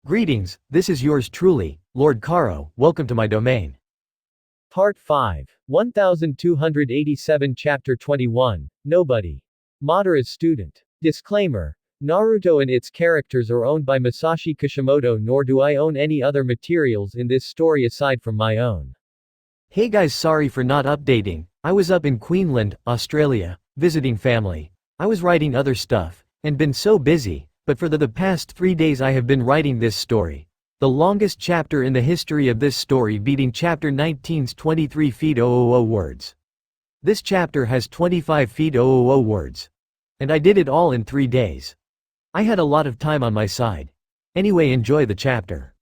Greetings, this is yours truly, Lord Karo, welcome to my domain. Part 5. 1287 Chapter 21. Nobody. Madara's student. Disclaimer. Naruto and its characters are owned by Masashi Kishimoto, nor do I own any other materials in this story aside from my own. Hey guys, sorry for not updating. I was up in Queensland, Australia, visiting family. I was writing other stuff, and been so busy, but for the past 3 days I have been writing this story. The longest chapter in the history of this story, beating chapter 19's 23 feet 000 words. This chapter has 25 feet 000 words. And I did it all in 3 days. I had a lot of time on my side. Anyway, enjoy the chapter.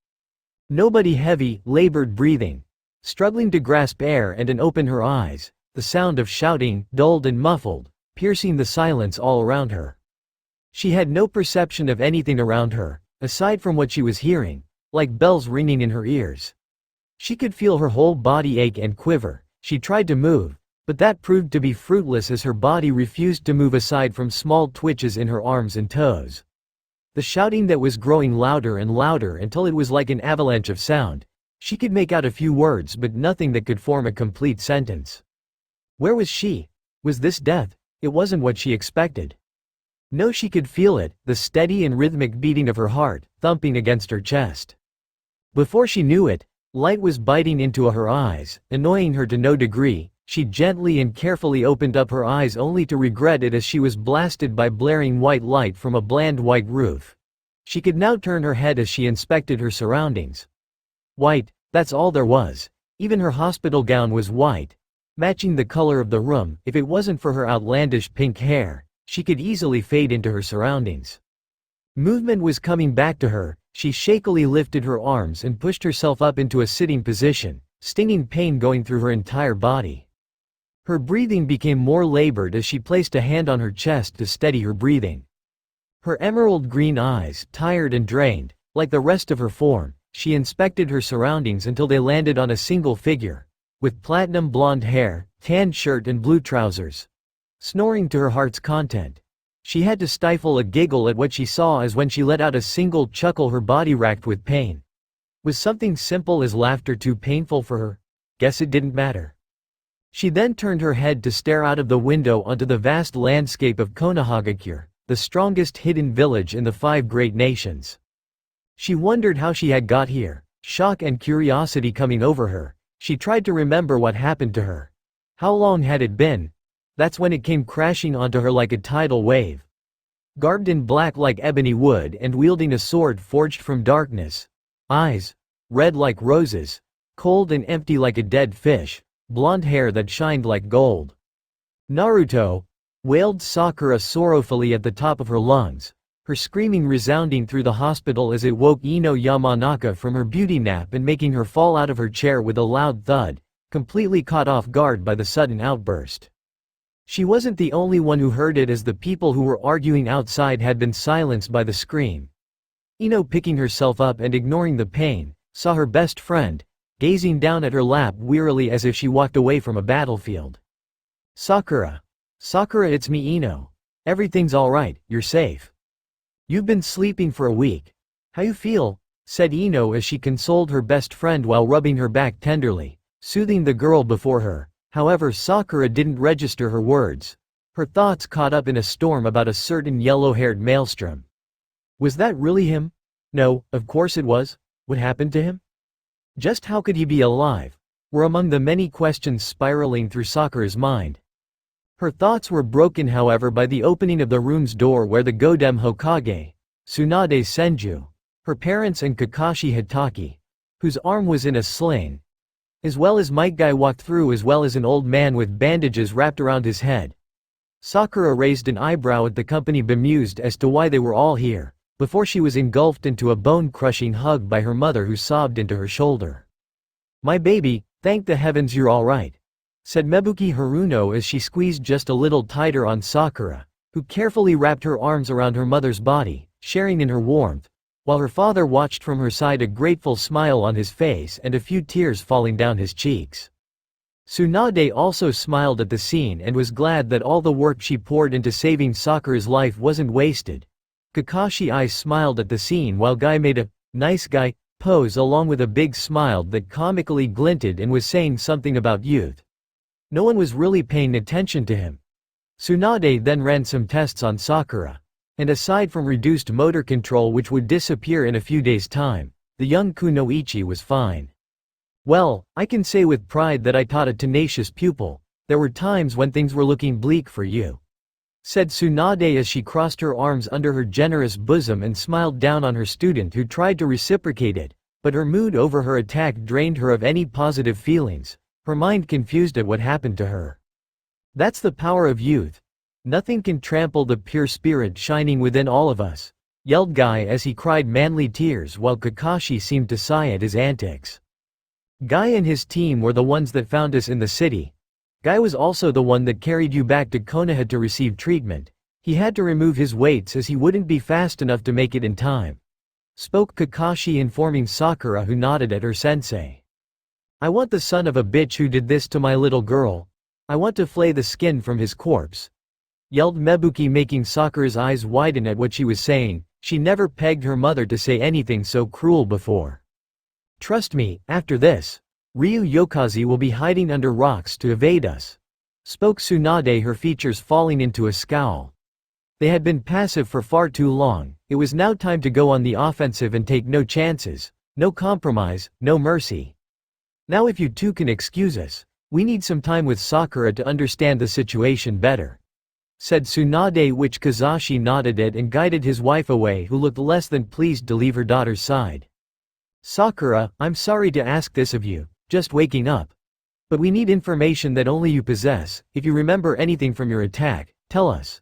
Nobody. Heavy, labored breathing. Struggling to grasp air and open her eyes. The sound of shouting, dulled and muffled, piercing the silence all around her. She had no perception of anything around her, aside from what she was hearing, like bells ringing in her ears. She could feel her whole body ache and quiver. She tried to move, but that proved to be fruitless as her body refused to move aside from small twitches in her arms and toes. The shouting that was growing louder and louder until it was like an avalanche of sound. She could make out a few words but nothing that could form a complete sentence. Where was she? Was this death? It wasn't what she expected. No, she could feel it, the steady and rhythmic beating of her heart, thumping against her chest. Before she knew it, light was biting into her eyes, annoying her to no degree. She gently and carefully opened up her eyes only to regret it as she was blasted by blaring white light from a bland white roof. She could now turn her head as she inspected her surroundings. White, that's all there was. Even her hospital gown was white, matching the color of the room. If it wasn't for her outlandish pink hair, she could easily fade into her surroundings. Movement was coming back to her. She shakily lifted her arms and pushed herself up into a sitting position, stinging pain going through her entire body. Her breathing became more labored as she placed a hand on her chest to steady her breathing. Her emerald green eyes, tired and drained, like the rest of her form, she inspected her surroundings until they landed on a single figure, with platinum blonde hair, tan shirt and blue trousers. Snoring to her heart's content. She had to stifle a giggle at what she saw as when she let out a single chuckle, her body racked with pain. Was something simple as laughter too painful for her? Guess it didn't matter. She then turned her head to stare out of the window onto the vast landscape of Konohagakure, the strongest hidden village in the 5 great nations. She wondered how she had got here, shock and curiosity coming over her. She tried to remember what happened to her. How long had it been? That's when it came crashing onto her like a tidal wave. Garbed in black like ebony wood and wielding a sword forged from darkness. Eyes, red like roses, cold and empty like a dead fish, blonde hair that shined like gold. Naruto, wailed Sakura sorrowfully at the top of her lungs, her screaming resounding through the hospital as it woke Ino Yamanaka from her beauty nap and making her fall out of her chair with a loud thud, completely caught off guard by the sudden outburst. She wasn't the only one who heard it, as the people who were arguing outside had been silenced by the scream. Ino, picking herself up and ignoring the pain, saw her best friend, gazing down at her lap wearily as if she walked away from a battlefield. Sakura. Sakura, it's me, Ino. Everything's alright, you're safe. You've been sleeping for a week. How you feel? Said Ino as she consoled her best friend while rubbing her back tenderly, soothing the girl before her. However, Sakura didn't register her words. Her thoughts caught up in a storm about a certain yellow-haired maelstrom. Was that really him? No, of course it was. What happened to him? Just how could he be alive? Were among the many questions spiraling through Sakura's mind. Her thoughts were broken, however, by the opening of the room's door where the Godem Hokage, Tsunade Senju, her parents and Kakashi Hitaki, whose arm was in a sling, as well as Might Guy, walked through, as well as an old man with bandages wrapped around his head. Sakura raised an eyebrow at the company, bemused as to why they were all here, before she was engulfed into a bone-crushing hug by her mother, who sobbed into her shoulder. "My baby, thank the heavens you're all right," said Mebuki Haruno as she squeezed just a little tighter on Sakura, who carefully wrapped her arms around her mother's body, sharing in her warmth, while her father watched from her side, a grateful smile on his face and a few tears falling down his cheeks. Tsunade also smiled at the scene and was glad that all the work she poured into saving Sakura's life wasn't wasted. Kakashi eyes smiled at the scene while Guy made a nice guy, pose along with a big smile that comically glinted and was saying something about youth. No one was really paying attention to him. Tsunade then ran some tests on Sakura. And aside from reduced motor control which would disappear in a few days' time, the young kunoichi was fine. Well, I can say with pride that I taught a tenacious pupil. There were times when things were looking bleak for you, said Tsunade as she crossed her arms under her generous bosom and smiled down on her student who tried to reciprocate it, but her mood over her attack drained her of any positive feelings, her mind confused at what happened to her. That's the power of youth. Nothing can trample the pure spirit shining within all of us, yelled Guy as he cried manly tears while Kakashi seemed to sigh at his antics. Guy and his team were the ones that found us in the city. Guy was also the one that carried you back to Konoha to receive treatment. He had to remove his weights as he wouldn't be fast enough to make it in time, spoke Kakashi, informing Sakura, who nodded at her sensei. I want the son of a bitch who did this to my little girl. I want to flay the skin from his corpse, yelled Mebuki, making Sakura's eyes widen at what she was saying. She never pegged her mother to say anything so cruel before. Trust me, after this, Ryu Yokaze will be hiding under rocks to evade us, spoke Tsunade, her features falling into a scowl. They had been passive for far too long. It was now time to go on the offensive and take no chances, no compromise, no mercy. Now if you two can excuse us, we need some time with Sakura to understand the situation better, said Tsunade, which Kazashi nodded at and guided his wife away, who looked less than pleased to leave her daughter's side. Sakura, I'm sorry to ask this of you, just waking up. But we need information that only you possess. If you remember anything from your attack, tell us.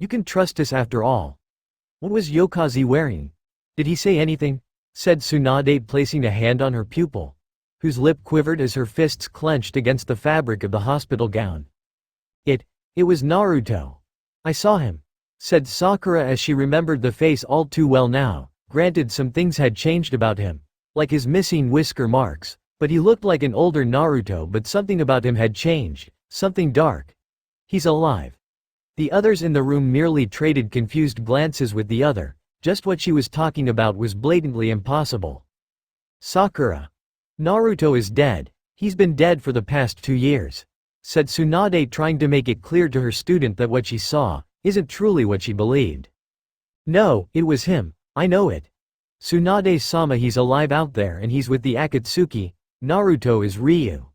You can trust us after all. What was Yokaze wearing? Did he say anything? Said Tsunade, placing a hand on her pupil, whose lip quivered as her fists clenched against the fabric of the hospital gown. It was Naruto. I saw him, said Sakura as she remembered the face all too well now. Granted, some things had changed about him, like his missing whisker marks, but he looked like an older Naruto. But something about him had changed, something dark. He's alive. The others in the room merely traded confused glances with the other. Just what she was talking about was blatantly impossible. Sakura. Naruto is dead. He's been dead for the past 2 years, said Tsunade, trying to make it clear to her student that what she saw isn't truly what she believed. No, it was him. I know it. Tsunade-sama, he's alive out there and he's with the Akatsuki. Naruto is Ryu.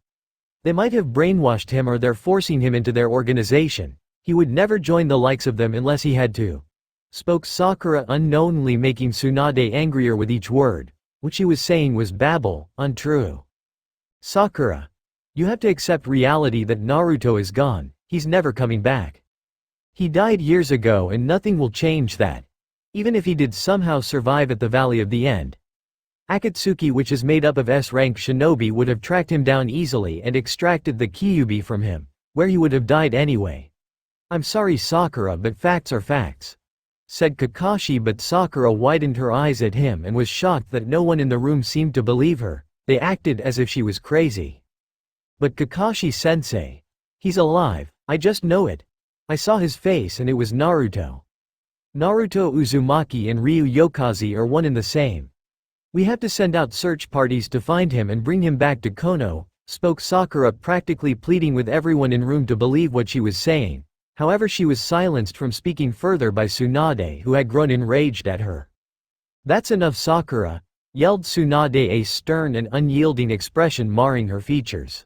They might have brainwashed him or they're forcing him into their organization. He would never join the likes of them unless he had to, spoke Sakura, unknowingly making Tsunade angrier with each word. What she was saying was babble, untrue. Sakura. You have to accept reality that Naruto is gone. He's never coming back. He died years ago and nothing will change that. Even if he did somehow survive at the Valley of the End, Akatsuki, which is made up of S-rank shinobi, would have tracked him down easily and extracted the Kyuubi from him, where he would have died anyway. I'm sorry Sakura, but facts are facts, said Kakashi, but Sakura widened her eyes at him and was shocked that no one in the room seemed to believe her. They acted as if she was crazy. But Kakashi-sensei. He's alive, I just know it. I saw his face and it was Naruto. Naruto Uzumaki and Ryu Yokaze are one and the same. We have to send out search parties to find him and bring him back to Konoha, spoke Sakura, practically pleading with everyone in room to believe what she was saying. However, she was silenced from speaking further by Tsunade, who had grown enraged at her. That's enough, Sakura, yelled Tsunade, a stern and unyielding expression marring her features.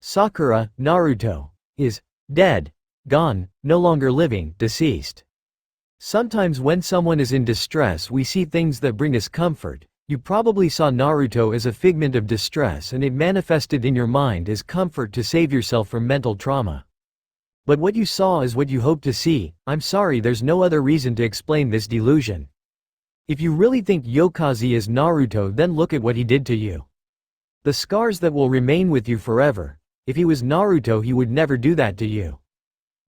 Sakura, Naruto is dead, gone, no longer living, deceased. Sometimes when someone is in distress we see things that bring us comfort. You probably saw Naruto as a figment of distress and it manifested in your mind as comfort to save yourself from mental trauma. But what you saw is what you hoped to see. I'm sorry, there's no other reason to explain this delusion. If you really think Yokaze is Naruto, then look at what he did to you. The scars that will remain with you forever. If he was Naruto he would never do that to you,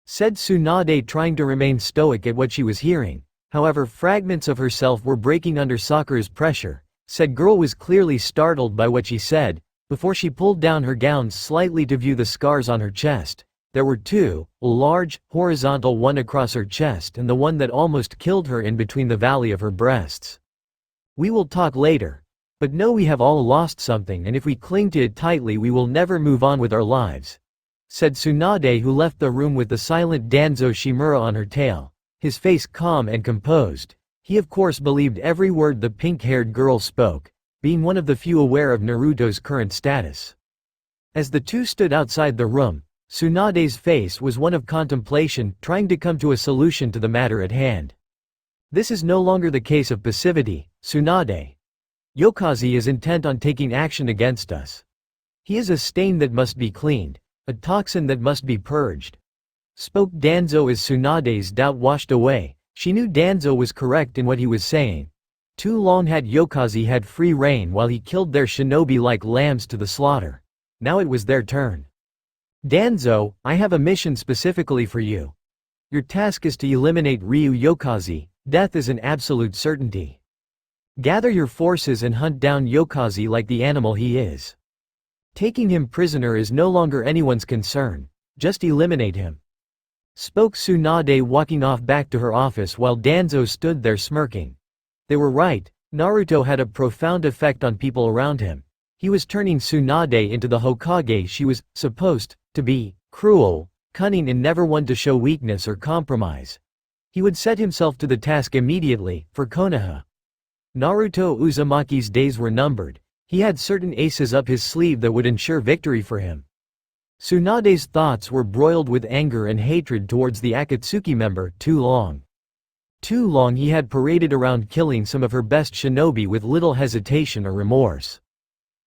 said Tsunade, trying to remain stoic at what she was hearing. However, fragments of herself were breaking under Sakura's pressure. Said girl was clearly startled by what she said. Before she pulled down her gown slightly to view the scars on her chest. There were two, a large, horizontal one across her chest and the one that almost killed her in between the valley of her breasts. We will talk later. But know we have all lost something, and if we cling to it tightly we will never move on with our lives," said Tsunade, who left the room with the silent Danzo Shimura on her tail, his face calm and composed. He of course believed every word the pink-haired girl spoke, being one of the few aware of Naruto's current status. As the two stood outside the room, Tsunade's face was one of contemplation, trying to come to a solution to the matter at hand. This is no longer the case of passivity, Tsunade. Yokaze is intent on taking action against us. He is a stain that must be cleaned, a toxin that must be purged, spoke Danzo as Tsunade's doubt washed away. She knew Danzo was correct in what he was saying. Too long had Yokaze had free reign while he killed their shinobi like lambs to the slaughter. Now it was their turn. Danzo, I have a mission specifically for you. Your task is to eliminate Ryu Yokaze. Death is an absolute certainty. Gather your forces and hunt down Yokaze like the animal he is. Taking him prisoner is no longer anyone's concern. Just eliminate him," spoke Tsunade, walking off back to her office while Danzo stood there smirking. They were right. Naruto had a profound effect on people around him. He was turning Tsunade into the Hokage she was supposed to be, cruel, cunning, and never one to show weakness or compromise. He would set himself to the task immediately, for Konoha. Naruto Uzumaki's days were numbered. He had certain aces up his sleeve that would ensure victory for him. Tsunade's thoughts were broiled with anger and hatred towards the Akatsuki member. Too long he had paraded around killing some of her best shinobi with little hesitation or remorse.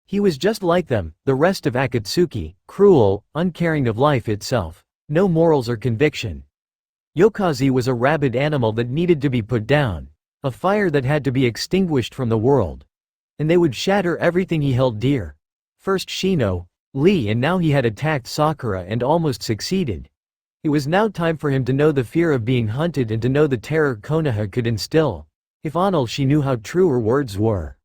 He was just like them, the rest of Akatsuki, cruel, uncaring of life itself. No morals or conviction. Yokaze was a rabid animal that needed to be put down. A fire that had to be extinguished from the world. And they would shatter everything he held dear. First Shino, Lee, and now he had attacked Sakura and almost succeeded. It was now time for him to know the fear of being hunted and to know the terror Konoha could instill. If Onel she knew how true her words were.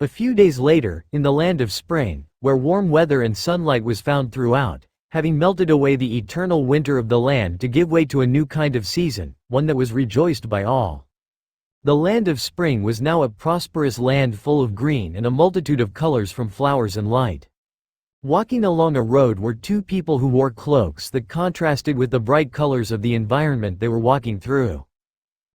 A few days later, in the land of spring, where warm weather and sunlight was found throughout, having melted away the eternal winter of the land to give way to a new kind of season, one that was rejoiced by all. The land of spring was now a prosperous land full of green and a multitude of colors from flowers and light. Walking along a road were two people who wore cloaks that contrasted with the bright colors of the environment they were walking through.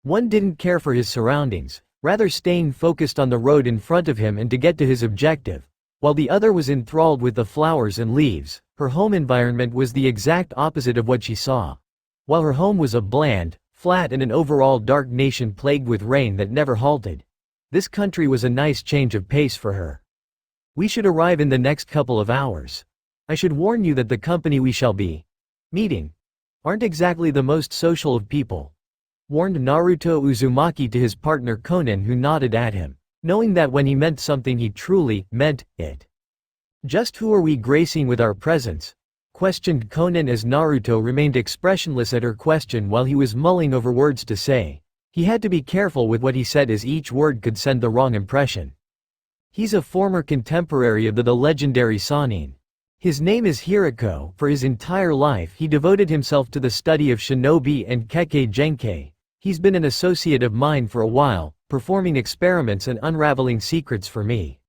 One didn't care for his surroundings, rather staying focused on the road in front of him and to get to his objective, while the other was enthralled with the flowers and leaves. Her home environment was the exact opposite of what she saw. While her home was a bland, flat and an overall dark nation plagued with rain that never halted. This country was a nice change of pace for her. We should arrive in the next couple of hours. I should warn you that the company we shall be meeting aren't exactly the most social of people, warned Naruto Uzumaki to his partner Konan, who nodded at him, knowing that when he meant something he truly meant it. Just who are we gracing with our presence? Questioned Konan as Naruto remained expressionless at her question while he was mulling over words to say. He had to be careful with what he said as each word could send the wrong impression. He's a former contemporary of the legendary Sannin. His name is Hiriko. For his entire life he devoted himself to the study of shinobi and kekkei genkei. He's been an associate of mine for a while, performing experiments and unraveling secrets for me.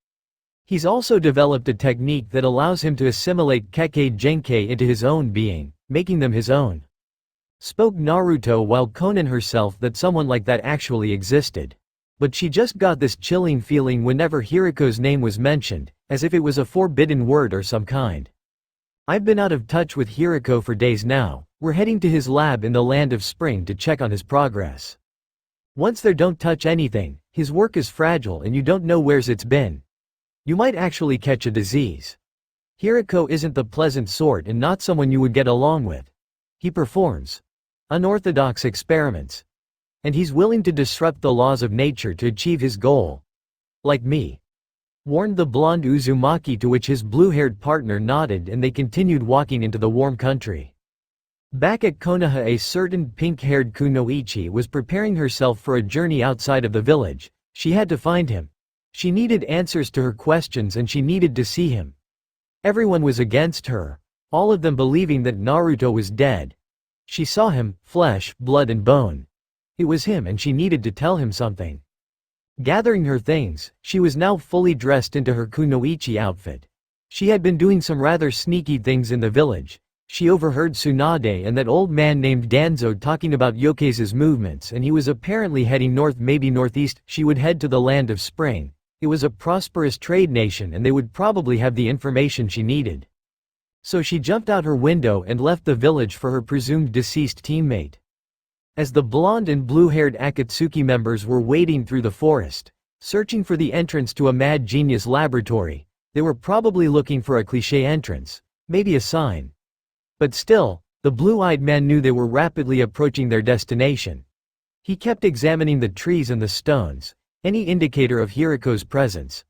He's also developed a technique that allows him to assimilate kekkei genkei into his own being, making them his own. Spoke Naruto while Konan herself that someone like that actually existed. But she just got this chilling feeling whenever Hiriko's name was mentioned, as if it was a forbidden word or some kind. I've been out of touch with Hiriko for days now. We're heading to his lab in the land of spring to check on his progress. Once there, don't touch anything. His work is fragile and you don't know where's it's been. You might actually catch a disease. Hiriko isn't the pleasant sort and not someone you would get along with. He performs unorthodox experiments. And he's willing to disrupt the laws of nature to achieve his goal. Like me. Warned the blonde Uzumaki, to which his blue-haired partner nodded, and they continued walking into the warm country. Back at Konoha, a certain pink-haired kunoichi was preparing herself for a journey outside of the village. She had to find him. She needed answers to her questions and she needed to see him. Everyone was against her, all of them believing that Naruto was dead. She saw him, flesh, blood and bone. It was him and she needed to tell him something. Gathering her things, she was now fully dressed into her kunoichi outfit. She had been doing some rather sneaky things in the village. She overheard Tsunade and that old man named Danzo talking about Yoke's movements, and he was apparently heading north, maybe northeast. She would head to the Land of Spring. It was a prosperous trade nation and they would probably have the information she needed. So she jumped out her window and left the village for her presumed deceased teammate. As the blonde and blue-haired Akatsuki members were wading through the forest, searching for the entrance to a mad genius laboratory, they were probably looking for a cliché entrance, maybe a sign. But still, the blue-eyed man knew they were rapidly approaching their destination. He kept examining the trees and the stones, any indicator of Hiriko's presence.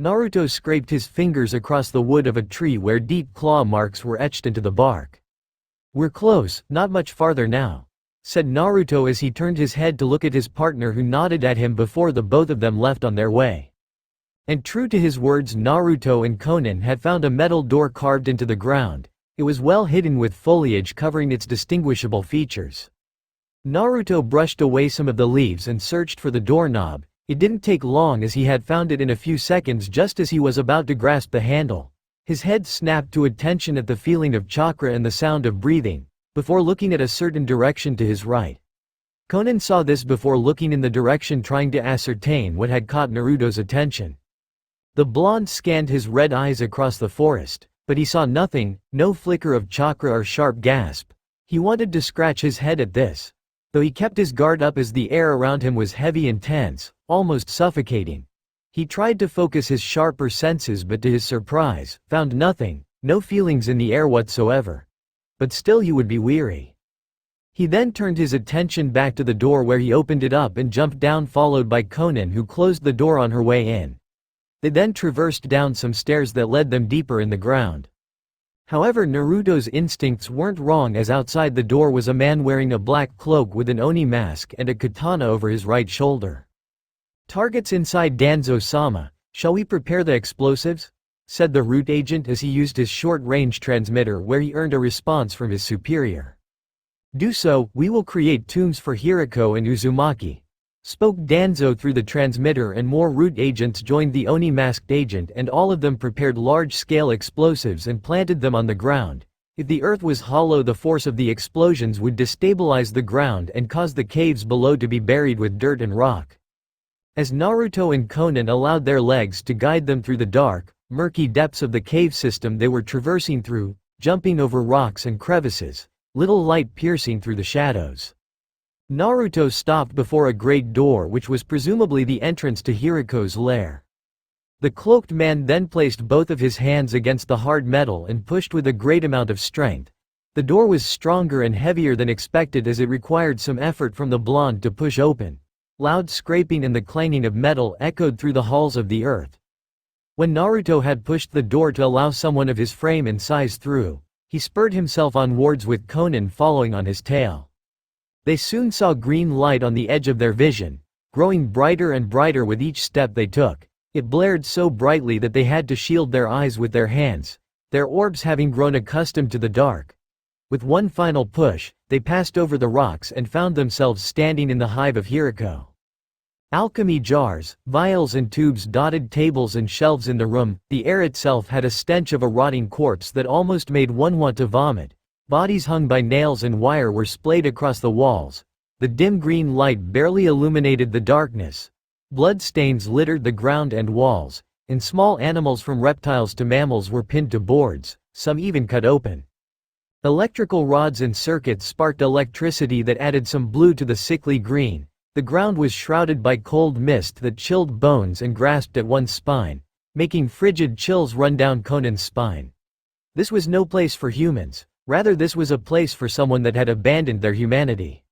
Naruto scraped his fingers across the wood of a tree where deep claw marks were etched into the bark. "We're close, not much farther now," said Naruto as he turned his head to look at his partner, who nodded at him before the both of them left on their way. And true to his words, Naruto and Konan had found a metal door carved into the ground. It was well hidden with foliage covering its distinguishable features. Naruto brushed away some of the leaves and searched for the doorknob. It didn't take long as he had found it in a few seconds. Just as he was about to grasp the handle, his head snapped to attention at the feeling of chakra and the sound of breathing, before looking at a certain direction to his right. Konan saw this before looking in the direction, trying to ascertain what had caught Naruto's attention. The blonde scanned his red eyes across the forest, but he saw nothing, no flicker of chakra or sharp gasp. He wanted to scratch his head at this, though he kept his guard up as the air around him was heavy and tense, almost suffocating. He tried to focus his sharper senses, but to his surprise, found nothing, no feelings in the air whatsoever. But still he would be weary. He then turned his attention back to the door, where he opened it up and jumped down, followed by Konan, who closed the door on her way in. They then traversed down some stairs that led them deeper in the ground. However, Naruto's instincts weren't wrong, as outside the door was a man wearing a black cloak with an oni mask and a katana over his right shoulder. "Targets inside Danzo-sama. Shall we prepare the explosives?" said the root agent as he used his short-range transmitter, where he earned a response from his superior. "Do so, we will create tombs for Hiriko and Uzumaki," spoke Danzo through the transmitter, and more root agents joined the Oni-masked agent, and all of them prepared large-scale explosives and planted them on the ground. If the earth was hollow, the force of the explosions would destabilize the ground and cause the caves below to be buried with dirt and rock. As Naruto and Konan allowed their legs to guide them through the dark, murky depths of the cave system they were traversing through, jumping over rocks and crevices, little light piercing through the shadows. Naruto stopped before a great door, which was presumably the entrance to Hiriko's lair. The cloaked man then placed both of his hands against the hard metal and pushed with a great amount of strength. The door was stronger and heavier than expected, as it required some effort from the blonde to push open. Loud scraping and the clanging of metal echoed through the halls of the earth. When Naruto had pushed the door to allow someone of his frame and size through, he spurred himself onwards, with Konan following on his tail. They soon saw green light on the edge of their vision, growing brighter and brighter with each step they took. It blared so brightly that they had to shield their eyes with their hands, their orbs having grown accustomed to the dark. With one final push, they passed over the rocks and found themselves standing in the hive of Hiriko. Alchemy jars, vials and tubes dotted tables and shelves in the room. The air itself had a stench of a rotting corpse that almost made one want to vomit. Bodies hung by nails and wire were splayed across the walls. The dim green light barely illuminated the darkness. Blood stains littered the ground and walls, and small animals from reptiles to mammals were pinned to boards, some even cut open. Electrical rods and circuits sparked electricity that added some blue to the sickly green. The ground was shrouded by cold mist that chilled bones and grasped at one's spine, making frigid chills run down Konan's spine. This was no place for humans. Rather, this was a place for someone that had abandoned their humanity.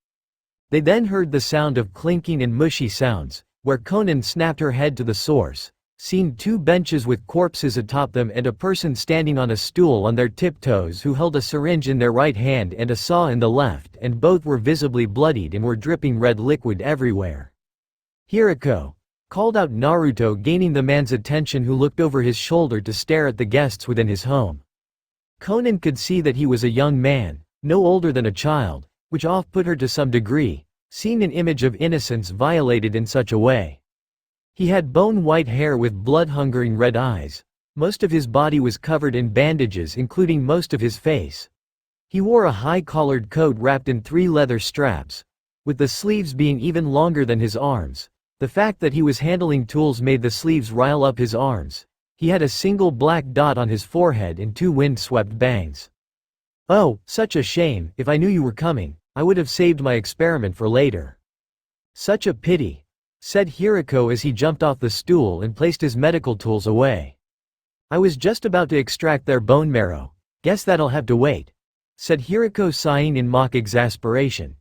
They then heard the sound of clinking and mushy sounds, where Konan snapped her head to the source, seeing two benches with corpses atop them and a person standing on a stool on their tiptoes who held a syringe in their right hand and a saw in the left, and both were visibly bloodied and were dripping red liquid everywhere. "Hiriko!" called out Naruto, gaining the man's attention, who looked over his shoulder to stare at the guests within his home. Konan could see that he was a young man, no older than a child, which off-put her to some degree, seeing an image of innocence violated in such a way. He had bone-white hair with blood-hungering red eyes. Most of his body was covered in bandages, including most of his face. He wore a high-collared coat wrapped in 3 leather straps, with the sleeves being even longer than his arms. The fact that he was handling tools made the sleeves rile up his arms. He had a single black dot on his forehead and 2 wind-swept bangs. "Oh, such a shame. If I knew you were coming, I would have saved my experiment for later." "Such a pity," said Hiriko as he jumped off the stool and placed his medical tools away. "I was just about to extract their bone marrow. Guess that'll have to wait," said Hiriko, sighing in mock exasperation.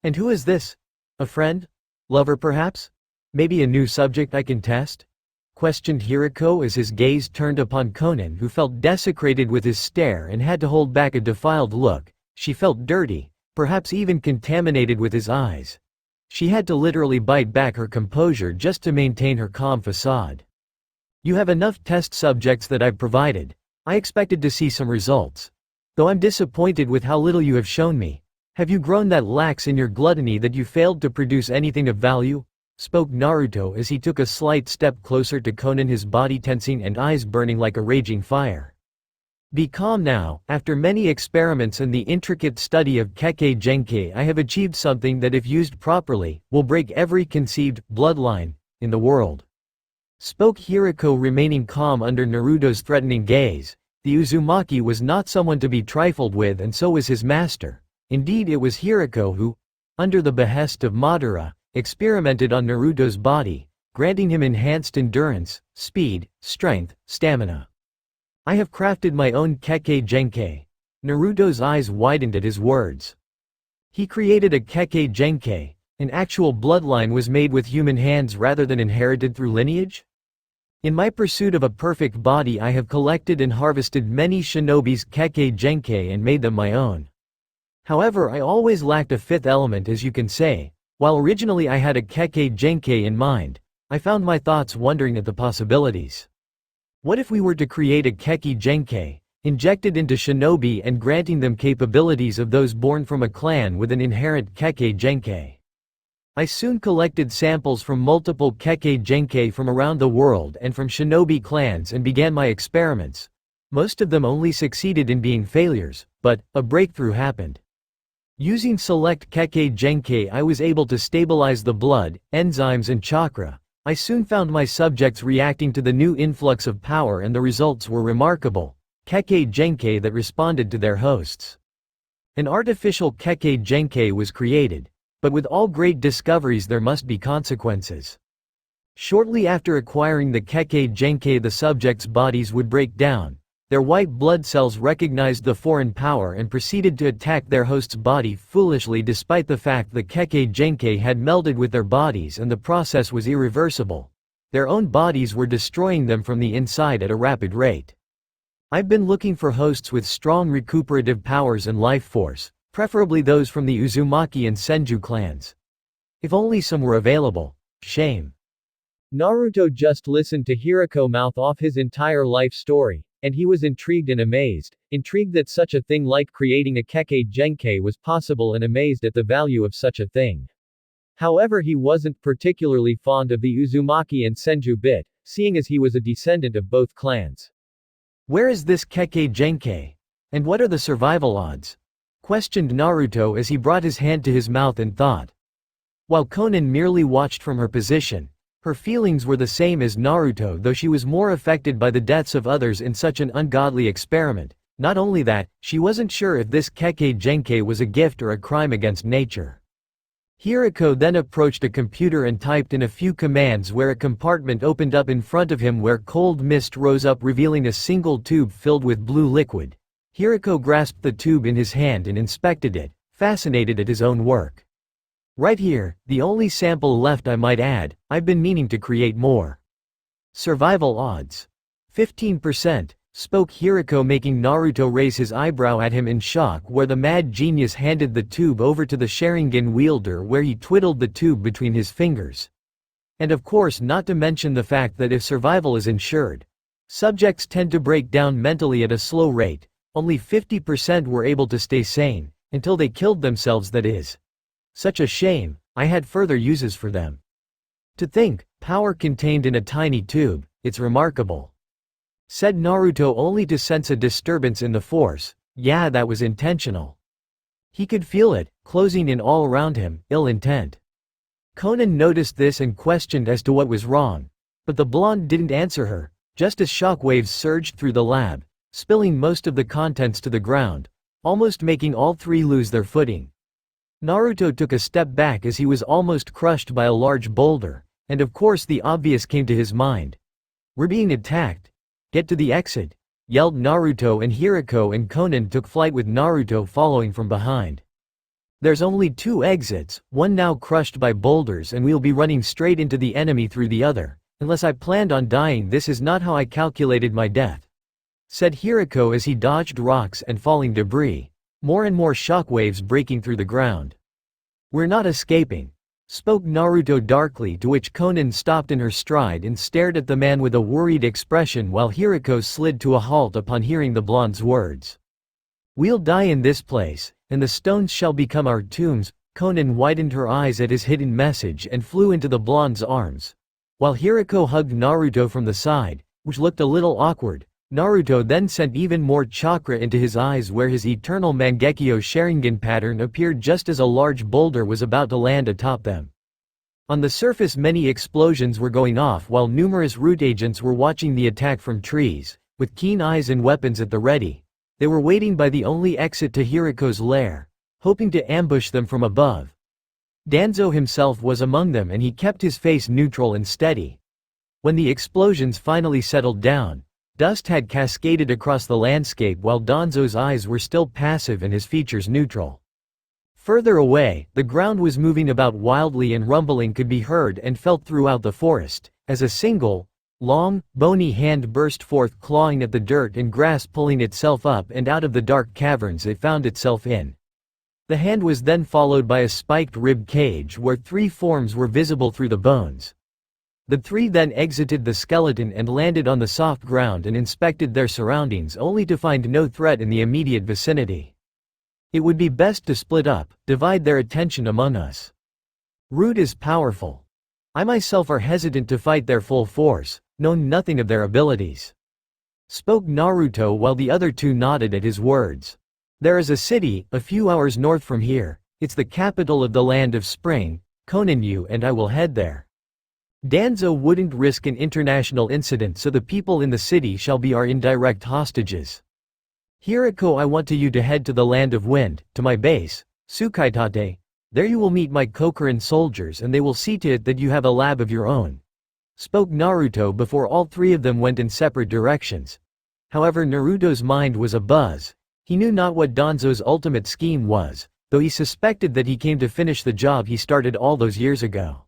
"And who is this? A friend? Lover perhaps? Maybe a new subject I can test?" questioned Hiriko as his gaze turned upon Konan, who felt desecrated with his stare and had to hold back a defiled look. She felt dirty, perhaps even contaminated with his eyes. She had to literally bite back her composure just to maintain her calm facade. "You have enough test subjects that I've provided. I expected to see some results. Though I'm disappointed with how little you have shown me. Have you grown that lax in your gluttony that you failed to produce anything of value?" spoke Naruto as he took a slight step closer to Konan, his body tensing and eyes burning like a raging fire. "Be calm now. After many experiments and the intricate study of Kekkei Genkai, I have achieved something that, if used properly, will break every conceived bloodline in the world," spoke Hiriko, remaining calm under Naruto's threatening gaze. The Uzumaki was not someone to be trifled with, and so was his master. Indeed, it was Hiriko who, under the behest of Madara, experimented on Naruto's body, granting him enhanced endurance, speed, strength, stamina. "I have crafted my own Kekkei Genkai." Naruto's eyes widened at his words. He created a Kekkei Genkai. An actual bloodline was made with human hands rather than inherited through lineage? "In my pursuit of a perfect body, I have collected and harvested many shinobi's Kekkei Genkai and made them my own. However, I always lacked a 5th element, as you can say. While originally I had a Kekkei Genkai in mind, I found my thoughts wondering at the possibilities. What if we were to create a Kekkei Genkai, injected into shinobi and granting them capabilities of those born from a clan with an inherent Kekkei Genkai? I soon collected samples from multiple Kekkei Genkai from around the world and from shinobi clans and began my experiments. Most of them only succeeded in being failures, but a breakthrough happened. Using select Kekkei Genkai, I was able to stabilize the blood, enzymes and chakra. I soon found my subjects reacting to the new influx of power, and the results were remarkable. Kekkei Genkai that responded to their hosts. An artificial Kekkei Genkai was created. But with all great discoveries there must be consequences. Shortly after acquiring the Kekkei Genkai, the subjects' bodies would break down. Their white blood cells recognized the foreign power and proceeded to attack their host's body foolishly, despite the fact the Kekkei Genkai had melded with their bodies and the process was irreversible. Their own bodies were destroying them from the inside at a rapid rate. I've been looking for hosts with strong recuperative powers and life force, preferably those from the Uzumaki and Senju clans. If only some were available. Shame. Naruto just listened to Hiriko mouth off his entire life story, and he was intrigued and amazed, intrigued that such a thing like creating a Kekkei Genkai was possible and amazed at the value of such a thing. However, he wasn't particularly fond of the Uzumaki and Senju bit, seeing as he was a descendant of both clans. "Where is this Kekkei Genkai? And what are the survival odds?" questioned Naruto as he brought his hand to his mouth in thought. While Konan merely watched from her position, her feelings were the same as Naruto, though she was more affected by the deaths of others in such an ungodly experiment. Not only that, she wasn't sure if this Kekkei Genkai was a gift or a crime against nature. Hiriko then approached a computer and typed in a few commands, where a compartment opened up in front of him where cold mist rose up, revealing a single tube filled with blue liquid. Hiriko grasped the tube in his hand and inspected it, fascinated at his own work. "Right here, the only sample left, I might add. I've been meaning to create more." "Survival odds. 15%, spoke Hiriko, making Naruto raise his eyebrow at him in shock, where the mad genius handed the tube over to the Sharingan wielder, where he twiddled the tube between his fingers. And of course, not to mention the fact that if survival is ensured, subjects tend to break down mentally at a slow rate. Only 50% were able to stay sane, until they killed themselves, that is. Such a shame. I had further uses for them. To think, Power contained in a tiny tube, it's remarkable. Said Naruto only to sense a disturbance in the force. Yeah, that was intentional. He could feel it, closing in all around him, ill intent. Konan noticed this and questioned as to what was wrong. But the blonde didn't answer her, just as shockwaves surged through the lab, spilling most of the contents to the ground, almost making all three lose their footing. Naruto took a step back as he was almost crushed by a large boulder, and of course the obvious came to his mind. We're being attacked. Get to the exit, yelled Naruto, and Hiriko and Konan took flight with Naruto following from behind. There's only 2 exits, one now crushed by boulders, and we'll be running straight into the enemy through the other. Unless I planned on dying, this is not how I calculated my death, said Hiriko as he dodged rocks and falling debris, more and more shockwaves breaking through the ground. We're not escaping, spoke Naruto darkly, to which Konan stopped in her stride and stared at the man with a worried expression while Hiriko slid to a halt upon hearing the blonde's words. We'll die in this place, and the stones shall become our tombs. Konan widened her eyes at his hidden message and flew into the blonde's arms. While Hiriko hugged Naruto from the side, which looked a little awkward, Naruto then sent even more chakra into his eyes, where his eternal Mangekyo Sharingan pattern appeared just as a large boulder was about to land atop them. On the surface many explosions were going off while numerous root agents were watching the attack from trees, with keen eyes and weapons at the ready. They were waiting by the only exit to Hiriko's lair, hoping to ambush them from above. Danzo himself was among them, and he kept his face neutral and steady. When the explosions finally settled down, dust had cascaded across the landscape while Danzo's eyes were still passive and his features neutral. Further away, the ground was moving about wildly and rumbling could be heard and felt throughout the forest, as a single, long, bony hand burst forth, clawing at the dirt and grass, pulling itself up and out of the dark caverns it found itself in. The hand was then followed by a spiked rib cage where 3 forms were visible through the bones. The 3 then exited the skeleton and landed on the soft ground and inspected their surroundings, only to find no threat in the immediate vicinity. It would be best to split up, divide their attention among us. Root is powerful. I myself are hesitant to fight their full force, knowing nothing of their abilities, spoke Naruto while the other 2 nodded at his words. There is a city, a few hours north from here. It's the capital of the land of spring. Konan, you and I will head there. Danzo wouldn't risk an international incident, so the people in the city shall be our indirect hostages. Hiriko, I want you to head to the land of wind, to my base, Tsukaitate. There you will meet my Kokurin soldiers and they will see to it that you have a lab of your own, spoke Naruto before all 3 of them went in separate directions. However, Naruto's mind was abuzz. He knew not what Danzo's ultimate scheme was, though he suspected that he came to finish the job he started all those years ago.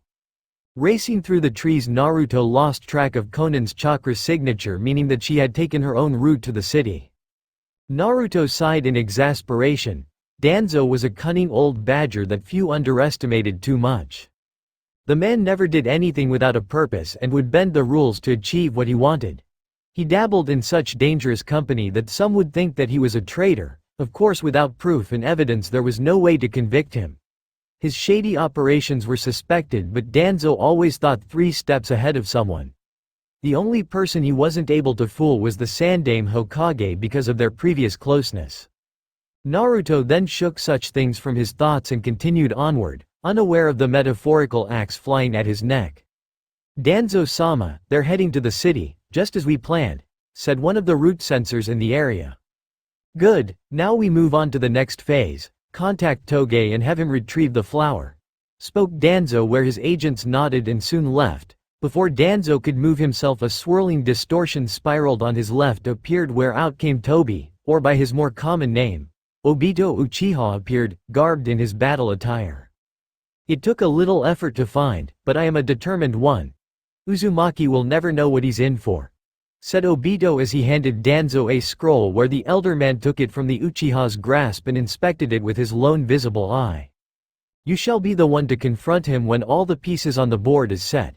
Racing through the trees, Naruto lost track of Konan's chakra signature, meaning that she had taken her own route to the city. Naruto sighed in exasperation. Danzo was a cunning old badger that few underestimated too much. The man never did anything without a purpose and would bend the rules to achieve what he wanted. He dabbled in such dangerous company that some would think that he was a traitor. Of course, without proof and evidence there was no way to convict him. His shady operations were suspected, but Danzo always thought 3 steps ahead of someone. The only person he wasn't able to fool was the Sandaime Hokage because of their previous closeness. Naruto then shook such things from his thoughts and continued onward, unaware of the metaphorical axe flying at his neck. Danzo-sama, they're heading to the city, just as we planned, said one of the root sensors in the area. Good, now we move on to the next phase. Contact Toge and have him retrieve the flower, spoke Danzo, where his agents nodded and soon left. Before Danzo could move himself, a swirling distortion spiraled on his left appeared, where out came Tobi, or by his more common name, Obito Uchiha, appeared, garbed in his battle attire. It took a little effort to find, but I am a determined one. Uzumaki will never know what he's in for, said Obito as he handed Danzo a scroll, where the elder man took it from the Uchiha's grasp and inspected it with his lone visible eye. You shall be the one to confront him when all the pieces on the board is set,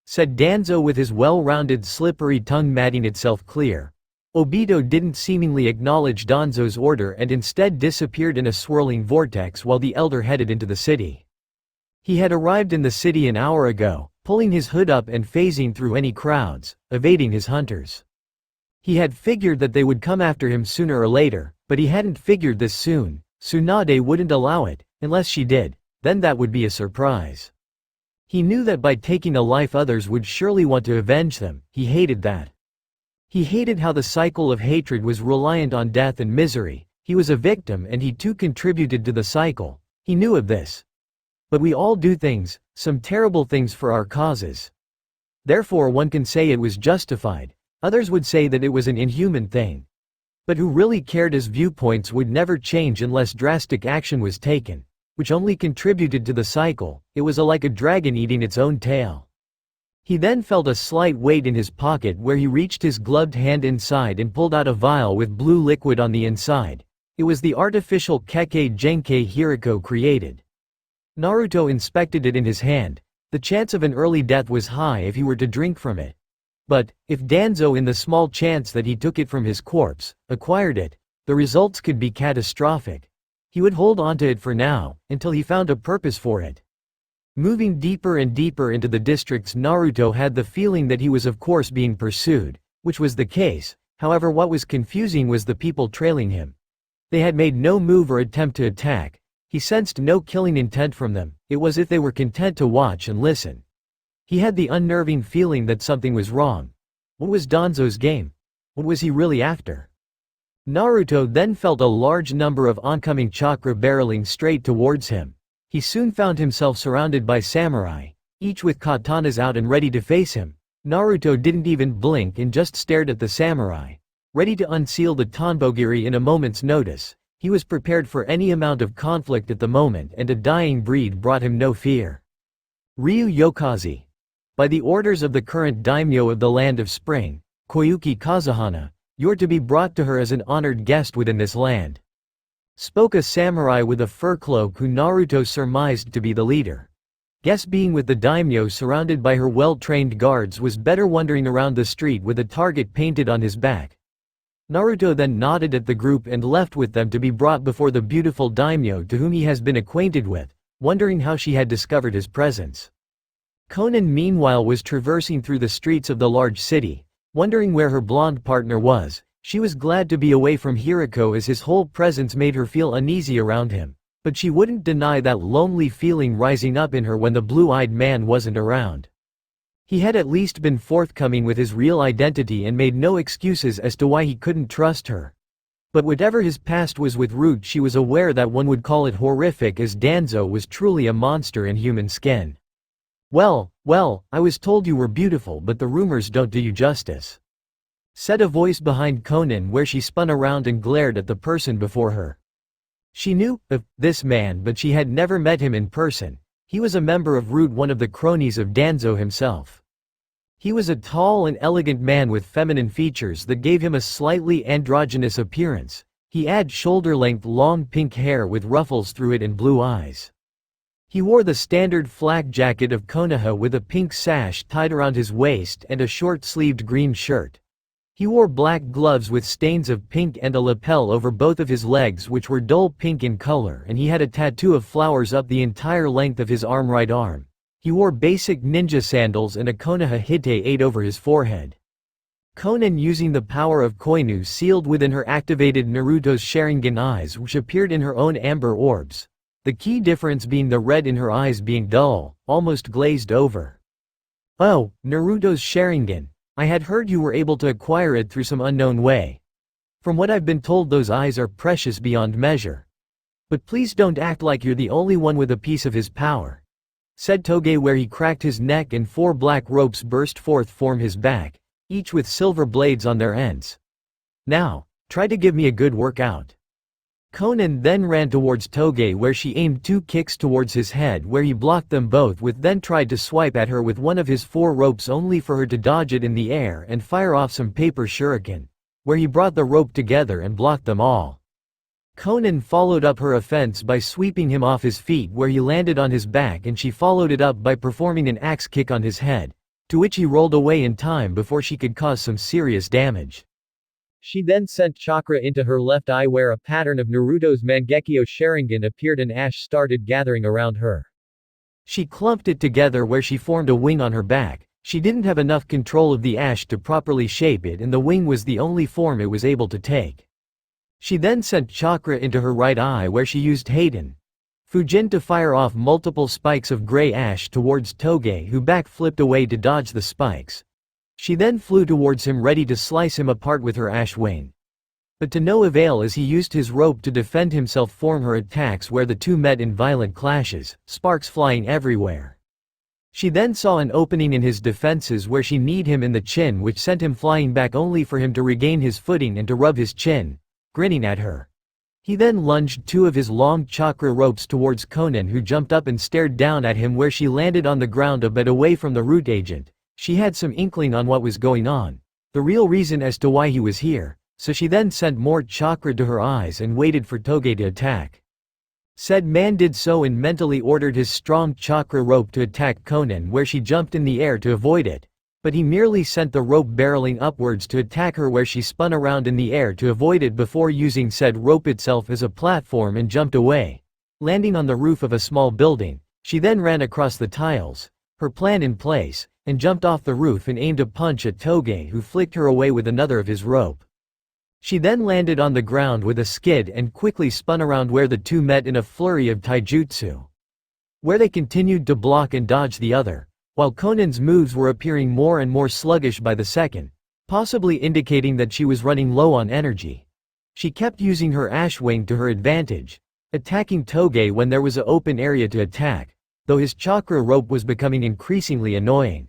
said Danzo with his well-rounded slippery tongue matting itself clear. Obito didn't seemingly acknowledge Danzo's order and instead disappeared in a swirling vortex while the elder headed into the city. He had arrived in the city an hour ago, pulling his hood up and phasing through any crowds, evading his hunters. He had figured that they would come after him sooner or later, but he hadn't figured this soon. Tsunade wouldn't allow it, unless she did, then that would be a surprise. He knew that by taking a life others would surely want to avenge them. He hated that. He hated how the cycle of hatred was reliant on death and misery. He was a victim and he too contributed to the cycle. He knew of this. But we all do things, some terrible things for our causes. Therefore one can say it was justified. Others would say that it was an inhuman thing. But who really cared? His viewpoints would never change unless drastic action was taken, which only contributed to the cycle. It was like a dragon eating its own tail. He then felt a slight weight in his pocket where he reached his gloved hand inside and pulled out a vial with blue liquid on the inside. It was the artificial Kekkei Genkei Hiriko created. Naruto inspected it in his hand. The chance of an early death was high if he were to drink from it. But, if Danzo, in the small chance that he took it from his corpse, acquired it, the results could be catastrophic. He would hold onto it for now, until he found a purpose for it. Moving deeper and deeper into the districts, Naruto had the feeling that he was of course being pursued, which was the case. However, what was confusing was the people trailing him. They had made no move or attempt to attack. He sensed no killing intent from them. It was as if they were content to watch and listen. He had the unnerving feeling that something was wrong. What was Danzo's game? What was he really after? Naruto then felt a large number of oncoming chakra barreling straight towards him. He soon found himself surrounded by samurai, each with katanas out and ready to face him. Naruto didn't even blink and just stared at the samurai, ready to unseal the Tonbogiri in a moment's notice. He was prepared for any amount of conflict at the moment, and a dying breed brought him no fear. Ryu Yokaze. By the orders of the current daimyo of the Land of Spring, Koyuki Kazuhana, you're to be brought to her as an honored guest within this land. Spoke a samurai with a fur cloak who Naruto surmised to be the leader. Guess being with the daimyo surrounded by her well-trained guards was better wandering around the street with a target painted on his back. Naruto then nodded at the group and left with them to be brought before the beautiful daimyo to whom he has been acquainted with, wondering how she had discovered his presence. Konan meanwhile was traversing through the streets of the large city, wondering where her blonde partner was. She was glad to be away from Hiriko as his whole presence made her feel uneasy around him, but she wouldn't deny that lonely feeling rising up in her when the blue-eyed man wasn't around. He had at least been forthcoming with his real identity and made no excuses as to why he couldn't trust her. But whatever his past was with Root, she was aware that one would call it horrific, as Danzo was truly a monster in human skin. Well, I was told you were beautiful, but the rumors don't do you justice," said a voice behind Konan, where she spun around and glared at the person before her. She knew of this man, but she had never met him in person. He was a member of Root, one of the cronies of Danzo himself. He was a tall and elegant man with feminine features that gave him a slightly androgynous appearance. He had shoulder-length long pink hair with ruffles through it and blue eyes. He wore the standard flak jacket of Konoha with a pink sash tied around his waist and a short-sleeved green shirt. He wore black gloves with stains of pink and a lapel over both of his legs which were dull pink in color, and he had a tattoo of flowers up the entire length of his right arm. He wore basic ninja sandals and a Konoha Hite 8 over his forehead. Konan, using the power of Koinu, sealed within her activated Naruto's Sharingan eyes, which appeared in her own amber orbs. The key difference being the red in her eyes being dull, almost glazed over. "Oh, Naruto's Sharingan. I had heard you were able to acquire it through some unknown way. From what I've been told, those eyes are precious beyond measure. But please don't act like you're the only one with a piece of his power," said Toge, where he cracked his neck and 4 black ropes burst forth from his back, each with silver blades on their ends. "Now, try to give me a good workout." Konan then ran towards Toge, where she aimed 2 kicks towards his head, where he blocked them both with, then tried to swipe at her with one of his 4 ropes only for her to dodge it in the air and fire off some paper shuriken, where he brought the rope together and blocked them all. Konan followed up her offense by sweeping him off his feet, where he landed on his back, and she followed it up by performing an axe kick on his head, to which he rolled away in time before she could cause some serious damage. She then sent chakra into her left eye, where a pattern of Naruto's Mangekyo Sharingan appeared and ash started gathering around her. She clumped it together where she formed a wing on her back. She didn't have enough control of the ash to properly shape it, and the wing was the only form it was able to take. She then sent chakra into her right eye where she used Hayden Fujin to fire off multiple spikes of gray ash towards Toge, who back-flipped away to dodge the spikes. She then flew towards him ready to slice him apart with her ash wing. But to no avail as he used his rope to defend himself from her attacks where the two met in violent clashes, sparks flying everywhere. She then saw an opening in his defenses where she kneed him in the chin, which sent him flying back only for him to regain his footing and to rub his chin, grinning at her. He then lunged two of his long chakra ropes towards Konan, who jumped up and stared down at him where she landed on the ground a bit away from the root agent. She had some inkling on what was going on, the real reason as to why he was here, so she then sent more chakra to her eyes and waited for Toge to attack. Said man did so and mentally ordered his strong chakra rope to attack Konan, where she jumped in the air to avoid it, but he merely sent the rope barreling upwards to attack her, where she spun around in the air to avoid it before using said rope itself as a platform and jumped away, landing on the roof of a small building. She then ran across the tiles, her plan in place, and jumped off the roof and aimed a punch at Toge, who flicked her away with another of his rope. She then landed on the ground with a skid and quickly spun around where the two met in a flurry of taijutsu, where they continued to block and dodge the other, while Konan's moves were appearing more and more sluggish by the second, possibly indicating that she was running low on energy. She kept using her ash wing to her advantage, attacking Toge when there was an open area to attack, though his chakra rope was becoming increasingly annoying.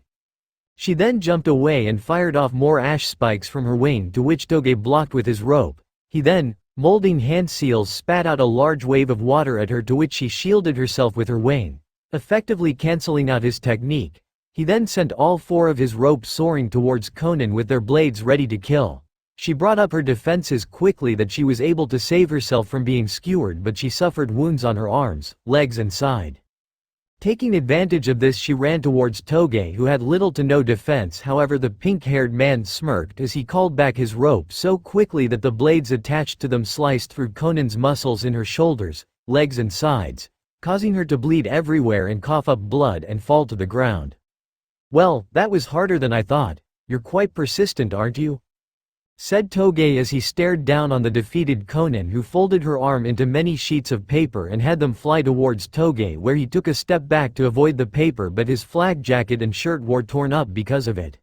She then jumped away and fired off more ash spikes from her wing, to which Toge blocked with his rope. He then, molding hand seals, spat out a large wave of water at her, to which she shielded herself with her wing, effectively cancelling out his technique. He then sent all four of his ropes soaring towards Konan with their blades ready to kill. She brought up her defenses quickly that she was able to save herself from being skewered, but she suffered wounds on her arms, legs and side. Taking advantage of this, she ran towards Toge, who had little to no defense. However, the pink-haired man smirked as he called back his rope so quickly that the blades attached to them sliced through Konan's muscles in her shoulders, legs and sides, causing her to bleed everywhere and cough up blood and fall to the ground. "Well, that was harder than I thought. You're quite persistent, aren't you?" said Toge as he stared down on the defeated Konan, who folded her arm into many sheets of paper and had them fly towards Toge, where he took a step back to avoid the paper, but his flak jacket and shirt were torn up because of it.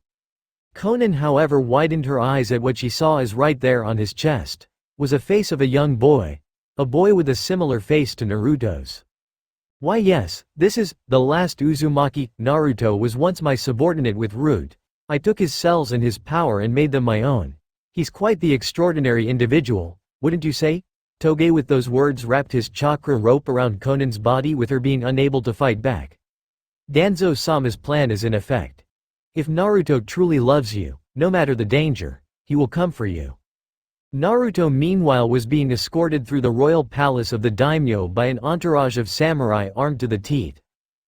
Konan, however, widened her eyes at what she saw, as right there on his chest was a face of a young boy, a boy with a similar face to Naruto's. "Why yes, this is the last Uzumaki. Naruto was once my subordinate with Root. I took his cells and his power and made them my own. He's quite the extraordinary individual, wouldn't you say?" Toge with those words wrapped his chakra rope around Konan's body, with her being unable to fight back. Danzo-sama's plan is in effect. If Naruto truly loves you, no matter the danger, he will come for you. Naruto meanwhile was being escorted through the royal palace of the daimyo by an entourage of samurai armed to the teeth.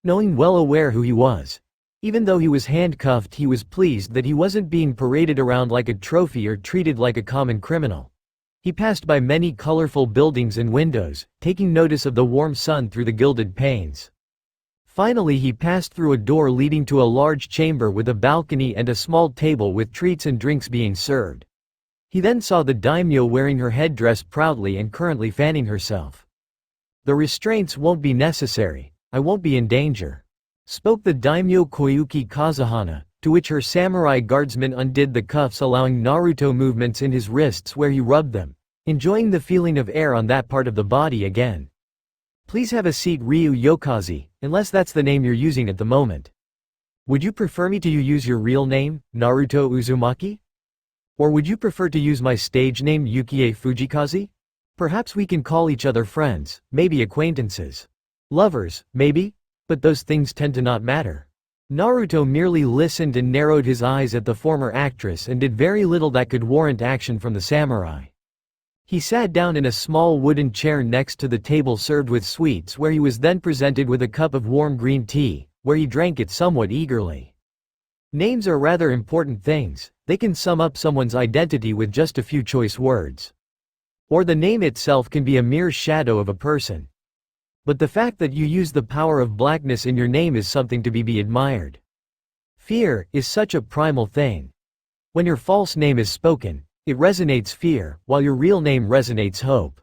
Knowing well aware who he was, even though he was handcuffed, he was pleased that he wasn't being paraded around like a trophy or treated like a common criminal. He passed by many colorful buildings and windows, taking notice of the warm sun through the gilded panes. Finally he passed through a door leading to a large chamber with a balcony and a small table with treats and drinks being served. He then saw the daimyo wearing her headdress proudly and currently fanning herself. "The restraints won't be necessary. I won't be in danger," spoke the daimyo Koyuki Kazuhana, to which her samurai guardsman undid the cuffs, allowing Naruto movements in his wrists where he rubbed them, enjoying the feeling of air on that part of the body again. "Please have a seat, Ryu Yokazi, unless that's the name you're using at the moment. Would you prefer me to use your real name, Naruto Uzumaki? Or would you prefer to use my stage name, Yukie Fujikaze? Perhaps we can call each other friends, maybe acquaintances. Lovers, maybe? But those things tend to not matter." Naruto merely listened and narrowed his eyes at the former actress and did very little that could warrant action from the samurai. He sat down in a small wooden chair next to the table served with sweets, where he was then presented with a cup of warm green tea, where he drank it somewhat eagerly. Names are rather important things. They can sum up someone's identity with just a few choice words. Or the name itself can be a mere shadow of a person. But the fact that you use the power of blackness in your name is something to be admired. Fear is such a primal thing. When your false name is spoken, it resonates fear, while your real name resonates hope.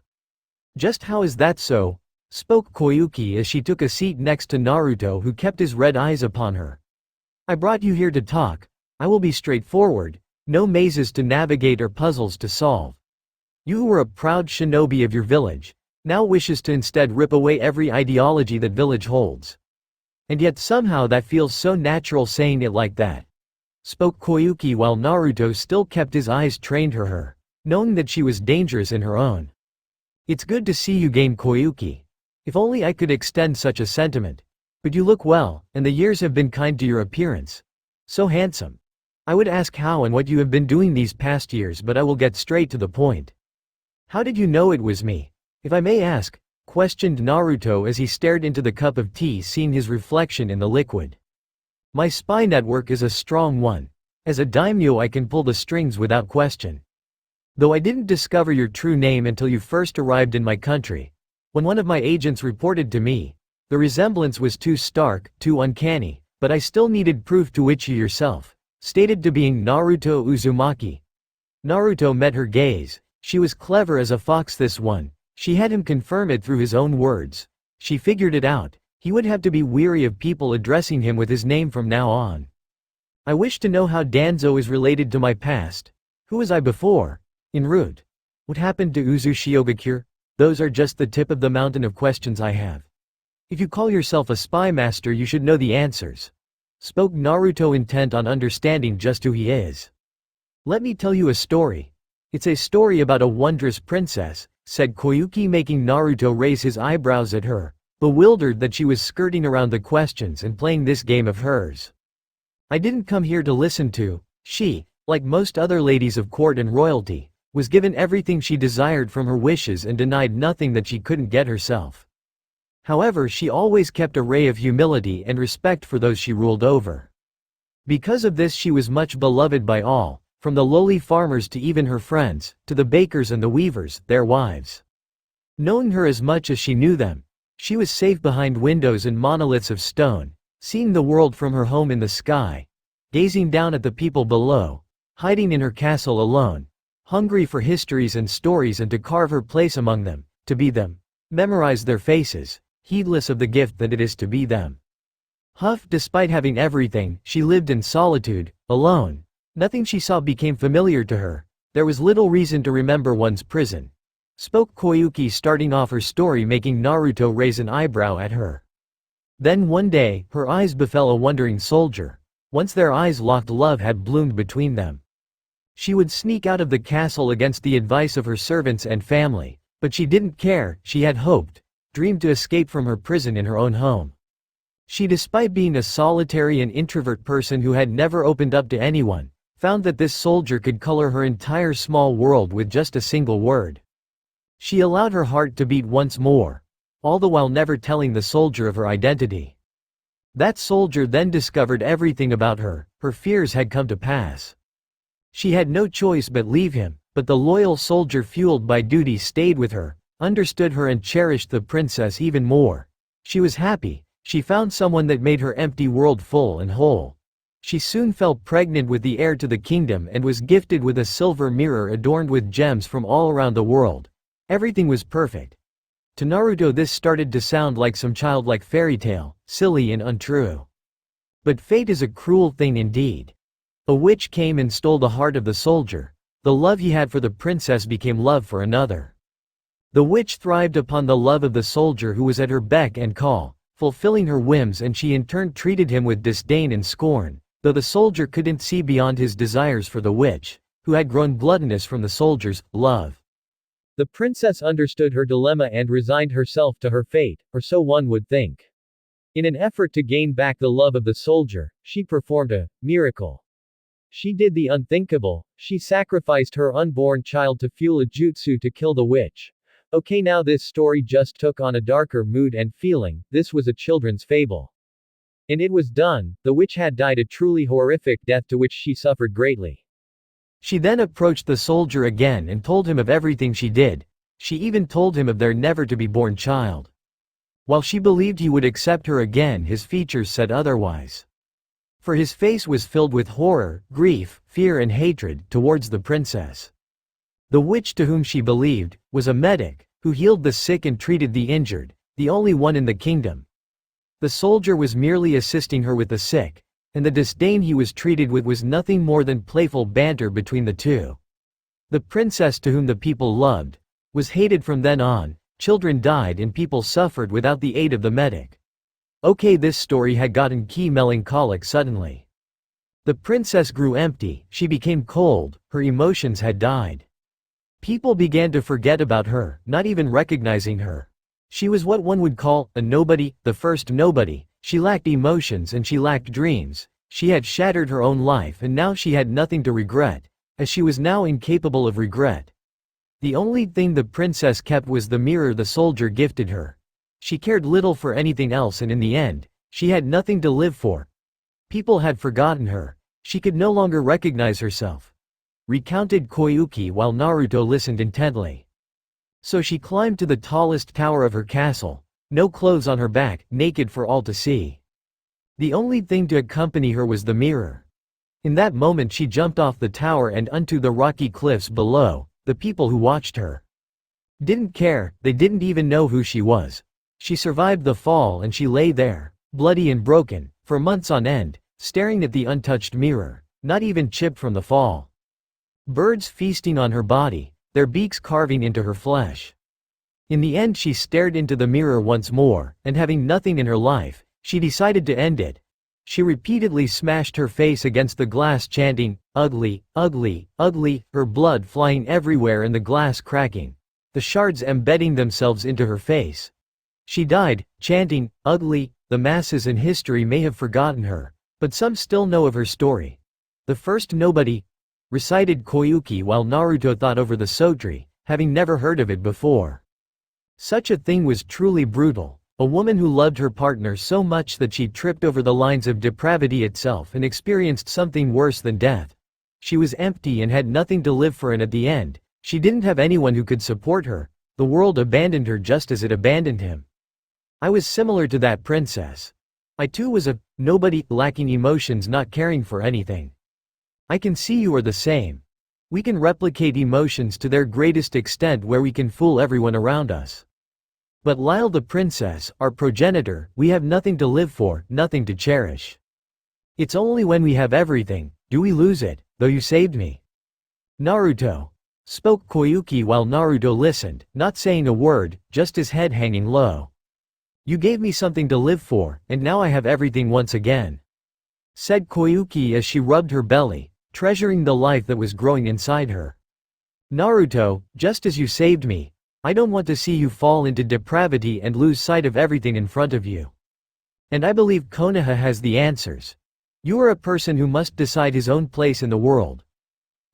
Just how is that so? Spoke Koyuki as she took a seat next to Naruto, who kept his red eyes upon her. I brought you here to talk. I will be straightforward, no mazes to navigate or puzzles to solve. You who were a proud shinobi of your village, now wishes to instead rip away every ideology that village holds. And yet somehow that feels so natural saying it like that. Spoke Koyuki while Naruto still kept his eyes trained to her, knowing that she was dangerous in her own. It's good to see you gain, Koyuki. If only I could extend such a sentiment. But you look well, and the years have been kind to your appearance. So handsome. I would ask how and what you have been doing these past years, but I will get straight to the point. How did you know it was me? If I may ask, questioned Naruto as he stared into the cup of tea, seeing his reflection in the liquid. My spy network is a strong one. As a daimyo I can pull the strings without question. Though I didn't discover your true name until you first arrived in my country. When one of my agents reported to me, the resemblance was too stark, too uncanny, but I still needed proof, to which you yourself stated to being Naruto Uzumaki. Naruto met her gaze. She was clever as a fox, this one. She had him confirm it through his own words. She figured it out. He would have to be weary of people addressing him with his name from now on. I wish to know how Danzo is related to my past. Who was I before? En route. What happened to Uzushigakure? Those are just the tip of the mountain of questions I have. If you call yourself a spy master, you should know the answers. Spoke Naruto, intent on understanding just who he is. Let me tell you a story. It's a story about a wondrous princess, said Koyuki, making Naruto raise his eyebrows at her, bewildered that she was skirting around the questions and playing this game of hers. I didn't come here to listen to. She, like most other ladies of court and royalty, was given everything she desired from her wishes and denied nothing that she couldn't get herself. However, she always kept a ray of humility and respect for those she ruled over. Because of this, she was much beloved by all, from the lowly farmers to even her friends, to the bakers and the weavers, their wives. Knowing her as much as she knew them, she was safe behind windows and monoliths of stone, seeing the world from her home in the sky, gazing down at the people below, hiding in her castle alone, hungry for histories and stories and to carve her place among them, to be them, memorize their faces, heedless of the gift that it is to be them. Despite having everything, she lived in solitude, alone. Nothing she saw became familiar to her. There was little reason to remember one's prison. Spoke Koyuki, starting off her story, making Naruto raise an eyebrow at her. Then one day, her eyes befell a wondering soldier. Once their eyes locked, love had bloomed between them. She would sneak out of the castle against the advice of her servants and family, but she didn't care. She had hoped, dreamed to escape from her prison in her own home. She, despite being a solitary and introvert person who had never opened up to anyone, found that this soldier could color her entire small world with just a single word. She allowed her heart to beat once more, all the while never telling the soldier of her identity. That soldier then discovered everything about her. Her fears had come to pass. She had no choice but leave him, but the loyal soldier, fueled by duty, stayed with her, understood her and cherished the princess even more. She was happy. She found someone that made her empty world full and whole. She soon fell pregnant with the heir to the kingdom and was gifted with a silver mirror adorned with gems from all around the world. Everything was perfect. To Naruto this started to sound like some childlike fairy tale, silly and untrue. But fate is a cruel thing indeed. A witch came and stole the heart of the soldier. The love he had for the princess became love for another. The witch thrived upon the love of the soldier who was at her beck and call, fulfilling her whims, and she in turn treated him with disdain and scorn, though the soldier couldn't see beyond his desires for the witch, who had grown gluttonous from the soldier's love. The princess understood her dilemma and resigned herself to her fate, or so one would think. In an effort to gain back the love of the soldier, she performed a miracle. She did the unthinkable. She sacrificed her unborn child to fuel a jutsu to kill the witch. Okay, now this story just took on a darker mood and feeling. This was a children's fable. And it was done. The witch had died a truly horrific death to which she suffered greatly. She then approached the soldier again and told him of everything she did. She even told him of their never-to-be-born child. While she believed he would accept her again, his features said otherwise. For his face was filled with horror, grief, fear and hatred towards the princess. The witch to whom she believed, was a medic, who healed the sick and treated the injured, the only one in the kingdom. The soldier was merely assisting her with the sick, and the disdain he was treated with was nothing more than playful banter between the two. The princess to whom the people loved, was hated from then on, children died and people suffered without the aid of the medic. Okay, this story had gotten key melancholic suddenly. The princess grew empty, she became cold, her emotions had died. People began to forget about her, not even recognizing her. She was what one would call a nobody, the first nobody. She lacked emotions and she lacked dreams. She had shattered her own life and now she had nothing to regret, as she was now incapable of regret. The only thing the princess kept was the mirror the soldier gifted her. She cared little for anything else and in the end, she had nothing to live for. People had forgotten her. She could no longer recognize herself. Recounted Koyuki while Naruto listened intently. So she climbed to the tallest tower of her castle, no clothes on her back, naked for all to see. The only thing to accompany her was the mirror. In that moment she jumped off the tower and onto the rocky cliffs below. The people who watched her didn't care, they didn't even know who she was. She survived the fall and she lay there, bloody and broken, for months on end, staring at the untouched mirror, not even chipped from the fall. Birds feasting on her body, their beaks carving into her flesh. In the end she stared into the mirror once more, and having nothing in her life, she decided to end it. She repeatedly smashed her face against the glass chanting, "Ugly, ugly, ugly," her blood flying everywhere and the glass cracking, the shards embedding themselves into her face. She died, chanting, "Ugly." The masses in history may have forgotten her, but some still know of her story. The first nobody, recited Koyuki while Naruto thought over the sotri, having never heard of it before. Such a thing was truly brutal. A woman who loved her partner so much that she tripped over the lines of depravity itself and experienced something worse than death. She was empty and had nothing to live for, and at the end, she didn't have anyone who could support her. The world abandoned her just as it abandoned him. I was similar to that princess. I too was a nobody, lacking emotions, not caring for anything. I can see you are the same. We can replicate emotions to their greatest extent where we can fool everyone around us. But Lyle the princess, our progenitor, we have nothing to live for, nothing to cherish. It's only when we have everything, do we lose it, though you saved me. Naruto, spoke Koyuki while Naruto listened, not saying a word, just his head hanging low. You gave me something to live for, and now I have everything once again, said Koyuki as she rubbed her belly, treasuring the life that was growing inside her. Naruto, just as you saved me, I don't want to see you fall into depravity and lose sight of everything in front of you. And I believe Konoha has the answers. You are a person who must decide his own place in the world.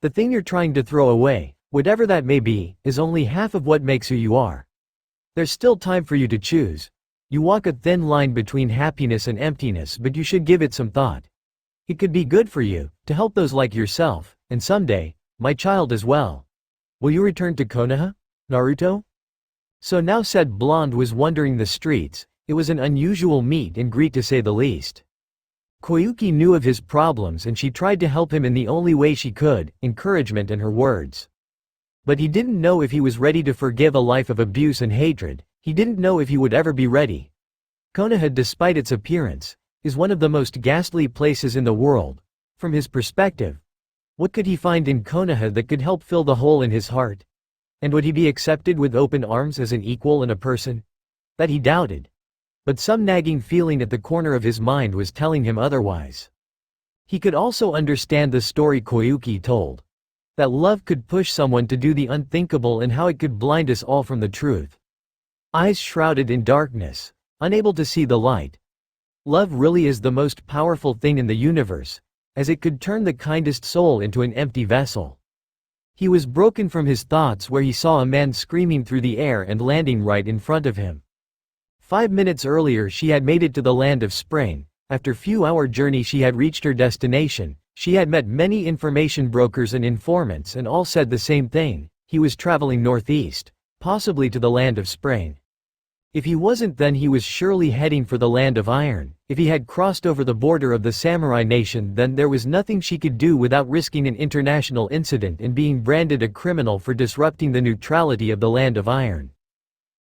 The thing you're trying to throw away, whatever that may be, is only half of what makes who you are. There's still time for you to choose. You walk a thin line between happiness and emptiness, but you should give it some thought. It could be good for you, to help those like yourself, and someday, my child as well. Will you return to Konoha, Naruto? So now said blonde was wandering the streets. It was an unusual meet and greet to say the least. Koyuki knew of his problems and she tried to help him in the only way she could, encouragement and her words. But he didn't know if he was ready to forgive a life of abuse and hatred. He didn't know if he would ever be ready. Konoha, despite its appearance, is one of the most ghastly places in the world. From his perspective, what could he find in Konoha that could help fill the hole in his heart? And would he be accepted with open arms as an equal and a person? That he doubted. But some nagging feeling at the corner of his mind was telling him otherwise. He could also understand the story Koyuki told. That love could push someone to do the unthinkable and how it could blind us all from the truth. Eyes shrouded in darkness, unable to see the light. Love really is the most powerful thing in the universe, as it could turn the kindest soul into an empty vessel. He was broken from his thoughts where he saw a man screaming through the air and landing right in front of him. 5 minutes earlier she had made it to the land of spring. After few-hour journey she had reached her destination. She had met many information brokers and informants and all said the same thing. He was traveling northeast, possibly to the land of spring. If he wasn't, then he was surely heading for the land of iron. If he had crossed over the border of the samurai nation, then there was nothing she could do without risking an international incident and being branded a criminal for disrupting the neutrality of the land of iron.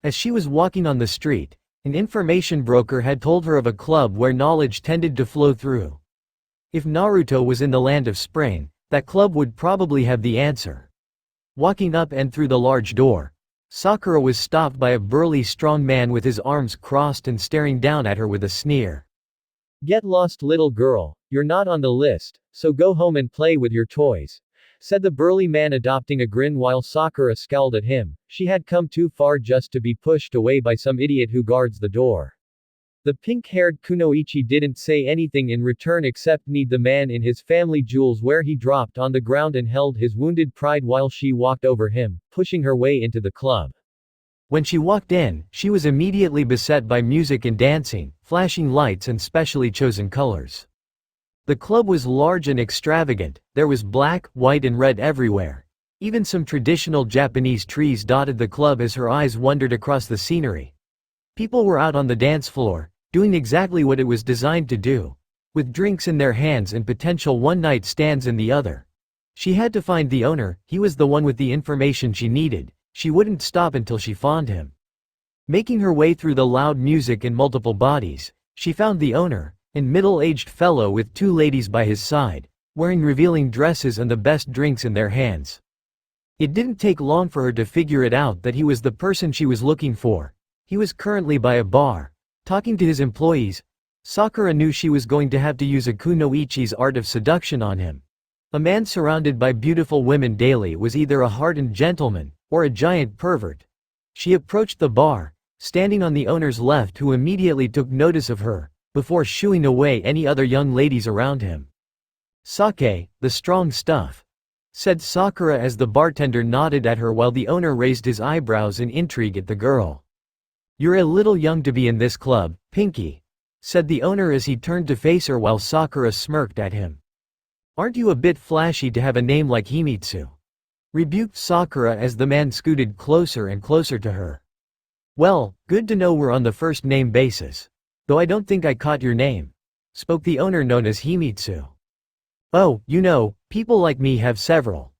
As she was walking on the street, an information broker had told her of a club where knowledge tended to flow through. If Naruto was in the land of spring, that club would probably have the answer. Walking up and through the large door, Sakura was stopped by a burly strong man with his arms crossed and staring down at her with a sneer. "Get lost, little girl, you're not on the list, so go home and play with your toys," said the burly man, adopting a grin while Sakura scowled at him. She had come too far just to be pushed away by some idiot who guards the door. The pink-haired kunoichi didn't say anything in return except need the man in his family jewels, where he dropped on the ground and held his wounded pride while she walked over him, pushing her way into the club. When she walked in, she was immediately beset by music and dancing, flashing lights and specially chosen colors. The club was large and extravagant. There was black, white and red everywhere. Even some traditional Japanese trees dotted the club as her eyes wandered across the scenery. People were out on the dance floor, doing exactly what it was designed to do, with drinks in their hands and potential one-night stands in the other. She had to find the owner. He was the one with the information she needed. She wouldn't stop until she found him. Making her way through the loud music and multiple bodies, she found the owner, a middle-aged fellow with two ladies by his side, wearing revealing dresses and the best drinks in their hands. It didn't take long for her to figure it out that he was the person she was looking for. He was currently by a bar, talking to his employees. Sakura knew she was going to have to use a kunoichi's art of seduction on him. A man surrounded by beautiful women daily was either a hardened gentleman, or a giant pervert. She approached the bar, standing on the owner's left, who immediately took notice of her, before shooing away any other young ladies around him. "Sake, the strong stuff," said Sakura as the bartender nodded at her while the owner raised his eyebrows in intrigue at the girl. "You're a little young to be in this club, Pinky," said the owner as he turned to face her while Sakura smirked at him. "Aren't you a bit flashy to have a name like Himitsu?" rebuked Sakura as the man scooted closer and closer to her. "Well, good to know we're on the first name basis. Though I don't think I caught your name," spoke the owner known as Himitsu. "Oh, you know, people like me have several,"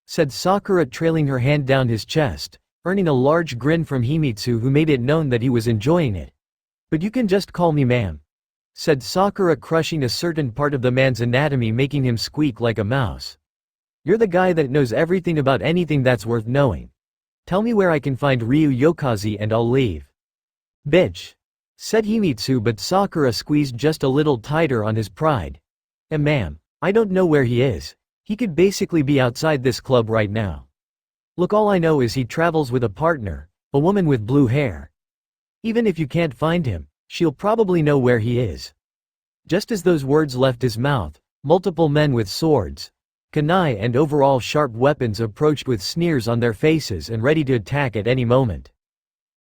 said Sakura, trailing her hand down his chest, earning a large grin from Himitsu, who made it known that he was enjoying it. "But you can just call me ma'am," said Sakura, crushing a certain part of the man's anatomy, making him squeak like a mouse. "You're the guy that knows everything about anything that's worth knowing. Tell me where I can find Ryu Yokazi and I'll leave." "Bitch," said Himitsu, but Sakura squeezed just a little tighter on his pride. Ma'am, I don't know where he is. He could basically be outside this club right now. Look, all I know is he travels with a partner, a woman with blue hair. Even if you can't find him, she'll probably know where he is." Just as those words left his mouth, multiple men with swords, kunai and overall sharp weapons approached with sneers on their faces and ready to attack at any moment.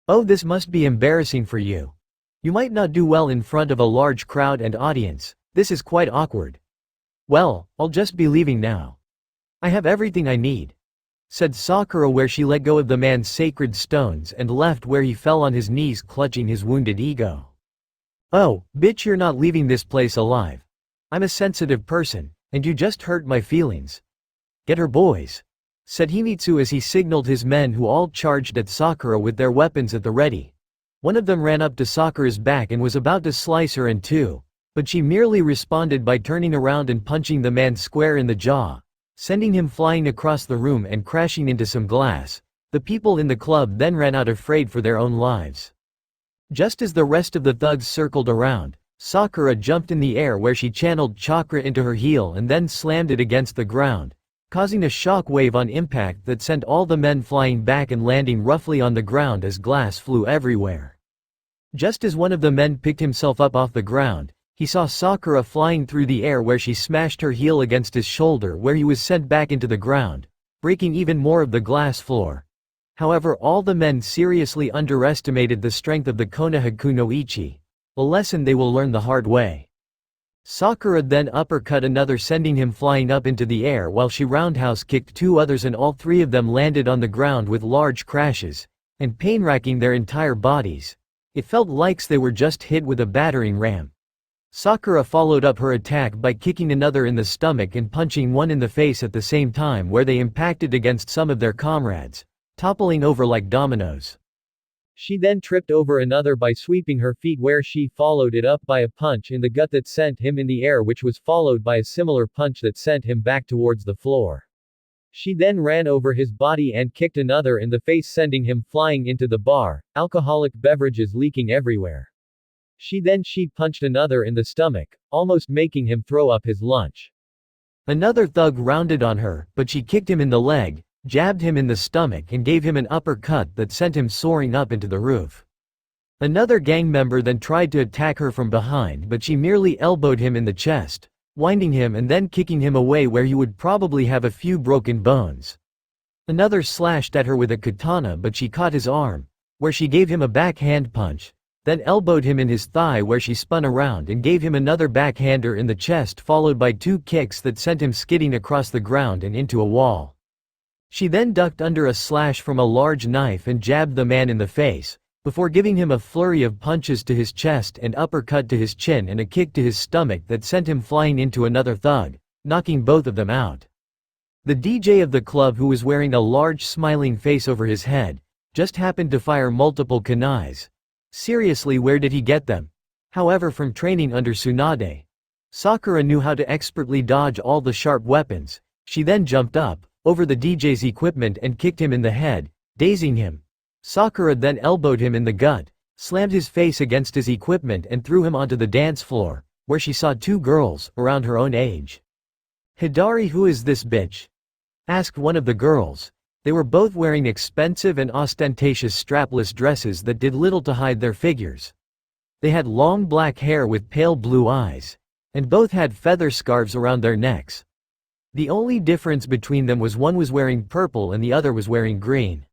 "Oh, this must be embarrassing for you. You might not do well in front of a large crowd and audience. This is quite awkward. Well, I'll just be leaving now. I have everything I need," said Sakura, where she let go of the man's sacred stones and left, where he fell on his knees clutching his wounded ego. "Oh, bitch, you're not leaving this place alive. I'm a sensitive person, and you just hurt my feelings. Get her, boys," said Himitsu as he signaled his men, who all charged at Sakura with their weapons at the ready. One of them ran up to Sakura's back and was about to slice her in two, but she merely responded by turning around and punching the man square in the jaw, sending him flying across the room and crashing into some glass. The people in the club then ran out afraid for their own lives. Just as the rest of the thugs circled around, Sakura jumped in the air, where she channeled chakra into her heel and then slammed it against the ground, causing a shock wave on impact that sent all the men flying back and landing roughly on the ground as glass flew everywhere. Just as one of the men picked himself up off the ground, he saw Sakura flying through the air, where she smashed her heel against his shoulder, where he was sent back into the ground, breaking even more of the glass floor. However, all the men seriously underestimated the strength of the Konoha kunoichi, a lesson they will learn the hard way. Sakura then uppercut another, sending him flying up into the air, while she roundhouse kicked two others, and all three of them landed on the ground with large crashes, and pain racking their entire bodies. It felt like they were just hit with a battering ram. Sakura followed up her attack by kicking another in the stomach and punching one in the face at the same time, where they impacted against some of their comrades, toppling over like dominoes. She then tripped over another by sweeping her feet, where she followed it up by a punch in the gut that sent him in the air, which was followed by a similar punch that sent him back towards the floor. She then ran over his body and kicked another in the face, sending him flying into the bar, alcoholic beverages leaking everywhere. She punched another in the stomach, almost making him throw up his lunch. Another thug rounded on her, but she kicked him in the leg, jabbed him in the stomach and gave him an uppercut that sent him soaring up into the roof. Another gang member then tried to attack her from behind, but she merely elbowed him in the chest, winding him and then kicking him away where you would probably have a few broken bones. Another slashed at her with a katana, but she caught his arm, where she gave him a backhand punch, then elbowed him in his thigh, where she spun around and gave him another backhander in the chest, followed by 2 kicks that sent him skidding across the ground and into a wall. She then ducked under a slash from a large knife and jabbed the man in the face, before giving him a flurry of punches to his chest and uppercut to his chin and a kick to his stomach that sent him flying into another thug, knocking both of them out. The DJ of the club, who was wearing a large smiling face over his head, just happened to fire multiple kunais. Seriously, where did he get them? However, from training under Tsunade. Sakura knew how to expertly dodge all the sharp weapons. She then jumped up over the DJ's equipment and kicked him in the head, dazing him. Sakura then elbowed him in the gut, slammed his face against his equipment and threw him onto the dance floor, where she saw 2 girls, around her own age. "Hidari, who is this bitch?" asked one of the girls. They were both wearing expensive and ostentatious strapless dresses that did little to hide their figures. They had long black hair with pale blue eyes, and both had feather scarves around their necks. The only difference between them was one was wearing purple and the other was wearing green.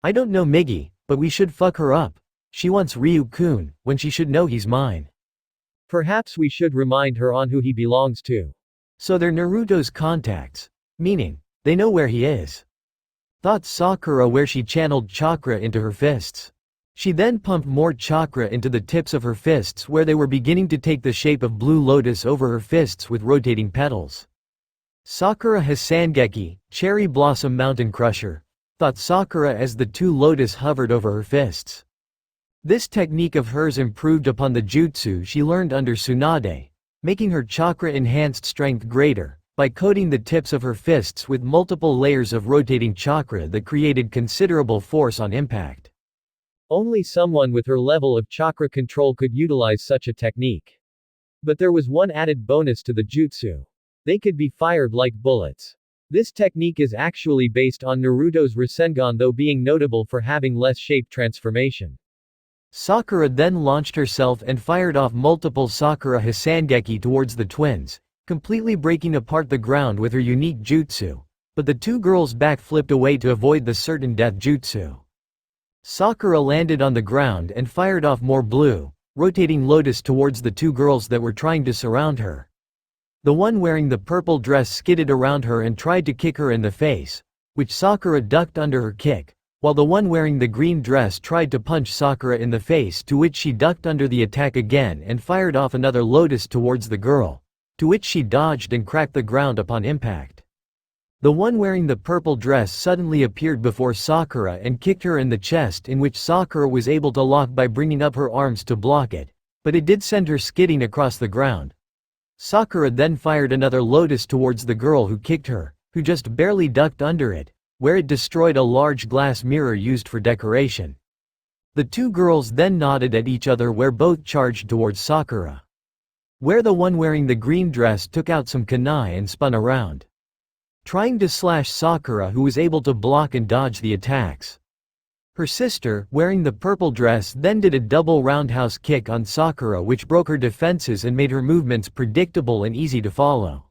"I don't know Miggy, but we should fuck her up. She wants Ryu-kun, when she should know he's mine. Perhaps we should remind her on who he belongs to. So they're Naruto's contacts. Meaning, they know where he is," thought Sakura, where she channeled chakra into her fists. She then pumped more chakra into the tips of her fists, where they were beginning to take the shape of blue lotus over her fists with rotating petals. "Sakura has Sangeki, Cherry Blossom Mountain Crusher," thought Sakura as the 2 lotus hovered over her fists. This technique of hers improved upon the jutsu she learned under Tsunade, making her chakra-enhanced strength greater, by coating the tips of her fists with multiple layers of rotating chakra that created considerable force on impact. Only someone with her level of chakra control could utilize such a technique. But there was one added bonus to the jutsu. They could be fired like bullets. This technique is actually based on Naruto's Rasengan, though being notable for having less shape transformation. Sakura then launched herself and fired off multiple Sakura Hisangeki towards the twins, completely breaking apart the ground with her unique jutsu, but the 2 girls backflipped away to avoid the certain death jutsu. Sakura landed on the ground and fired off more blue, rotating lotus towards the 2 girls that were trying to surround her. The one wearing the purple dress skidded around her and tried to kick her in the face, which Sakura ducked under her kick, while the one wearing the green dress tried to punch Sakura in the face, to which she ducked under the attack again and fired off another lotus towards the girl, to which she dodged and cracked the ground upon impact. The one wearing the purple dress suddenly appeared before Sakura and kicked her in the chest, in which Sakura was able to lock by bringing up her arms to block it, but it did send her skidding across the ground. Sakura then fired another lotus towards the girl who kicked her, who just barely ducked under it, where it destroyed a large glass mirror used for decoration. The 2 girls then nodded at each other, where both charged towards Sakura, where the one wearing the green dress took out some kunai and spun around, trying to slash Sakura, who was able to block and dodge the attacks. Her sister, wearing the purple dress, then did a double roundhouse kick on Sakura, which broke her defenses and made her movements predictable and easy to follow.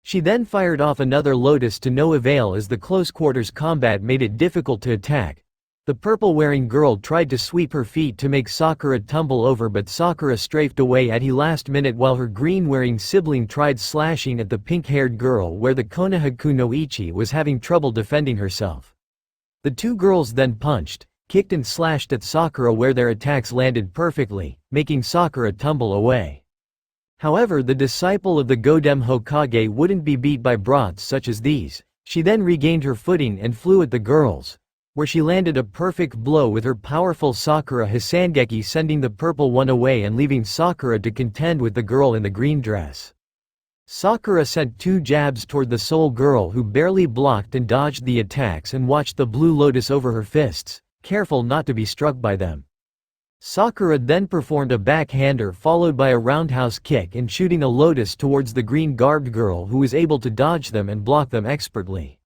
She then fired off another lotus to no avail, as the close quarters combat made it difficult to attack. The purple wearing girl tried to sweep her feet to make Sakura tumble over, but Sakura strafed away at the last minute, while her green wearing sibling tried slashing at the pink haired girl, where the Konoha Kunoichi was having trouble defending herself. The 2 girls then punched, kicked and slashed at Sakura where their attacks landed perfectly, making Sakura tumble away. However, the disciple of the Godem Hokage wouldn't be beat by brats such as these. She then regained her footing and flew at the girls, where she landed a perfect blow with her powerful Sakura Hisangeki, sending the purple one away and leaving Sakura to contend with the girl in the green dress. Sakura sent 2 jabs toward the soul girl, who barely blocked and dodged the attacks and watched the blue lotus over her fists, careful not to be struck by them. Sakura then performed a backhander followed by a roundhouse kick and shooting a lotus towards the green-garbed girl, who was able to dodge them and block them expertly.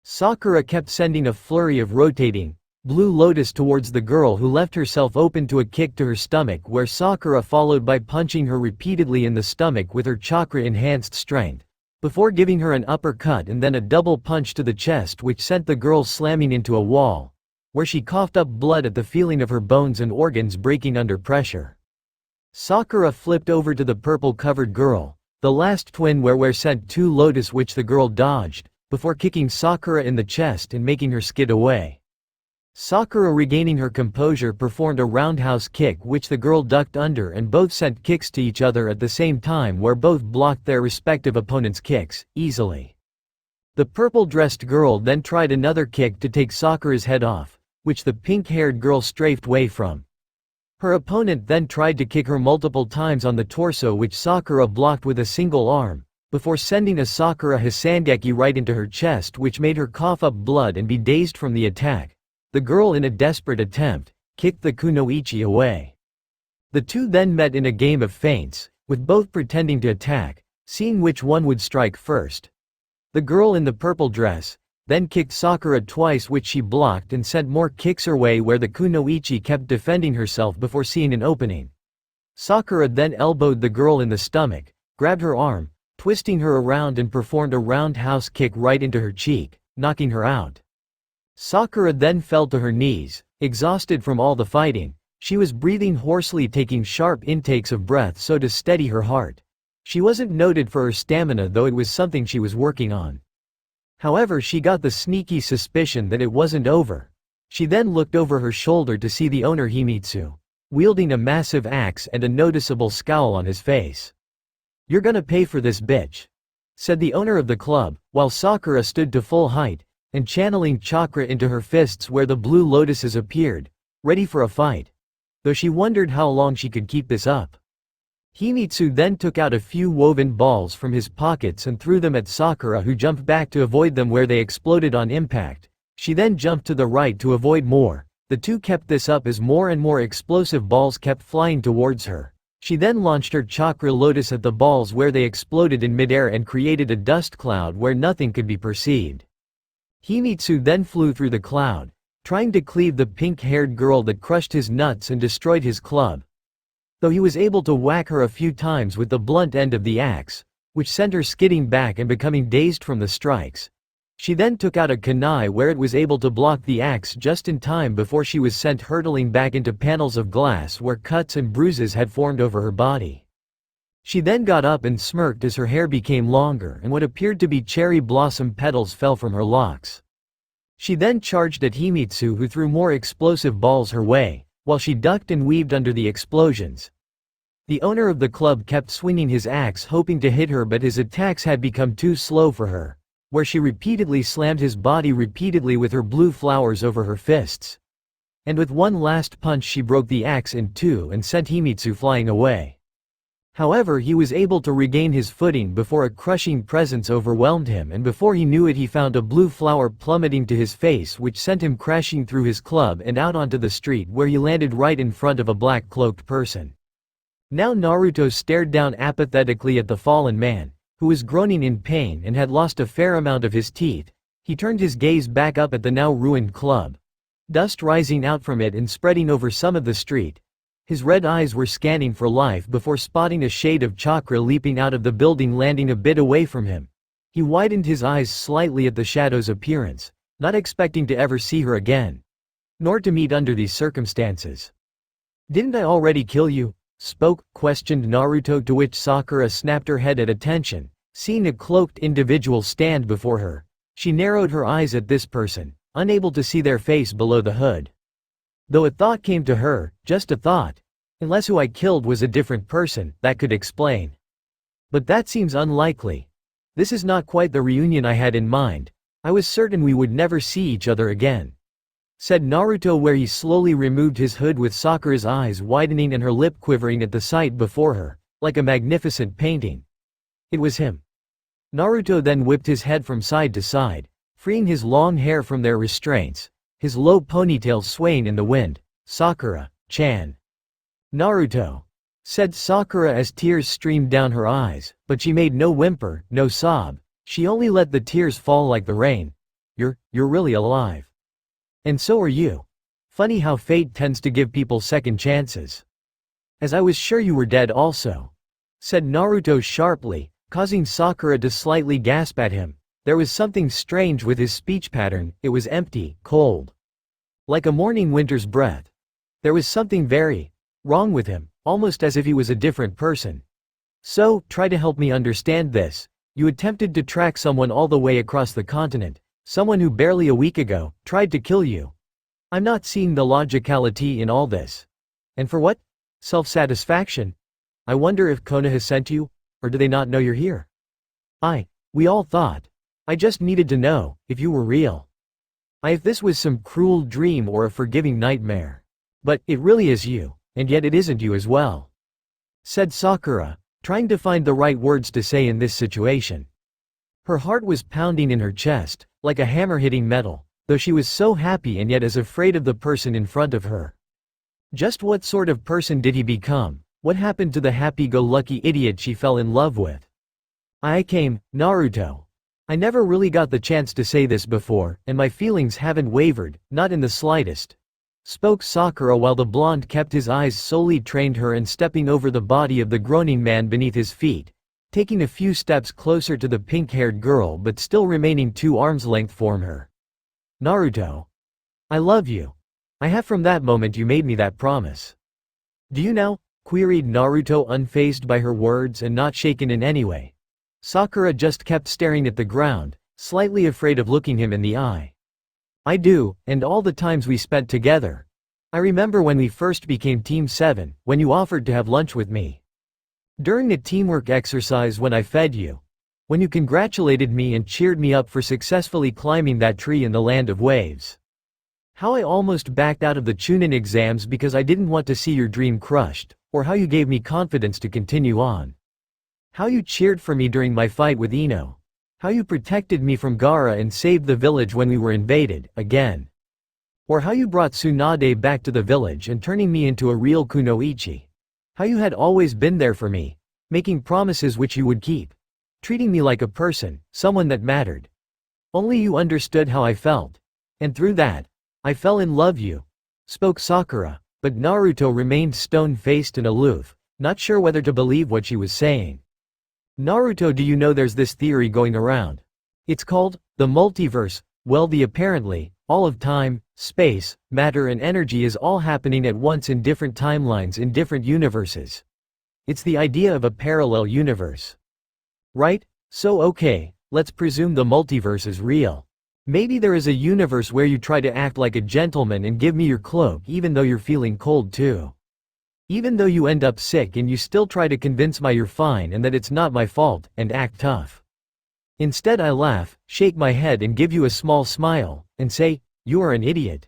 Sakura kept sending a flurry of rotating blue lotus towards the girl, who left herself open to a kick to her stomach, where Sakura followed by punching her repeatedly in the stomach with her chakra-enhanced strength, before giving her an uppercut and then a double punch to the chest, which sent the girl slamming into a wall, where she coughed up blood at the feeling of her bones and organs breaking under pressure. Sakura flipped over to the purple-covered girl, the last twin, where sent 2 lotus which the girl dodged, before kicking Sakura in the chest and making her skid away. Sakura, regaining her composure, performed a roundhouse kick which the girl ducked under, and both sent kicks to each other at the same time, where both blocked their respective opponents' kicks easily. The purple-dressed girl then tried another kick to take Sakura's head off, which the pink-haired girl strafed away from. Her opponent then tried to kick her multiple times on the torso, which Sakura blocked with a single arm, before sending a Sakura Hisangeki right into her chest, which made her cough up blood and be dazed from the attack. The girl, in a desperate attempt, kicked the kunoichi away. The two then met in a game of feints, with both pretending to attack, seeing which one would strike first. The girl in the purple dress then kicked Sakura twice, which she blocked, and sent more kicks her way, where the kunoichi kept defending herself before seeing an opening. Sakura then elbowed the girl in the stomach, grabbed her arm, twisting her around, and performed a roundhouse kick right into her cheek, knocking her out. Sakura then fell to her knees, exhausted from all the fighting. She was breathing hoarsely, taking sharp intakes of breath so to steady her heart. She wasn't noted for her stamina, though it was something she was working on. However, she got the sneaky suspicion that it wasn't over. She then looked over her shoulder to see the owner Himitsu, wielding a massive axe and a noticeable scowl on his face. "You're gonna pay for this, bitch," said the owner of the club, while Sakura stood to full height, and channeling chakra into her fists where the blue lotuses appeared, ready for a fight. Though she wondered how long she could keep this up. Himitsu then took out a few woven balls from his pockets and threw them at Sakura, who jumped back to avoid them, where they exploded on impact. She then jumped to the right to avoid more. The two kept this up as more and more explosive balls kept flying towards her. She then launched her chakra lotus at the balls, where they exploded in midair and created a dust cloud where nothing could be perceived. Himitsu then flew through the cloud, trying to cleave the pink-haired girl that crushed his nuts and destroyed his club. Though he was able to whack her a few times with the blunt end of the axe, which sent her skidding back and becoming dazed from the strikes. She then took out a kunai, where it was able to block the axe just in time before she was sent hurtling back into panels of glass where cuts and bruises had formed over her body. She then got up and smirked as her hair became longer and what appeared to be cherry blossom petals fell from her locks. She then charged at Himitsu, who threw more explosive balls her way, while she ducked and weaved under the explosions. The owner of the club kept swinging his axe, hoping to hit her, but his attacks had become too slow for her, where she repeatedly slammed his body repeatedly with her blue flowers over her fists. And with one last punch she broke the axe in two and sent Himitsu flying away. However, he was able to regain his footing before a crushing presence overwhelmed him, and before he knew it he found a blue flower plummeting to his face, which sent him crashing through his club and out onto the street, where he landed right in front of a black-cloaked person. Now Naruto stared down apathetically at the fallen man, who was groaning in pain and had lost a fair amount of his teeth. He turned his gaze back up at the now ruined club. Dust rising out from it and spreading over some of the street. His red eyes were scanning for life before spotting a shade of chakra leaping out of the building, landing a bit away from him. He widened his eyes slightly at the shadow's appearance, not expecting to ever see her again, nor to meet under these circumstances. "Didn't I already kill you?" questioned Naruto, to which Sakura snapped her head at attention, seeing a cloaked individual stand before her. She narrowed her eyes at this person, unable to see their face below the hood. Though a thought came to her, just a thought. Unless who I killed was a different person, that could explain. But that seems unlikely. This is not quite the reunion I had in mind. I was certain we would never see each other again. Said Naruto, where he slowly removed his hood with Sakura's eyes widening and her lip quivering at the sight before her, like a magnificent painting. It was him. Naruto then whipped his head from side to side, freeing his long hair from their restraints, his low ponytail swaying in the wind. Sakura-chan. Naruto. Said Sakura as tears streamed down her eyes, but she made no whimper, no sob. She only let the tears fall like the rain. You're really alive. And so are you. Funny how fate tends to give people second chances. As I was sure you were dead also. Said Naruto sharply, causing Sakura to slightly gasp at him. There was something strange with his speech pattern, it was empty, cold. Like a morning winter's breath. There was something very wrong with him, almost as if he was a different person. So, try to help me understand this. You attempted to track someone all the way across the continent, someone who barely a week ago tried to kill you. I'm not seeing the logicality in all this. And for what? Self-satisfaction? I wonder if Kona has sent you, or do they not know you're here? We all thought. I just needed to know if you were real. If this was some cruel dream or a forgiving nightmare. But it really is you, and yet it isn't you as well. Said Sakura, trying to find the right words to say in this situation. Her heart was pounding in her chest, like a hammer hitting metal, though she was so happy and yet as afraid of the person in front of her. Just what sort of person did he become? What happened to the happy-go-lucky idiot she fell in love with? Naruto. I never really got the chance to say this before, and my feelings haven't wavered, not in the slightest. Spoke Sakura while the blonde kept his eyes solely trained her and stepping over the body of the groaning man beneath his feet, taking a few steps closer to the pink-haired girl but still remaining 2 arms length from her. Naruto. I love you. I have from that moment you made me that promise. Do you now? Queried Naruto, unfazed by her words and not shaken in any way. Sakura just kept staring at the ground, slightly afraid of looking him in the eye. I do, and all the times we spent together. I remember when we first became Team 7, when you offered to have lunch with me. During a teamwork exercise when I fed you. When you congratulated me and cheered me up for successfully climbing that tree in the land of waves. How I almost backed out of the Chunin exams because I didn't want to see your dream crushed, or how you gave me confidence to continue on. How you cheered for me during my fight with Ino. How you protected me from Gaara and saved the village when we were invaded, again. Or how you brought Tsunade back to the village and turning me into a real kunoichi. How you had always been there for me, making promises which you would keep. Treating me like a person, someone that mattered. Only you understood how I felt. And through that, I fell in love you. Spoke Sakura, but Naruto remained stone-faced and aloof, not sure whether to believe what she was saying. Naruto, do you know there's this theory going around? It's called the multiverse. Well, apparently, all of time, space, matter and energy is all happening at once in different timelines in different universes. It's the idea of a parallel universe. Right? So okay, let's presume the multiverse is real. Maybe there is a universe where you try to act like a gentleman and give me your cloak even though you're feeling cold too. Even though you end up sick and you still try to convince me you're fine and that it's not my fault, and act tough. Instead I laugh, shake my head and give you a small smile, and say, you are an idiot.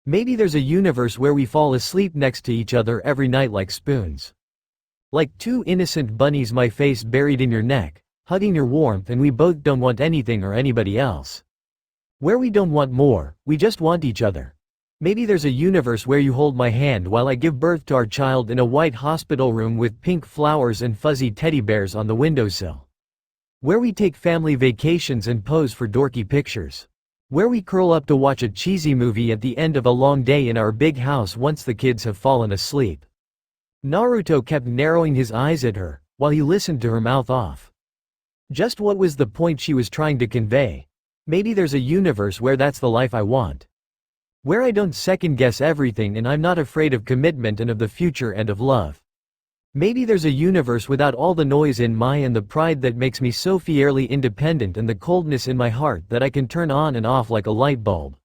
Maybe there's a universe where we fall asleep next to each other every night like spoons. Like 2 innocent bunnies, my face buried in your neck, hugging your warmth, and we both don't want anything or anybody else. Where we don't want more, we just want each other. Maybe there's a universe where you hold my hand while I give birth to our child in a white hospital room with pink flowers and fuzzy teddy bears on the windowsill. Where we take family vacations and pose for dorky pictures. Where we curl up to watch a cheesy movie at the end of a long day in our big house once the kids have fallen asleep. Naruto kept narrowing his eyes at her, while he listened to her mouth off. Just what was the point she was trying to convey? Maybe there's a universe where that's the life I want. Where I don't second-guess everything and I'm not afraid of commitment and of the future and of love. Maybe there's a universe without all the noise in my and the pride that makes me so fiercely independent and the coldness in my heart that I can turn on and off like a light bulb.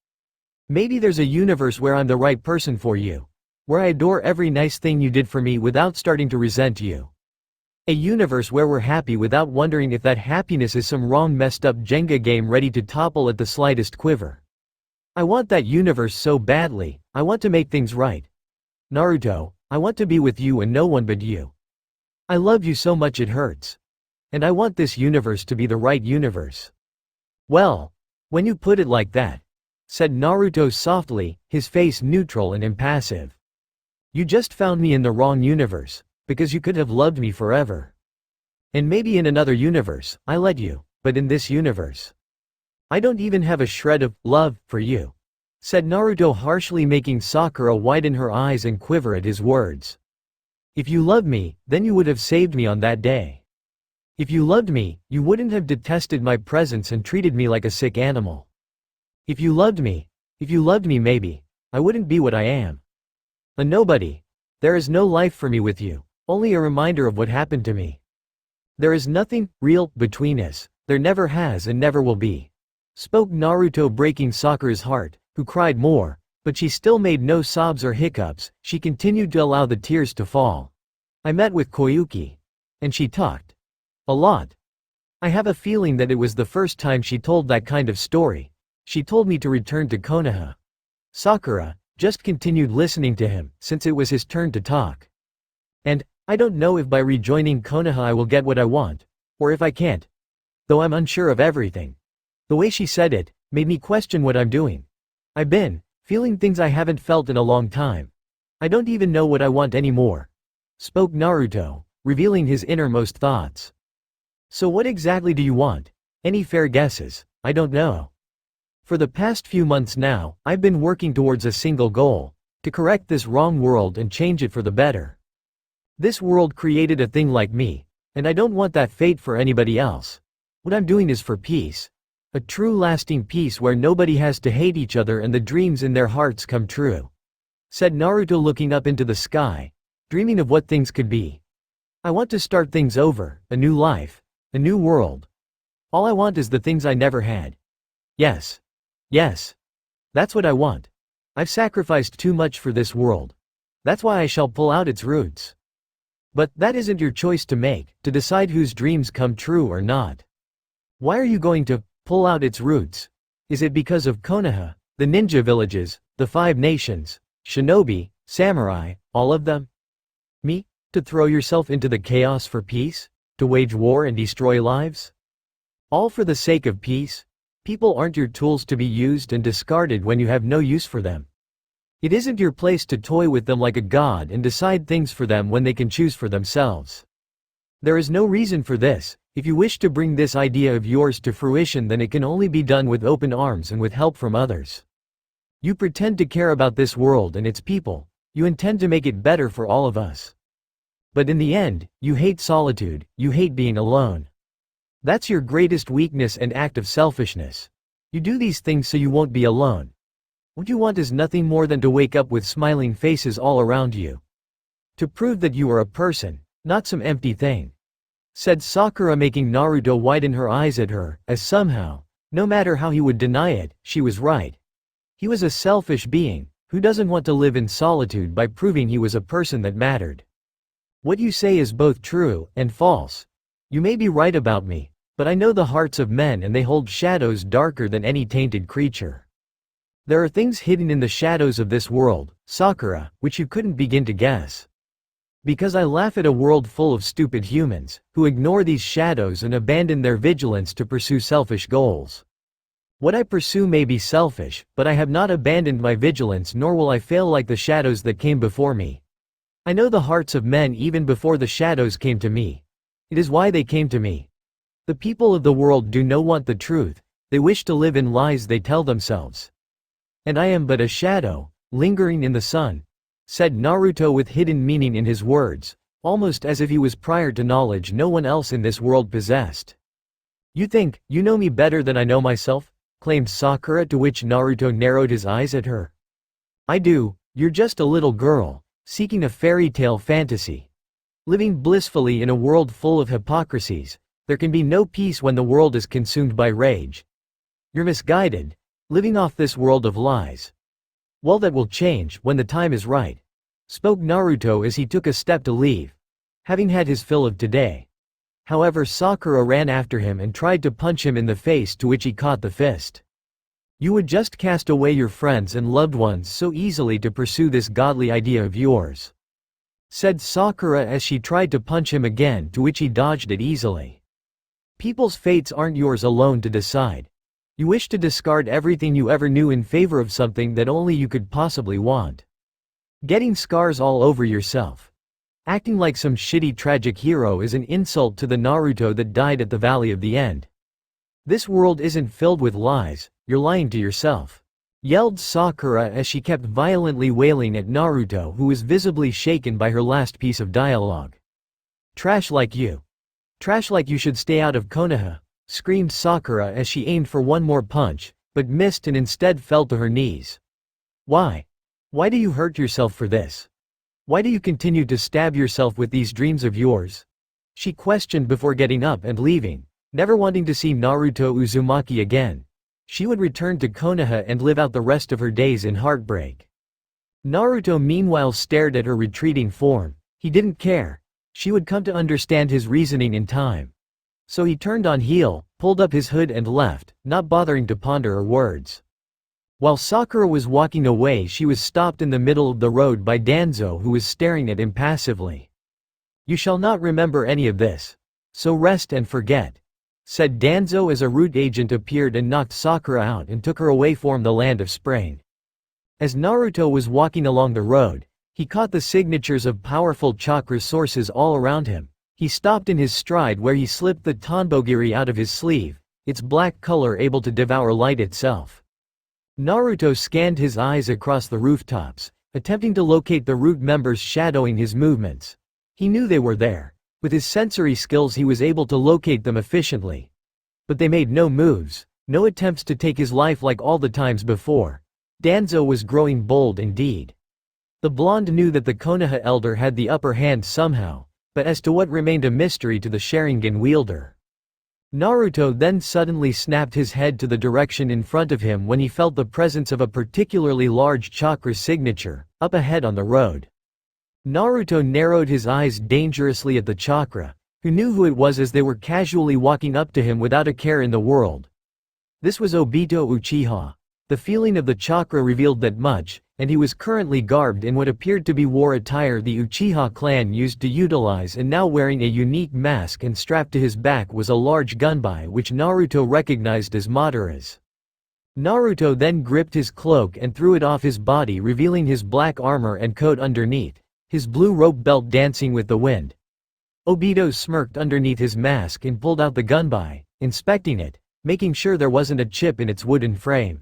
Maybe there's a universe where I'm the right person for you. Where I adore every nice thing you did for me without starting to resent you. A universe where we're happy without wondering if that happiness is some wrong messed up Jenga game ready to topple at the slightest quiver. I want that universe so badly. I want to make things right. Naruto, I want to be with you and no one but you. I love you so much it hurts. And I want this universe to be the right universe. Well, when you put it like that, said Naruto softly, his face neutral and impassive. You just found me in the wrong universe, because you could have loved me forever. And maybe in another universe, I let you, but in this universe, I don't even have a shred of love for you, said Naruto harshly, making Sakura widen her eyes and quiver at his words. If you loved me, then you would have saved me on that day. If you loved me, you wouldn't have detested my presence and treated me like a sick animal. If you loved me maybe, I wouldn't be what I am. A nobody. There is no life for me with you, only a reminder of what happened to me. There is nothing real between us, there never has and never will be. Spoke Naruto, breaking Sakura's heart, who cried more, but she still made no sobs or hiccups. She continued to allow the tears to fall. I met with Koyuki. And she talked. A lot. I have a feeling that it was the first time she told that kind of story. She told me to return to Konoha. Sakura just continued listening to him, since it was his turn to talk. And I don't know if by rejoining Konoha I will get what I want, or if I can't. Though I'm unsure of everything. The way she said it made me question what I'm doing. I've been feeling things I haven't felt in a long time. I don't even know what I want anymore. Spoke Naruto, revealing his innermost thoughts. So what exactly do you want? Any fair guesses? I don't know. For the past few months now, I've been working towards a single goal. To correct this wrong world and change it for the better. This world created a thing like me, and I don't want that fate for anybody else. What I'm doing is for peace. A true lasting peace where nobody has to hate each other and the dreams in their hearts come true. Said Naruto, looking up into the sky, dreaming of what things could be. I want to start things over, a new life, a new world. All I want is the things I never had. Yes. Yes. That's what I want. I've sacrificed too much for this world. That's why I shall pull out its roots. But that isn't your choice to make, to decide whose dreams come true or not. Why are you going to pull out its roots? Is it because of Konoha, the ninja villages, the 5 nations, shinobi, samurai, all of them? Me? To throw yourself into the chaos for peace? To wage war and destroy lives? All for the sake of peace? People aren't your tools to be used and discarded when you have no use for them. It isn't your place to toy with them like a god and decide things for them when they can choose for themselves. There is no reason for this. If you wish to bring this idea of yours to fruition, then it can only be done with open arms and with help from others. You pretend to care about this world and its people. You intend to make it better for all of us. But in the end, you hate solitude, you hate being alone. That's your greatest weakness and act of selfishness. You do these things so you won't be alone. What you want is nothing more than to wake up with smiling faces all around you. To prove that you are a person, not some empty thing. Said Sakura, making Naruto widen her eyes at her, as somehow, no matter how he would deny it, she was right. He was a selfish being, who doesn't want to live in solitude by proving he was a person that mattered. What you say is both true and false. You may be right about me, but I know the hearts of men and they hold shadows darker than any tainted creature. There are things hidden in the shadows of this world, Sakura, which you couldn't begin to guess. Because I laugh at a world full of stupid humans, who ignore these shadows and abandon their vigilance to pursue selfish goals. What I pursue may be selfish, but I have not abandoned my vigilance, nor will I fail like the shadows that came before me. I know the hearts of men even before the shadows came to me. It is why they came to me. The people of the world do not want the truth, they wish to live in lies they tell themselves. And I am but a shadow, lingering in the sun, said Naruto with hidden meaning in his words, almost as if he was prior to knowledge no one else in this world possessed. You think you know me better than I know myself? Claimed Sakura, to which Naruto narrowed his eyes at her. I do. You're just a little girl, seeking a fairy tale fantasy. Living blissfully in a world full of hypocrisies, there can be no peace when the world is consumed by rage. You're misguided, living off this world of lies, Well, that will change when the time is right, spoke Naruto as he took a step to leave, having had his fill of today. However, Sakura ran after him and tried to punch him in the face, to which he caught the fist. You would just cast away your friends and loved ones so easily to pursue this godly idea of yours, said Sakura as she tried to punch him again, to which he dodged it easily. People's fates aren't yours alone to decide. You wish to discard everything you ever knew in favor of something that only you could possibly want. Getting scars all over yourself, acting like some shitty tragic hero, is an insult to the Naruto that died at the Valley of the End. This world isn't filled with lies, you're lying to yourself, yelled Sakura as she kept violently wailing at Naruto, who was visibly shaken by her last piece of dialogue. Trash like you. Trash like you should stay out of Konoha, screamed Sakura as she aimed for one more punch, but missed and instead fell to her knees. Why? Why do you hurt yourself for this? Why do you continue to stab yourself with these dreams of yours? She questioned before getting up and leaving, never wanting to see Naruto Uzumaki again. She would return to Konoha and live out the rest of her days in heartbreak. Naruto meanwhile stared at her retreating form. He didn't care. She would come to understand his reasoning in time. So he turned on heel, pulled up his hood and left, not bothering to ponder her words. While Sakura was walking away, she was stopped in the middle of the road by Danzo, who was staring at him passively. You shall not remember any of this. So rest and forget, said Danzo as a root agent appeared and knocked Sakura out and took her away from the land of Sprain. As Naruto was walking along the road, he caught the signatures of powerful chakra sources all around him. He stopped in his stride where he slipped the Tanbogiri out of his sleeve, its black color able to devour light itself. Naruto scanned his eyes across the rooftops, attempting to locate the root members shadowing his movements. He knew they were there. With his sensory skills he was able to locate them efficiently. But they made no moves, no attempts to take his life like all the times before. Danzo was growing bold indeed. The blonde knew that the Konoha elder had the upper hand somehow, but as to what remained a mystery to the Sharingan wielder. Naruto then suddenly snapped his head to the direction in front of him when he felt the presence of a particularly large chakra signature, up ahead on the road. Naruto narrowed his eyes dangerously at the chakra, who knew who it was as they were casually walking up to him without a care in the world. This was Obito Uchiha. The feeling of the chakra revealed that much, and he was currently garbed in what appeared to be war attire the Uchiha clan used to utilize, and now wearing a unique mask, and strapped to his back was a large gunbai which Naruto recognized as Madara's. Naruto then gripped his cloak and threw it off his body, revealing his black armor and coat underneath, his blue rope belt dancing with the wind. Obito smirked underneath his mask and pulled out the gunbai, inspecting it, making sure there wasn't a chip in its wooden frame.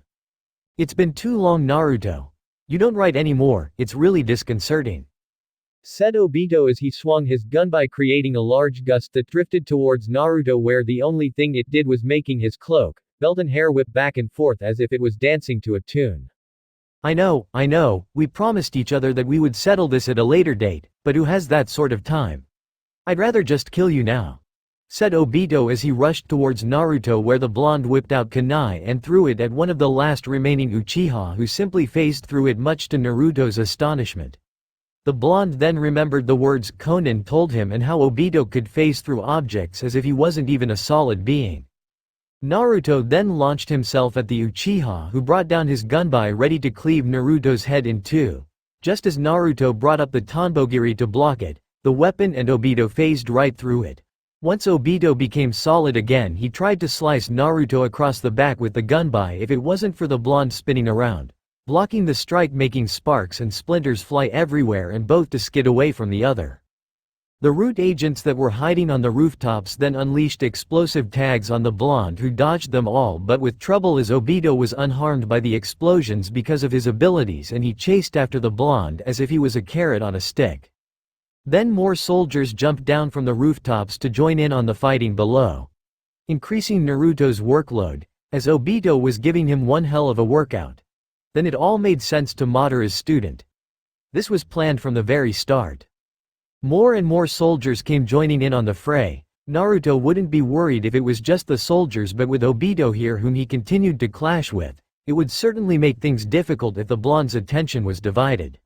It's been too long, Naruto. You don't write anymore, it's really disconcerting, said Obito as he swung his gunbai, creating a large gust that drifted towards Naruto, where the only thing it did was making his cloak, belt and hair whip back and forth as if it was dancing to a tune. I know, we promised each other that we would settle this at a later date, but who has that sort of time? I'd rather just kill you now, said Obito as he rushed towards Naruto, where the blonde whipped out kunai and threw it at one of the last remaining Uchiha, who simply phased through it much to Naruto's astonishment. The blonde then remembered the words Konan told him and how Obito could phase through objects as if he wasn't even a solid being. Naruto then launched himself at the Uchiha, who brought down his gunbai ready to cleave Naruto's head in two. Just as Naruto brought up the Tanbogiri to block it, the weapon, and Obito phased right through it. Once Obito became solid again, he tried to slice Naruto across the back with the gunbai if it wasn't for the blonde spinning around, blocking the strike, making sparks and splinters fly everywhere and both to skid away from the other. The root agents that were hiding on the rooftops then unleashed explosive tags on the blonde, who dodged them all but with trouble, as Obito was unharmed by the explosions because of his abilities, and he chased after the blonde as if he was a carrot on a stick. Then more soldiers jumped down from the rooftops to join in on the fighting below, increasing Naruto's workload, as Obito was giving him one hell of a workout. Then it all made sense to Madara's student. This was planned from the very start. More and more soldiers came joining in on the fray. Naruto wouldn't be worried if it was just the soldiers, but with Obito here whom he continued to clash with, It would certainly make things difficult if the blonde's attention was divided.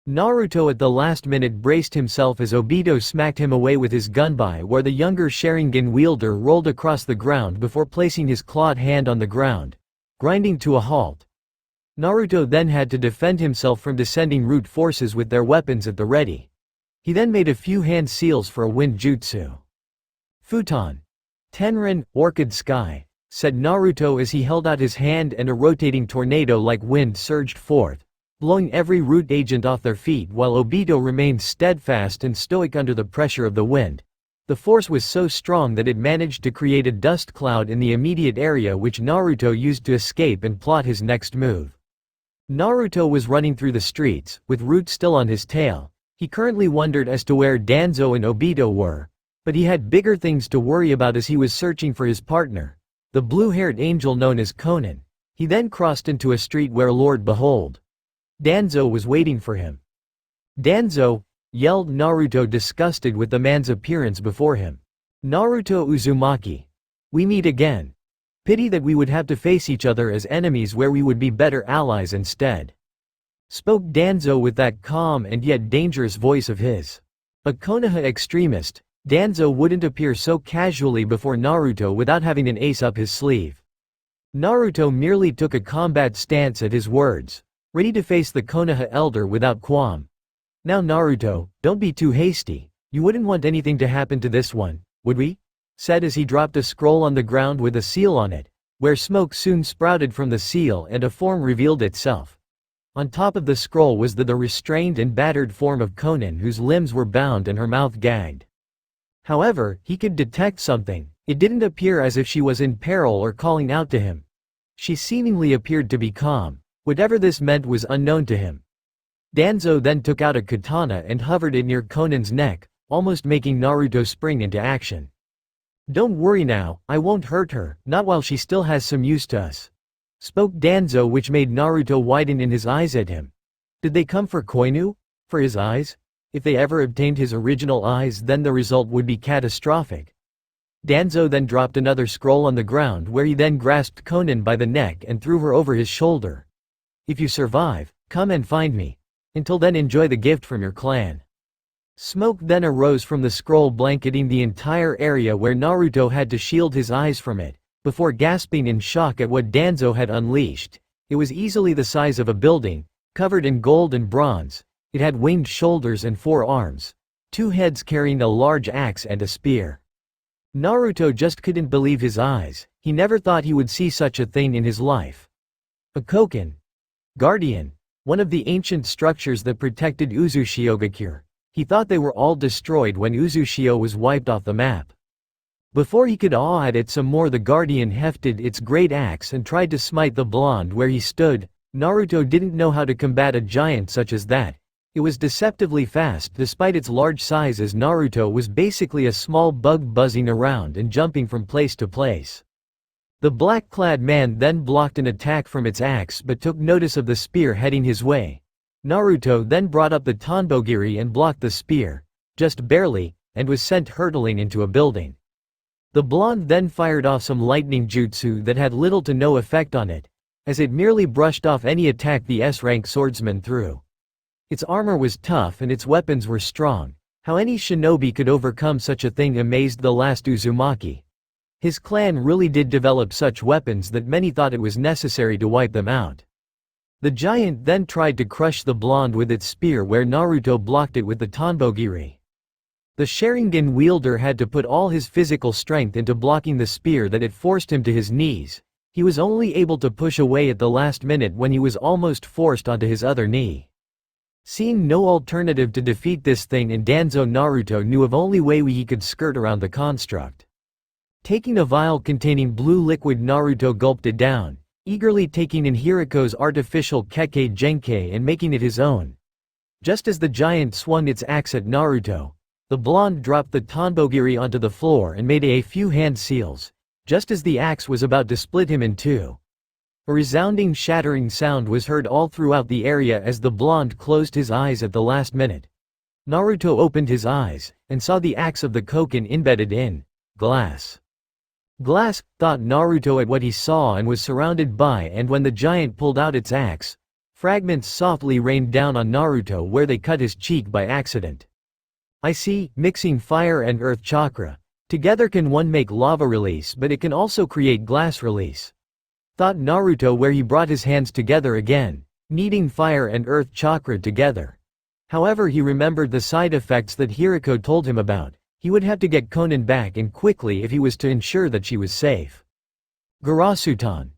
Naruto at the last minute braced himself as Obito smacked him away with his gunbai, where the younger Sharingan wielder rolled across the ground before placing his clawed hand on the ground, grinding to a halt. Naruto then had to defend himself from descending root forces with their weapons at the ready. He then made a few hand seals for a wind jutsu. Futon. Tenrin, Orchid Sky, said Naruto as he held out his hand, and a rotating tornado-like wind surged forth, blowing every root agent off their feet while Obito remained steadfast and stoic under the pressure of the wind. The force was so strong that it managed to create a dust cloud in the immediate area, which Naruto used to escape and plot his next move. Naruto was running through the streets, with Root still on his tail. He currently wondered as to where Danzo and Obito were, but he had bigger things to worry about as he was searching for his partner, the blue-haired angel known as Konan. He then crossed into a street where Lord Behold, Danzo was waiting for him. Danzo, yelled Naruto, disgusted with the man's appearance before him. Naruto Uzumaki. We meet again. Pity that we would have to face each other as enemies where we would be better allies instead. Spoke Danzo with that calm and yet dangerous voice of his. A Konoha extremist, Danzo wouldn't appear so casually before Naruto without having an ace up his sleeve. Naruto merely took a combat stance at his words, ready to face the Konoha elder without qualm. Now Naruto, don't be too hasty. You wouldn't want anything to happen to this one, would we? Said as he dropped a scroll on the ground with a seal on it, where smoke soon sprouted from the seal and a form revealed itself. On top of the scroll was the restrained and battered form of Konan, whose limbs were bound and her mouth gagged. However, he could detect something. It didn't appear as if she was in peril or calling out to him. She seemingly appeared to be calm. Whatever this meant was unknown to him. Danzo then took out a katana and hovered it near Konan's neck, almost making Naruto spring into action. Don't worry now, I won't hurt her, not while she still has some use to us. Spoke Danzo, which made Naruto widen in his eyes at him. Did they come for Koinu? For his eyes? If they ever obtained his original eyes, then the result would be catastrophic. Danzo then dropped another scroll on the ground, where he then grasped Konan by the neck and threw her over his shoulder. If you survive, come and find me. Until then, enjoy the gift from your clan. Smoke then arose from the scroll, blanketing the entire area where Naruto had to shield his eyes from it, before gasping in shock at what Danzo had unleashed. It was easily the size of a building, covered in gold and bronze. It had winged shoulders and 4 arms, 2 heads carrying a large axe and a spear. Naruto just couldn't believe his eyes. He never thought he would see such a thing in his life. A Koken. Guardian. One of the ancient structures that protected Uzushio. He thought they were all destroyed when Uzushio was wiped off the map. Before he could awe at it some more, the Guardian hefted its great axe and tried to smite the blonde where he stood. Naruto didn't know how to combat a giant such as that. It was deceptively fast despite its large size, as Naruto was basically a small bug buzzing around and jumping from place to place. The black-clad man then blocked an attack from its axe but took notice of the spear heading his way. Naruto then brought up the Tonbogiri and blocked the spear, just barely, and was sent hurtling into a building. The blonde then fired off some lightning jutsu that had little to no effect on it, as it merely brushed off any attack the S-rank swordsman threw. Its armor was tough and its weapons were strong. How any shinobi could overcome such a thing amazed the last Uzumaki. His clan really did develop such weapons that many thought it was necessary to wipe them out. The giant then tried to crush the blonde with its spear, where Naruto blocked it with the Tonbogiri. The Sharingan wielder had to put all his physical strength into blocking the spear that it forced him to his knees. He was only able to push away at the last minute when he was almost forced onto his other knee. Seeing no alternative to defeat this thing in Danzo, Naruto knew of only way he could skirt around the construct. Taking a vial containing blue liquid, Naruto gulped it down, eagerly taking in Hiriko's artificial Kekkei Genkei and making it his own. Just as the giant swung its axe at Naruto, the blonde dropped the Tonbogiri onto the floor and made a few hand seals, just as the axe was about to split him in two. A resounding shattering sound was heard all throughout the area as the blonde closed his eyes at the last minute. Naruto opened his eyes, and saw the axe of the Koken embedded in glass. Glass, thought Naruto at what he saw and was surrounded by, and when the giant pulled out its axe, fragments softly rained down on Naruto where they cut his cheek by accident. I see, mixing fire and earth chakra. Together can one make lava release, but it can also create glass release. Thought Naruto where he brought his hands together again, kneading fire and earth chakra together. However, he remembered the side effects that Hiriko told him about. He would have to get Konan back and quickly if he was to ensure that she was safe. Garasutan.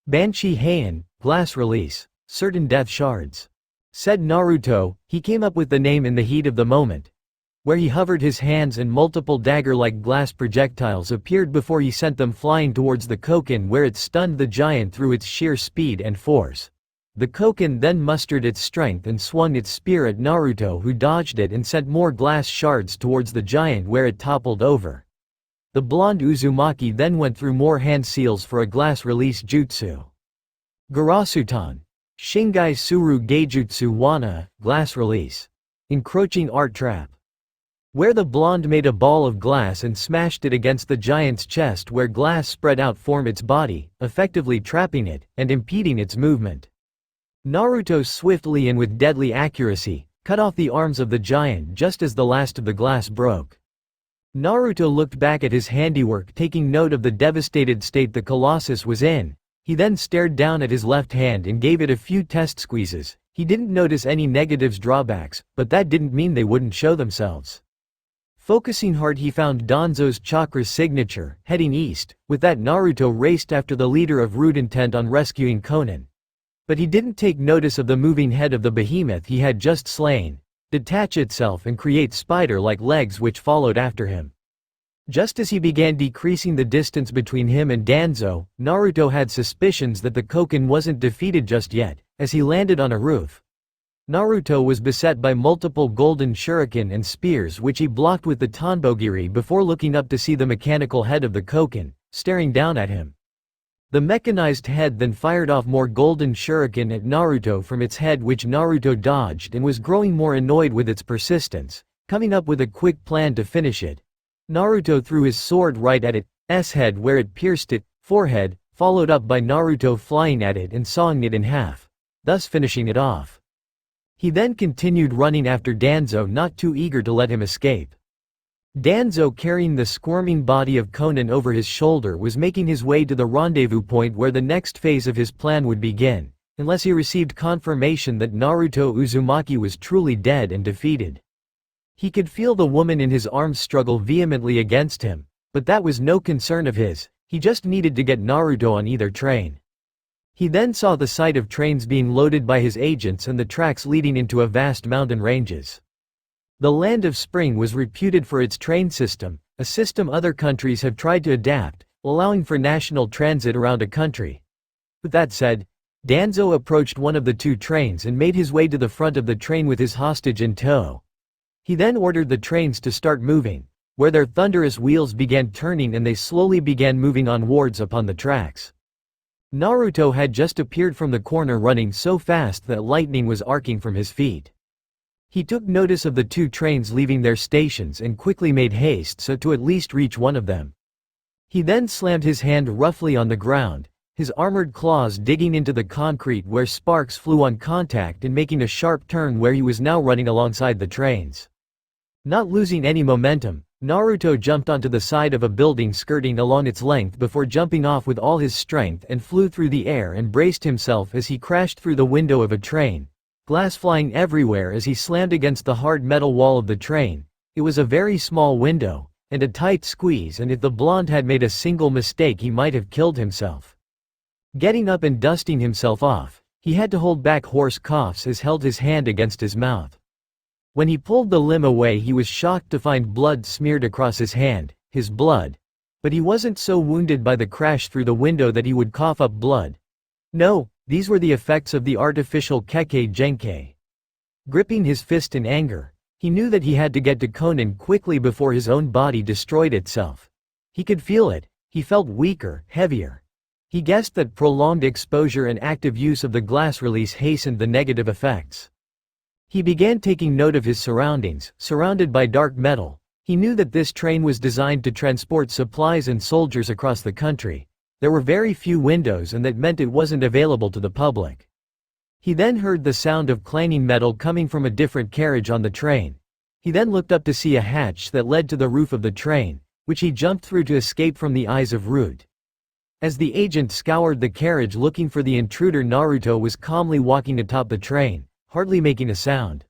Banshee Heian, glass release, certain death shards. Said Naruto, he came up with the name in the heat of the moment. Where he hovered his hands and multiple dagger-like glass projectiles appeared before he sent them flying towards the Koken where it stunned the giant through its sheer speed and force. The Koken then mustered its strength and swung its spear at Naruto, who dodged it and sent more glass shards towards the giant where it toppled over. The blonde Uzumaki then went through more hand seals for a glass release jutsu. Garasutan. Shingai Suru Geijutsu Wana, glass release. Encroaching art trap. Where the blonde made a ball of glass and smashed it against the giant's chest where glass spread out form its body, effectively trapping it, and impeding its movement. Naruto swiftly and with deadly accuracy, cut off the arms of the giant just as the last of the glass broke. Naruto looked back at his handiwork, taking note of the devastated state the Colossus was in. He then stared down at his left hand and gave it a few test squeezes. He didn't notice any negatives drawbacks, but that didn't mean they wouldn't show themselves. Focusing hard, he found Danzo's chakra's signature, heading east. With that, Naruto raced after the leader of Root, intent on rescuing Konan. But he didn't take notice of the moving head of the behemoth he had just slain, detach itself and create spider-like legs which followed after him. Just as he began decreasing the distance between him and Danzo, Naruto had suspicions that the Koken wasn't defeated just yet. As he landed on a roof, Naruto was beset by multiple golden shuriken and spears which he blocked with the Tanbogiri before looking up to see the mechanical head of the Koken, staring down at him. The mechanized head then fired off more golden shuriken at Naruto from its head, which Naruto dodged and was growing more annoyed with its persistence, coming up with a quick plan to finish it. Naruto threw his sword right at its head where it pierced its forehead, followed up by Naruto flying at it and sawing it in half, thus finishing it off. He then continued running after Danzo, not too eager to let him escape. Danzo, carrying the squirming body of Konan over his shoulder, was making his way to the rendezvous point where the next phase of his plan would begin, unless he received confirmation that Naruto Uzumaki was truly dead and defeated. He could feel the woman in his arms struggle vehemently against him, but that was no concern of his. He just needed to get Naruto on either train. He then saw the sight of trains being loaded by his agents and the tracks leading into a vast mountain ranges. The Land of Spring was reputed for its train system, a system other countries have tried to adapt, allowing for national transit around a country. With that said, Danzo approached one of the two trains and made his way to the front of the train with his hostage in tow. He then ordered the trains to start moving, where their thunderous wheels began turning and they slowly began moving onwards upon the tracks. Naruto had just appeared from the corner, running so fast that lightning was arcing from his feet. He took notice of the two trains leaving their stations and quickly made haste so to at least reach one of them. He then slammed his hand roughly on the ground, his armored claws digging into the concrete where sparks flew on contact and making a sharp turn where he was now running alongside the trains. Not losing any momentum, Naruto jumped onto the side of a building skirting along its length before jumping off with all his strength and flew through the air and braced himself as he crashed through the window of a train, glass flying everywhere as he slammed against the hard metal wall of the train. It was a very small window, and a tight squeeze, and if the blonde had made a single mistake he might have killed himself. Getting up and dusting himself off, he had to hold back hoarse coughs as held his hand against his mouth. When he pulled the limb away he was shocked to find blood smeared across his hand, his blood. But he wasn't so wounded by the crash through the window that he would cough up blood. No, these were the effects of the artificial Kekkei Genkei. Gripping his fist in anger, he knew that he had to get to Konan quickly before his own body destroyed itself. He could feel it, he felt weaker, heavier. He guessed that prolonged exposure and active use of the glass release hastened the negative effects. He began taking note of his surroundings, surrounded by dark metal, He knew that this train was designed to transport supplies and soldiers across the country. There were very few windows and that meant it wasn't available to the public. He then heard the sound of clanging metal coming from a different carriage on the train. He then looked up to see a hatch that led to the roof of the train, which he jumped through to escape from the eyes of Root. As the agent scoured the carriage looking for the intruder, Naruto was calmly walking atop the train, hardly making a sound.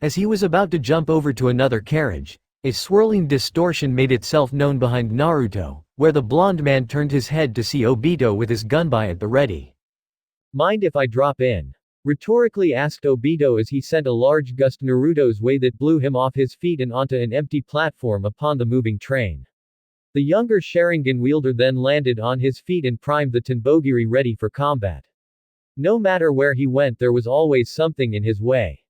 As he was about to jump over to another carriage, a swirling distortion made itself known behind Naruto, where the blonde man turned his head to see Obito with his gunbai at the ready. "Mind if I drop in?" rhetorically asked Obito as he sent a large gust Naruto's way that blew him off his feet and onto an empty platform upon the moving train. The younger Sharingan wielder then landed on his feet and primed the Tenbogiri ready for combat. No matter where he went, there was always something in his way.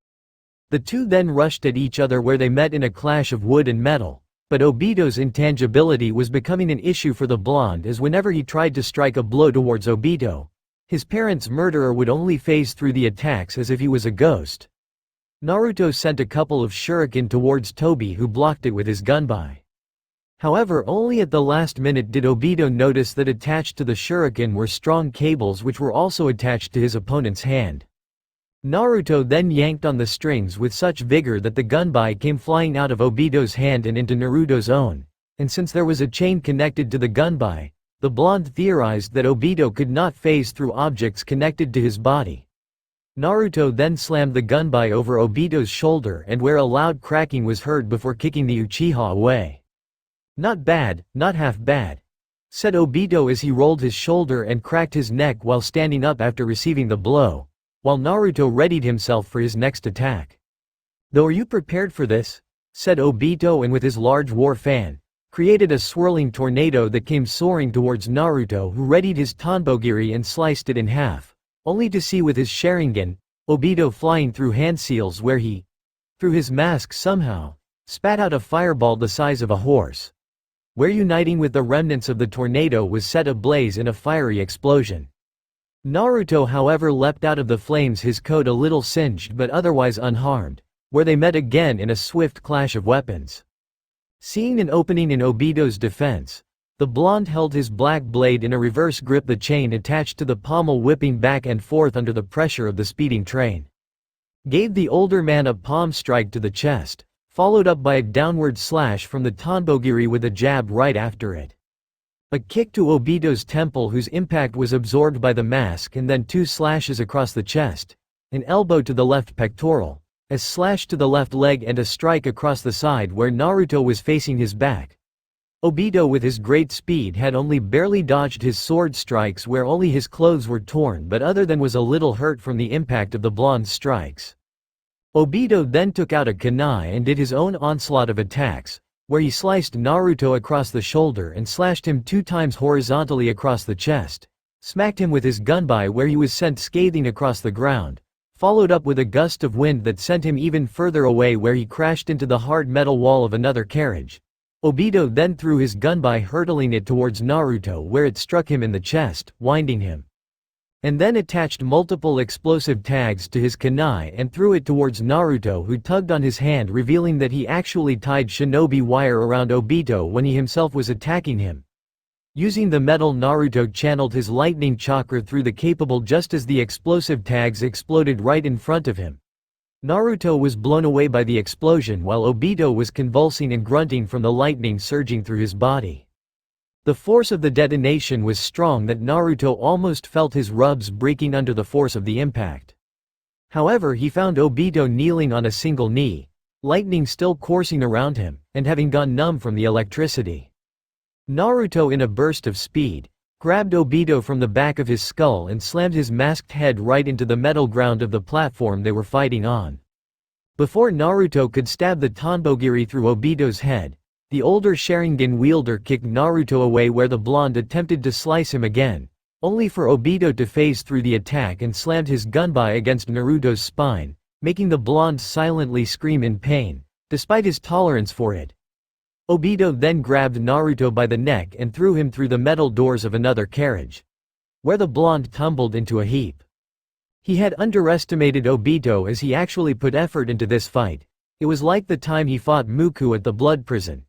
The two then rushed at each other where they met in a clash of wood and metal, but Obito's intangibility was becoming an issue for the blonde as whenever he tried to strike a blow towards Obito, his parents' murderer would only phase through the attacks as if he was a ghost. Naruto sent a couple of shuriken towards Tobi, who blocked it with his gunbai. However, only at the last minute did Obito notice that attached to the shuriken were strong cables which were also attached to his opponent's hand. Naruto then yanked on the strings with such vigor that the gunbai came flying out of Obito's hand and into Naruto's own, and since there was a chain connected to the gunbai, the blonde theorized that Obito could not phase through objects connected to his body. Naruto then slammed the gunbai over Obito's shoulder and where a loud cracking was heard before kicking the Uchiha away. "Not bad, not half bad," said Obito as he rolled his shoulder and cracked his neck while standing up after receiving the blow, while Naruto readied himself for his next attack. "Though are you prepared for this?" said Obito, and with his large war fan, created a swirling tornado that came soaring towards Naruto, who readied his Tenbogiri and sliced it in half, only to see with his Sharingan, Obito flying through hand seals where he, through his mask somehow, spat out a fireball the size of a horse, where uniting with the remnants of the tornado was set ablaze in a fiery explosion. Naruto however leapt out of the flames, his coat a little singed but otherwise unharmed, where they met again in a swift clash of weapons. Seeing an opening in Obito's defense, the blonde held his black blade in a reverse grip, the chain attached to the pommel whipping back and forth under the pressure of the speeding train. Gave the older man a palm strike to the chest, followed up by a downward slash from the Tenbogiri with a jab right after it. A kick to Obito's temple whose impact was absorbed by the mask, and then two slashes across the chest, an elbow to the left pectoral, a slash to the left leg and a strike across the side where Naruto was facing his back. Obito with his great speed had only barely dodged his sword strikes where only his clothes were torn, but other than was a little hurt from the impact of the blonde's strikes. Obito then took out a kunai and did his own onslaught of attacks, where he sliced Naruto across the shoulder and slashed him 2 times horizontally across the chest, smacked him with his gunbai where he was sent scathing across the ground, followed up with a gust of wind that sent him even further away where he crashed into the hard metal wall of another carriage. Obito then threw his gunbai, hurtling it towards Naruto where it struck him in the chest, winding him. And then attached multiple explosive tags to his kunai and threw it towards Naruto, who tugged on his hand, revealing that he actually tied shinobi wire around Obito when he himself was attacking him. Using the metal, Naruto channeled his lightning chakra through the capable just as the explosive tags exploded right in front of him. Naruto was blown away by the explosion while Obito was convulsing and grunting from the lightning surging through his body. The force of the detonation was strong that Naruto almost felt his rubs breaking under the force of the impact. However, he found Obito kneeling on a single knee, lightning still coursing around him, and having gone numb from the electricity. Naruto, in a burst of speed, grabbed Obito from the back of his skull and slammed his masked head right into the metal ground of the platform they were fighting on. Before Naruto could stab the Tenbogiri through Obito's head, the older Sharingan wielder kicked Naruto away where the blonde attempted to slice him again, only for Obito to phase through the attack and slammed his gunbai against Naruto's spine, making the blonde silently scream in pain, despite his tolerance for it. Obito then grabbed Naruto by the neck and threw him through the metal doors of another carriage, where the blonde tumbled into a heap. He had underestimated Obito as he actually put effort into this fight, It was like the time he fought Muku at the Blood Prison.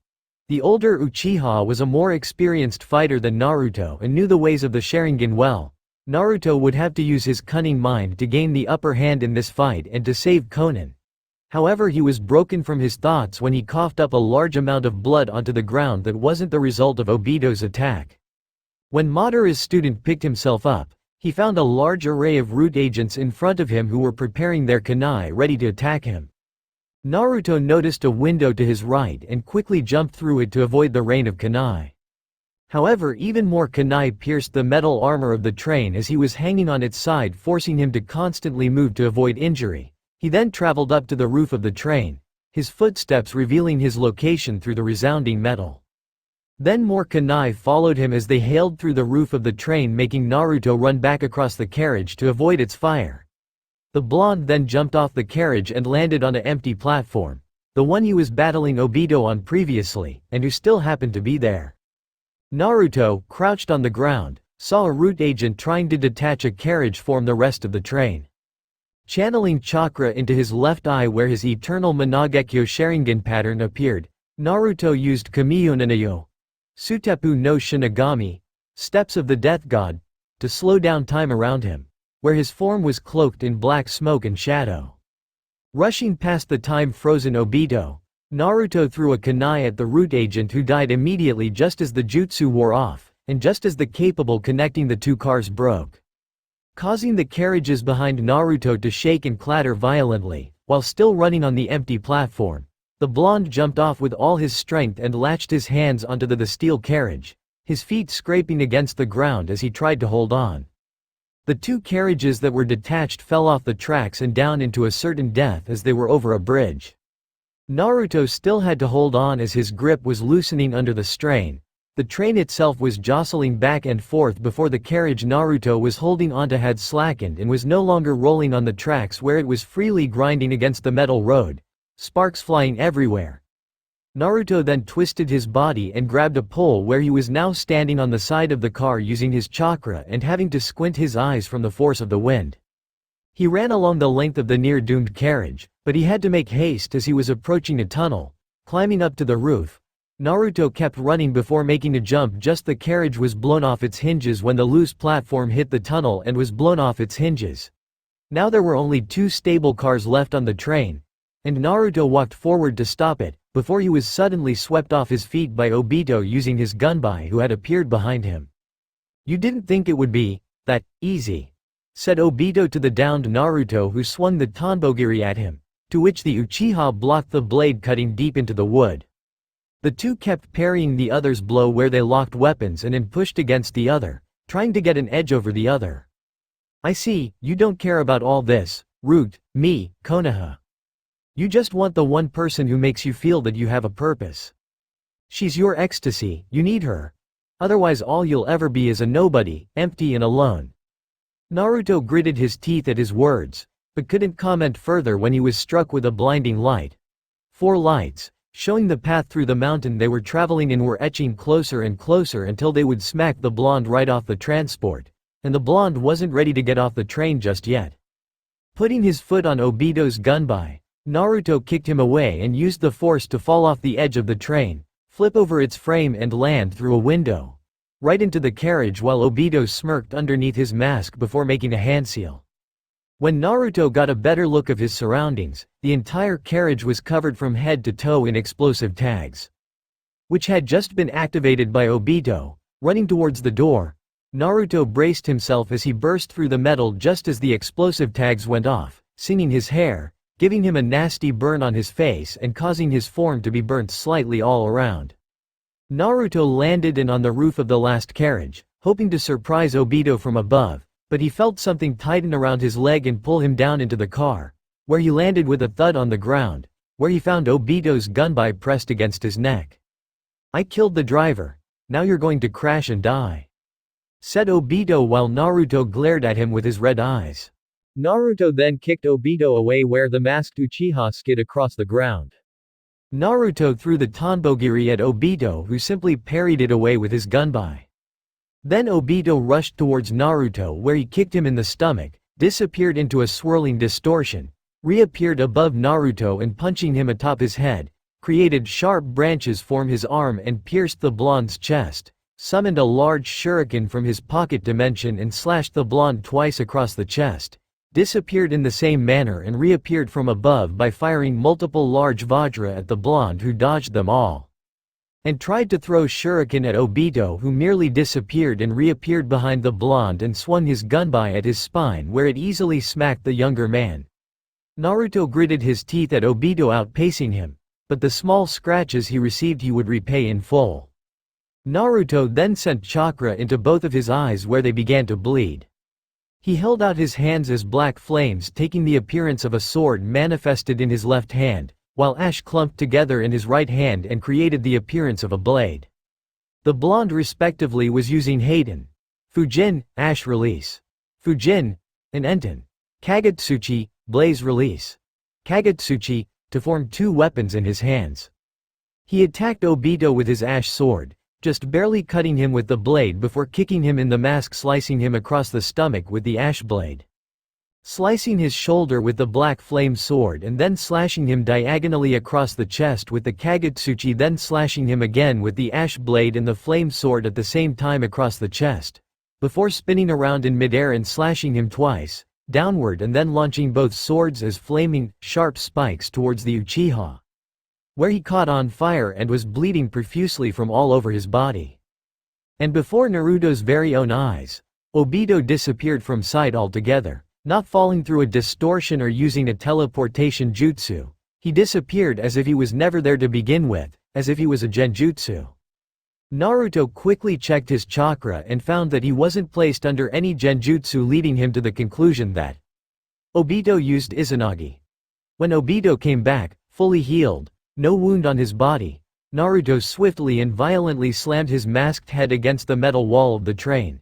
The older Uchiha was a more experienced fighter than Naruto and knew the ways of the Sharingan well. Naruto would have to use his cunning mind to gain the upper hand in this fight and to save Konan. However, he was broken from his thoughts when he coughed up a large amount of blood onto the ground that wasn't the result of Obito's attack. When Madara's student picked himself up, he found a large array of root agents in front of him who were preparing their kunai ready to attack him. Naruto noticed a window to his right and quickly jumped through it to avoid the rain of kunai. However, even more kunai pierced the metal armor of the train as he was hanging on its side, forcing him to constantly move to avoid injury. He then traveled up to the roof of the train, his footsteps revealing his location through the resounding metal. Then more kunai followed him as they hailed through the roof of the train, making Naruto run back across the carriage to avoid its fire. The blonde then jumped off the carriage and landed on an empty platform, the one he was battling Obito on previously, and who still happened to be there. Naruto, crouched on the ground, saw a root agent trying to detach a carriage from the rest of the train. Channeling chakra into his left eye where his eternal Managekyo Sharingan pattern appeared, Naruto used Kamiyo Nanayo, Sutepu no Shinigami, Steps of the Death God, to slow down time around him, where his form was cloaked in black smoke and shadow. Rushing past the time-frozen Obito, Naruto threw a kunai at the root agent, who died immediately just as the jutsu wore off, and just as the cable connecting the two cars broke, causing the carriages behind Naruto to shake and clatter violently. While still running on the empty platform, the blonde jumped off with all his strength and latched his hands onto the steel carriage, his feet scraping against the ground as he tried to hold on. The two carriages that were detached fell off the tracks and down into a certain death as they were over a bridge. Naruto still had to hold on as his grip was loosening under the strain. The train itself was jostling back and forth before the carriage Naruto was holding onto had slackened and was no longer rolling on the tracks, where it was freely grinding against the metal road, sparks flying everywhere. Naruto then twisted his body and grabbed a pole where he was now standing on the side of the car using his chakra and having to squint his eyes from the force of the wind. He ran along the length of the near-doomed carriage, but he had to make haste as he was approaching a tunnel, climbing up to the roof. Naruto kept running before making a jump. Just the carriage was blown off its hinges when the loose platform hit the tunnel and was blown off its hinges. Now there were only two stable cars left on the train, and Naruto walked forward to stop it, before he was suddenly swept off his feet by Obito using his gunbai, who had appeared behind him. "You didn't think it would be that easy," said Obito to the downed Naruto, who swung the Tonbogiri at him, to which the Uchiha blocked the blade, cutting deep into the wood. The two kept parrying the other's blow where they locked weapons and then pushed against the other, trying to get an edge over the other. "I see, you don't care about all this, Root, me, Konoha. You just want the one person who makes you feel that you have a purpose. She's your ecstasy, you need her. Otherwise all you'll ever be is a nobody, empty and alone." Naruto gritted his teeth at his words, but couldn't comment further when he was struck with a blinding light. 4 lights, showing the path through the mountain they were traveling in, were etching closer and closer until they would smack the blonde right off the transport, and the blonde wasn't ready to get off the train just yet. Putting his foot on Obito's gunbai, Naruto kicked him away and used the force to fall off the edge of the train, flip over its frame and land through a window, right into the carriage, while Obito smirked underneath his mask before making a handseal. When Naruto got a better look of his surroundings, the entire carriage was covered from head to toe in explosive tags, which had just been activated by Obito. Running towards the door, Naruto braced himself as he burst through the metal just as the explosive tags went off, singing his hair, giving him a nasty burn on his face and causing his form to be burnt slightly all around. Naruto landed on the roof of the last carriage, hoping to surprise Obito from above, but he felt something tighten around his leg and pull him down into the car, where he landed with a thud on the ground, where he found Obito's gunbai pressed against his neck. "I killed the driver, now you're going to crash and die," said Obito while Naruto glared at him with his red eyes. Naruto then kicked Obito away where the masked Uchiha skid across the ground. Naruto threw the Tonbogiri at Obito, who simply parried it away with his gunbai. Then Obito rushed towards Naruto where he kicked him in the stomach, disappeared into a swirling distortion, reappeared above Naruto and punching him atop his head, created sharp branches from his arm and pierced the blonde's chest, summoned a large shuriken from his pocket dimension and slashed the blonde twice across the chest, disappeared in the same manner and reappeared from above by firing multiple large vajra at the blonde who dodged them all, and tried to throw shuriken at Obito who merely disappeared and reappeared behind the blonde and swung his gunbai at his spine where it easily smacked the younger man. Naruto gritted his teeth at Obito outpacing him, but the small scratches he received he would repay in full. Naruto then sent chakra into both of his eyes where they began to bleed. He held out his hands as black flames taking the appearance of a sword manifested in his left hand, while ash clumped together in his right hand and created the appearance of a blade. The blonde respectively was using Hayden, Fujin, ash release, Fujin, and Enten, Kagetsuchi, blaze release, Kagetsuchi, to form two weapons in his hands. He attacked Obito with his ash sword, just barely cutting him with the blade before kicking him in the mask, slicing him across the stomach with the ash blade, slicing his shoulder with the black flame sword and then slashing him diagonally across the chest with the Kagetsuchi, then slashing him again with the ash blade and the flame sword at the same time across the chest, before spinning around in midair and slashing him twice, downward, and then launching both swords as flaming, sharp spikes towards the Uchiha, where he caught on fire and was bleeding profusely from all over his body. And before Naruto's very own eyes, Obito disappeared from sight altogether, not falling through a distortion or using a teleportation jutsu. He disappeared as if he was never there to begin with, as if he was a genjutsu. Naruto quickly checked his chakra and found that he wasn't placed under any genjutsu, leading him to the conclusion that Obito used Izanagi. When Obito came back, fully healed, no wound on his body, Naruto swiftly and violently slammed his masked head against the metal wall of the train.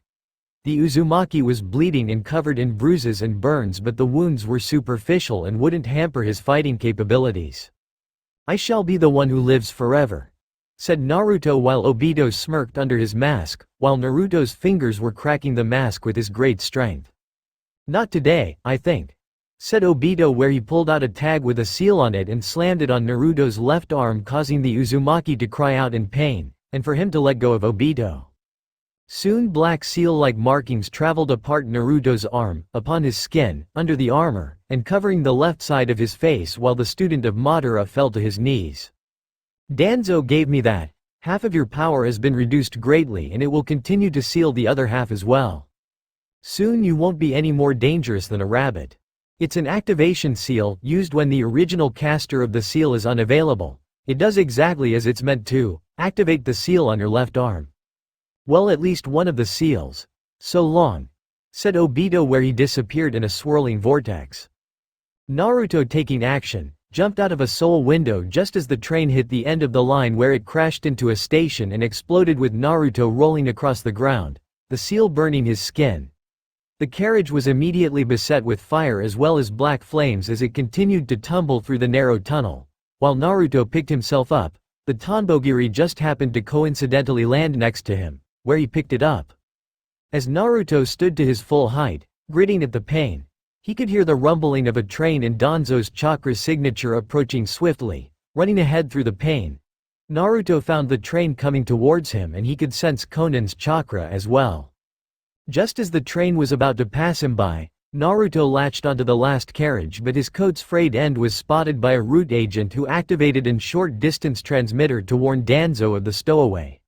The Uzumaki was bleeding and covered in bruises and burns, but the wounds were superficial and wouldn't hamper his fighting capabilities. "I shall be the one who lives forever," said Naruto while Obito smirked under his mask, while Naruto's fingers were cracking the mask with his great strength. "Not today, I think," said Obito, where he pulled out a tag with a seal on it and slammed it on Naruto's left arm, causing the Uzumaki to cry out in pain, and for him to let go of Obito. Soon black seal-like markings traveled apart Naruto's arm, upon his skin, under the armor, and covering the left side of his face, while the student of Madara fell to his knees. "Danzo gave me that. Half of your power has been reduced greatly and it will continue to seal the other half as well. Soon you won't be any more dangerous than a rabbit. It's an activation seal, used when the original caster of the seal is unavailable. It does exactly as it's meant to, activate the seal on your left arm." "Well, at least one of the seals. So long," said Obito, where he disappeared in a swirling vortex. Naruto, taking action, jumped out of a soul window just as the train hit the end of the line, where it crashed into a station and exploded with Naruto rolling across the ground, the seal burning his skin. The carriage was immediately beset with fire as well as black flames as it continued to tumble through the narrow tunnel. While Naruto picked himself up, the Tonbogiri just happened to coincidentally land next to him, where he picked it up. As Naruto stood to his full height, gritting at the pain, he could hear the rumbling of a train and Danzo's chakra signature approaching swiftly, running ahead through the pain. Naruto found the train coming towards him and he could sense Konan's chakra as well. Just as the train was about to pass him by, Naruto latched onto the last carriage, but his coat's frayed end was spotted by a root agent who activated a short-distance transmitter to warn Danzo of the stowaway.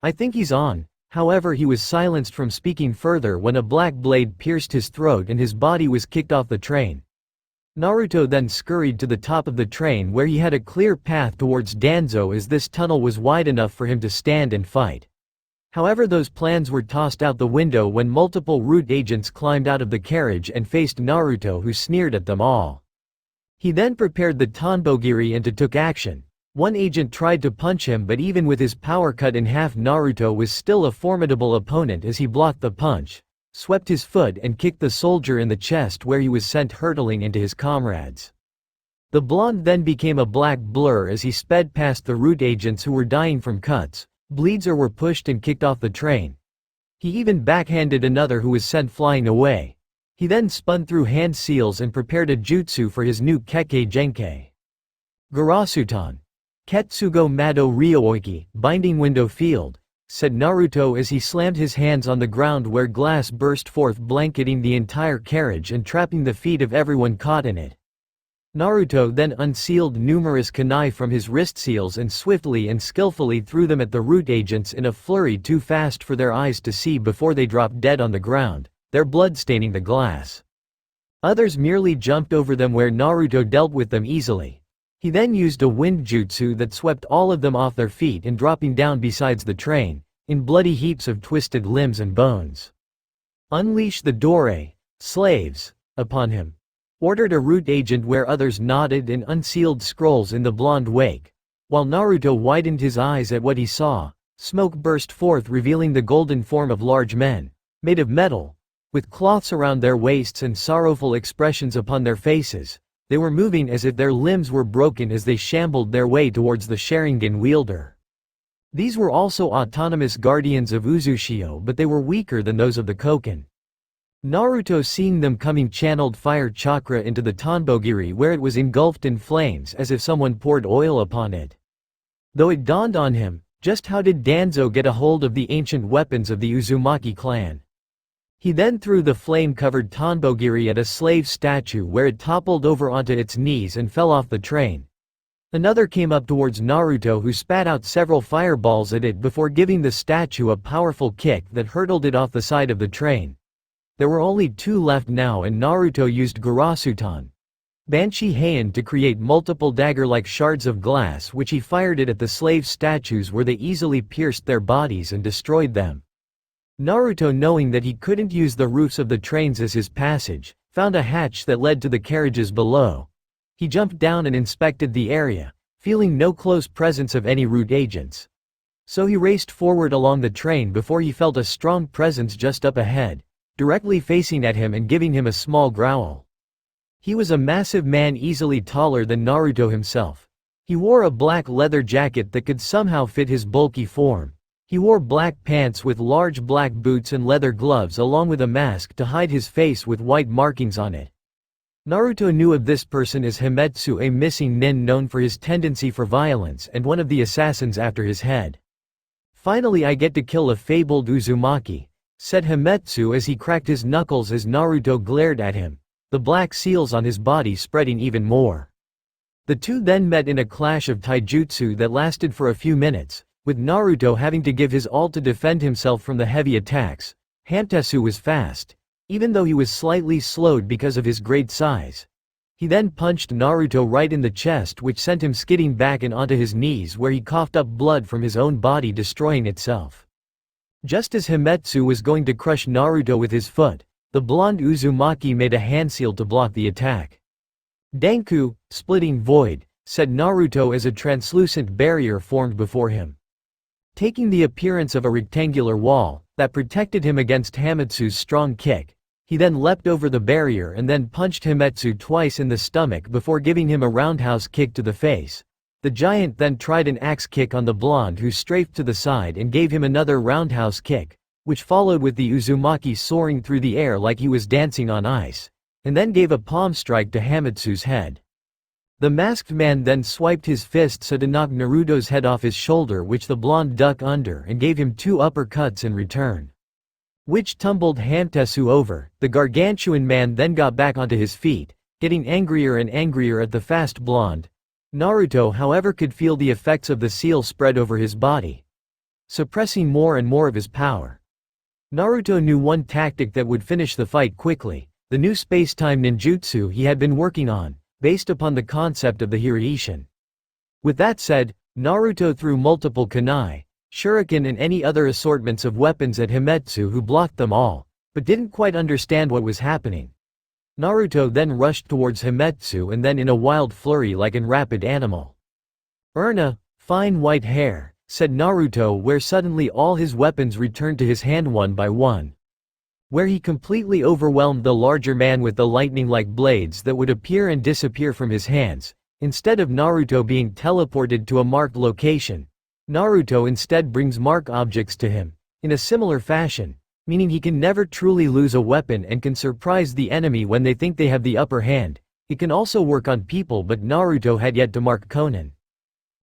"I think he's on." However, he was silenced from speaking further when a black blade pierced his throat and his body was kicked off the train. Naruto then scurried to the top of the train, where he had a clear path towards Danzo as this tunnel was wide enough for him to stand and fight. However, those plans were tossed out the window when multiple root agents climbed out of the carriage and faced Naruto, who sneered at them all. He then prepared the Tonbogiri and took action. One agent tried to punch him, but even with his power cut in half, Naruto was still a formidable opponent as he blocked the punch, swept his foot and kicked the soldier in the chest, where he was sent hurtling into his comrades. The blonde then became a black blur as he sped past the root agents who were dying from cuts, bleeds, or were pushed and kicked off the train. He even backhanded another who was sent flying away. He then spun through hand seals and prepared a jutsu for his new Kekkei Genkei. Garasutan. Ketsugo Mado Ryoiki, binding window field, said Naruto as he slammed his hands on the ground where glass burst forth, blanketing the entire carriage and trapping the feet of everyone caught in it. Naruto then unsealed numerous kunai from his wrist seals and swiftly and skillfully threw them at the root agents in a flurry too fast for their eyes to see before they dropped dead on the ground, their blood staining the glass. Others merely jumped over them where Naruto dealt with them easily. He then used a wind jutsu that swept all of them off their feet and dropping down besides the train, in bloody heaps of twisted limbs and bones. Unleash the Dore, slaves, upon him. Ordered a root agent where others nodded and unsealed scrolls in the blonde wake. While Naruto widened his eyes at what he saw, smoke burst forth revealing the golden form of large men, made of metal, with cloths around their waists and sorrowful expressions upon their faces. They were moving as if their limbs were broken as they shambled their way towards the Sharingan wielder. These were also autonomous guardians of Uzushio, but they were weaker than those of the Koken. Naruto, seeing them coming, channeled fire chakra into the Tonbogiri where it was engulfed in flames as if someone poured oil upon it. Though it dawned on him, just how did Danzo get a hold of the ancient weapons of the Uzumaki clan? He then threw the flame-covered Tonbogiri at a slave statue where it toppled over onto its knees and fell off the train. Another came up towards Naruto, who spat out several fireballs at it before giving the statue a powerful kick that hurtled it off the side of the train. There were only two left now and Naruto used Garasutan, Banshee Heian, to create multiple dagger-like shards of glass which he fired it at the slave statues where they easily pierced their bodies and destroyed them. Naruto, knowing that he couldn't use the roofs of the trains as his passage, found a hatch that led to the carriages below. He jumped down and inspected the area, feeling no close presence of any root agents. So he raced forward along the train before he felt a strong presence just up ahead, directly facing at him and giving him a small growl. He was a massive man, easily taller than Naruto himself. He wore a black leather jacket that could somehow fit his bulky form. He wore black pants with large black boots and leather gloves along with a mask to hide his face with white markings on it. Naruto knew of this person as Himetsu, a missing nin known for his tendency for violence and one of the assassins after his head. "Finally I get to kill a fabled Uzumaki," said Himetsu as he cracked his knuckles as Naruto glared at him, the black seals on his body spreading even more. The two then met in a clash of taijutsu that lasted for a few minutes, with Naruto having to give his all to defend himself from the heavy attacks. Himetsu was fast, even though he was slightly slowed because of his great size. He then punched Naruto right in the chest, which sent him skidding back and onto his knees where he coughed up blood from his own body destroying itself. Just as Himetsu was going to crush Naruto with his foot, the blonde Uzumaki made a hand seal to block the attack. "Danku, splitting void," said Naruto as a translucent barrier formed before him, taking the appearance of a rectangular wall that protected him against Himetsu's strong kick. He then leapt over the barrier and then punched Himetsu twice in the stomach before giving him a roundhouse kick to the face. The giant then tried an axe kick on the blonde, who strafed to the side and gave him another roundhouse kick, which followed with the Uzumaki soaring through the air like he was dancing on ice, and then gave a palm strike to Himetsu's head. The masked man then swiped his fist so to knock Naruto's head off his shoulder, which the blonde ducked under and gave him two uppercuts in return, which tumbled Himetsu over. The gargantuan man then got back onto his feet, getting angrier and angrier at the fast blonde. Naruto, however, could feel the effects of the seal spread over his body, suppressing more and more of his power. Naruto knew one tactic that would finish the fight quickly, the new space-time ninjutsu he had been working on, based upon the concept of the Hiraishin. With that said, Naruto threw multiple kunai, shuriken and any other assortments of weapons at Himetsu, who blocked them all, but didn't quite understand what was happening. Naruto then rushed towards Himetsu and then in a wild flurry like an rapid animal. "Erna, fine white hair," said Naruto, where suddenly all his weapons returned to his hand one by one, where he completely overwhelmed the larger man with the lightning-like blades that would appear and disappear from his hands. Instead of Naruto being teleported to a marked location, Naruto instead brings mark objects to him. In a similar fashion, meaning he can never truly lose a weapon and can surprise the enemy when they think they have the upper hand. It can also work on people, but Naruto had yet to mark Konan.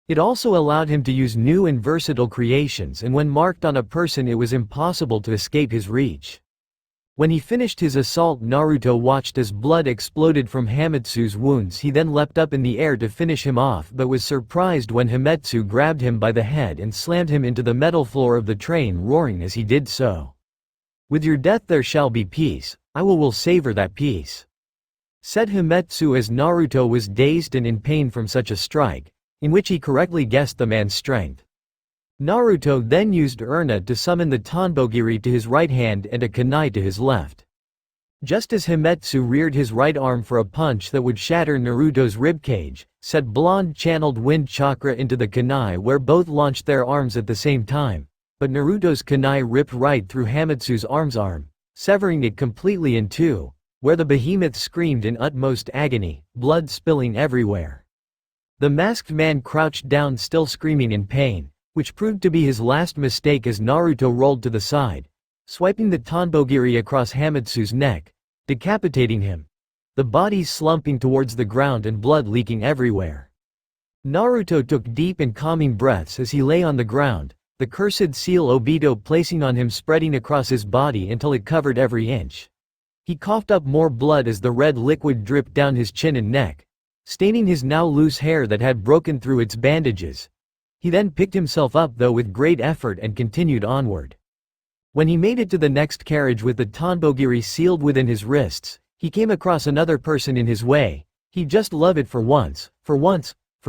It also allowed him to use new and versatile creations, and when marked on a person it was impossible to escape his reach. When he finished his assault, Naruto watched as blood exploded from Hametsu's wounds. He then leapt up in the air to finish him off, but was surprised when Hametsu grabbed him by the head and slammed him into the metal floor of the train, roaring as he did so. "With your death there shall be peace, I will savor that peace," said Hametsu as Naruto was dazed and in pain from such a strike, in which he correctly guessed the man's strength. Naruto then used Urna to summon the Tanbogiri to his right hand and a kunai to his left. Just as Hametsu reared his right arm for a punch that would shatter Naruto's ribcage, said blonde channeled wind chakra into the kunai, where both launched their arms at the same time, but Naruto's kunai ripped right through Hametsu's arm, severing it completely in two, where the behemoth screamed in utmost agony, blood spilling everywhere. The masked man crouched down, still screaming in pain, which proved to be his last mistake as Naruto rolled to the side, swiping the Tanbogiri across Hametsu's neck, decapitating him, the body slumping towards the ground and blood leaking everywhere. Naruto took deep and calming breaths as he lay on the ground, the cursed seal Obito placing on him spreading across his body until it covered every inch. He coughed up more blood as the red liquid dripped down his chin and neck, staining his now loose hair that had broken through its bandages. He then picked himself up, though with great effort, and continued onward. When he made it to the next carriage with the Tanbogiri sealed within his wrists, he came across another person in his way. He'd just love it for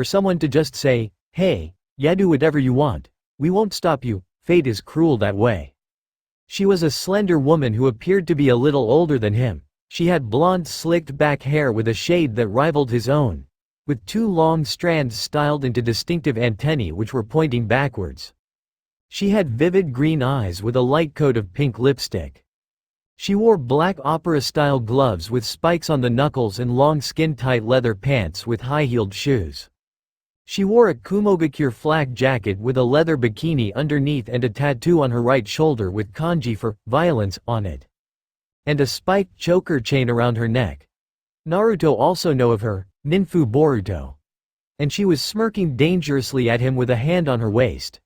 someone to just say, "Hey, yeah, do whatever you want. We won't stop you, fate is cruel that way." She was a slender woman who appeared to be a little older than him. She had blonde slicked back hair with a shade that rivaled his own, with two long strands styled into distinctive antennae which were pointing backwards. She had vivid green eyes with a light coat of pink lipstick. She wore black opera-style gloves with spikes on the knuckles and long skin-tight leather pants with high-heeled shoes. She wore a Kumogakure flak jacket with a leather bikini underneath and a tattoo on her right shoulder with kanji for violence on it, and a spiked choker chain around her neck. Naruto also knew of her, Ninfu Boruto. And she was smirking dangerously at him with a hand on her waist.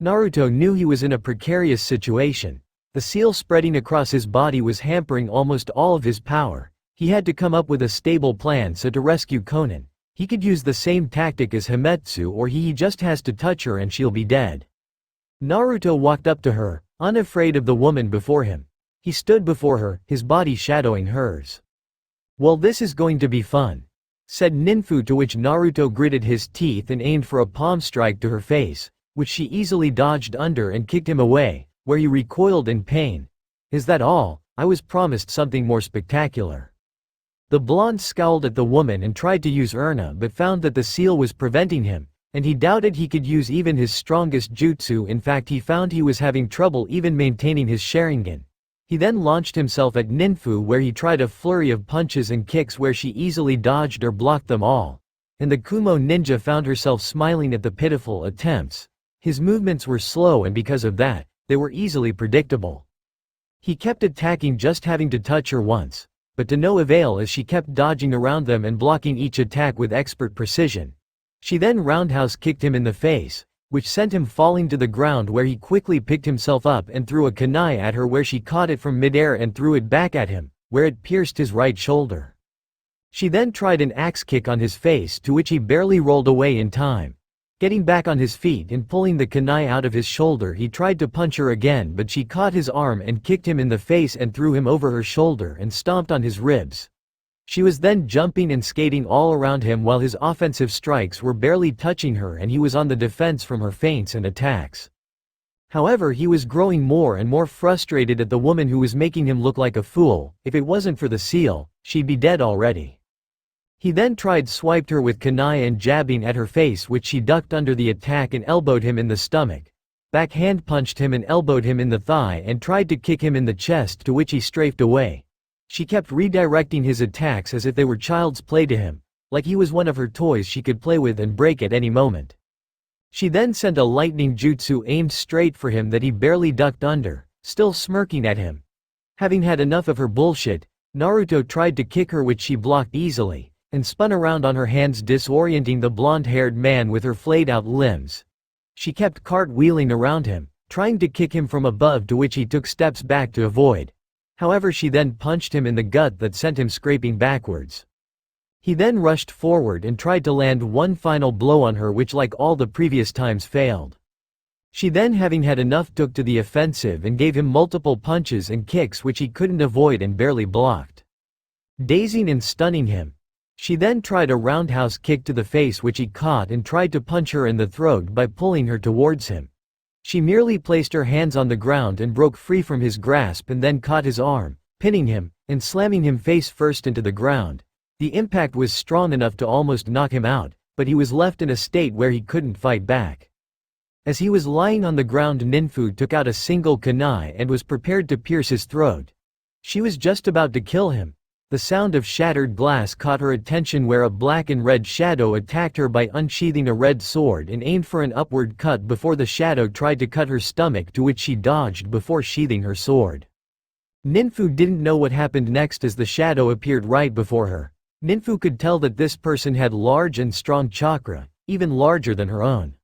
Naruto knew he was in a precarious situation. The seal spreading across his body was hampering almost all of his power. He had to come up with a stable plan, so to rescue Konan, he could use the same tactic as Hametsu, or he just has to touch her and she'll be dead. Naruto walked up to her, unafraid of the woman before him. He stood before her, his body shadowing hers. "Well, this is going to be fun," said Ninfu, to which Naruto gritted his teeth and aimed for a palm strike to her face, which she easily dodged under and kicked him away, where he recoiled in pain. "Is that all? I was promised something more spectacular." The blonde scowled at the woman and tried to use Urna, but found that the seal was preventing him, and he doubted he could use even his strongest jutsu. In fact, he found he was having trouble even maintaining his Sharingan. He then launched himself at Ninfu, where he tried a flurry of punches and kicks where she easily dodged or blocked them all. And the Kumo ninja found herself smiling at the pitiful attempts. His movements were slow, and because of that, they were easily predictable. He kept attacking, just having to touch her once, but to no avail as she kept dodging around them and blocking each attack with expert precision. She then roundhouse kicked him in the face, which sent him falling to the ground, where he quickly picked himself up and threw a kunai at her, where she caught it from midair and threw it back at him, where it pierced his right shoulder. She then tried an axe kick on his face, to which he barely rolled away in time. Getting back on his feet and pulling the kunai out of his shoulder, he tried to punch her again, but she caught his arm and kicked him in the face and threw him over her shoulder and stomped on his ribs. She was then jumping and skating all around him while his offensive strikes were barely touching her, and he was on the defense from her feints and attacks. However, he was growing more and more frustrated at the woman who was making him look like a fool. If it wasn't for the seal, she'd be dead already. He then swiped her with kunai and jabbing at her face, which she ducked under the attack and elbowed him in the stomach. Backhand punched him and elbowed him in the thigh and tried to kick him in the chest, to which he strafed away. She kept redirecting his attacks as if they were child's play to him, like he was one of her toys she could play with and break at any moment. She then sent a lightning jutsu aimed straight for him that he barely ducked under, still smirking at him. Having had enough of her bullshit, Naruto tried to kick her, which she blocked easily, and spun around on her hands, disorienting the blonde-haired man with her flayed-out limbs. She kept cartwheeling around him, trying to kick him from above, to which he took steps back to avoid. However, she then punched him in the gut that sent him scraping backwards. He then rushed forward and tried to land one final blow on her, which like all the previous times failed. She then, having had enough, took to the offensive and gave him multiple punches and kicks which he couldn't avoid and barely blocked, dazing and stunning him. She then tried a roundhouse kick to the face, which he caught, and tried to punch her in the throat by pulling her towards him. She merely placed her hands on the ground and broke free from his grasp, and then caught his arm, pinning him, and slamming him face first into the ground. The impact was strong enough to almost knock him out, but he was left in a state where he couldn't fight back. As he was lying on the ground, Ninfu took out a single kunai and was prepared to pierce his throat. She was just about to kill him. The sound of shattered glass caught her attention, where a black and red shadow attacked her by unsheathing a red sword and aimed for an upward cut before the shadow tried to cut her stomach, to which she dodged before sheathing her sword. Ninfu didn't know what happened next as the shadow appeared right before her. Ninfu could tell that this person had large and strong chakra, even larger than her own.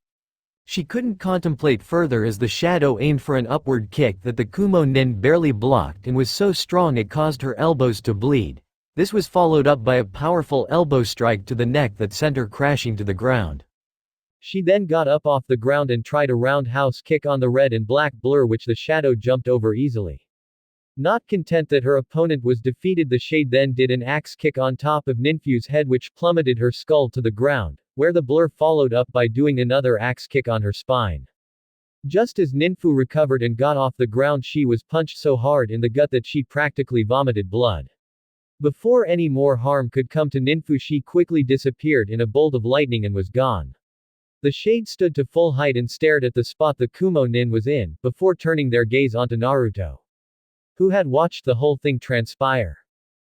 She couldn't contemplate further as the shadow aimed for an upward kick that the Kumo Nin barely blocked and was so strong it caused her elbows to bleed. This was followed up by a powerful elbow strike to the neck that sent her crashing to the ground. She then got up off the ground and tried a roundhouse kick on the red and black blur, which the shadow jumped over easily. Not content that her opponent was defeated, the shade then did an axe kick on top of Ninfu's head, which plummeted her skull to the ground, where the blur followed up by doing another axe kick on her spine. Just as Ninfu recovered and got off the ground, she was punched so hard in the gut that she practically vomited blood. Before any more harm could come to Ninfu, she quickly disappeared in a bolt of lightning and was gone. The shade stood to full height and stared at the spot the Kumo Nin was in, before turning their gaze onto Naruto, who had watched the whole thing transpire.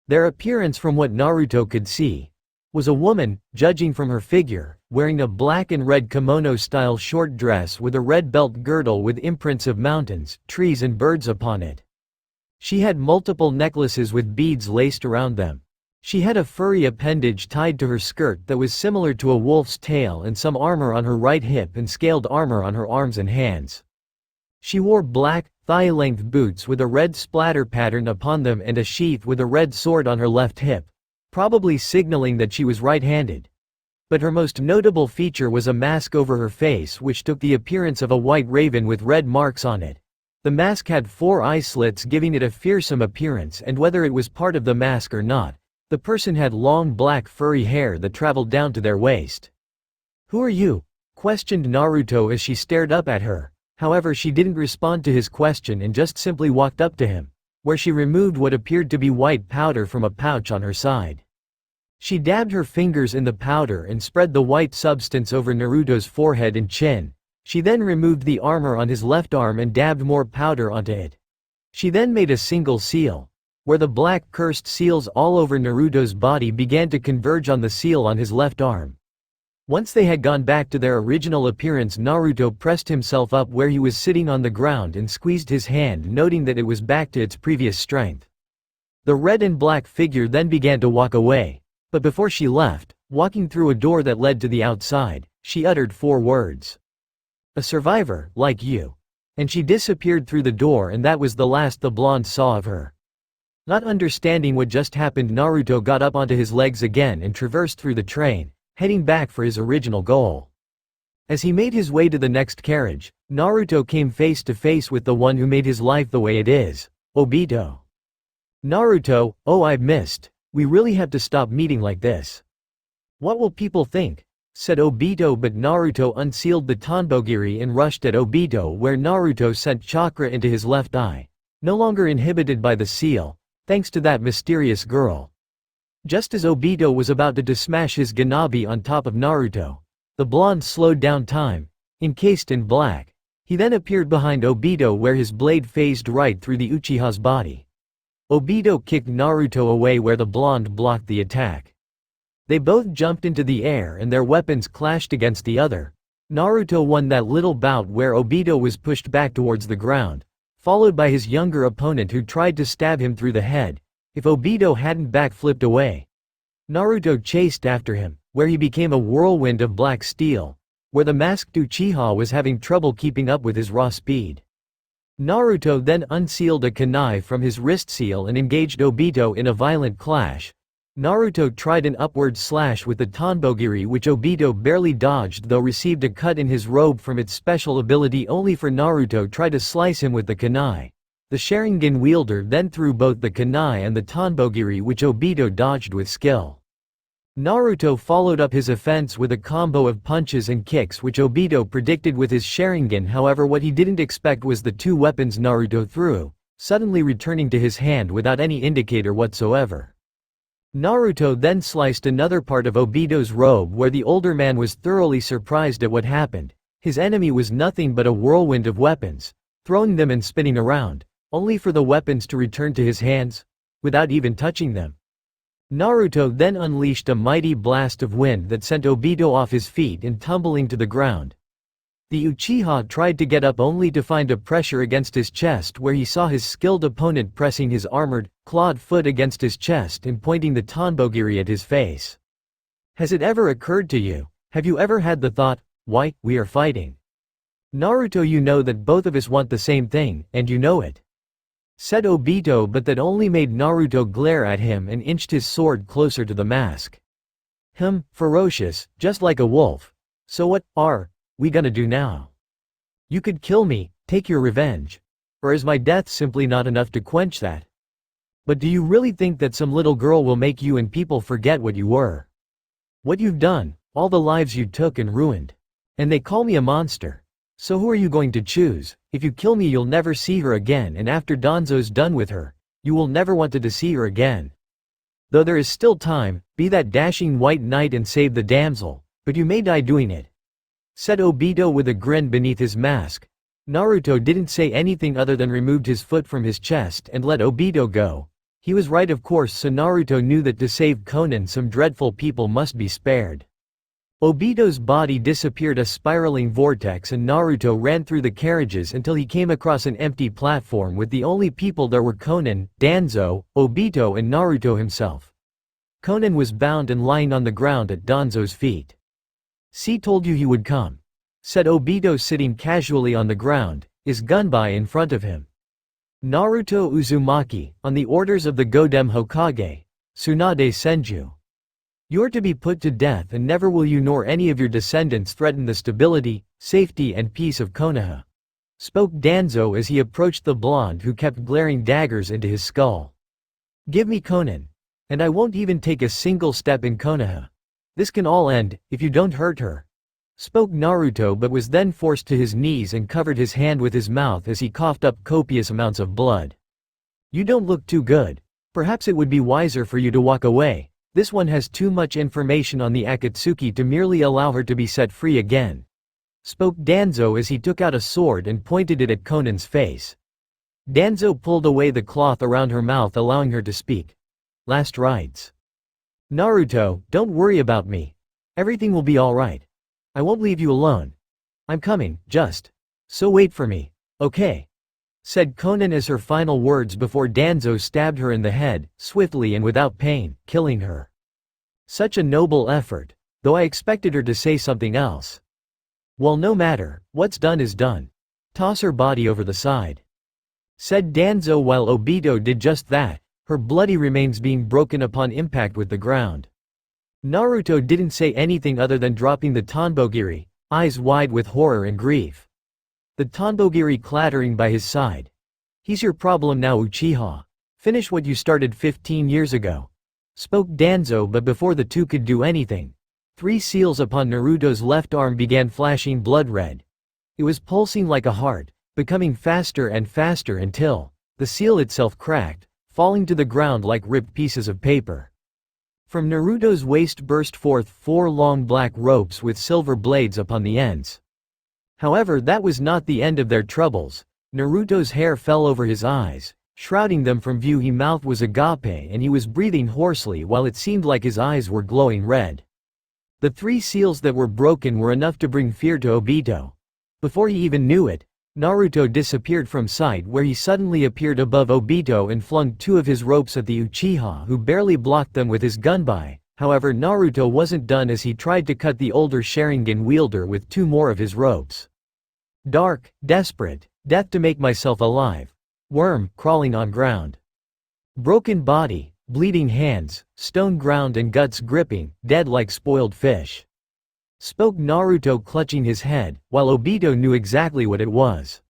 Their appearance, from what Naruto could see, was a woman, judging from her figure, wearing a black and red kimono-style short dress with a red belt girdle with imprints of mountains, trees and birds upon it. She had multiple necklaces with beads laced around them. She had a furry appendage tied to her skirt that was similar to a wolf's tail, and some armor on her right hip and scaled armor on her arms and hands. She wore black, thigh-length boots with a red splatter pattern upon them and a sheath with a red sword on her left hip, probably signaling that she was right-handed. But her most notable feature was a mask over her face, which took the appearance of a white raven with red marks on it. The mask had 4 eye slits, giving it a fearsome appearance, and whether it was part of the mask or not, the person had long black furry hair that traveled down to their waist. "Who are you?" questioned Naruto as she stared up at her. However, she didn't respond to his question and just simply walked up to him, where she removed what appeared to be white powder from a pouch on her side. She dabbed her fingers in the powder and spread the white substance over Naruto's forehead and chin. She then removed the armor on his left arm and dabbed more powder onto it. She then made a single seal, where the black cursed seals all over Naruto's body began to converge on the seal on his left arm. Once they had gone back to their original appearance, Naruto pressed himself up where he was sitting on the ground and squeezed his hand, noting that it was back to its previous strength. The red and black figure then began to walk away, but before she left, walking through a door that led to the outside, she uttered 4 words. "A survivor, like you." And she disappeared through the door, and that was the last the blonde saw of her. Not understanding what just happened, Naruto got up onto his legs again and traversed through the train, heading back for his original goal. As he made his way to the next carriage, Naruto came face to face with the one who made his life the way it is, Obito. "Naruto, oh, I've missed. We really have to stop meeting like this. What will people think?" said Obito, but Naruto unsealed the Tanbogiri and rushed at Obito, where Naruto sent chakra into his left eye, no longer inhibited by the seal, thanks to that mysterious girl. Just as Obito was about to smash his Ganabi on top of Naruto, the blonde slowed down time, encased in black. He then appeared behind Obito, where his blade phased right through the Uchiha's body. Obito kicked Naruto away, where the blonde blocked the attack. They both jumped into the air and their weapons clashed against the other. Naruto won that little bout, where Obito was pushed back towards the ground, followed by his younger opponent who tried to stab him through the head, if Obito hadn't backflipped away. Naruto chased after him, where he became a whirlwind of black steel, where the masked Uchiha was having trouble keeping up with his raw speed. Naruto then unsealed a kunai from his wrist seal and engaged Obito in a violent clash. Naruto tried an upward slash with the Tanbogiri which Obito barely dodged though received a cut in his robe from its special ability only for Naruto try to slice him with the kunai. The Sharingan wielder then threw both the kunai and the Tanbogiri which Obito dodged with skill. Naruto followed up his offense with a combo of punches and kicks which Obito predicted with his Sharingan. However, what he didn't expect was the two weapons Naruto threw, suddenly returning to his hand without any indicator whatsoever. Naruto then sliced another part of Obito's robe where the older man was thoroughly surprised at what happened. His enemy was nothing but a whirlwind of weapons, throwing them and spinning around, only for the weapons to return to his hands, without even touching them. Naruto then unleashed a mighty blast of wind that sent Obito off his feet and tumbling to the ground. The Uchiha tried to get up only to find a pressure against his chest where he saw his skilled opponent pressing his armored, clawed foot against his chest and pointing the Tanbogiri at his face. Has it ever occurred to you, have you ever had the thought, why, we are fighting? Naruto, you know that both of us want the same thing, and you know it. Said Obito, but that only made Naruto glare at him and inched his sword closer to the mask. Ferocious, just like a wolf. So what are we gonna do now? You could kill me, take your revenge. Or is my death simply not enough to quench that? But do you really think that some little girl will make you and people forget what you were? What you've done, all the lives you took and ruined. And they call me a monster. So who are you going to choose? If you kill me you'll never see her again, and after Danzo's done with her, you will never want to see her again. Though there is still time, be that dashing white knight and save the damsel, but you may die doing it. Said Obito with a grin beneath his mask. Naruto didn't say anything other than removed his foot from his chest and let Obito go. He was right, of course, so Naruto knew that to save Konan some dreadful people must be spared. Obito's body disappeared a spiraling vortex and Naruto ran through the carriages until he came across an empty platform with the only people there were Konan, Danzo, Obito and Naruto himself. Konan was bound and lying on the ground at Danzo's feet. "See, told you he would come," said Obito sitting casually on the ground, his gunbai in front of him. Naruto Uzumaki, on the orders of the Godem Hokage, Tsunade Senju. You're to be put to death and never will you nor any of your descendants threaten the stability, safety and peace of Konoha. Spoke Danzo as he approached the blonde who kept glaring daggers into his skull. Give me Konan. And I won't even take a single step in Konoha. This can all end, if you don't hurt her. Spoke Naruto, but was then forced to his knees and covered his hand with his mouth as he coughed up copious amounts of blood. You don't look too good. Perhaps it would be wiser for you to walk away. This one has too much information on the Akatsuki to merely allow her to be set free again. Spoke Danzo as he took out a sword and pointed it at Konan's face. Danzo pulled away the cloth around her mouth, allowing her to speak. Last rites. Naruto, don't worry about me. Everything will be alright. I won't leave you alone. I'm coming, so wait for me, okay? Said Konan as her final words before Danzo stabbed her in the head, swiftly and without pain, killing her. Such a noble effort, though I expected her to say something else. Well, no matter, what's done is done. Toss her body over the side. Said Danzo while Obito did just that, her bloody remains being broken upon impact with the ground. Naruto didn't say anything other than dropping the Tanbogiri, eyes wide with horror and grief. The Tanbogiri clattering by his side. He's your problem now, Uchiha. Finish what you started 15 years ago. Spoke Danzo, but before the two could do anything, 3 seals upon Naruto's left arm began flashing blood red. It was pulsing like a heart, becoming faster and faster until the seal itself cracked, falling to the ground like ripped pieces of paper. From Naruto's waist burst forth 4 long black ropes with silver blades upon the ends. However, that was not the end of their troubles. Naruto's hair fell over his eyes, shrouding them from view. His mouth was agape and he was breathing hoarsely while it seemed like his eyes were glowing red. The 3 seals that were broken were enough to bring fear to Obito. Before he even knew it, Naruto disappeared from sight where he suddenly appeared above Obito and flung two of his ropes at the Uchiha who barely blocked them with his gunbai. However, Naruto wasn't done as he tried to cut the older Sharingan wielder with two more of his ropes. Dark, desperate, death to make myself alive. Worm, crawling on ground. Broken body, bleeding hands, stone ground and guts gripping, dead like spoiled fish. Spoke Naruto clutching his head, while Obito knew exactly what it was.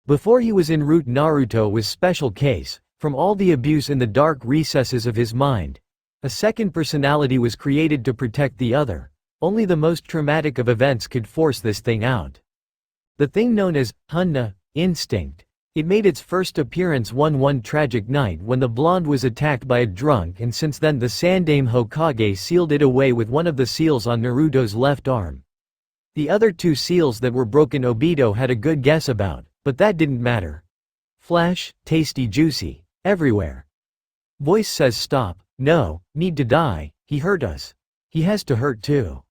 Before he was en route, Naruto was special case, from all the abuse in the dark recesses of his mind. A second personality was created to protect the other. Only the most traumatic of events could force this thing out. The thing known as Hunna instinct. It made its first appearance one tragic night when the blonde was attacked by a drunk, and since then the Sandaime Hokage sealed it away with one of the seals on Naruto's left arm. The other two seals that were broken Obito had a good guess about, but that didn't matter. Flesh, tasty juicy, everywhere. Voice says stop, no, need to die, he hurt us. He has to hurt too.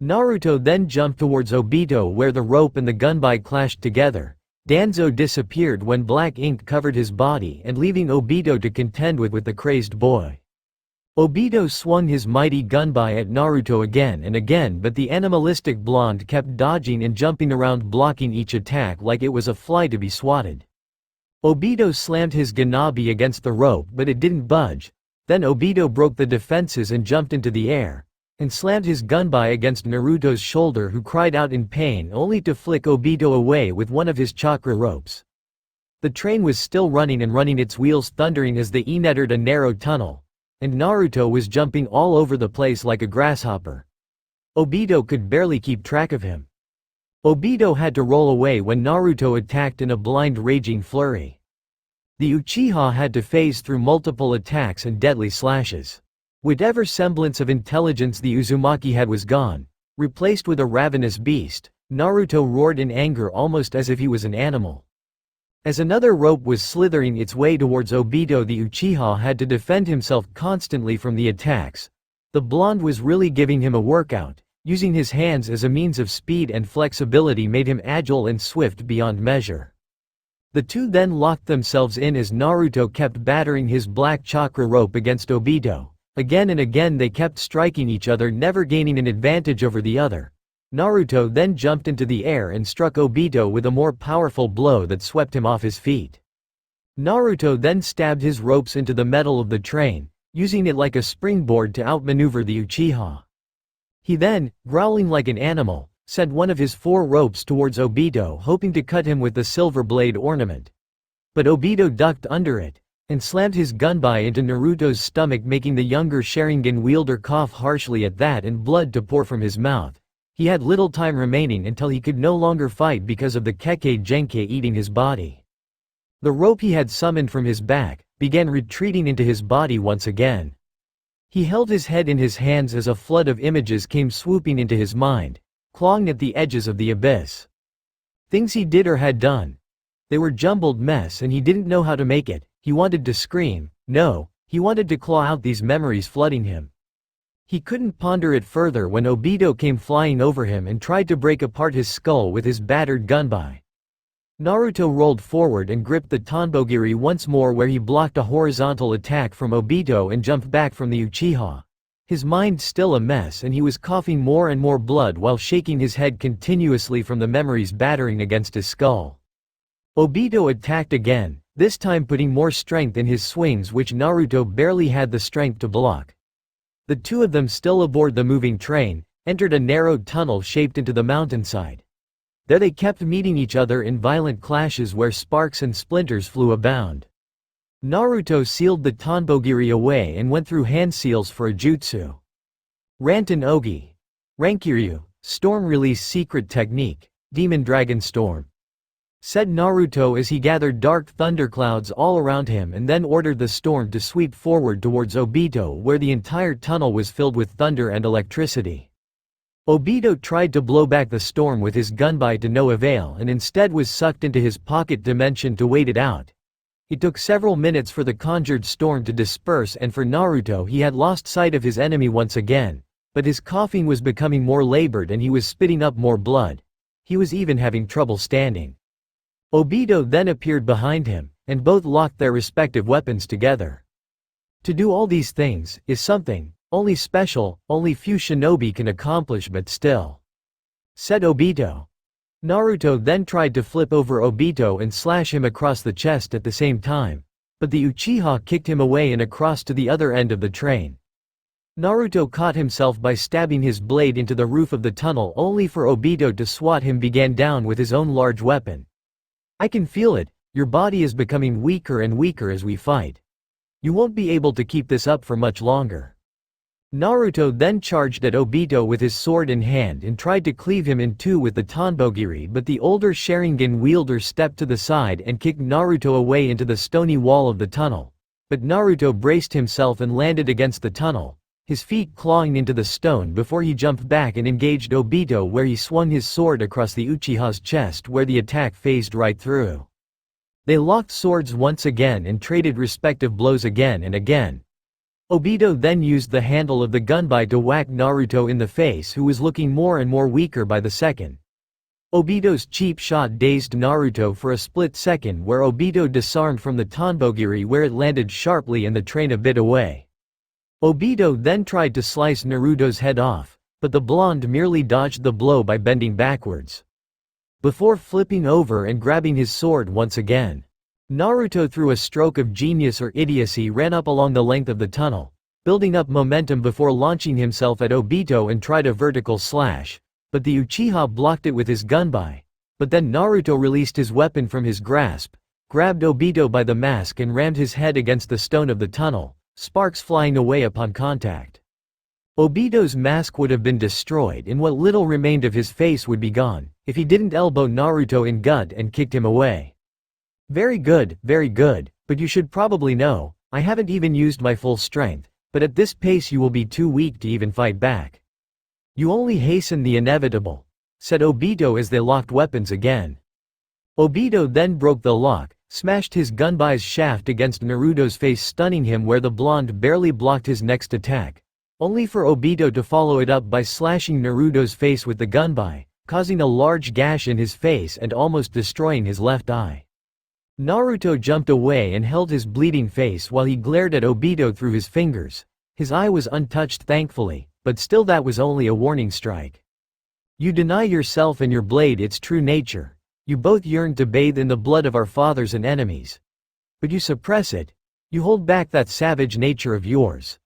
Naruto then jumped towards Obito where the rope and the gunbai clashed together. Danzo disappeared when black ink covered his body and leaving Obito to contend with the crazed boy. Obito swung his mighty gunbai at Naruto again and again, but the animalistic blonde kept dodging and jumping around, blocking each attack like it was a fly to be swatted. Obito slammed his Ganabi against the rope but it didn't budge. Then Obito broke the defenses and jumped into the air, and slammed his gunbai against Naruto's shoulder who cried out in pain only to flick Obito away with one of his chakra ropes. The train was still running and running, its wheels thundering as they entered a narrow tunnel, and Naruto was jumping all over the place like a grasshopper. Obito could barely keep track of him. Obito had to roll away when Naruto attacked in a blind raging flurry. The Uchiha had to phase through multiple attacks and deadly slashes. Whatever semblance of intelligence the Uzumaki had was gone, replaced with a ravenous beast. Naruto roared in anger almost as if he was an animal. As another rope was slithering its way towards Obito, the Uchiha had to defend himself constantly from the attacks. The blonde was really giving him a workout. Using his hands as a means of speed and flexibility made him agile and swift beyond measure. The two then locked themselves in as Naruto kept battering his black chakra rope against Obito. Again and again they kept striking each other, never gaining an advantage over the other. Naruto then jumped into the air and struck Obito with a more powerful blow that swept him off his feet. Naruto then stabbed his ropes into the metal of the train, using it like a springboard to outmaneuver the Uchiha. He then, growling like an animal, sent one of his 4 ropes towards Obito, hoping to cut him with the silver blade ornament. But Obito ducked under it, and slammed his gunbai into Naruto's stomach, making the younger Sharingan wielder cough harshly at that and blood to pour from his mouth. He had little time remaining until he could no longer fight because of the Kekkei Genkai eating his body. The rope he had summoned from his back began retreating into his body once again. He held his head in his hands as a flood of images came swooping into his mind, clawing at the edges of the abyss. Things he did or had done. They were jumbled mess and he didn't know how to make it. He wanted to scream, no, he wanted to claw out these memories flooding him. He couldn't ponder it further when Obito came flying over him and tried to break apart his skull with his battered gunbai. Naruto rolled forward and gripped the Tonbogiri once more, where he blocked a horizontal attack from Obito and jumped back from the Uchiha. His mind still a mess and he was coughing more and more blood while shaking his head continuously from the memories battering against his skull. Obito attacked again, this time putting more strength in his swings which Naruto barely had the strength to block. The two of them, still aboard the moving train, entered a narrowed tunnel shaped into the mountainside. There they kept meeting each other in violent clashes where sparks and splinters flew abound. Naruto sealed the Tonbogiri away and went through hand seals for a jutsu. Ranten Ogi. Rankiryu, Storm Release Secret Technique, Demon Dragon Storm. Said Naruto as he gathered dark thunderclouds all around him and then ordered the storm to sweep forward towards Obito, where the entire tunnel was filled with thunder and electricity. Obito tried to blow back the storm with his gunbai to no avail and instead was sucked into his pocket dimension to wait it out. It took several minutes for the conjured storm to disperse, and for Naruto, he had lost sight of his enemy once again, but his coughing was becoming more labored and he was spitting up more blood. He was even having trouble standing. Obito then appeared behind him, and both locked their respective weapons together. To do all these things is something only special, only few shinobi can accomplish, but still, said Obito. Naruto then tried to flip over Obito and slash him across the chest at the same time, but the Uchiha kicked him away and across to the other end of the train. Naruto caught himself by stabbing his blade into the roof of the tunnel only for Obito to swat him down with his own large weapon. I can feel it, your body is becoming weaker and weaker as we fight. You won't be able to keep this up for much longer. Naruto then charged at Obito with his sword in hand and tried to cleave him in two with the Tanbogiri, but the older Sharingan wielder stepped to the side and kicked Naruto away into the stony wall of the tunnel. But Naruto braced himself and landed against the tunnel, his feet clawing into the stone before he jumped back and engaged Obito, where he swung his sword across the Uchiha's chest where the attack phased right through. They locked swords once again and traded respective blows again and again. Obito then used the handle of the gunbai to whack Naruto in the face, who was looking more and more weaker by the second. Obito's cheap shot dazed Naruto for a split second, where Obito disarmed from the Tanbogiri where it landed sharply and the train a bit away. Obito then tried to slice Naruto's head off, but the blonde merely dodged the blow by bending backwards, before flipping over and grabbing his sword once again. Naruto, through a stroke of genius or idiocy, ran up along the length of the tunnel, building up momentum before launching himself at Obito and tried a vertical slash, but the Uchiha blocked it with his gunbai. But then Naruto released his weapon from his grasp, grabbed Obito by the mask and rammed his head against the stone of the tunnel, sparks flying away upon contact. Obito's mask would have been destroyed and what little remained of his face would be gone, if he didn't elbow Naruto in gut and kicked him away. Very good, but you should probably know, I haven't even used my full strength, but at this pace you will be too weak to even fight back. You only hasten the inevitable, said Obito as they locked weapons again. Obito then broke the lock, smashed his gunbai's shaft against Naruto's face, stunning him where the blonde barely blocked his next attack, only for Obito to follow it up by slashing Naruto's face with the gunbai, causing a large gash in his face and almost destroying his left eye. Naruto jumped away and held his bleeding face while he glared at Obito through his fingers. His eye was untouched thankfully, but still that was only a warning strike. You deny yourself and your blade its true nature. You both yearn to bathe in the blood of our fathers and enemies. But you suppress it. You hold back that savage nature of yours.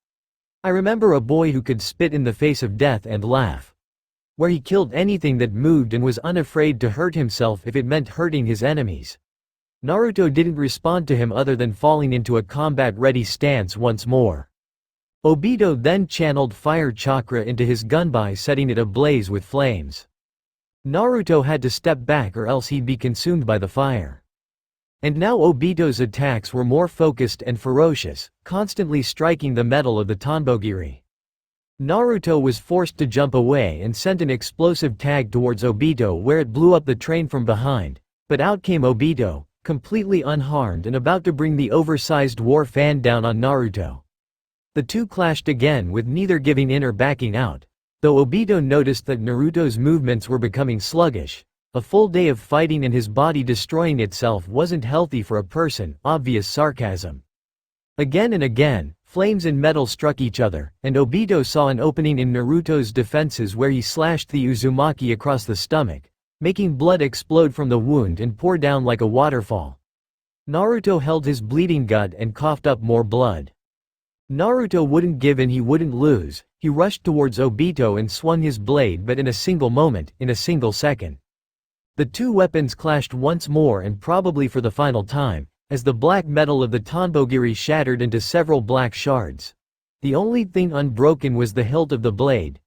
I remember a boy who could spit in the face of death and laugh, where he killed anything that moved and was unafraid to hurt himself if it meant hurting his enemies. Naruto didn't respond to him other than falling into a combat-ready stance once more. Obito then channeled fire chakra into his gunbai, setting it ablaze with flames. Naruto had to step back or else he'd be consumed by the fire. And now Obito's attacks were more focused and ferocious, constantly striking the metal of the Tanbogiri. Naruto was forced to jump away and sent an explosive tag towards Obito where it blew up the train from behind, but out came Obito, completely unharmed and about to bring the oversized war fan down on Naruto. The two clashed again with neither giving in or backing out, though Obito noticed that Naruto's movements were becoming sluggish. A full day of fighting and his body destroying itself wasn't healthy for a person, obvious sarcasm. Again and again, flames and metal struck each other, and Obito saw an opening in Naruto's defenses where he slashed the Uzumaki across the stomach, making blood explode from the wound and pour down like a waterfall. Naruto held his bleeding gut and coughed up more blood. Naruto wouldn't give in, he wouldn't lose. He rushed towards Obito and swung his blade, but in a single moment, in a single second, the two weapons clashed once more, and probably for the final time, as the black metal of the Tanbogiri shattered into several black shards. The only thing unbroken was the hilt of the blade.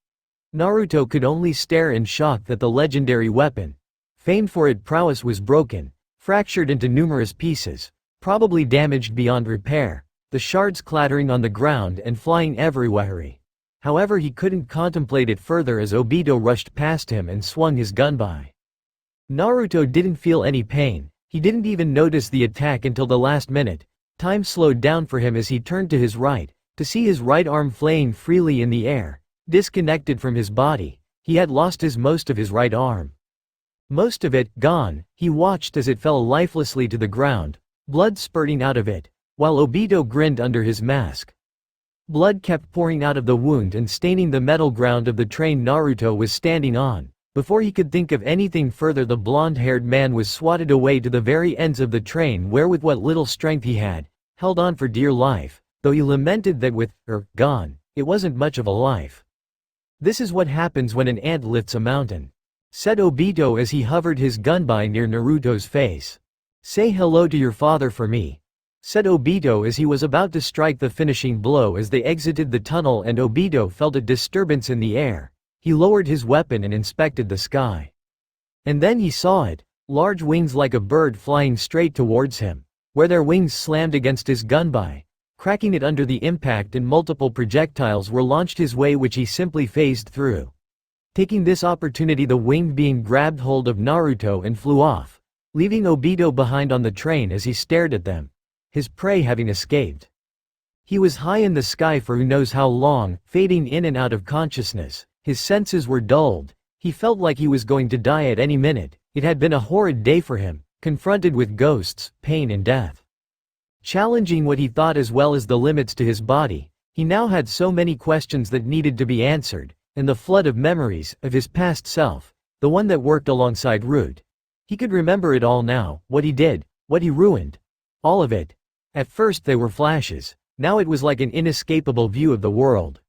Naruto could only stare in shock that the legendary weapon, famed for its prowess, was broken, fractured into numerous pieces, probably damaged beyond repair, the shards clattering on the ground and flying everywhere. However, he couldn't contemplate it further as Obito rushed past him and swung his gunbai. Naruto didn't feel any pain, he didn't even notice the attack until the last minute. Time slowed down for him as he turned to his right, to see his right arm flaying freely in the air. Disconnected from his body, he had lost most of his right arm. Most of it, gone, he watched as it fell lifelessly to the ground, blood spurting out of it, while Obito grinned under his mask. Blood kept pouring out of the wound and staining the metal ground of the train Naruto was standing on. Before he could think of anything further, the blonde-haired man was swatted away to the very ends of the train where, with what little strength he had, held on for dear life, though he lamented that with her gone, it wasn't much of a life. "This is what happens when an ant lifts a mountain," said Obito as he hovered his gunbai near Naruto's face. "Say hello to your father for me," said Obito as he was about to strike the finishing blow. As they exited the tunnel and Obito felt a disturbance in the air, he lowered his weapon and inspected the sky. And then he saw it, large wings like a bird flying straight towards him, where their wings slammed against his gunbai, cracking it under the impact, and multiple projectiles were launched his way which he simply phased through. Taking this opportunity, the winged being grabbed hold of Naruto and flew off, leaving Obito behind on the train as he stared at them, his prey having escaped. He was high in the sky for who knows how long, fading in and out of consciousness. His senses were dulled. He felt like he was going to die at any minute. It had been a horrid day for him, confronted with ghosts, pain and death. Challenging what he thought as well as the limits to his body, he now had so many questions that needed to be answered, and the flood of memories of his past self, the one that worked alongside Root. He could remember it all now, what he did, what he ruined. All of it. At first they were flashes, now it was like an inescapable view of the world.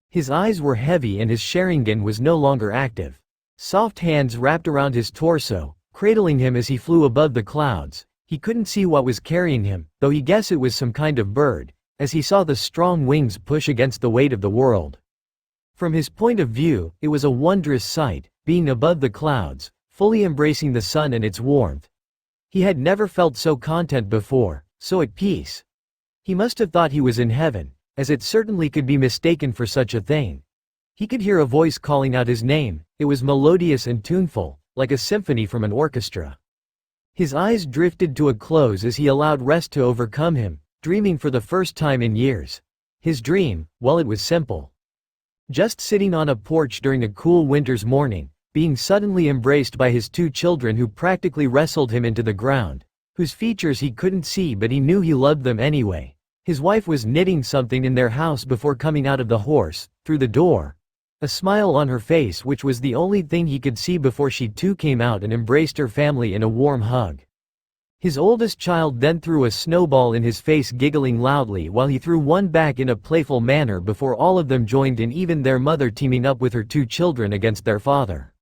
His eyes were heavy and his Sharingan was no longer active. Soft hands wrapped around his torso, cradling him as he flew above the clouds. He couldn't see what was carrying him, though he guessed it was some kind of bird, as he saw the strong wings push against the weight of the world. From his point of view, it was a wondrous sight, being above the clouds, fully embracing the sun and its warmth. He had never felt so content before, so at peace. He must have thought he was in heaven, as it certainly could be mistaken for such a thing. He could hear a voice calling out his name. It was melodious and tuneful, like a symphony from an orchestra. His eyes drifted to a close as he allowed rest to overcome him, dreaming for the first time in years. His dream, well, it was simple. Just sitting on a porch during a cool winter's morning, being suddenly embraced by his two children who practically wrestled him into the ground, whose features he couldn't see but he knew he loved them anyway. His wife was knitting something in their house before coming out of the horse, through the door. A smile on her face, which was the only thing he could see before she too came out and embraced her family in a warm hug. His oldest child then threw a snowball in his face, giggling loudly while he threw one back in a playful manner before all of them joined in, even their mother teaming up with her two children against their father.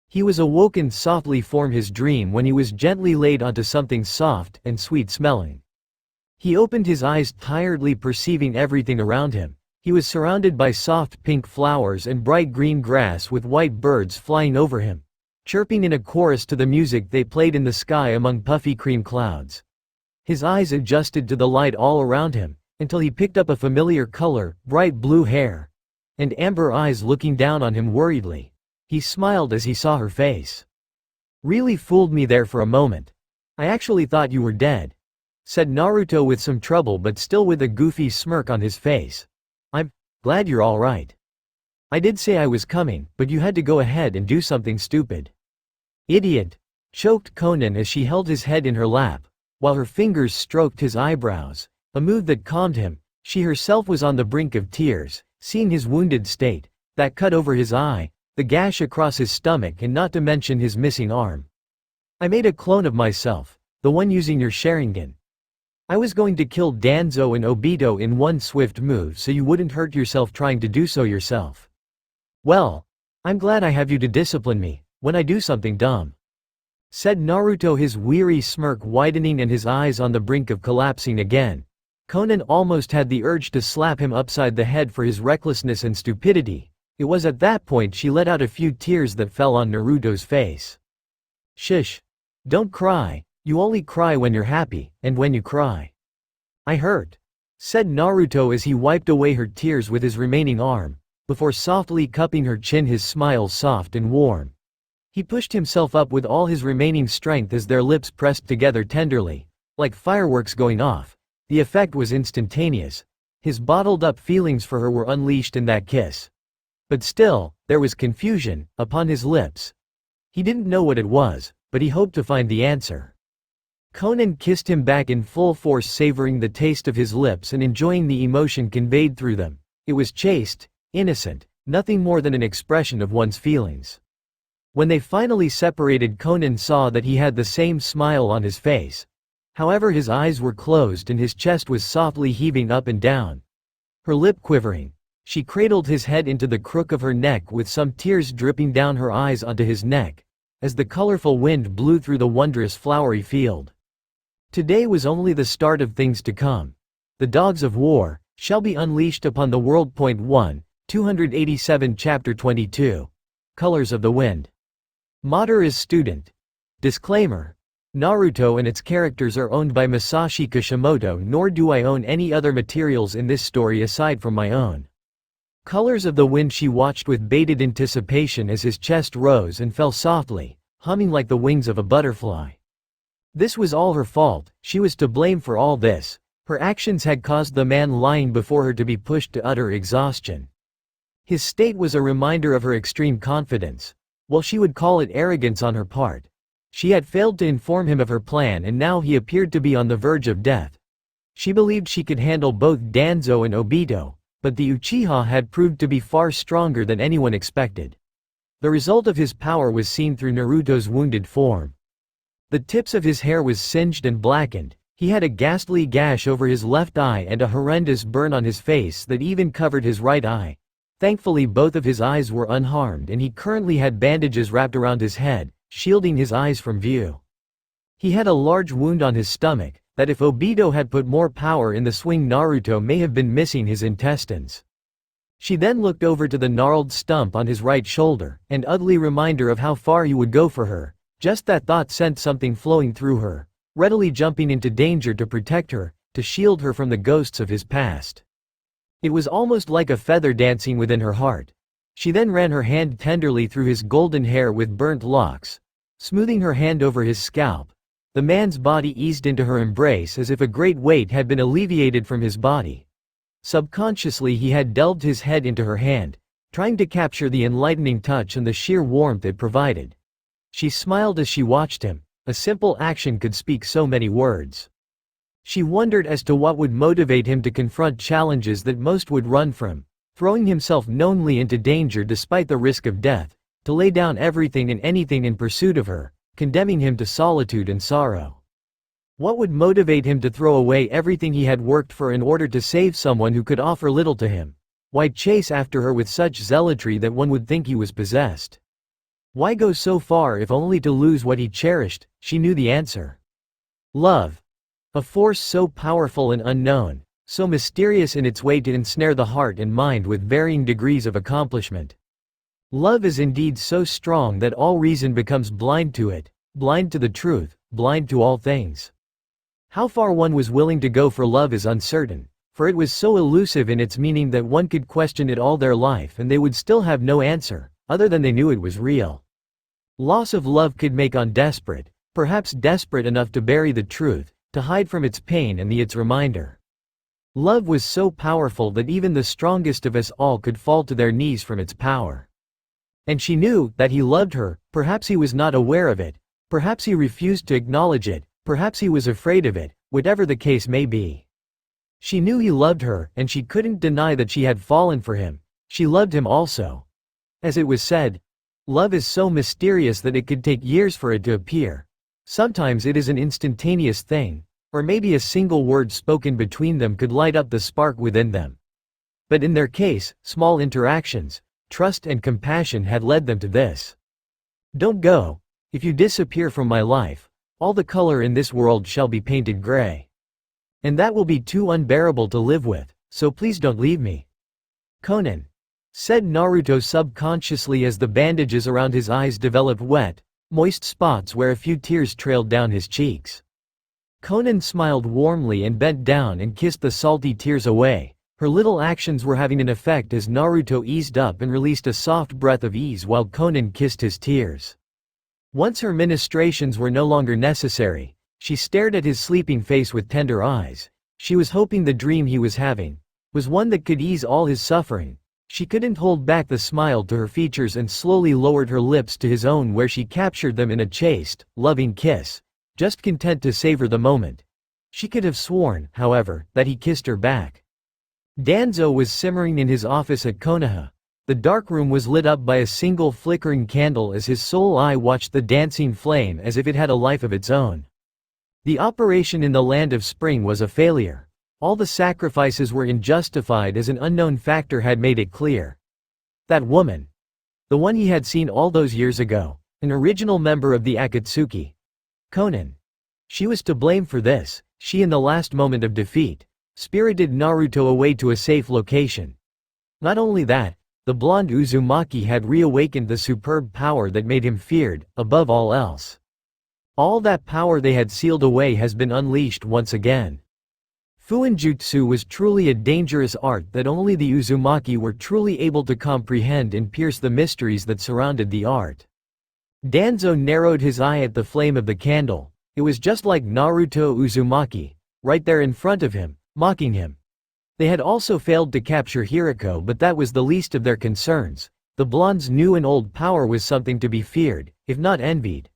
He was awoken softly from his dream when he was gently laid onto something soft and sweet-smelling. He opened his eyes tiredly, perceiving everything around him. He was surrounded by soft pink flowers and bright green grass with white birds flying over him, chirping in a chorus to the music they played in the sky among puffy cream clouds. His eyes adjusted to the light all around him, until he picked up a familiar color, bright blue hair, and amber eyes looking down on him worriedly. He smiled as he saw her face. "Really fooled me there for a moment. I actually thought you were dead," said Naruto with some trouble but still with a goofy smirk on his face. "I'm glad you're all right. I did say I was coming, but you had to go ahead and do something stupid." "Idiot," choked Konan as she held his head in her lap, while her fingers stroked his eyebrows, a move that calmed him. She herself was on the brink of tears, seeing his wounded state, that cut over his eye, the gash across his stomach, and not to mention his missing arm. "I made a clone of myself, the one using your Sharingan. I was going to kill Danzo and Obito in one swift move so you wouldn't hurt yourself trying to do so yourself. Well, I'm glad I have you to discipline me when I do something dumb," said Naruto, his weary smirk widening and his eyes on the brink of collapsing again. Konan almost had the urge to slap him upside the head for his recklessness and stupidity. It was at that point she let out a few tears that fell on Naruto's face. "Shush. Don't cry. You only cry when you're happy, and when you cry. I hurt," said Naruto as he wiped away her tears with his remaining arm, before softly cupping her chin, his smile soft and warm. He pushed himself up with all his remaining strength as their lips pressed together tenderly, like fireworks going off. The effect was instantaneous. His bottled-up feelings for her were unleashed in that kiss. But still, there was confusion upon his lips. He didn't know what it was, but he hoped to find the answer. Konan kissed him back in full force, savoring the taste of his lips and enjoying the emotion conveyed through them. It was chaste, innocent, nothing more than an expression of one's feelings. When they finally separated, Konan saw that he had the same smile on his face. However, his eyes were closed and his chest was softly heaving up and down. Her lip quivering, she cradled his head into the crook of her neck with some tears dripping down her eyes onto his neck, as the colorful wind blew through the wondrous flowery field. Today was only the start of things to come. The dogs of war shall be unleashed upon the world. 1, 287 Chapter 22. Colors of the Wind. Madara's student. Disclaimer. Naruto and its characters are owned by Masashi Kishimoto, nor do I own any other materials in this story aside from my own. Colors of the Wind. She watched with bated anticipation as his chest rose and fell softly, humming like the wings of a butterfly. This was all her fault, she was to blame for all this. Her actions had caused the man lying before her to be pushed to utter exhaustion. His state was a reminder of her extreme confidence. Well, she would call it arrogance on her part. She had failed to inform him of her plan, and now he appeared to be on the verge of death. She believed she could handle both Danzo and Obito, but the Uchiha had proved to be far stronger than anyone expected. The result of his power was seen through Naruto's wounded form. The tips of his hair was singed and blackened, he had a ghastly gash over his left eye and a horrendous burn on his face that even covered his right eye. Thankfully both of his eyes were unharmed, and he currently had bandages wrapped around his head, shielding his eyes from view. He had a large wound on his stomach, that if Obito had put more power in the swing, Naruto may have been missing his intestines. She then looked over to the gnarled stump on his right shoulder, an ugly reminder of how far he would go for her. Just that thought sent something flowing through her, readily jumping into danger to protect her, to shield her from the ghosts of his past. It was almost like a feather dancing within her heart. She then ran her hand tenderly through his golden hair with burnt locks, smoothing her hand over his scalp. The man's body eased into her embrace as if a great weight had been alleviated from his body. Subconsciously he had delved his head into her hand, trying to capture the enlightening touch and the sheer warmth it provided. She smiled as she watched him. A simple action could speak so many words. She wondered as to what would motivate him to confront challenges that most would run from, throwing himself knowingly into danger despite the risk of death, to lay down everything and anything in pursuit of her, condemning him to solitude and sorrow. What would motivate him to throw away everything he had worked for in order to save someone who could offer little to him? Why chase after her with such zealotry that one would think he was possessed? Why go so far if only to lose what he cherished? She knew the answer. Love. A force so powerful and unknown, so mysterious in its way to ensnare the heart and mind with varying degrees of accomplishment. Love is indeed so strong that all reason becomes blind to it, blind to the truth, blind to all things. How far one was willing to go for love is uncertain, for it was so elusive in its meaning that one could question it all their life and they would still have no answer, other than they knew it was real. Loss of love could make one desperate, perhaps desperate enough to bury the truth, to hide from its pain and its reminder. Love was so powerful that even the strongest of us all could fall to their knees from its power. And she knew that he loved her. Perhaps he was not aware of it, perhaps he refused to acknowledge it, perhaps he was afraid of it, whatever the case may be. She knew he loved her, and she couldn't deny that she had fallen for him. She loved him also. As it was said, love is so mysterious that it could take years for it to appear. Sometimes it is an instantaneous thing, or maybe a single word spoken between them could light up the spark within them. But in their case, small interactions, trust and compassion had led them to this. Don't go. If you disappear from my life, all the color in this world shall be painted gray. And that will be too unbearable to live with, so please don't leave me. Konan, said Naruto subconsciously as the bandages around his eyes developed wet, moist spots where a few tears trailed down his cheeks. Konan smiled warmly and bent down and kissed the salty tears away. Her little actions were having an effect as Naruto eased up and released a soft breath of ease while Konan kissed his tears. Once her ministrations were no longer necessary, she stared at his sleeping face with tender eyes. She was hoping the dream he was having was one that could ease all his suffering. She couldn't hold back the smile to her features and slowly lowered her lips to his own where she captured them in a chaste, loving kiss, just content to savor the moment. She could have sworn, however, that he kissed her back. Danzo was simmering in his office at Konoha. The dark room was lit up by a single flickering candle as his sole eye watched the dancing flame as if it had a life of its own. The operation in the Land of Spring was a failure. All the sacrifices were unjustified as an unknown factor had made it clear. That woman. The one he had seen all those years ago, an original member of the Akatsuki. Konan. She was to blame for this. She, in the last moment of defeat, spirited Naruto away to a safe location. Not only that, the blonde Uzumaki had reawakened the superb power that made him feared, above all else. All that power they had sealed away has been unleashed once again. Fuinjutsu was truly a dangerous art that only the Uzumaki were truly able to comprehend and pierce the mysteries that surrounded the art. Danzo narrowed his eye at the flame of the candle. It was just like Naruto Uzumaki, right there in front of him, mocking him. They had also failed to capture Hiriko, but that was the least of their concerns. The blonde's new and old power was something to be feared, if not envied.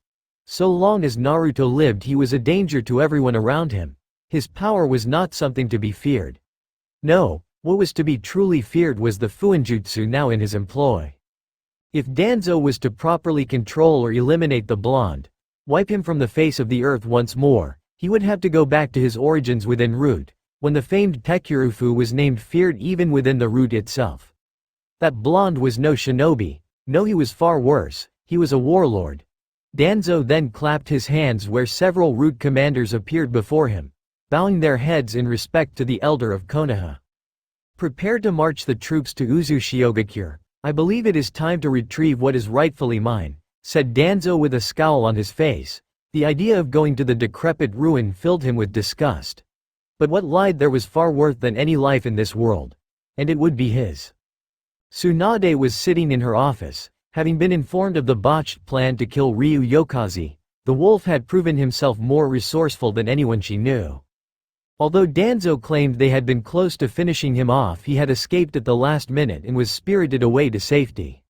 So long as Naruto lived, he was a danger to everyone around him. His power was not something to be feared. No, what was to be truly feared was the Fuinjutsu now in his employ. If Danzo was to properly control or eliminate the blonde, wipe him from the face of the earth once more, he would have to go back to his origins within Root, when the famed Pekurufu was named feared even within the Root itself. That blonde was no shinobi. No, he was far worse, he was a warlord. Danzo then clapped his hands where several Root commanders appeared before him, bowing their heads in respect to the elder of Konoha. Prepare to march the troops to Uzushiogakure. I believe it is time to retrieve what is rightfully mine, said Danzo with a scowl on his face. The idea of going to the decrepit ruin filled him with disgust. But what lied there was far worth than any life in this world. And it would be his. Tsunade was sitting in her office, having been informed of the botched plan to kill Ryu Yokaze. The wolf had proven himself more resourceful than anyone she knew. Although Danzo claimed they had been close to finishing him off, he had escaped at the last minute and was spirited away to safety.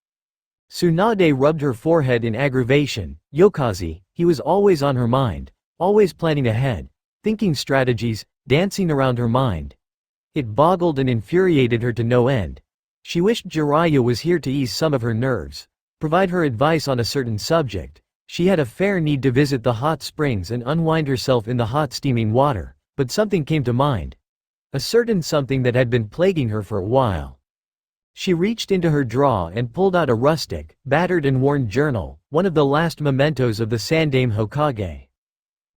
Tsunade rubbed her forehead in aggravation. Yokaze, he was always on her mind, always planning ahead, thinking strategies, dancing around her mind. It boggled and infuriated her to no end. She wished Jiraiya was here to ease some of her nerves, provide her advice on a certain subject. She had a fair need to visit the hot springs and unwind herself in the hot steaming water, but something came to mind. A certain something that had been plaguing her for a while. She reached into her drawer and pulled out a rustic, battered and worn journal, one of the last mementos of the Sandaime Hokage.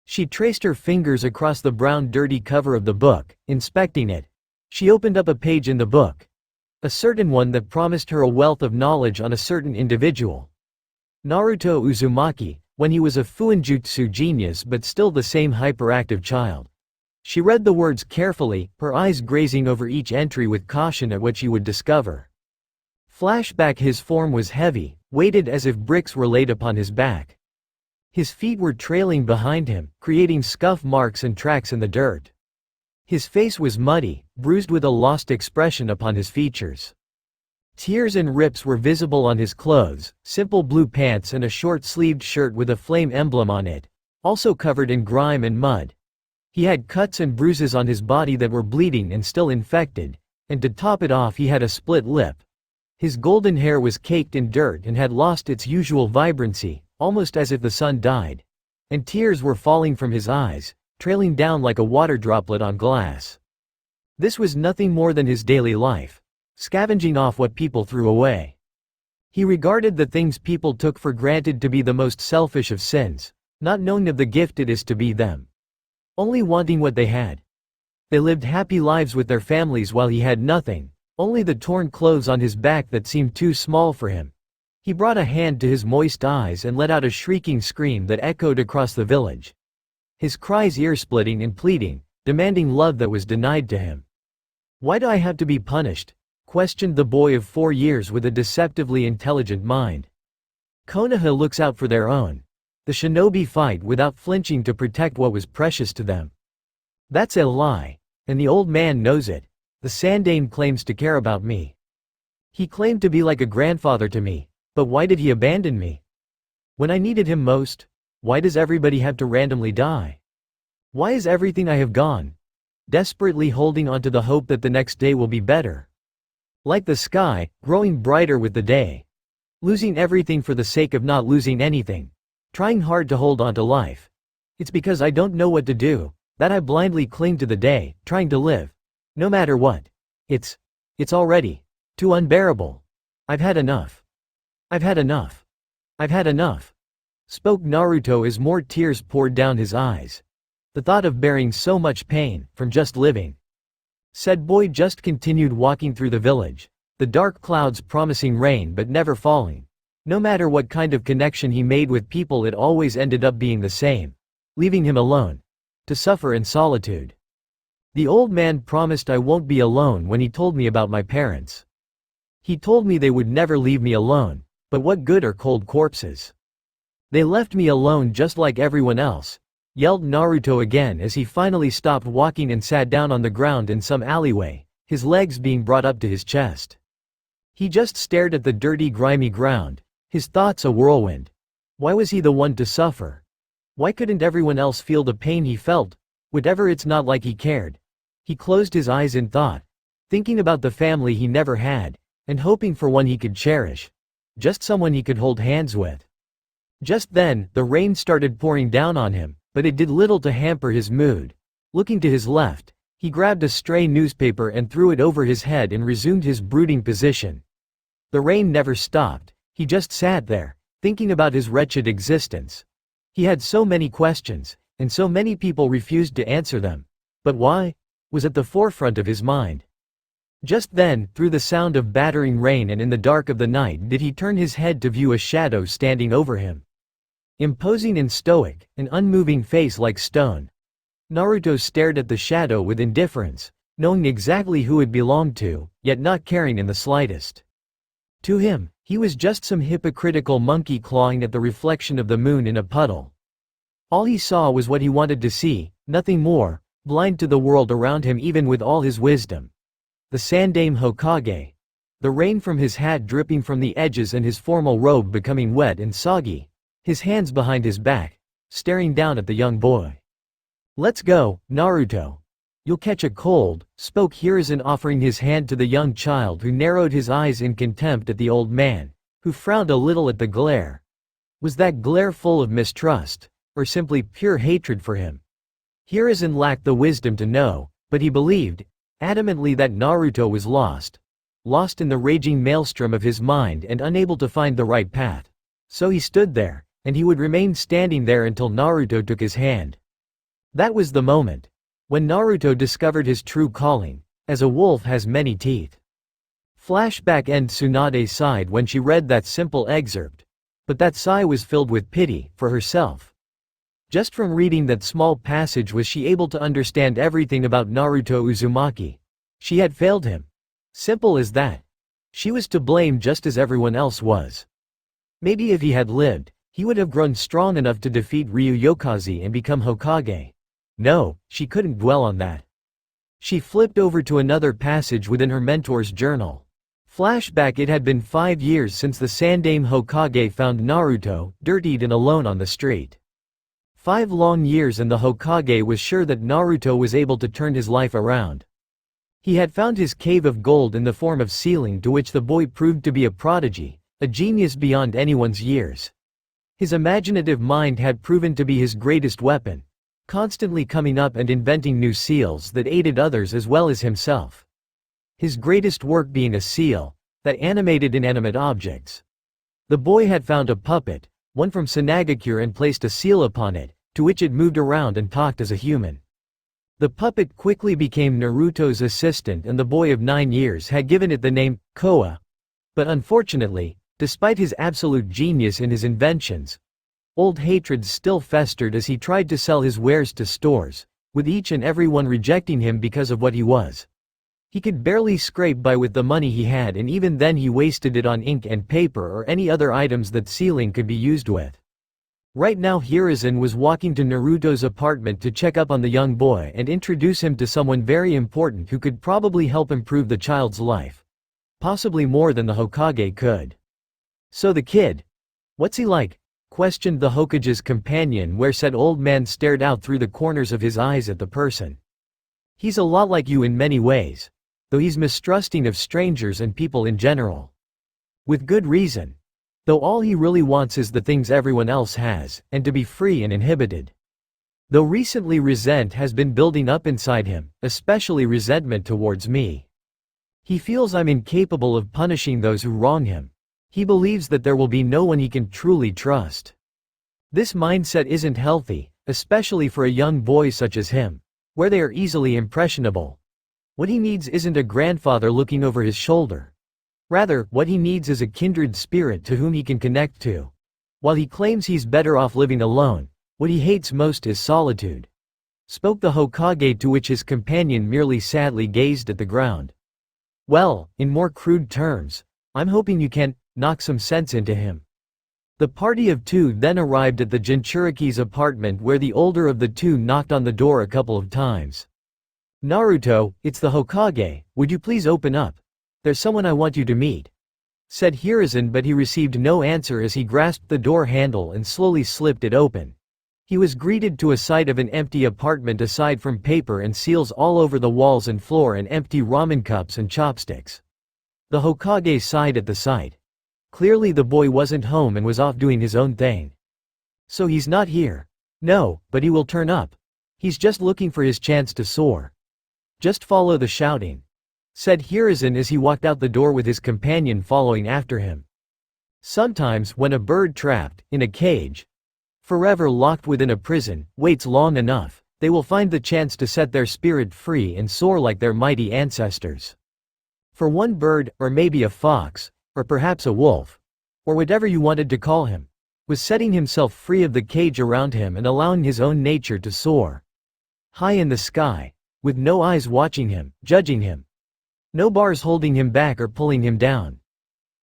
She traced her fingers across the brown dirty cover of the book, inspecting it. She opened up a page in the book. A certain one that promised her a wealth of knowledge on a certain individual. Naruto Uzumaki, when he was a Fuinjutsu genius but still the same hyperactive child. She read the words carefully, her eyes grazing over each entry with caution at what she would discover. Flashback: his form was heavy, weighted as if bricks were laid upon his back. His feet were trailing behind him, creating scuff marks and tracks in the dirt. His face was muddy, bruised with a lost expression upon his features. Tears and rips were visible on his clothes, simple blue pants and a short-sleeved shirt with a flame emblem on it, also covered in grime and mud. He had cuts and bruises on his body that were bleeding and still infected, and to top it off he had a split lip. His golden hair was caked in dirt and had lost its usual vibrancy, almost as if the sun died. And tears were falling from his eyes, trailing down like a water droplet on glass. This was nothing more than his daily life, scavenging off what people threw away. He regarded the things people took for granted to be the most selfish of sins, not knowing of the gift it is to be them. Only wanting what they had. They lived happy lives with their families while he had nothing, only the torn clothes on his back that seemed too small for him. He brought a hand to his moist eyes and let out a shrieking scream that echoed across the village. His cries ear-splitting and pleading, demanding love that was denied to him. "Why do I have to be punished?" questioned the boy of 4 years with a deceptively intelligent mind. Konoha looks out for their own. The shinobi fight without flinching to protect what was precious to them. That's a lie, and the old man knows it. The Sandaime claims to care about me. He claimed to be like a grandfather to me, but why did he abandon me? When I needed him most? Why does everybody have to randomly die? Why is everything I have gone? Desperately holding on to the hope that the next day will be better. Like the sky, growing brighter with the day. Losing everything for the sake of not losing anything. Trying hard to hold on to life. It's because I don't know what to do, that I blindly cling to the day, trying to live. No matter what. It's already too unbearable. I've had enough. I've had enough. I've had enough. Spoke Naruto as more tears poured down his eyes. The thought of bearing so much pain, from just living. Said boy just continued walking through the village, the dark clouds promising rain but never falling. No matter what kind of connection he made with people, it always ended up being the same. Leaving him alone. To suffer in solitude. The old man promised I won't be alone when he told me about my parents. He told me they would never leave me alone, but what good are cold corpses? They left me alone just like everyone else, yelled Naruto again as he finally stopped walking and sat down on the ground in some alleyway, his legs being brought up to his chest. He just stared at the dirty, grimy ground, his thoughts a whirlwind. Why was he the one to suffer? Why couldn't everyone else feel the pain he felt? Whatever, it's not like he cared. He closed his eyes in thought, thinking about the family he never had, and hoping for one he could cherish. Just someone he could hold hands with. Just then, the rain started pouring down on him, but it did little to hamper his mood. Looking to his left, he grabbed a stray newspaper and threw it over his head and resumed his brooding position. The rain never stopped, he just sat there, thinking about his wretched existence. He had so many questions, and so many people refused to answer them. But why? Was at the forefront of his mind. Just then, through the sound of battering rain and in the dark of the night, did he turn his head to view a shadow standing over him. Imposing and stoic, an unmoving face like stone. Naruto stared at the shadow with indifference, knowing exactly who it belonged to, yet not caring in the slightest. To him, he was just some hypocritical monkey clawing at the reflection of the moon in a puddle. All he saw was what he wanted to see, nothing more, blind to the world around him even with all his wisdom. The Sandaime Hokage. The rain from his hat dripping from the edges and his formal robe becoming wet and soggy. His hands behind his back, staring down at the young boy. "Let's go, Naruto. You'll catch a cold," spoke Hiruzen, offering his hand to the young child, who narrowed his eyes in contempt at the old man, who frowned a little at the glare. Was that glare full of mistrust, or simply pure hatred for him? Hiruzen lacked the wisdom to know, but he believed, adamantly, that Naruto was lost. Lost in the raging maelstrom of his mind and unable to find the right path. So he stood there, and he would remain standing there until Naruto took his hand. That was the moment when Naruto discovered his true calling, as a wolf has many teeth. Flashback end. Tsunade sighed when she read that simple excerpt, but that sigh was filled with pity for herself. Just from reading that small passage was she able to understand everything about Naruto Uzumaki. She had failed him. Simple as that. She was to blame just as everyone else was. Maybe if he had lived, he would have grown strong enough to defeat Ryuyokaze and become Hokage. No, she couldn't dwell on that. She flipped over to another passage within her mentor's journal. Flashback. It had been 5 years since the Sandaime Hokage found Naruto, dirtied and alone on the street. 5 long years, and the Hokage was sure that Naruto was able to turn his life around. He had found his cave of gold in the form of sealing, to which the boy proved to be a prodigy, a genius beyond anyone's years. His imaginative mind had proven to be his greatest weapon, constantly coming up and inventing new seals that aided others as well as himself. His greatest work being a seal that animated inanimate objects. The boy had found a puppet, one from Sanagakure, and placed a seal upon it, to which it moved around and talked as a human. The puppet quickly became Naruto's assistant, and the boy of 9 years had given it the name Koa. But unfortunately, despite his absolute genius in his inventions, old hatreds still festered as he tried to sell his wares to stores, with each and every one rejecting him because of what he was. He could barely scrape by with the money he had, and even then he wasted it on ink and paper or any other items that sealing could be used with. Right now Hiruzen was walking to Naruto's apartment to check up on the young boy and introduce him to someone very important who could probably help improve the child's life. possibly more than the Hokage could. So the kid, what's he like? Questioned the Hokage's companion, where said old man stared out through the corners of his eyes at the person. He's a lot like you in many ways, though he's mistrusting of strangers and people in general. With good reason. Though all he really wants is the things everyone else has, and to be free and uninhibited. Though recently resent has been building up inside him, especially resentment towards me. He feels I'm incapable of punishing those who wrong him. He believes that there will be no one he can truly trust. This mindset isn't healthy, especially for a young boy such as him, where they are easily impressionable. What he needs isn't a grandfather looking over his shoulder. Rather, what he needs is a kindred spirit to whom he can connect to. While he claims he's better off living alone, what he hates most is solitude. Spoke the Hokage, to which his companion merely sadly gazed at the ground. Well, in more crude terms, I'm hoping you can knock some sense into him. The party of two then arrived at the Jinchuriki's apartment, where the older of the two knocked on the door a couple of times. Naruto, it's the Hokage, would you please open up? There's someone I want you to meet, said Hiruzen, but he received no answer as he grasped the door handle and slowly slipped it open. He was greeted to a sight of an empty apartment aside from paper and seals all over the walls and floor and empty ramen cups and chopsticks. The Hokage sighed at the sight. Clearly the boy wasn't home and was off doing his own thing. So he's not here. No, but he will turn up. He's just looking for his chance to soar. Just follow the shouting, said Hiruzen as he walked out the door with his companion following after him. Sometimes when a bird trapped in a cage, forever locked within a prison, waits long enough, they will find the chance to set their spirit free and soar like their mighty ancestors. For one bird, or maybe a fox, or perhaps a wolf, or whatever you wanted to call him, was setting himself free of the cage around him and allowing his own nature to soar high in the sky, with no eyes watching him, judging him. No bars holding him back or pulling him down.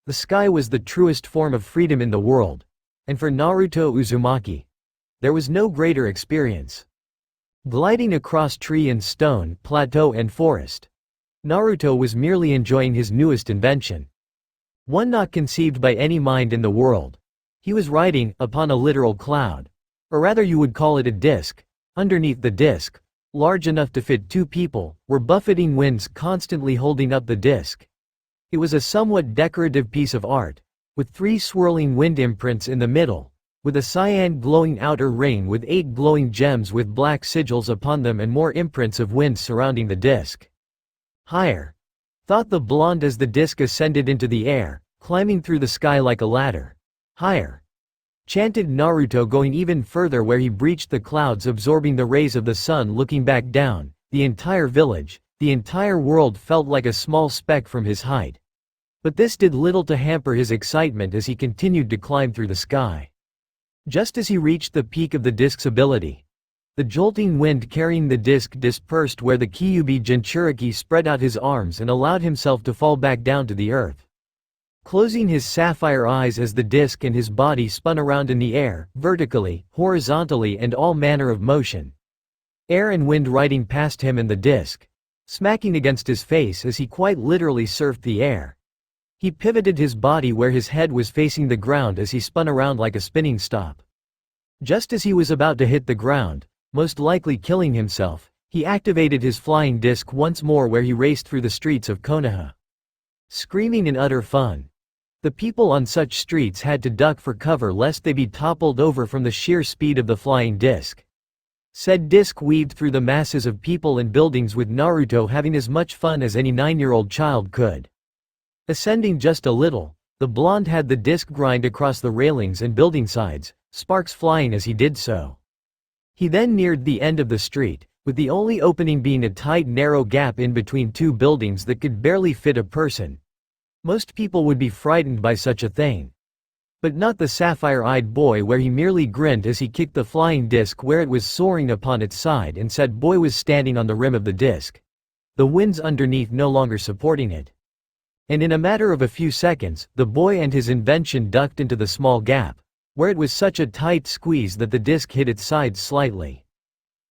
The sky was the truest form of freedom in the world, and for Naruto Uzumaki, there was no greater experience. Gliding across tree and stone, plateau and forest, Naruto was merely enjoying his newest invention. One not conceived by any mind in the world. He was riding upon a literal cloud. Or rather you would call it a disc. Underneath the disc, large enough to fit two people, were buffeting winds constantly holding up the disc. It was a somewhat decorative piece of art, with 3 swirling wind imprints in the middle, with a cyan glowing outer ring with 8 glowing gems with black sigils upon them and more imprints of wind surrounding the disc. Higher, thought the blonde as the disc ascended into the air, climbing through the sky like a ladder. Higher, chanted Naruto, going even further where he breached the clouds, absorbing the rays of the sun. Looking back down, the entire village, the entire world felt like a small speck from his height. But this did little to hamper his excitement as he continued to climb through the sky. Just as he reached the peak of the disc's ability, the jolting wind carrying the disc dispersed where the Kyuubi Jinchuriki spread out his arms and allowed himself to fall back down to the earth. Closing his sapphire eyes as the disc and his body spun around in the air, vertically, horizontally and all manner of motion. Air and wind riding past him and the disc, smacking against his face as he quite literally surfed the air. He pivoted his body where his head was facing the ground as he spun around like a spinning stop. Just as he was about to hit the ground, most likely killing himself, he activated his flying disc once more where he raced through the streets of Konoha, screaming in utter fun. The people on such streets had to duck for cover lest they be toppled over from the sheer speed of the flying disc. Said disc weaved through the masses of people and buildings, with Naruto having as much fun as any 9-year-old child could. Ascending just a little, the blonde had the disc grind across the railings and building sides, sparks flying as he did so. He then neared the end of the street, with the only opening being a tight narrow gap in between 2 buildings that could barely fit a person. Most people would be frightened by such a thing. But not the sapphire-eyed boy, where he merely grinned as he kicked the flying disc where it was soaring upon its side, and said boy was standing on the rim of the disc, the winds underneath no longer supporting it. And in a matter of a few seconds, the boy and his invention ducked into the small gap, where it was such a tight squeeze that the disc hit its sides slightly.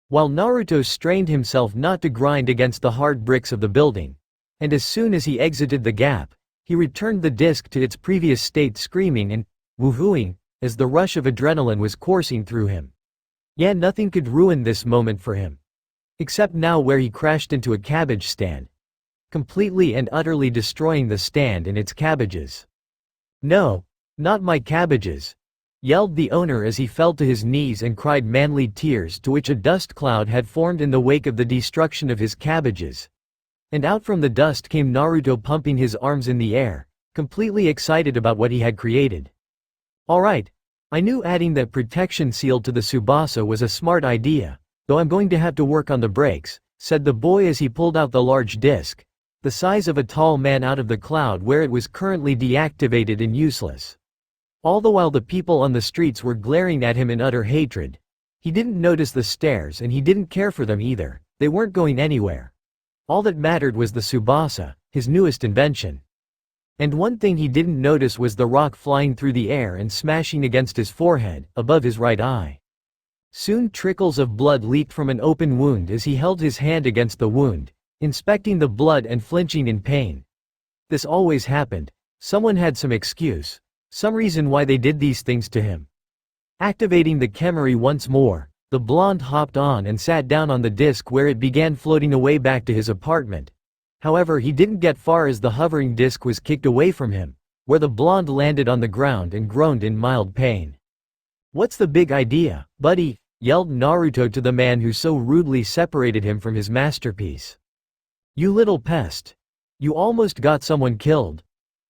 While Naruto strained himself not to grind against the hard bricks of the building, and as soon as he exited the gap, He returned the disc to its previous state, screaming and woohooing as the rush of adrenaline was coursing through him. Yeah, nothing could ruin this moment for him. Except now, where he crashed into a cabbage stand, completely and utterly destroying the stand and its cabbages. "No, not my cabbages," yelled the owner as he fell to his knees and cried manly tears, to which a dust cloud had formed in the wake of the destruction of his cabbages. And out from the dust came Naruto, pumping his arms in the air, completely excited about what he had created. "Alright, I knew adding that protection seal to the Tsubasa was a smart idea, though I'm going to have to work on the brakes," said the boy as he pulled out the large disc, the size of a tall man, out of the cloud where it was currently deactivated and useless. All the while the people on the streets were glaring at him in utter hatred. He didn't notice the stares, and he didn't care for them either. They weren't going anywhere. All that mattered was the Tsubasa, his newest invention. And one thing he didn't notice was the rock flying through the air and smashing against his forehead, above his right eye. Soon trickles of blood leaked from an open wound as he held his hand against the wound, inspecting the blood and flinching in pain. This always happened. Someone had some excuse, some reason why they did these things to him. Activating the Kemari once more, the blonde hopped on and sat down on the disc, where it began floating away back to his apartment. However, he didn't get far as the hovering disc was kicked away from him, where the blonde landed on the ground and groaned in mild pain. "What's the big idea, buddy?" yelled Naruto to the man who so rudely separated him from his masterpiece. "You little pest. You almost got someone killed,"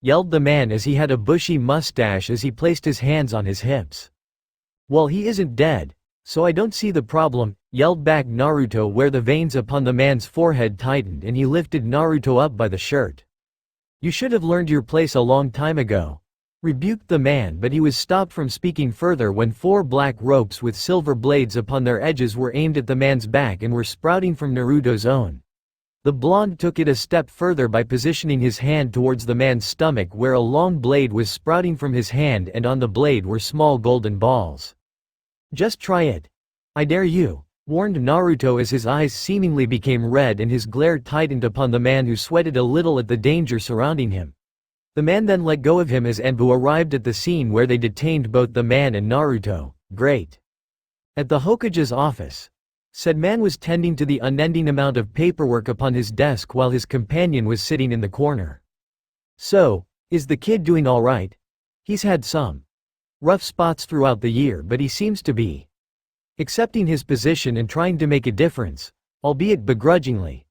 yelled the man as he had a bushy mustache as he placed his hands on his hips. "Well, he isn't dead, so I don't see the problem," yelled back Naruto, where the veins upon the man's forehead tightened and he lifted Naruto up by the shirt. "You should have learned your place a long time ago," rebuked the man, but he was stopped from speaking further when 4 black ropes with silver blades upon their edges were aimed at the man's back and were sprouting from Naruto's own. The blonde took it a step further by positioning his hand towards the man's stomach, where a long blade was sprouting from his hand, and on the blade were small golden balls. "Just try it. I dare you," warned Naruto as his eyes seemingly became red and his glare tightened upon the man, who sweated a little at the danger surrounding him. The man then let go of him as Enbu arrived at the scene, where they detained both the man and Naruto. "Great." At the Hokage's office, said man was tending to the unending amount of paperwork upon his desk while his companion was sitting in the corner. "So, is the kid doing all right? He's had some rough spots throughout the year, but he seems to be accepting his position and trying to make a difference, albeit begrudgingly.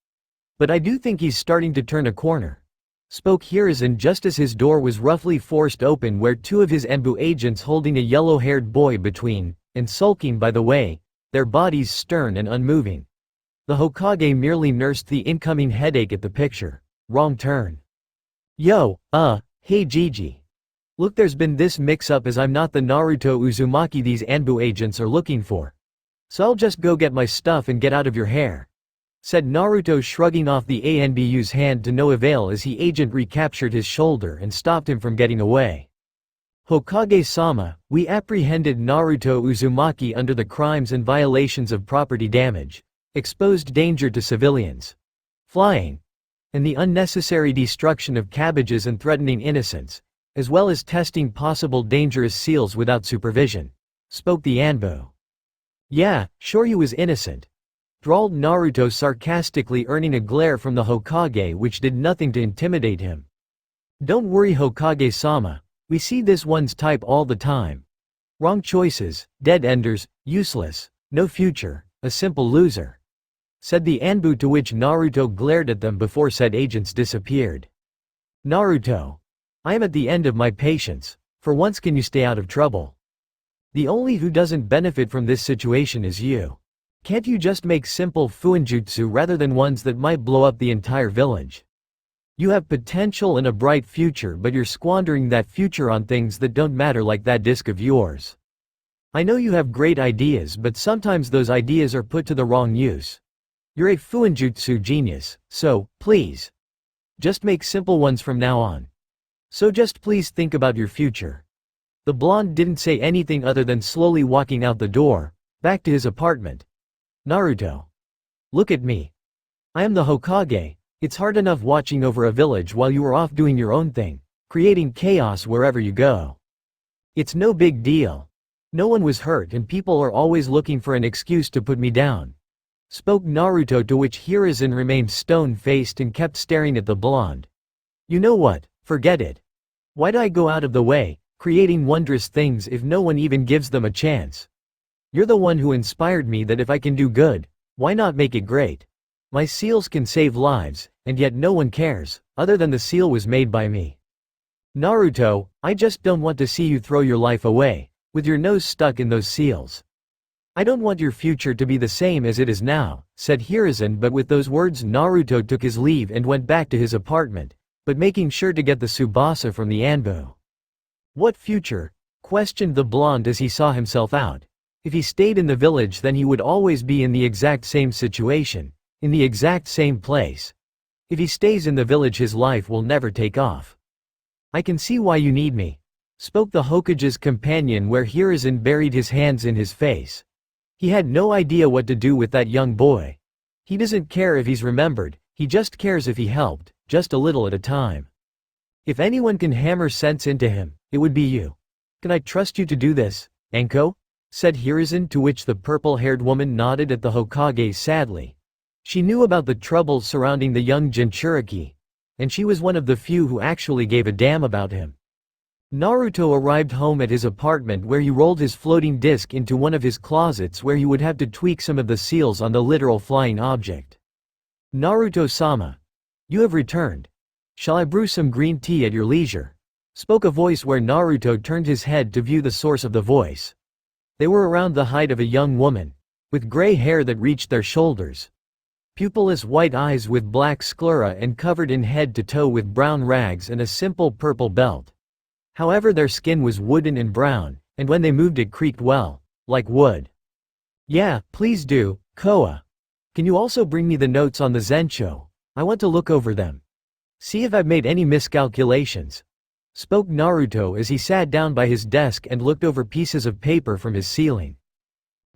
But I do think he's starting to turn a corner," spoke Hiruzen just as his door was roughly forced open, where 2 of his Enbu agents, holding a yellow-haired boy between, and sulking by the way, their bodies stern and unmoving. The Hokage merely nursed the incoming headache at the picture. "Wrong turn. Yo, hey Gigi. Look, there's been this mix-up, as I'm not the Naruto Uzumaki these Anbu agents are looking for. So I'll just go get my stuff and get out of your hair," said Naruto, shrugging off the ANBU's hand to no avail as the agent recaptured his shoulder and stopped him from getting away. "Hokage-sama, we apprehended Naruto Uzumaki under the crimes and violations of property damage, exposed danger to civilians, flying, and the unnecessary destruction of cabbages and threatening innocents, as well as testing possible dangerous seals without supervision," spoke the Anbu. "Yeah, sure, he was innocent," drawled Naruto sarcastically, earning a glare from the Hokage which did nothing to intimidate him. "Don't worry, Hokage-sama. We see this one's type all the time. Wrong choices, dead-enders, useless, no future, a simple loser," said the Anbu, to which Naruto glared at them before said agents disappeared. "Naruto, I am at the end of my patience. For once, can you stay out of trouble? The only who doesn't benefit from this situation is you. Can't you just make simple fuinjutsu rather than ones that might blow up the entire village? You have potential and a bright future, but you're squandering that future on things that don't matter, like that disc of yours. I know you have great ideas, but sometimes those ideas are put to the wrong use. You're a fuinjutsu genius, so, please, just make simple ones from now on. So just please think about your future." The blonde didn't say anything other than slowly walking out the door, back to his apartment. "Naruto. Look at me. I am the Hokage, It's hard enough watching over a village while you are off doing your own thing, creating chaos wherever you go. It's no big deal. No one was hurt and people are always looking for an excuse to put me down. Spoke Naruto, to which Hiruzen remained stone-faced and kept staring at the blonde. You know what, forget it. Why'd I go out of the way, creating wondrous things if no one even gives them a chance? You're the one who inspired me that if I can do good, why not make it great? My seals can save lives, and yet no one cares, other than the seal was made by me. Naruto, I just don't want to see you throw your life away, with your nose stuck in those seals. I don't want your future to be the same as it is now, said Hiruzen, but with those words Naruto took his leave and went back to his apartment, but making sure to get the Tsubasa from the Anbu. What future? Questioned the blonde as he saw himself out. If he stayed in the village then he would always be in the exact same situation, in the exact same place. If he stays in the village his life will never take off. I can see why you need me, spoke the Hokage's companion, where Hiruzen buried his hands in his face. He had no idea what to do with that young boy. He doesn't care if he's remembered, he just cares if he helped, just a little at a time. If anyone can hammer sense into him, it would be you. Can I trust you to do this, Anko? Said Hiruzen, to which the purple-haired woman nodded at the Hokage sadly. She knew about the troubles surrounding the young Jinchuriki, and she was one of the few who actually gave a damn about him. Naruto arrived home at his apartment, where he rolled his floating disc into one of his closets where he would have to tweak some of the seals on the literal flying object. Naruto-sama. You have returned. Shall I brew some green tea at your leisure? Spoke a voice, where Naruto turned his head to view the source of the voice. They were around the height of a young woman, with gray hair that reached their shoulders. Pupilless white eyes with black sclera and covered in head to toe with brown rags and a simple purple belt. However, their skin was wooden and brown, and when they moved it creaked well, like wood. Yeah, please do, Koa. Can you also bring me the notes on the Zensho? I want to look over them. See if I've made any miscalculations. Spoke Naruto as he sat down by his desk and looked over pieces of paper from his ceiling.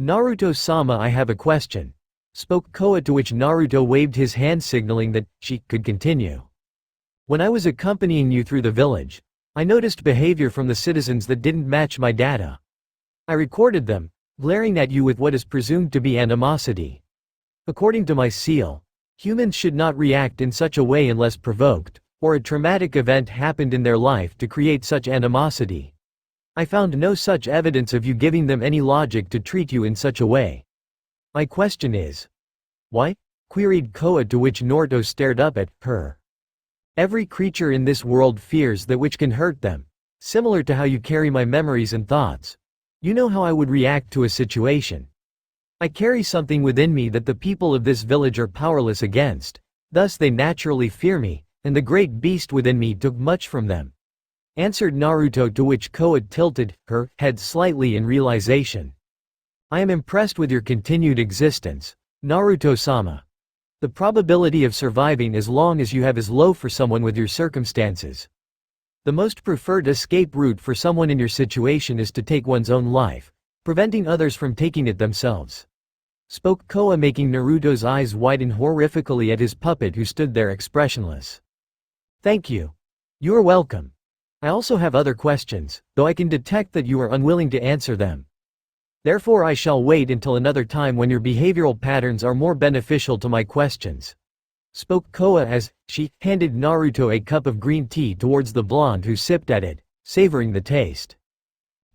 Naruto-sama, I have a question. Spoke Koa, to which Naruto waved his hand signaling that she could continue. When I was accompanying you through the village, I noticed behavior from the citizens that didn't match my data. I recorded them, glaring at you with what is presumed to be animosity. According to my seal, humans should not react in such a way unless provoked, or a traumatic event happened in their life to create such animosity. I found no such evidence of you giving them any logic to treat you in such a way. My question is, why? Queried Koa, to which Naruto stared up at her. Every creature in this world fears that which can hurt them, similar to how you carry my memories and thoughts. You know how I would react to a situation. I carry something within me that the people of this village are powerless against, thus they naturally fear me, and the great beast within me took much from them. Answered Naruto, to which Koa tilted her head slightly in realization. I am impressed with your continued existence, Naruto-sama. The probability of surviving as long as you have is low for someone with your circumstances. The most preferred escape route for someone in your situation is to take one's own life, preventing others from taking it themselves. Spoke Koa, making Naruto's eyes widen horrifically at his puppet, who stood there expressionless. Thank you. You are welcome. I also have other questions, though I can detect that you are unwilling to answer them. Therefore I shall wait until another time when your behavioral patterns are more beneficial to my questions. Spoke Koa as she handed Naruto a cup of green tea towards the blonde, who sipped at it, savoring the taste.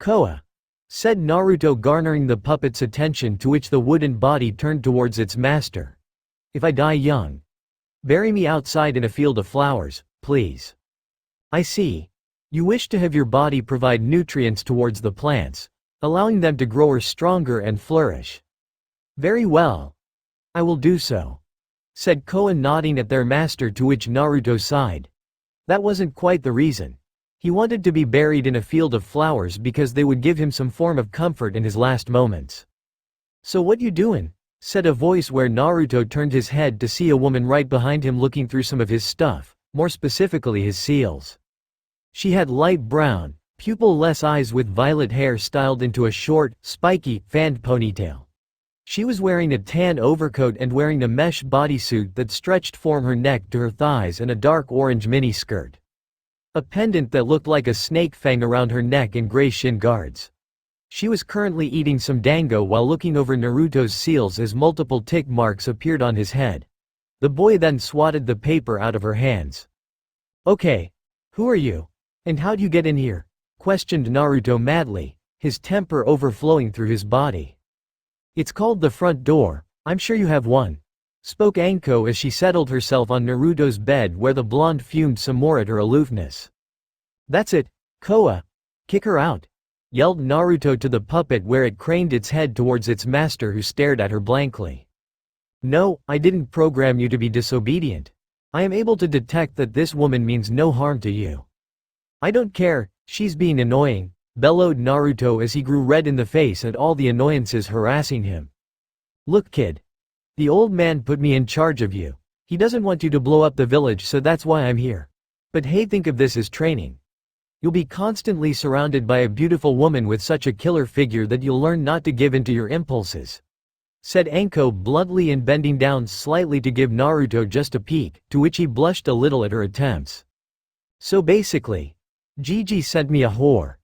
Koa, said Naruto, garnering the puppet's attention, to which the wooden body turned towards its master. If I die young, bury me outside in a field of flowers, please. I see. You wish to have your body provide nutrients towards the plants, allowing them to grow stronger and flourish. Very well. I will do so, said Koa, nodding at their master, to which Naruto sighed. That wasn't quite the reason. He wanted to be buried in a field of flowers because they would give him some form of comfort in his last moments. So what you doin'? Said a voice, where Naruto turned his head to see a woman right behind him looking through some of his stuff, more specifically his seals. She had light brown, pupil-less eyes with violet hair styled into a short, spiky, fanned ponytail. She was wearing a tan overcoat and wearing a mesh bodysuit that stretched from her neck to her thighs and a dark orange mini-skirt. A pendant that looked like a snake fang around her neck and gray shin guards. She was currently eating some dango while looking over Naruto's seals as multiple tick marks appeared on his head. The boy then swatted the paper out of her hands. "Okay. Who are you? And how'd you get in here?" questioned Naruto madly, his temper overflowing through his body. "It's called the front door, I'm sure you have one," spoke Anko as she settled herself on Naruto's bed where the blonde fumed some more at her aloofness. "That's it, Koa. Kick her out," yelled Naruto to the puppet where it craned its head towards its master who stared at her blankly. "No, I didn't program you to be disobedient. I am able to detect that this woman means no harm to you." "I don't care, she's being annoying," bellowed Naruto as he grew red in the face at all the annoyances harassing him. "Look kid. The old man put me in charge of you. He doesn't want you to blow up the village, so that's why I'm here. But hey, think of this as training. You'll be constantly surrounded by a beautiful woman with such a killer figure that you'll learn not to give in to your impulses," said Anko bluntly and bending down slightly to give Naruto just a peek, to which he blushed a little at her attempts. "So basically, Gigi sent me a whore,"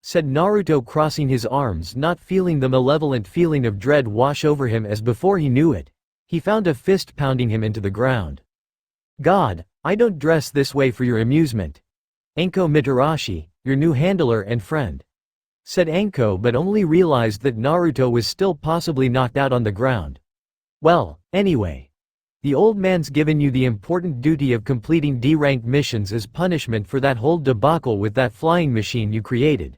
said Naruto crossing his arms, not feeling the malevolent feeling of dread wash over him as before he knew it, he found a fist pounding him into the ground. "God, I don't dress this way for your amusement. Anko Mitarashi, your new handler and friend," said Anko, but only realized that Naruto was still possibly knocked out on the ground. "Well, anyway. The old man's given you the important duty of completing D-rank missions as punishment for that whole debacle with that flying machine you created.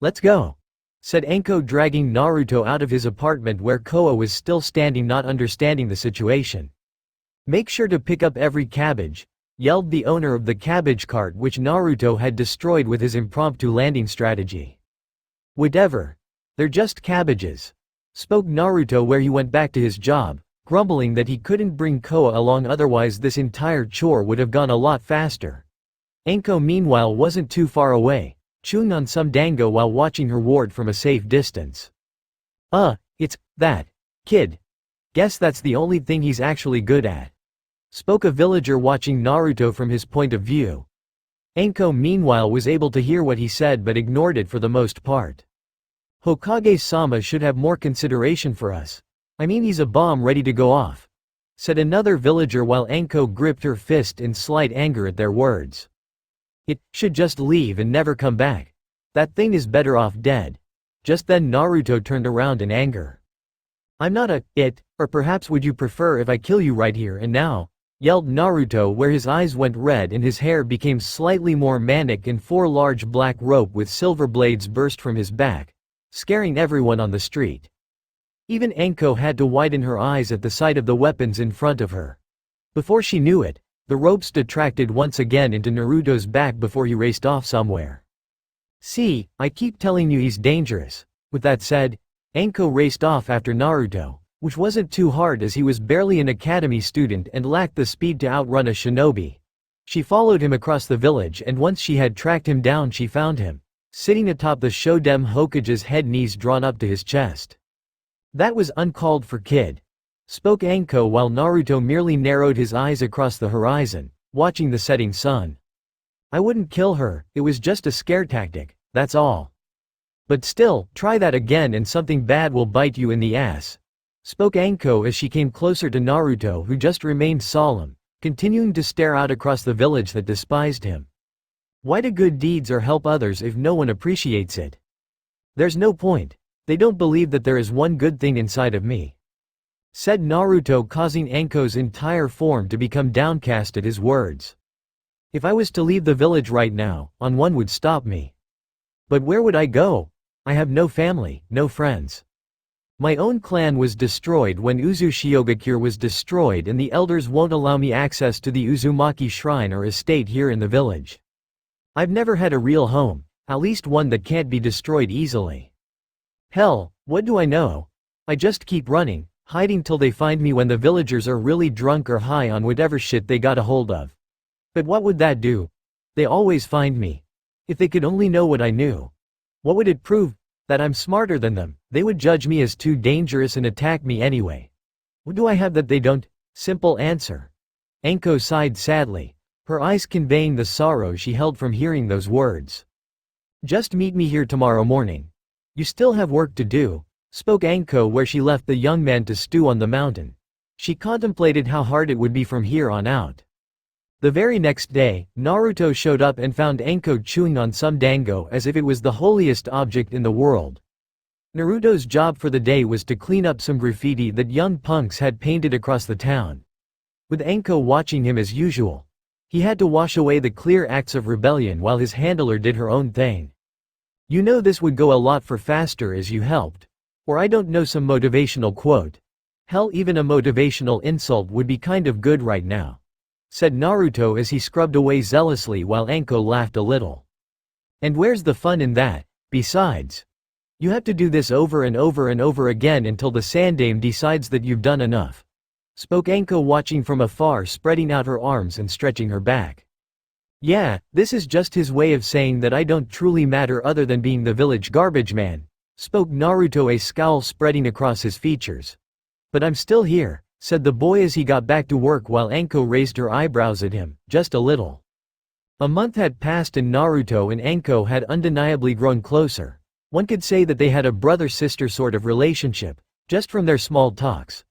Let's go," said Anko, dragging Naruto out of his apartment where Koa was still standing, not understanding the situation. "Make sure to pick up every cabbage," yelled the owner of the cabbage cart which Naruto had destroyed with his impromptu landing strategy. "Whatever. They're just cabbages," spoke Naruto where he went back to his job, grumbling that he couldn't bring Koa along, otherwise this entire chore would have gone a lot faster. Anko meanwhile wasn't too far away, chewing on some dango while watching her ward from a safe distance. It's that kid. Guess that's the only thing he's actually good at," spoke a villager watching Naruto from his point of view. Anko meanwhile was able to hear what he said but ignored it for the most part. "Hokage-sama should have more consideration for us. I mean, he's a bomb ready to go off," said another villager while Anko gripped her fist in slight anger at their words. "It should just leave and never come back. That thing is better off dead." Just then Naruto turned around in anger. "I'm not it, or perhaps would you prefer if I kill you right here and now?" yelled Naruto where his eyes went red and his hair became slightly more manic and 4 large black rope with silver blades burst from his back, scaring everyone on the street. Even Anko had to widen her eyes at the sight of the weapons in front of her. Before she knew it, the ropes detracted once again into Naruto's back before he raced off somewhere. "See, I keep telling you he's dangerous." With that said, Anko raced off after Naruto, which wasn't too hard as he was barely an academy student and lacked the speed to outrun a shinobi. She followed him across the village, and once she had tracked him down she found him sitting atop the Shoden Hokage's head, knees drawn up to his chest. "That was uncalled for, kid," spoke Anko while Naruto merely narrowed his eyes across the horizon, watching the setting sun. "I wouldn't kill her, it was just a scare tactic, that's all. But still, try that again and something bad will bite you in the ass," spoke Anko as she came closer to Naruto, who just remained solemn, continuing to stare out across the village that despised him. "Why do good deeds or help others if no one appreciates it? There's no point. They don't believe that there is one good thing inside of me," said Naruto, causing Anko's entire form to become downcast at his words. "If I was to leave the village right now, one would stop me. But where would I go? I have no family, no friends. My own clan was destroyed when Uzushiogakure was destroyed, and the elders won't allow me access to the Uzumaki shrine or estate here in the village. I've never had a real home, at least one that can't be destroyed easily. Hell, what do I know? I just keep running, hiding till they find me when the villagers are really drunk or high on whatever shit they got a hold of. But what would that do? They always find me. If they could only know what I knew. What would it prove? That I'm smarter than them, they would judge me as too dangerous and attack me anyway. What do I have that they don't? Simple answer. Anko sighed sadly, her eyes conveying the sorrow she held from hearing those words. Just meet me here tomorrow morning. You still have work to do, spoke Anko where she left the young man to stew on the mountain. She contemplated how hard it would be from here on out. The very next day, Naruto showed up and found Anko chewing on some dango as if it was the holiest object in the world. Naruto's job for the day was to clean up some graffiti that young punks had painted across the town. With Anko watching him as usual, he had to wash away the clear acts of rebellion while his handler did her own thing. You know this would go a lot for faster as you helped. Or I don't know, some motivational quote. Hell, even a motivational insult would be kind of good right now, said Naruto as he scrubbed away zealously while Anko laughed a little. And where's the fun in that? Besides, you have to do this over and over and over again until the Sandaime decides that you've done enough, spoke Anko watching from afar, spreading out her arms and stretching her back. Yeah, this is just his way of saying that I don't truly matter other than being the village garbage man, spoke Naruto, a scowl spreading across his features. But I'm still here, said the boy as he got back to work while Anko raised her eyebrows at him, just a little. A month had passed and Naruto and Anko had undeniably grown closer. One could say that they had a brother-sister sort of relationship, just from their small talks.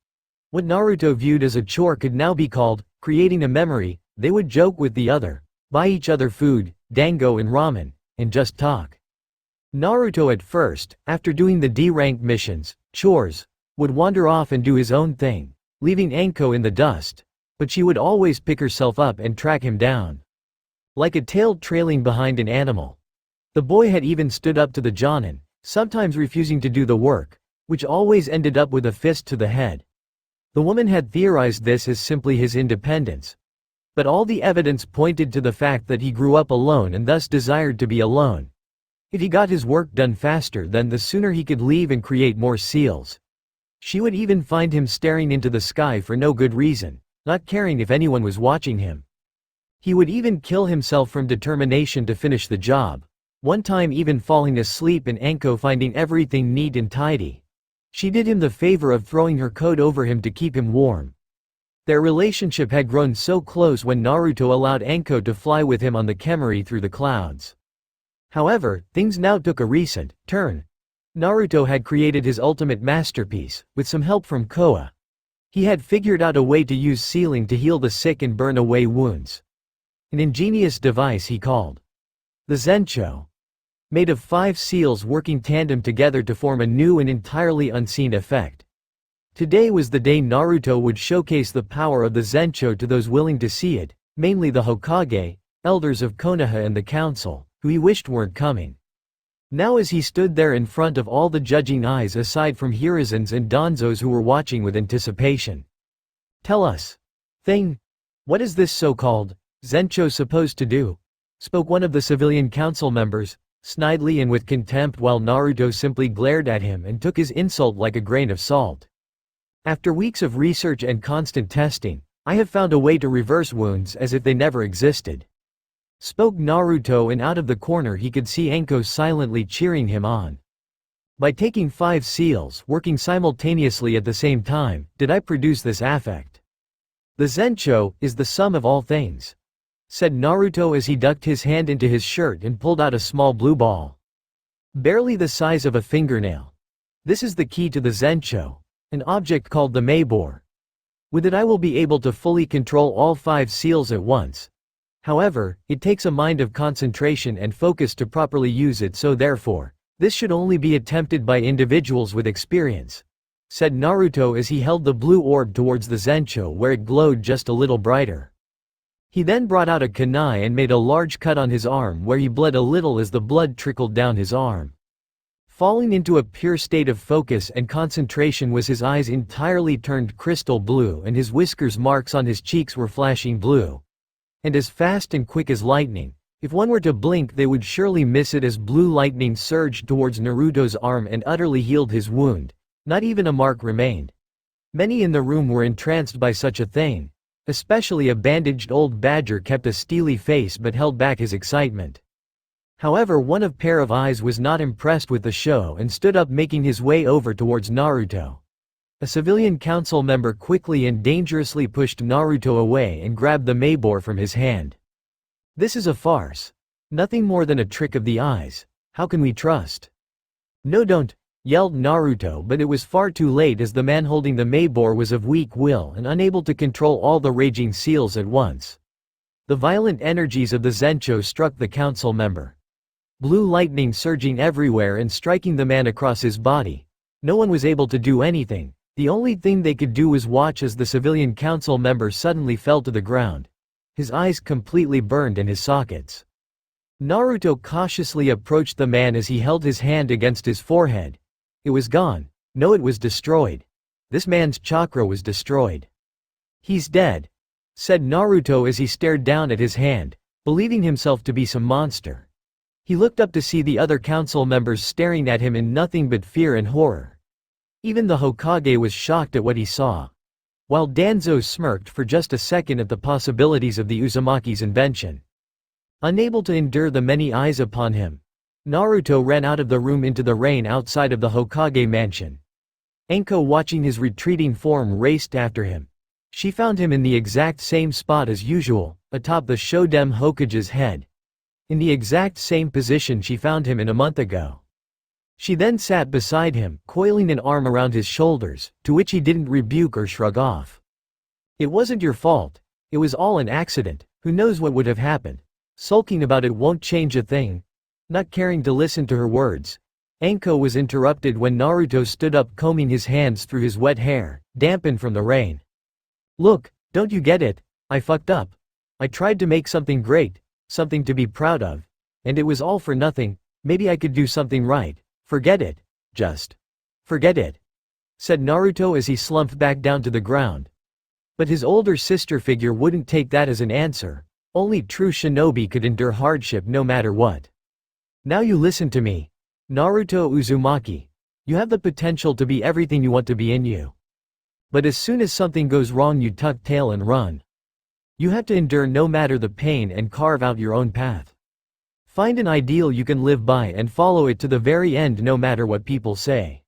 What Naruto viewed as a chore could now be called creating a memory. They would joke with the other, buy each other food, dango and ramen, and just talk. Naruto at first, after doing the D-rank missions, chores, would wander off and do his own thing, leaving Anko in the dust, but she would always pick herself up and track him down. Like a tail trailing behind an animal. The boy had even stood up to the jonin, sometimes refusing to do the work, which always ended up with a fist to the head. The woman had theorized this as simply his independence. But all the evidence pointed to the fact that he grew up alone and thus desired to be alone. If he got his work done faster, then the sooner he could leave and create more seals. She would even find him staring into the sky for no good reason, not caring if anyone was watching him. He would even kill himself from determination to finish the job, one time even falling asleep and Anko finding everything neat and tidy. She did him the favor of throwing her coat over him to keep him warm. Their relationship had grown so close when Naruto allowed Anko to fly with him on the Kemari through the clouds. However, things now took a recent turn. Naruto had created his ultimate masterpiece, with some help from Koa. He had figured out a way to use sealing to heal the sick and burn away wounds. An ingenious device he called the Zencho, made of 5 seals working tandem together to form a new and entirely unseen effect. Today was the day Naruto would showcase the power of the Zencho to those willing to see it, mainly the Hokage, elders of Konoha and the council, who he wished weren't coming. Now as he stood there in front of all the judging eyes aside from Hiruzen's and Danzo's who were watching with anticipation. Tell us. Thing? What is this so-called Zencho supposed to do? Spoke one of the civilian council members, snidely and with contempt, while Naruto simply glared at him and took his insult like a grain of salt. After weeks of research and constant testing, I have found a way to reverse wounds as if they never existed, spoke Naruto, and out of the corner he could see Anko silently cheering him on. By taking 5 seals, working simultaneously at the same time, did I produce this affect. The Zencho is the sum of all things, said Naruto as he ducked his hand into his shirt and pulled out a small blue ball. Barely the size of a fingernail. This is the key to the Zencho, an object called the Maibor. With it I will be able to fully control all 5 seals at once. However, it takes a mind of concentration and focus to properly use it, so therefore, this should only be attempted by individuals with experience, said Naruto as he held the blue orb towards the Zencho where it glowed just a little brighter. He then brought out a kunai and made a large cut on his arm where he bled a little as the blood trickled down his arm. Falling into a pure state of focus and concentration was his eyes entirely turned crystal blue and his whiskers marks on his cheeks were flashing blue. And as fast and quick as lightning, if one were to blink they would surely miss it, as blue lightning surged towards Naruto's arm and utterly healed his wound. Not even a mark remained. Many in the room were entranced by such a thing. Especially a bandaged old badger kept a steely face but held back his excitement. However, one of pair of eyes was not impressed with the show and stood up, making his way over towards Naruto. A civilian council member quickly and dangerously pushed Naruto away and grabbed the Maebor from his hand. This is a farce. Nothing more than a trick of the eyes. How can we trust? No, don't, yelled Naruto, but it was far too late as the man holding the Maebor was of weak will and unable to control all the raging seals at once. The violent energies of the Zencho struck the council member. Blue lightning surging everywhere and striking the man across his body. No one was able to do anything. The only thing they could do was watch as the civilian council member suddenly fell to the ground. His eyes completely burned in his sockets. Naruto cautiously approached the man as he held his hand against his forehead. It was gone. No, it was destroyed. This man's chakra was destroyed. He's dead, said Naruto as he stared down at his hand, believing himself to be some monster. He looked up to see the other council members staring at him in nothing but fear and horror. Even the Hokage was shocked at what he saw. While Danzo smirked for just a second at the possibilities of the Uzumaki's invention. Unable to endure the many eyes upon him, Naruto ran out of the room into the rain outside of the Hokage mansion. Anko, watching his retreating form, raced after him. She found him in the exact same spot as usual, atop the Shodem Hokage's head. In the exact same position she found him in a month ago. She then sat beside him, coiling an arm around his shoulders, to which he didn't rebuke or shrug off. It wasn't your fault. It was all an accident. Who knows what would have happened? Sulking about it won't change a thing. Not caring to listen to her words, Anko was interrupted when Naruto stood up, combing his hands through his wet hair, dampened from the rain. Look, don't you get it? I fucked up. I tried to make something great, something to be proud of. And it was all for nothing. Maybe I could do something right. Forget it. Just forget it, said Naruto as he slumped back down to the ground. But his older sister figure wouldn't take that as an answer. Only true shinobi could endure hardship no matter what. Now you listen to me, Naruto Uzumaki. You have the potential to be everything you want to be in you. But as soon as something goes wrong, you tuck tail and run. You have to endure no matter the pain and carve out your own path. Find an ideal you can live by and follow it to the very end, no matter what people say.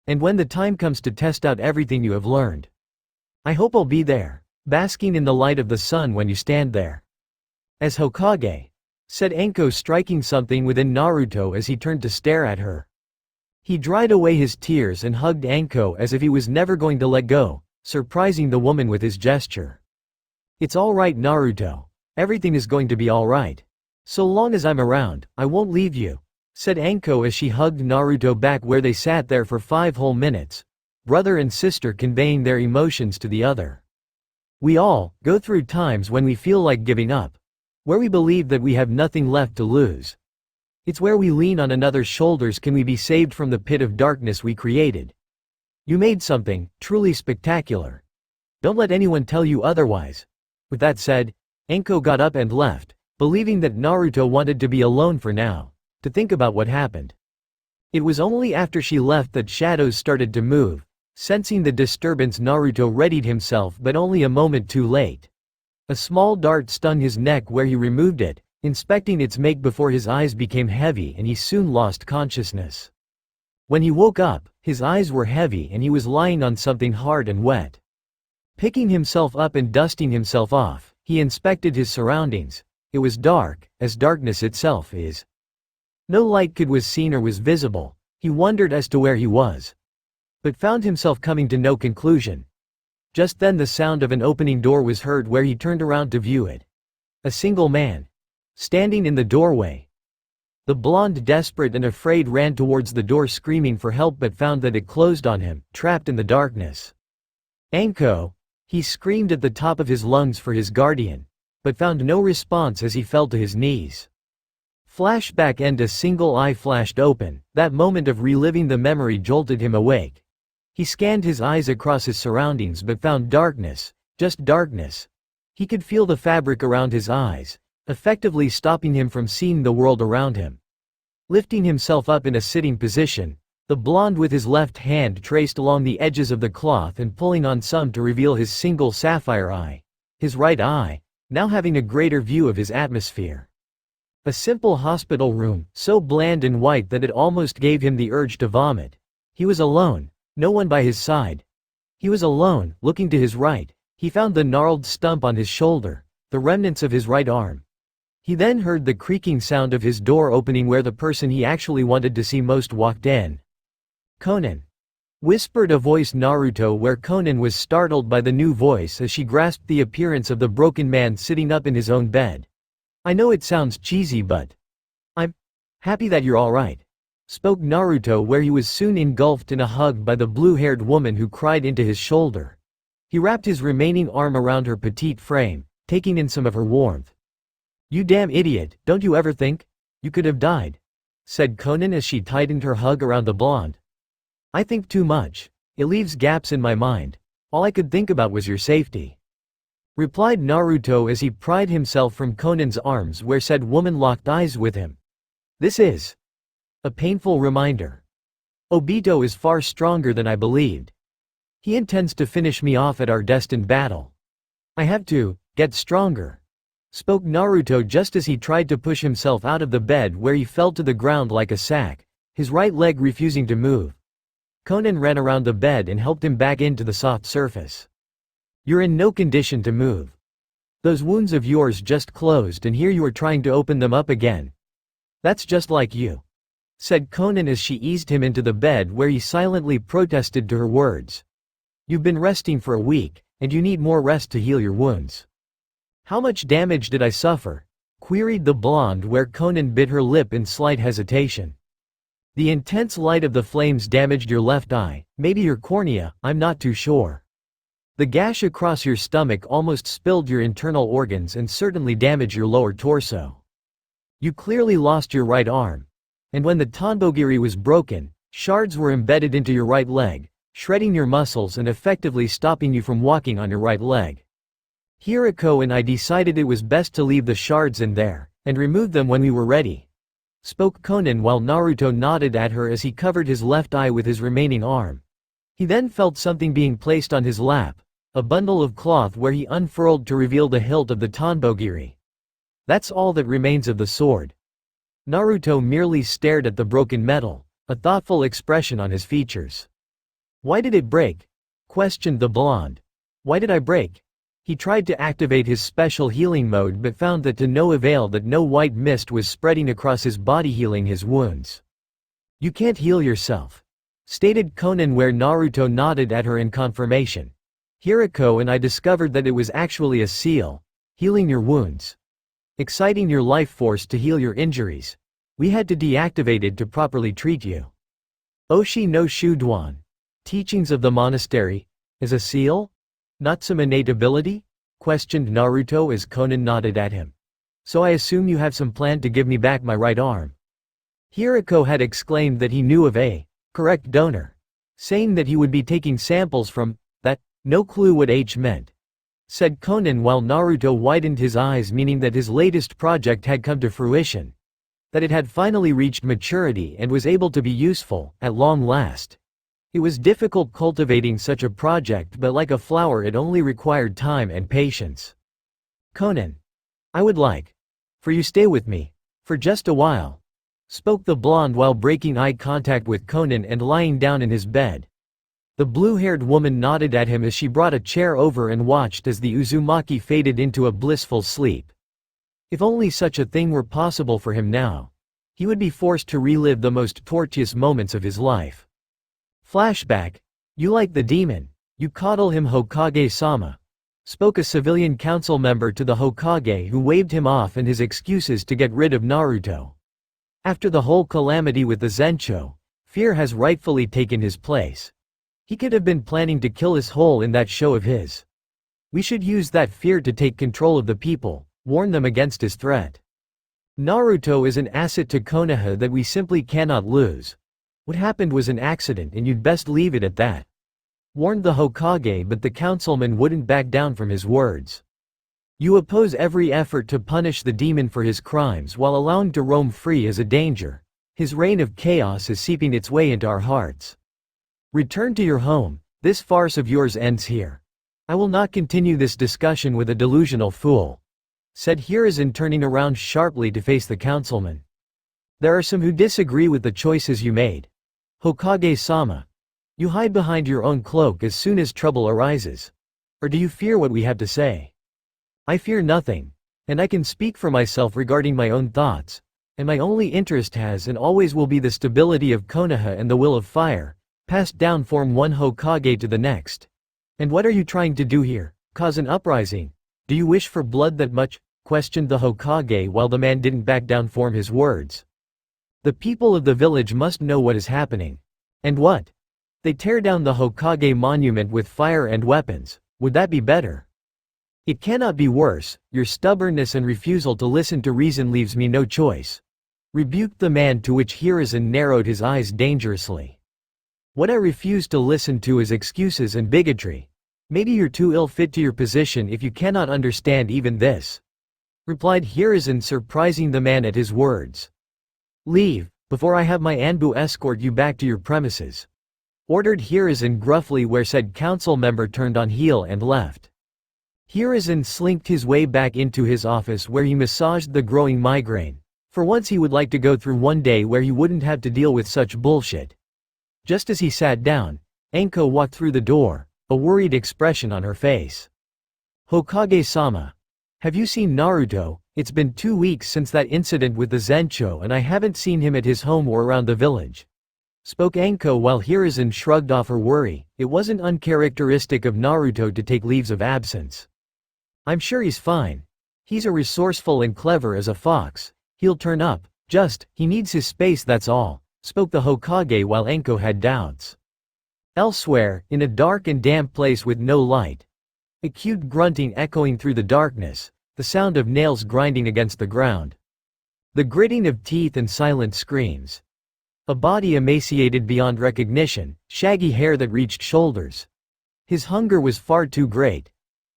And when the time comes to test out everything you have learned, I hope I'll be there, basking in the light of the sun when you stand there. As Hokage, said Anko, striking something within Naruto as he turned to stare at her. He dried away his tears and hugged Anko as if he was never going to let go, surprising the woman with his gesture. It's all right, Naruto. Everything is going to be all right. So long as I'm around, I won't leave you, said Anko as she hugged Naruto back, where they sat there for 5 whole minutes, brother and sister conveying their emotions to the other. We all go through times when we feel like giving up, where we believe that we have nothing left to lose. It's where we lean on another's shoulders can we be saved from the pit of darkness we created. You made something truly spectacular. Don't let anyone tell you otherwise. With that said, Anko got up and left, believing that Naruto wanted to be alone for now, to think about what happened. It was only after she left that shadows started to move. Sensing the disturbance, Naruto readied himself, but only a moment too late. A small dart stung his neck where he removed it, inspecting its make before his eyes became heavy and he soon lost consciousness. When he woke up, his eyes were heavy and he was lying on something hard and wet. Picking himself up and dusting himself off, he inspected his surroundings. It was dark, as darkness itself is. No light was seen or was visible. He wondered as to where he was, but found himself coming to no conclusion. Just then the sound of an opening door was heard, where he turned around to view it. A single man, standing in the doorway. The blonde, desperate and afraid, ran towards the door screaming for help, but found that it closed on him, trapped in the darkness. Anko, he screamed at the top of his lungs for his guardian, but found no response as he fell to his knees. Flashback end. A single eye flashed open. That moment of reliving the memory jolted him awake. He scanned his eyes across his surroundings but found darkness, just darkness. He could feel the fabric around his eyes, effectively stopping him from seeing the world around him. Lifting himself up in a sitting position, the blonde with his left hand traced along the edges of the cloth and pulling on some to reveal his single sapphire eye. His right eye, now having a greater view of his atmosphere. A simple hospital room, so bland and white that it almost gave him the urge to vomit. He was alone. No one by his side. He was alone. Looking to his right, he found the gnarled stump on his shoulder, the remnants of his right arm. He then heard the creaking sound of his door opening where the person he actually wanted to see most walked in. "Konan," whispered a voice Naruto, where Konan was startled by the new voice as she grasped the appearance of the broken man sitting up in his own bed. "I know it sounds cheesy, but I'm happy that you're alright," spoke Naruto, where he was soon engulfed in a hug by the blue-haired woman who cried into his shoulder. He wrapped his remaining arm around her petite frame, taking in some of her warmth. "You damn idiot, don't you ever think you could have died?" said Konan as she tightened her hug around the blonde. "I think too much. It leaves gaps in my mind. All I could think about was your safety," replied Naruto as he pried himself from Konan's arms, where said woman locked eyes with him. "This is a painful reminder. Obito is far stronger than I believed. He intends to finish me off at our destined battle. I have to get stronger," spoke Naruto just as he tried to push himself out of the bed, where he fell to the ground like a sack, his right leg refusing to move. Konan ran around the bed and helped him back into the soft surface. "You're in no condition to move. Those wounds of yours just closed and here you are trying to open them up again. That's just like you," said Konan as she eased him into the bed, where he silently protested to her words. "You've been resting for a week, and you need more rest to heal your wounds." "How much damage did I suffer?" queried the blonde, where Konan bit her lip in slight hesitation. "The intense light of the flames damaged your left eye, maybe your cornea, I'm not too sure. The gash across your stomach almost spilled your internal organs and certainly damaged your lower torso. You clearly lost your right arm. And when the Tanbogiri was broken, shards were embedded into your right leg, shredding your muscles and effectively stopping you from walking on your right leg. Hirako and I decided it was best to leave the shards in there, and remove them when we were ready," spoke Konan, while Naruto nodded at her as he covered his left eye with his remaining arm. He then felt something being placed on his lap, a bundle of cloth, where he unfurled to reveal the hilt of the Tanbogiri. "That's all that remains of the sword." Naruto merely stared at the broken metal, a thoughtful expression on his features. "Why did it break?" questioned the blonde. "Why did I break?" He tried to activate his special healing mode but found that to no avail, that no white mist was spreading across his body healing his wounds. "You can't heal yourself," stated Konan, where Naruto nodded at her in confirmation. "Hirako and I discovered that it was actually a seal, healing your wounds. Exciting your life force to heal your injuries. We had to deactivate it to properly treat you." Oshi no Shuduan. Teachings of the monastery. Is a seal not some innate ability? Questioned Naruto as Konan nodded at him. "So I assume you have some plan to give me back my right arm." Hirako had exclaimed that he knew of a correct donor, saying that he would be taking samples from that. No clue what H meant, said Konan, while Naruto widened his eyes, meaning that his latest project had come to fruition, that it had finally reached maturity and was able to be useful, at long last. It was difficult cultivating such a project, but like a flower it only required time and patience. "Konan, I would like for you stay with me for just a while," spoke the blonde while breaking eye contact with Konan and lying down in his bed. The blue-haired woman nodded at him as she brought a chair over and watched as the Uzumaki faded into a blissful sleep. If only such a thing were possible for him now. He would be forced to relive the most tortuous moments of his life. Flashback. "You like the demon. You coddle him, Hokage-sama," spoke a civilian council member to the Hokage, who waved him off and his excuses to get rid of Naruto. "After the whole calamity with the Zencho, fear has rightfully taken his place. He could have been planning to kill us whole in that show of his. We should use that fear to take control of the people, warn them against his threat. Naruto is an asset to Konoha that we simply cannot lose. What happened was an accident and you'd best leave it at that," warned the Hokage, but the councilman wouldn't back down from his words. "You oppose every effort to punish the demon for his crimes while allowing to roam free as a danger. His reign of chaos is seeping its way into our hearts. Return to your home. This farce of yours ends here. I will not continue this discussion with a delusional fool," said Hiruzen, turning around sharply to face the councilman. There are some who disagree with the choices you made. Hokage-sama. You hide behind your own cloak as soon as trouble arises. Or do you fear what we have to say? I fear nothing. And I can speak for myself regarding my own thoughts. And my only interest has and always will be the stability of Konoha and the will of fire, passed down from one Hokage to the next. And what are you trying to do here? Cause an uprising? Do you wish for blood that much? Questioned the Hokage while the man didn't back down from his words. The people of the village must know what is happening. And what? They tear down the Hokage monument with fire and weapons. Would that be better? It cannot be worse. Your stubbornness and refusal to listen to reason leaves me no choice. Rebuked the man, to which Hiruzen narrowed his eyes dangerously. What I refuse to listen to is excuses and bigotry. Maybe you're too ill fit to your position if you cannot understand even this, replied Hiruzen, surprising the man at his words. Leave, before I have my Anbu escort you back to your premises, ordered Hiruzen gruffly, where said council member turned on heel and left. Hiruzen slinked his way back into his office, where he massaged the growing migraine. For once he would like to go through one day where he wouldn't have to deal with such bullshit. Just as he sat down, Anko walked through the door, a worried expression on her face. Hokage-sama. Have you seen Naruto? It's been 2 weeks since that incident with the Zencho and I haven't seen him at his home or around the village, spoke Anko while Hiruzen shrugged off her worry. It wasn't uncharacteristic of Naruto to take leaves of absence. I'm sure he's fine. He's a resourceful and clever as a fox. He'll turn up, he needs his space, that's all, spoke the Hokage while Anko had doubts. Elsewhere, in a dark and damp place with no light, acute grunting echoing through the darkness, the sound of nails grinding against the ground, the gritting of teeth and silent screams. A body emaciated beyond recognition, shaggy hair that reached shoulders. His hunger was far too great,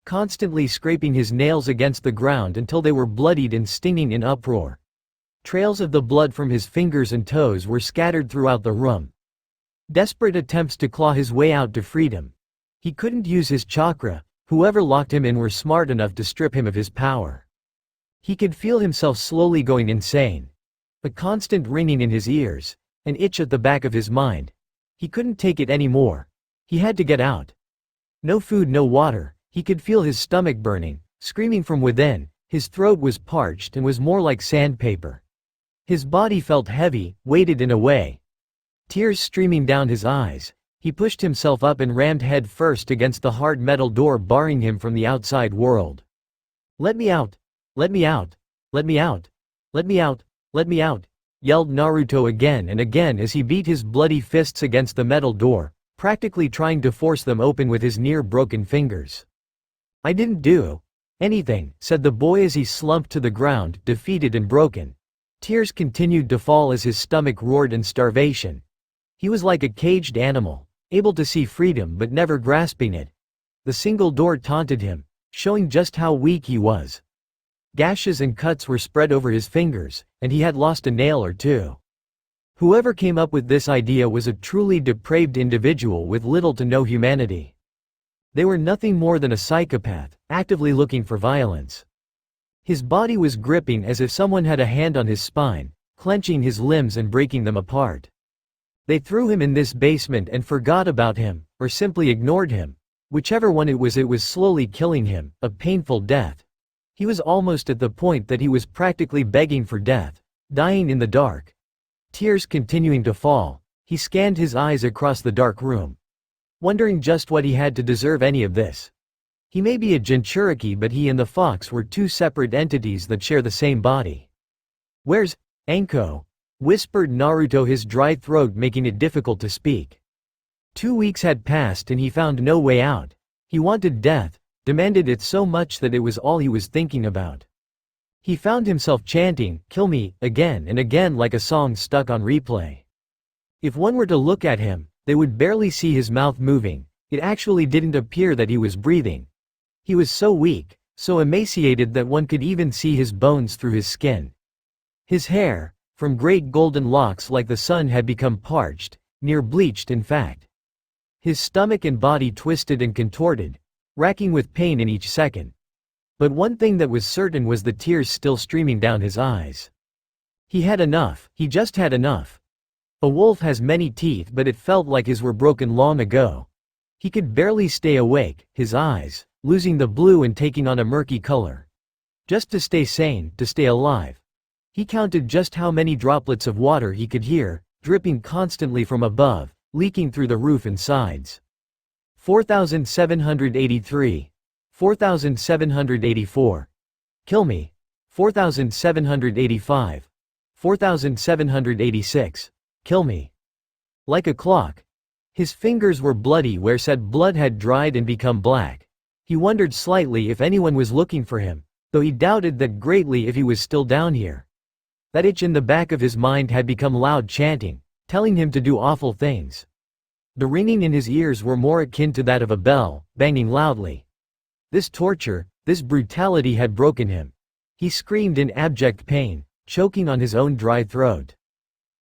constantly scraping his nails against the ground until they were bloodied and stinging in uproar. Trails of the blood from his fingers and toes were scattered throughout the room. Desperate attempts to claw his way out to freedom. He couldn't use his chakra. Whoever locked him in were smart enough to strip him of his power. He could feel himself slowly going insane. A constant ringing in his ears, an itch at the back of his mind. He couldn't take it anymore. He had to get out. No food, no water. He could feel his stomach burning, screaming from within. His throat was parched and was more like sandpaper. His body felt heavy, weighted in a way. Tears streaming down his eyes, he pushed himself up and rammed head first against the hard metal door, barring him from the outside world. Let me out! Let me out! Let me out! Let me out! Let me out! Yelled Naruto again and again as he beat his bloody fists against the metal door, practically trying to force them open with his near-broken fingers. I didn't do anything, said the boy as he slumped to the ground, defeated and broken. Tears continued to fall as his stomach roared in starvation. He was like a caged animal, able to see freedom but never grasping it. The single door taunted him, showing just how weak he was. Gashes and cuts were spread over his fingers, and he had lost a nail or two. Whoever came up with this idea was a truly depraved individual with little to no humanity. They were nothing more than a psychopath, actively looking for violence. His body was gripping as if someone had a hand on his spine, clenching his limbs and breaking them apart. They threw him in this basement and forgot about him, or simply ignored him. Whichever one it was slowly killing him, a painful death. He was almost at the point that he was practically begging for death, dying in the dark. Tears continuing to fall, he scanned his eyes across the dark room, wondering just what he had to deserve any of this. He may be a Jinchuriki, but he and the fox were two separate entities that share the same body. Where's Anko? Whispered Naruto, his dry throat making it difficult to speak. 2 weeks had passed and he found no way out. He wanted death, demanded it so much that it was all he was thinking about. He found himself chanting, "Kill me," again and again like a song stuck on replay. If one were to look at him, they would barely see his mouth moving. It actually didn't appear that he was breathing. He was so weak, so emaciated that one could even see his bones through his skin. His hair, from great golden locks like the sun, had become parched, near bleached in fact. His stomach and body twisted and contorted, racking with pain in each second. But one thing that was certain was the tears still streaming down his eyes. He had enough, he just had enough. A wolf has many teeth, but it felt like his were broken long ago. He could barely stay awake, his eyes, losing the blue and taking on a murky color. Just to stay sane, to stay alive. He counted just how many droplets of water he could hear, dripping constantly from above, leaking through the roof and sides. 4,783. 4,784. Kill me. 4,785. 4,786. Kill me. Like a clock. His fingers were bloody where said blood had dried and become black. He wondered slightly if anyone was looking for him, though he doubted that greatly if he was still down here. That itch in the back of his mind had become loud chanting, telling him to do awful things. The ringing in his ears were more akin to that of a bell, banging loudly. This torture, this brutality had broken him. He screamed in abject pain, choking on his own dry throat.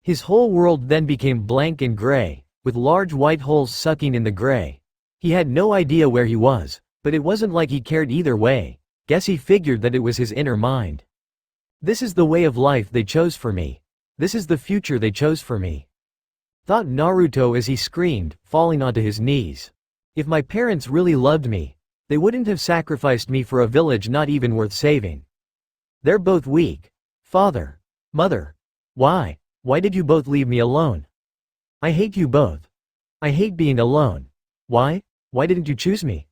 His whole world then became blank and gray, with large white holes sucking in the gray. He had no idea where he was, but it wasn't like he cared either way. Guess he figured that it was his inner mind. This is the way of life they chose for me. This is the future they chose for me. Thought Naruto as he screamed, falling onto his knees. If my parents really loved me, they wouldn't have sacrificed me for a village not even worth saving. They're both weak. Father. Mother. Why? Why did you both leave me alone? I hate you both. I hate being alone. Why? Why didn't you choose me?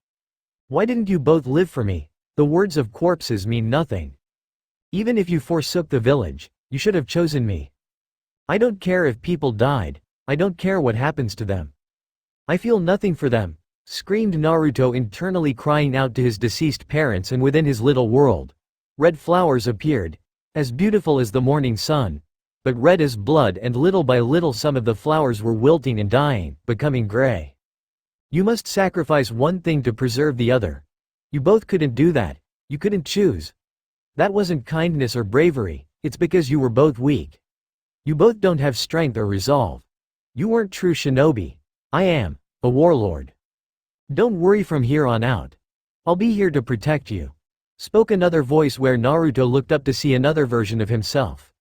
Why didn't you both live for me? The words of corpses mean nothing. Even if you forsook the village, you should have chosen me. I don't care if people died. I don't care what happens to them. I feel nothing for them, screamed Naruto, internally crying out to his deceased parents, and within his little world. Red flowers appeared, as beautiful as the morning sun, but red as blood, and little by little some of the flowers were wilting and dying, becoming gray. You must sacrifice one thing to preserve the other. You both couldn't do that. You couldn't choose. That wasn't kindness or bravery, it's because you were both weak. You both don't have strength or resolve. You weren't true shinobi. I am, a warlord. Don't worry from here on out. I'll be here to protect you. Spoke another voice where Naruto looked up to see another version of himself.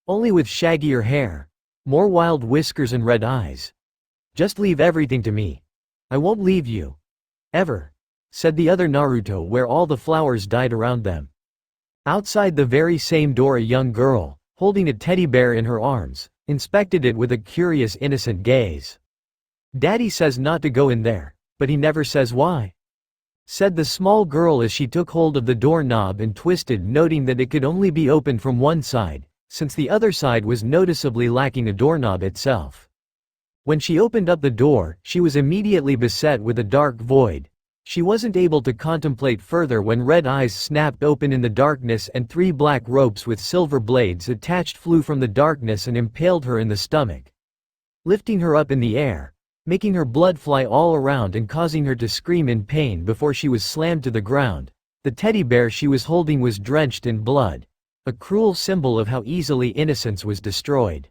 Only with shaggier hair, more wild whiskers and red eyes. Just leave everything to me. I won't leave you. Ever. Said the other Naruto where all the flowers died around them. Outside the very same door a young girl, holding a teddy bear in her arms, inspected it with a curious innocent gaze. Daddy says not to go in there, but he never says why. Said the small girl as she took hold of the doorknob and twisted, noting that it could only be opened from one side, since the other side was noticeably lacking a doorknob itself. When she opened up the door, she was immediately beset with a dark void. She wasn't able to contemplate further when red eyes snapped open in the darkness and 3 black ropes with silver blades attached flew from the darkness and impaled her in the stomach, lifting her up in the air, making her blood fly all around and causing her to scream in pain before she was slammed to the ground. The teddy bear she was holding was drenched in blood, a cruel symbol of how easily innocence was destroyed.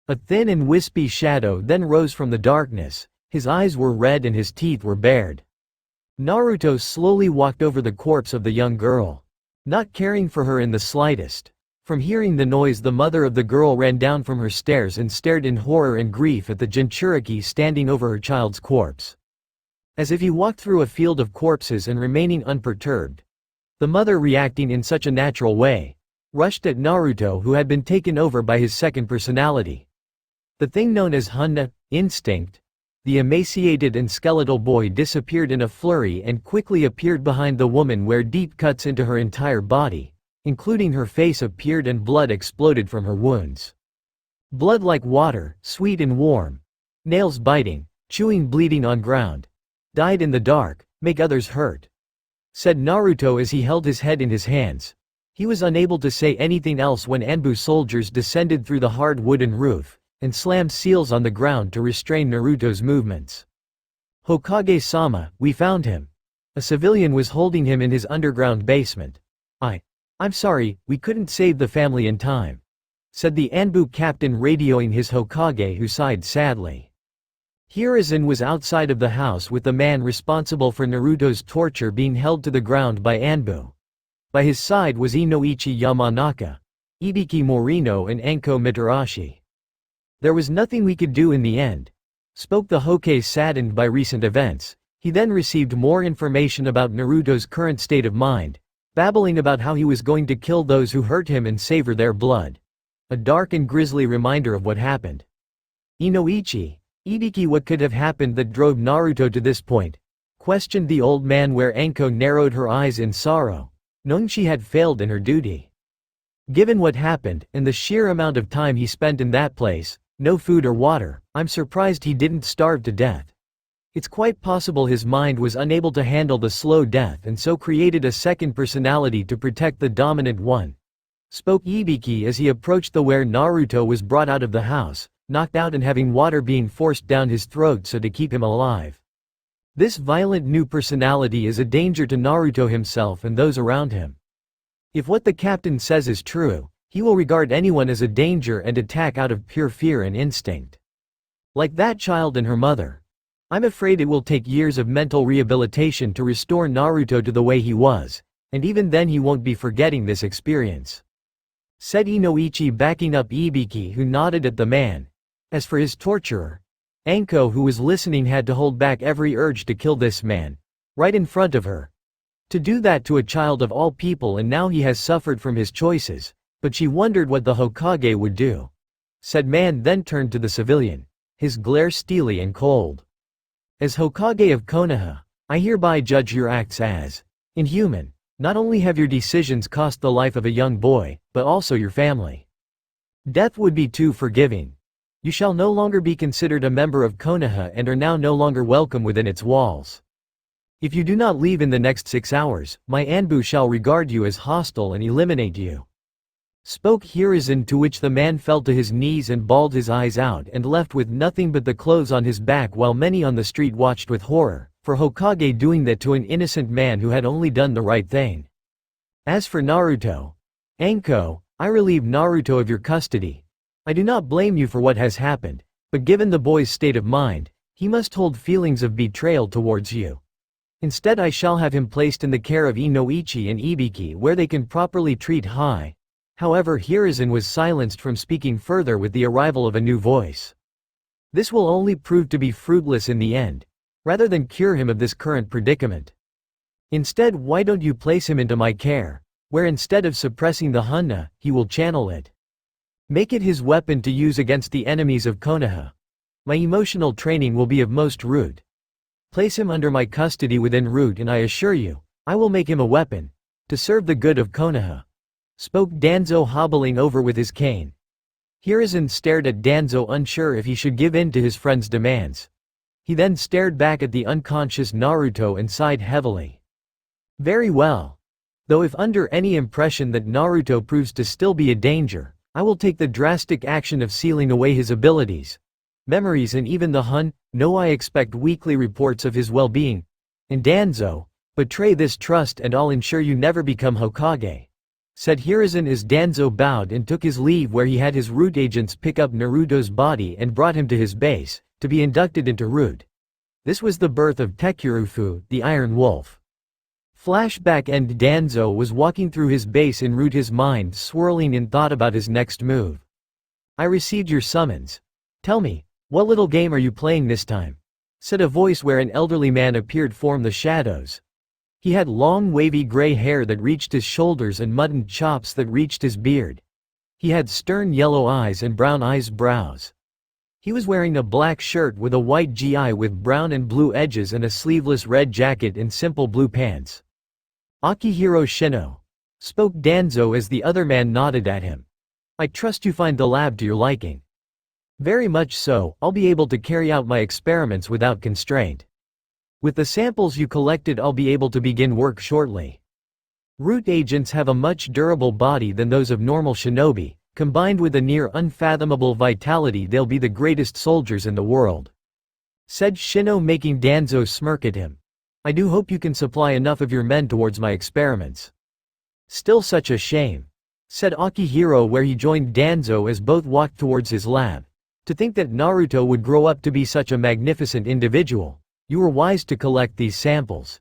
A thin and wispy shadow then rose from the darkness. His eyes were red and his teeth were bared. Naruto slowly walked over the corpse of the young girl, not caring for her in the slightest. From hearing the noise, the mother of the girl ran down from her stairs and stared in horror and grief at the Jinchuriki standing over her child's corpse. As if he walked through a field of corpses and remaining unperturbed. The mother, reacting in such a natural way, rushed at Naruto, who had been taken over by his second personality. The thing known as Hunna, instinct. The emaciated and skeletal boy disappeared in a flurry and quickly appeared behind the woman where deep cuts into her entire body, including her face, appeared and blood exploded from her wounds. Blood like water, sweet and warm. Nails biting, chewing, bleeding on ground. Died in the dark, make others hurt. Said Naruto as he held his head in his hands. He was unable to say anything else when Anbu soldiers descended through the hard wooden roof and slammed seals on the ground to restrain Naruto's movements. Hokage-sama, we found him. A civilian was holding him in his underground basement. I'm sorry, we couldn't save the family in time. Said the Anbu captain, radioing his Hokage, who sighed sadly. Hiruzen was outside of the house with the man responsible for Naruto's torture being held to the ground by Anbu. By his side was Inoichi Yamanaka, Ibiki Morino and Anko Mitarashi. There was nothing we could do in the end, spoke the Hokage, saddened by recent events. He then received more information about Naruto's current state of mind, babbling about how he was going to kill those who hurt him and savor their blood. A dark and grisly reminder of what happened. Inoichi, Ibiki, what could have happened that drove Naruto to this point? Questioned the old man, where Anko narrowed her eyes in sorrow, knowing she had failed in her duty. Given what happened, and the sheer amount of time he spent in that place, no food or water, I'm surprised he didn't starve to death. It's quite possible his mind was unable to handle the slow death and so created a second personality to protect the dominant one, spoke Ibiki as he approached the where Naruto was brought out of the house, knocked out and having water being forced down his throat so to keep him alive. This violent new personality is a danger to Naruto himself and those around him. If what the captain says is true, he will regard anyone as a danger and attack out of pure fear and instinct. Like that child and her mother. I'm afraid it will take years of mental rehabilitation to restore Naruto to the way he was, and even then he won't be forgetting this experience, said Inoichi, backing up Ibiki, who nodded at the man. As for his torturer, Anko, who was listening, had to hold back every urge to kill this man, right in front of her. To do that to a child of all people, and now he has suffered from his choices, but she wondered what the Hokage would do. Said man then turned to the civilian, his glare steely and cold. As Hokage of Konoha, I hereby judge your acts as inhuman. Not only have your decisions cost the life of a young boy, but also your family. Death would be too forgiving. You shall no longer be considered a member of Konoha and are now no longer welcome within its walls. If you do not leave in the next 6 hours, my Anbu shall regard you as hostile and eliminate you, spoke Hiruzen, to which the man fell to his knees and bawled his eyes out and left with nothing but the clothes on his back, while many on the street watched with horror, for Hokage doing that to an innocent man who had only done the right thing. As for Naruto, Anko, I relieve Naruto of your custody. I do not blame you for what has happened, but given the boy's state of mind, he must hold feelings of betrayal towards you. Instead, I shall have him placed in the care of Inoichi and Ibiki, where they can properly treat high. However, Hiruzen was silenced from speaking further with the arrival of a new voice. This will only prove to be fruitless in the end, rather than cure him of this current predicament. Instead, why don't you place him into my care, where instead of suppressing the Hana, he will channel it. Make it his weapon to use against the enemies of Konoha. My emotional training will be of most root. Place him under my custody within root, and I assure you, I will make him a weapon, to serve the good of Konoha, spoke Danzo, hobbling over with his cane. Hiruzen stared at Danzo, unsure if he should give in to his friend's demands. He then stared back at the unconscious Naruto and sighed heavily. Very well. Though if under any impression that Naruto proves to still be a danger, I will take the drastic action of sealing away his abilities, memories and even the Hun. No, I expect weekly reports of his well-being. And Danzo, betray this trust and I'll ensure you never become Hokage, said Hiruzen as Danzo bowed and took his leave, where he had his root agents pick up Naruto's body and brought him to his base, to be inducted into root. This was the birth of Tekurufu, the Iron Wolf. Flashback end. Danzo was walking through his base en route, his mind swirling in thought about his next move. I received your summons. Tell me, what little game are you playing this time? Said a voice, where an elderly man appeared from the shadows. He had long wavy gray hair that reached his shoulders and mutton chops that reached his beard. He had stern yellow eyes and brown brows. He was wearing a black shirt with a white GI with brown and blue edges and a sleeveless red jacket and simple blue pants. Akihiro Shino, spoke Danzo as the other man nodded at him. I trust you find the lab to your liking. Very much so. I'll be able to carry out my experiments without constraint. With the samples you collected, I'll be able to begin work shortly. Root agents have a much durable body than those of normal shinobi. Combined with a near unfathomable vitality, they'll be the greatest soldiers in the world, said Shino, making Danzo smirk at him. I do hope you can supply enough of your men towards my experiments. Still such a shame, said Akihiro, where he joined Danzo as both walked towards his lab. To think that Naruto would grow up to be such a magnificent individual. You were wise to collect these samples.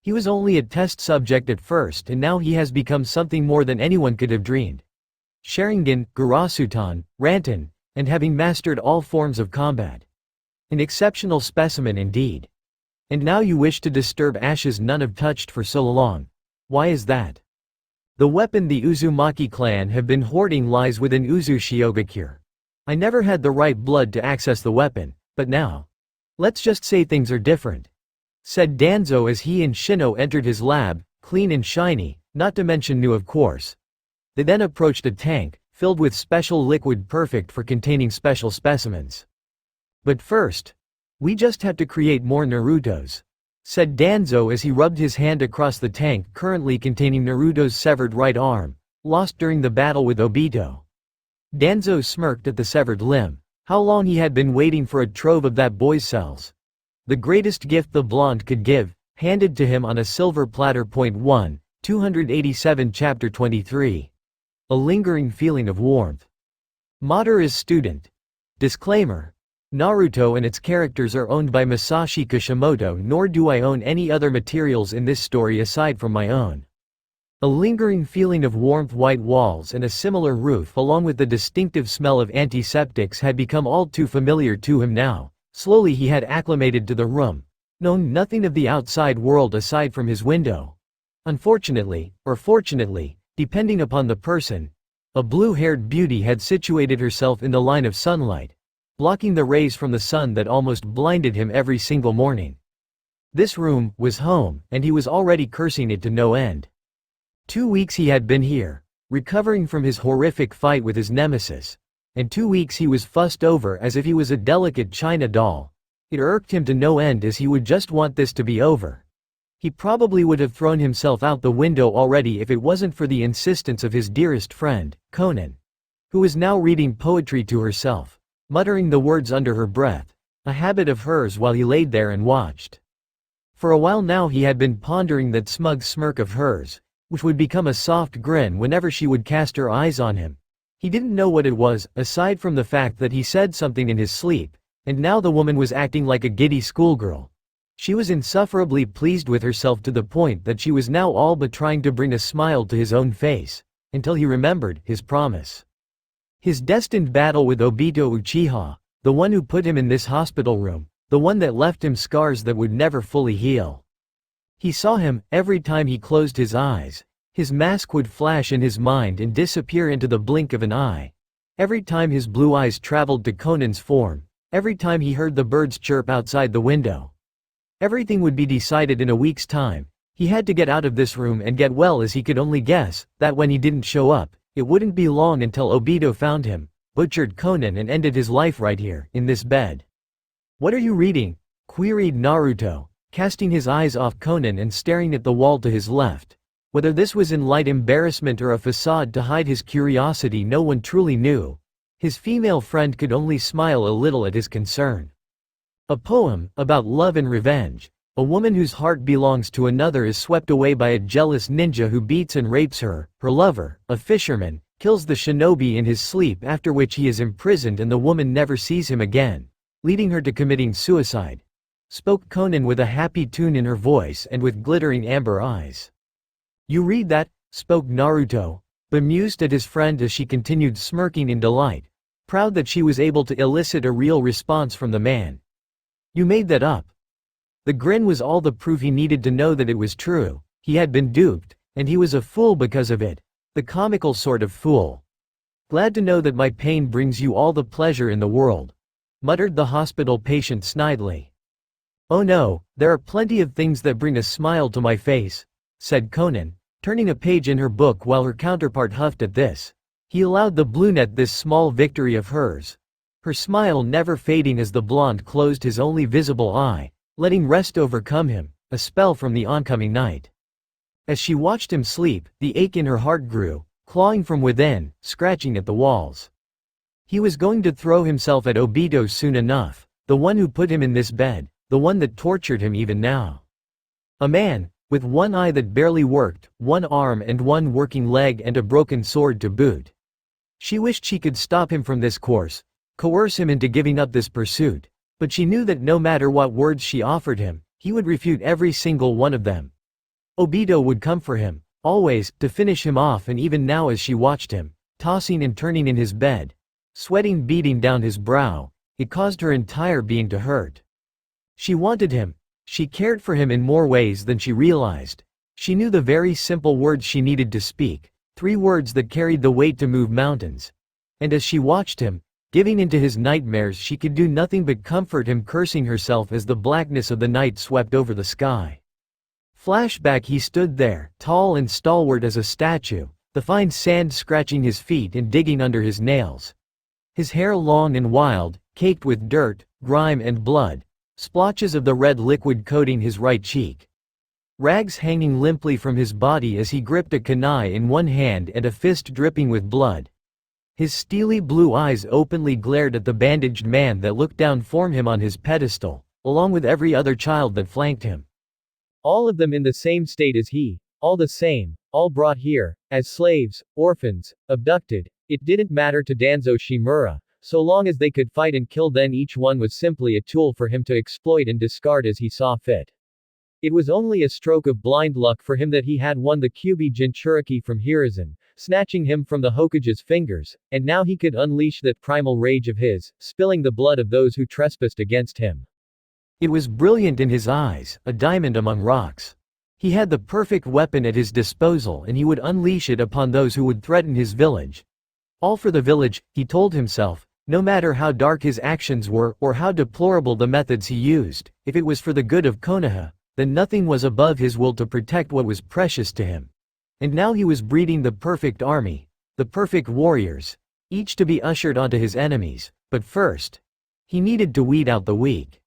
He was only a test subject at first and now he has become something more than anyone could have dreamed. Sharingan, Garasutan, Rantan, and having mastered all forms of combat. An exceptional specimen indeed. And now you wish to disturb ashes none have touched for so long. Why is that? The weapon the Uzumaki clan have been hoarding lies within Uzushigakure. I never had the right blood to access the weapon, but now. Let's just say things are different. Said Danzo as he and Shino entered his lab, clean and shiny, not to mention new of course. They then approached a tank, filled with special liquid perfect for containing special specimens. But first, we just have to create more Narutos. Said Danzo as he rubbed his hand across the tank currently containing Naruto's severed right arm, lost during the battle with Obito. Danzo smirked at the severed limb. How long he had been waiting for a trove of that boy's cells. The greatest gift the blonde could give, handed to him on a silver platter. 1, 287 Chapter 23. A lingering feeling of warmth. Madara's student. Disclaimer. Naruto and its characters are owned by Masashi Kishimoto, nor do I own any other materials in this story aside from my own. A lingering feeling of warmth, white walls and a similar roof along with the distinctive smell of antiseptics had become all too familiar to him now. Slowly he had acclimated to the room, known nothing of the outside world aside from his window. Unfortunately, or fortunately, depending upon the person, a blue-haired beauty had situated herself in the line of sunlight, blocking the rays from the sun that almost blinded him every single morning. This room was home, and he was already cursing it to no end. 2 weeks he had been here, recovering from his horrific fight with his nemesis. And 2 weeks he was fussed over as if he was a delicate china doll. It irked him to no end as he would just want this to be over. He probably would have thrown himself out the window already if it wasn't for the insistence of his dearest friend, Konan, who was now reading poetry to herself, muttering the words under her breath, a habit of hers while he laid there and watched. For a while now he had been pondering that smug smirk of hers, which would become a soft grin whenever she would cast her eyes on him. He didn't know what it was, aside from the fact that he said something in his sleep, and now the woman was acting like a giddy schoolgirl. She was insufferably pleased with herself to the point that she was now all but trying to bring a smile to his own face, until he remembered his promise. His destined battle with Obito Uchiha, the one who put him in this hospital room, the one that left him scars that would never fully heal. He saw him, every time he closed his eyes, his mask would flash in his mind and disappear into the blink of an eye. Every time his blue eyes traveled to Konan's form, every time he heard the birds chirp outside the window. Everything would be decided in a week's time. He had to get out of this room and get well, as he could only guess that when he didn't show up, it wouldn't be long until Obito found him, butchered Konan and ended his life right here, in this bed. "What are you reading?" queried Naruto, casting his eyes off Konan and staring at the wall to his left. Whether this was in light embarrassment or a facade to hide his curiosity no one truly knew. His female friend could only smile a little at his concern. A poem, about love and revenge. A woman whose heart belongs to another is swept away by a jealous ninja who beats and rapes her. Her lover, a fisherman, kills the shinobi in his sleep, after which he is imprisoned and the woman never sees him again, leading her to committing suicide. Spoke Konan with a happy tune in her voice and with glittering amber eyes. "You read that?" spoke Naruto, bemused at his friend as she continued smirking in delight, proud that she was able to elicit a real response from the man. "You made that up." The grin was all the proof he needed to know that it was true. He had been duped, and he was a fool because of it. The comical sort of fool. "Glad to know that my pain brings you all the pleasure in the world," muttered the hospital patient snidely. "Oh no, there are plenty of things that bring a smile to my face," said Konan, turning a page in her book while her counterpart huffed at this. He allowed the brunette this small victory of hers, her smile never fading as the blonde closed his only visible eye, letting rest overcome him, a spell from the oncoming night. As she watched him sleep, the ache in her heart grew, clawing from within, scratching at the walls. He was going to throw himself at Obito soon enough, the one who put him in this bed, the one that tortured him even now. A man, with one eye that barely worked, one arm and one working leg and a broken sword to boot. She wished she could stop him from this course, coerce him into giving up this pursuit, but she knew that no matter what words she offered him, he would refute every single one of them. Obito would come for him, always, to finish him off, and even now as she watched him, tossing and turning in his bed, sweating beading down his brow, it caused her entire being to hurt. She wanted him. She cared for him in more ways than she realized. She knew the very simple words she needed to speak, 3 words that carried the weight to move mountains. And as she watched him, giving into his nightmares, she could do nothing but comfort him, cursing herself as the blackness of the night swept over the sky. Flashback: he stood there, tall and stalwart as a statue, the fine sand scratching his feet and digging under his nails. His hair long and wild, caked with dirt, grime and blood, splotches of the red liquid coating his right cheek. Rags hanging limply from his body as he gripped a kunai in one hand and a fist dripping with blood. His steely blue eyes openly glared at the bandaged man that looked down from him on his pedestal, along with every other child that flanked him. All of them in the same state as he, all the same, all brought here, as slaves, orphans, abducted. It didn't matter to Danzo Shimura, so long as they could fight and kill, then each one was simply a tool for him to exploit and discard as he saw fit. It was only a stroke of blind luck for him that he had won the Kyuubi Jinchuriki from Hiruzen, snatching him from the Hokage's fingers, and now he could unleash that primal rage of his, spilling the blood of those who trespassed against him. It was brilliant in his eyes, a diamond among rocks. He had the perfect weapon at his disposal, and he would unleash it upon those who would threaten his village. All for the village, he told himself, no matter how dark his actions were or how deplorable the methods he used, if it was for the good of Konoha, then nothing was above his will to protect what was precious to him. And now he was breeding the perfect army, the perfect warriors, each to be ushered onto his enemies, but first, he needed to weed out the weak.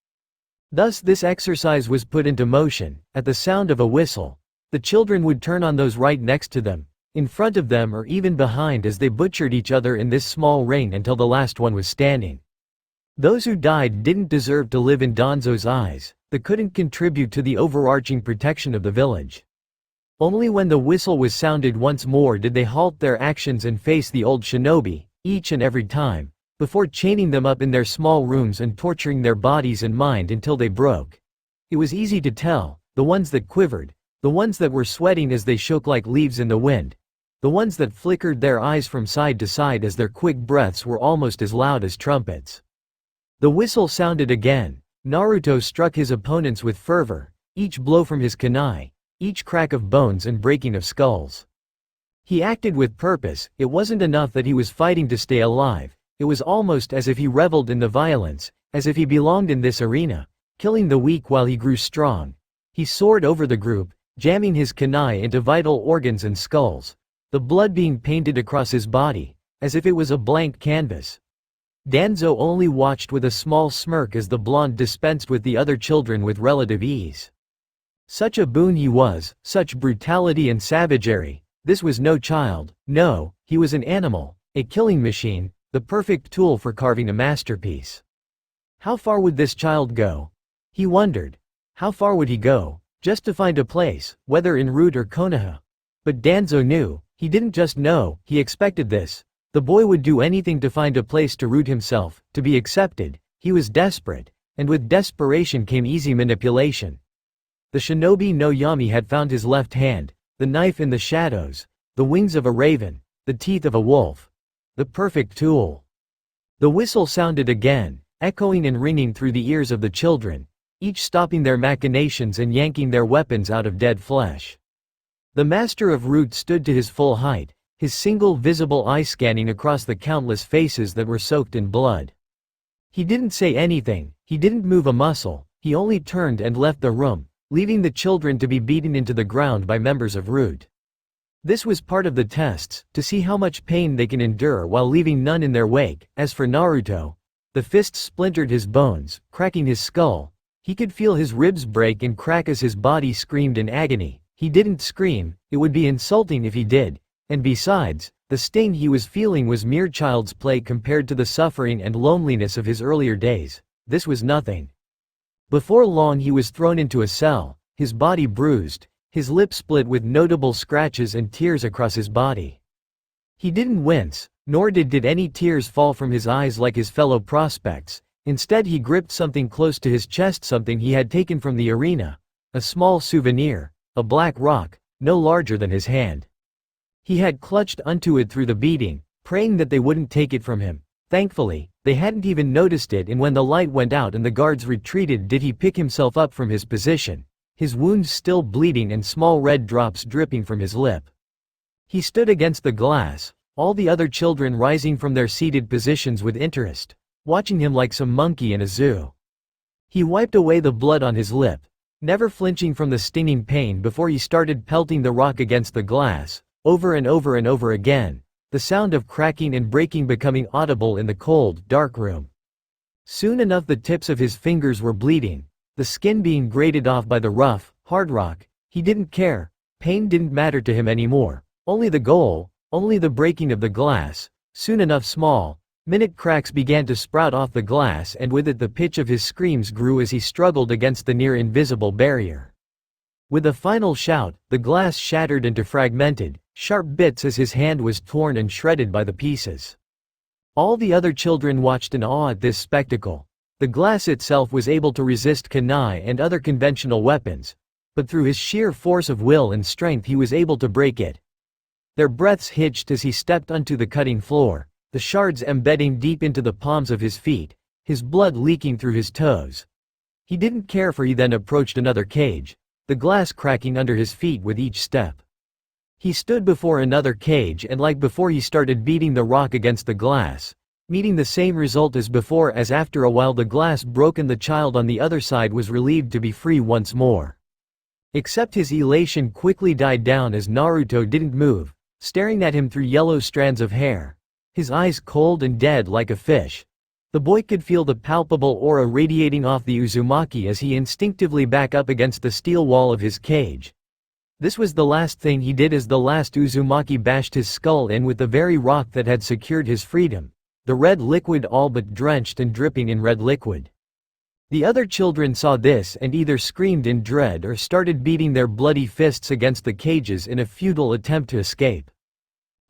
Thus this exercise was put into motion. At the sound of a whistle, the children would turn on those right next to them, in front of them, or even behind, as they butchered each other in this small ring until the last one was standing. Those who died didn't deserve to live in Danzo's eyes, they couldn't contribute to the overarching protection of the village. Only when the whistle was sounded once more did they halt their actions and face the old shinobi, each and every time, before chaining them up in their small rooms and torturing their bodies and mind until they broke. It was easy to tell, the ones that quivered, the ones that were sweating as they shook like leaves in the wind, the ones that flickered their eyes from side to side as their quick breaths were almost as loud as trumpets. The whistle sounded again. Naruto struck his opponents with fervor, each blow from his kunai, each crack of bones and breaking of skulls. He acted with purpose. It wasn't enough that he was fighting to stay alive. It was almost as if he reveled in the violence, as if he belonged in this arena, killing the weak while he grew strong. He soared over the group, jamming his kunai into vital organs and skulls, the blood being painted across his body, as if it was a blank canvas. Danzo only watched with a small smirk as the blonde dispensed with the other children with relative ease. Such a boon he was, such brutality and savagery. This was no child, no, he was an animal, a killing machine, the perfect tool for carving a masterpiece. How far would this child go? He wondered. How far would he go, just to find a place, whether in Root or Konoha? But Danzo knew. He didn't just know, he expected this. The boy would do anything to find a place to root himself, to be accepted. He was desperate, and with desperation came easy manipulation. The shinobi no Yami had found his left hand, the knife in the shadows, the wings of a raven, the teeth of a wolf. The perfect tool. The whistle sounded again, echoing and ringing through the ears of the children, each stopping their machinations and yanking their weapons out of dead flesh. The master of Root stood to his full height, his single visible eye scanning across the countless faces that were soaked in blood. He didn't say anything, he didn't move a muscle, he only turned and left the room, leaving the children to be beaten into the ground by members of Root. This was part of the tests, to see how much pain they can endure while leaving none in their wake. As for Naruto, the fist splintered his bones, cracking his skull. He could feel his ribs break and crack as his body screamed in agony. He didn't scream, it would be insulting if he did, and besides, the sting he was feeling was mere child's play compared to the suffering and loneliness of his earlier days. This was nothing. Before long he was thrown into a cell, his body bruised, his lip split with notable scratches and tears across his body. He didn't wince, nor did any tears fall from his eyes like his fellow prospects. Instead he gripped something close to his chest, something he had taken from the arena, a small souvenir, a black rock, no larger than his hand. He had clutched onto it through the beating, praying that they wouldn't take it from him. Thankfully, they hadn't even noticed it, and when the light went out and the guards retreated did he pick himself up from his position, his wounds still bleeding and small red drops dripping from his lip. He stood against the glass, all the other children rising from their seated positions with interest, watching him like some monkey in a zoo. He wiped away the blood on his lip, never flinching from the stinging pain before he started pelting the rock against the glass, over and over and over again, the sound of cracking and breaking becoming audible in the cold, dark room. Soon enough the tips of his fingers were bleeding, the skin being grated off by the rough, hard rock. He didn't care, pain didn't matter to him anymore, only the goal, only the breaking of the glass. Soon enough small, minute cracks began to sprout off the glass, and with it the pitch of his screams grew as he struggled against the near-invisible barrier. With a final shout, the glass shattered into fragmented, sharp bits as his hand was torn and shredded by the pieces. All the other children watched in awe at this spectacle. The glass itself was able to resist kunai and other conventional weapons, but through his sheer force of will and strength he was able to break it. Their breaths hitched as he stepped onto the cutting floor, the shards embedding deep into the palms of his feet, his blood leaking through his toes. He didn't care, for he then approached another cage, the glass cracking under his feet with each step. He stood before another cage, and like before he started beating the rock against the glass, meeting the same result as before, as after a while the glass broke and the child on the other side was relieved to be free once more. Except his elation quickly died down as Naruto didn't move, staring at him through yellow strands of hair, his eyes cold and dead like a fish. The boy could feel the palpable aura radiating off the Uzumaki as he instinctively back up against the steel wall of his cage. This was the last thing he did as the last Uzumaki bashed his skull in with the very rock that had secured his freedom, the red liquid all but drenched and dripping in red liquid. The other children saw this and either screamed in dread or started beating their bloody fists against the cages in a futile attempt to escape.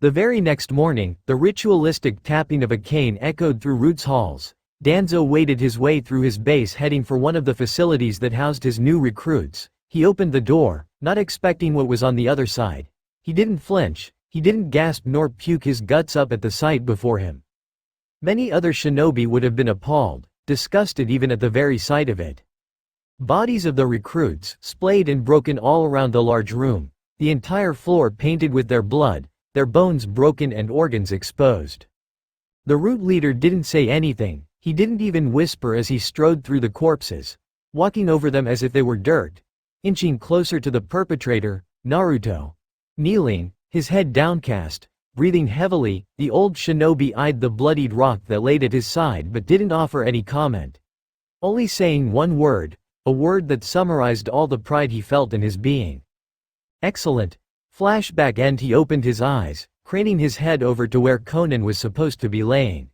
The very next morning, the ritualistic tapping of a cane echoed through Root's halls. Danzo waded his way through his base heading for one of the facilities that housed his new recruits. He opened the door, not expecting what was on the other side. He didn't flinch, he didn't gasp nor puke his guts up at the sight before him. Many other shinobi would have been appalled, disgusted even at the very sight of it. Bodies of the recruits, splayed and broken all around the large room, the entire floor painted with their blood, their bones broken and organs exposed. The Root leader didn't say anything, he didn't even whisper as he strode through the corpses, walking over them as if they were dirt, inching closer to the perpetrator, Naruto. Kneeling, his head downcast, breathing heavily, the old shinobi eyed the bloodied rock that laid at his side but didn't offer any comment. Only saying one word, a word that summarized all the pride he felt in his being. Excellent. Flashback end. He opened his eyes, craning his head over to where Konan was supposed to be laying.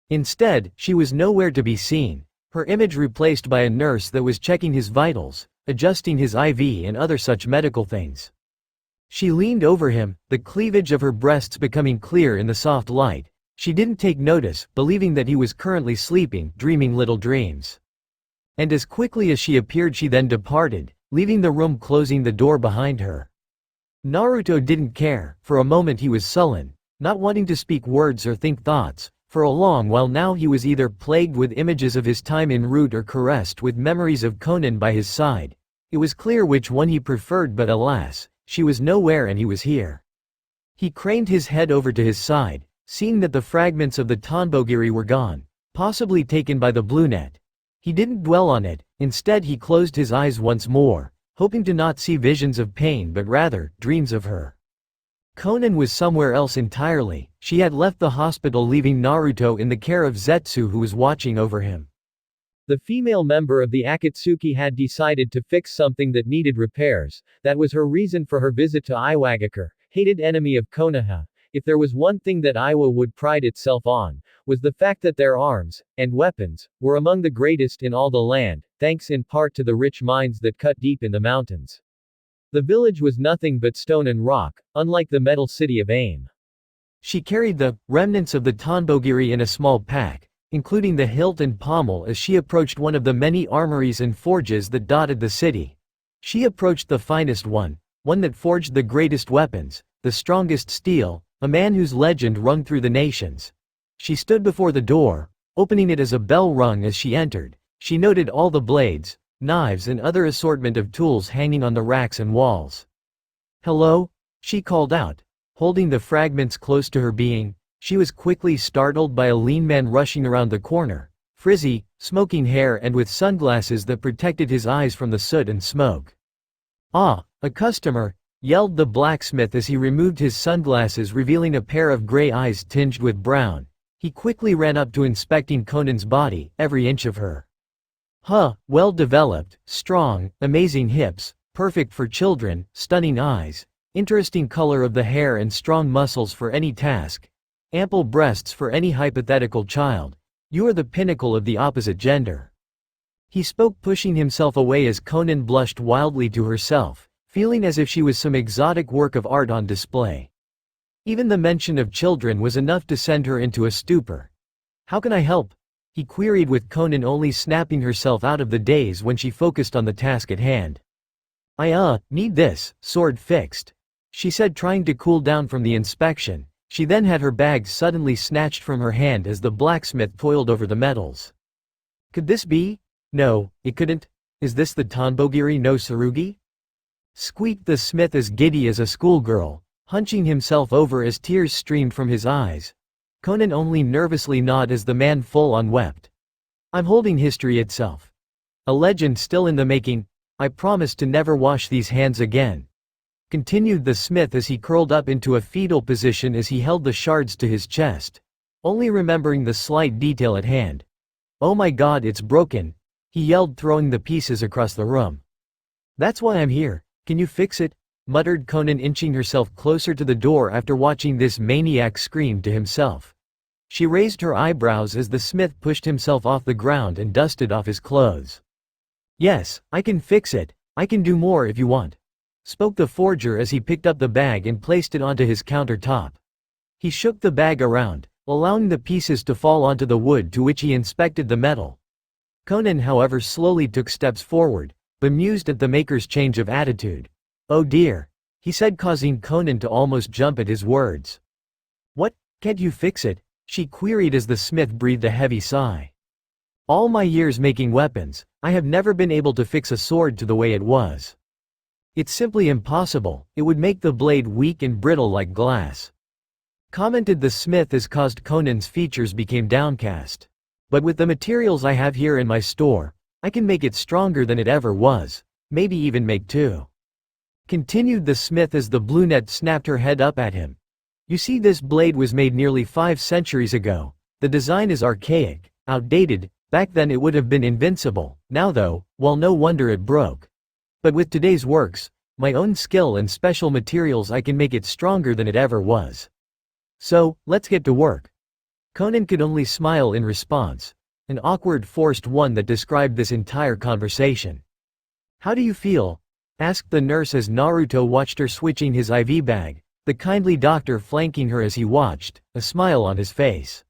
Instead, she was nowhere to be seen, her image replaced by a nurse that was checking his vitals, adjusting his IV and other such medical things. She leaned over him, the cleavage of her breasts becoming clear in the soft light. She didn't take notice, believing that he was currently sleeping, dreaming little dreams. And as quickly as she appeared she then departed, leaving the room, closing the door behind her. Naruto didn't care. For a moment he was sullen, not wanting to speak words or think thoughts. For a long while now he was either plagued with images of his time en route or caressed with memories of Konan by his side. It was clear which one he preferred, but alas, she was nowhere and he was here. He craned his head over to his side, seeing that the fragments of the Tonbogiri were gone, possibly taken by the blue net. He didn't dwell on it, instead he closed his eyes once more, hoping to not see visions of pain but rather, dreams of her. Konan was somewhere else entirely. She had left the hospital, leaving Naruto in the care of Zetsu, who was watching over him. The female member of the Akatsuki had decided to fix something that needed repairs. That was her reason for her visit to Iwagakure, hated enemy of Konoha. If there was one thing that Iwa would pride itself on, was the fact that their arms, and weapons, were among the greatest in all the land, thanks in part to the rich mines that cut deep in the mountains. The village was nothing but stone and rock, unlike the metal city of Aim. She carried the remnants of the Tonbogiri in a small pack, including the hilt and pommel, as she approached one of the many armories and forges that dotted the city. She approached the finest one that forged the greatest weapons, the strongest steel, a man whose legend rung through the nations. She stood before the door, opening it as a bell rung as she entered. She noted all the blades, knives and other assortment of tools hanging on the racks and walls. "Hello?" she called out, holding the fragments close to her being. She was quickly startled by a lean man rushing around the corner, frizzy, smoking hair and with sunglasses that protected his eyes from the soot and smoke. "Ah, a customer," yelled the blacksmith as he removed his sunglasses, revealing a pair of gray eyes tinged with brown. He quickly ran up to inspecting Conan's body, every inch of her. Well developed, strong, amazing hips, perfect for children, stunning eyes, interesting color of the hair and strong muscles for any task, ample breasts for any hypothetical child. You are the pinnacle of the opposite gender. He spoke, pushing himself away as Conan blushed wildly to herself, feeling as if she was some exotic work of art on display. Even the mention of children was enough to send her into a stupor. "How can I help?" he queried, with Conan only snapping herself out of the daze when she focused on the task at hand. "I need this sword fixed," she said, trying to cool down from the inspection. She then had her bag suddenly snatched from her hand as the blacksmith toiled over the metals. "Could this be? No, it couldn't. Is this the Tonbogiri no Tsurugi?" squeaked the smith, as giddy as a schoolgirl, hunching himself over as tears streamed from his eyes. Conan only nervously nodded as the man full-on wept. "I'm holding history itself. A legend still in the making. I promise to never wash these hands again," continued the smith as he curled up into a fetal position as he held the shards to his chest, only remembering the slight detail at hand. "Oh my God, it's broken," he yelled, throwing the pieces across the room. "That's why I'm here. Can you fix it?" muttered Conan, inching herself closer to the door after watching this maniac scream to himself. She raised her eyebrows as the smith pushed himself off the ground and dusted off his clothes. "Yes, I can fix it. I can do more if you want," spoke the forger as he picked up the bag and placed it onto his countertop. He shook the bag around, allowing the pieces to fall onto the wood, to which he inspected the metal. Conan, however, slowly took steps forward, bemused at the maker's change of attitude. "Oh dear," he said, causing Conan to almost jump at his words. "What, can't you fix it?" she queried as the smith breathed a heavy sigh. "All my years making weapons, I have never been able to fix a sword to the way it was. It's simply impossible. It would make the blade weak and brittle like glass," commented the smith as caused Conan's features became downcast. "But with the materials I have here in my store, I can make it stronger than it ever was, maybe even make two," continued the smith as the brunette snapped her head up at him. "You see, this blade was made nearly 5 centuries ago. The design is archaic, outdated. Back then it would have been invincible. Now though, well, no wonder it broke. But with today's works, my own skill and special materials, I can make it stronger than it ever was. So, let's get to work." Conan could only smile in response, an awkward, forced one that described this entire conversation. "How do you feel?" asked the nurse as Naruto watched her switching his IV bag, the kindly doctor flanking her as he watched, a smile on his face.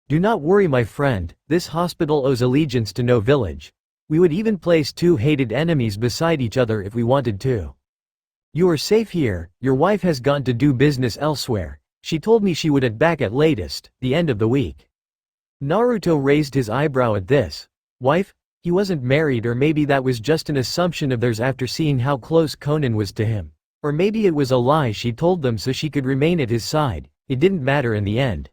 "Do not worry, my friend, this hospital owes allegiance to no village. We would even place 2 hated enemies beside each other if we wanted to. You are safe here. Your wife has gone to do business elsewhere. She told me she would be back at latest, the end of the week." Naruto raised his eyebrow at this. Wife? He wasn't married, or maybe that was just an assumption of theirs after seeing how close Conan was to him. Or maybe it was a lie she told them so she could remain at his side. It didn't matter in the end.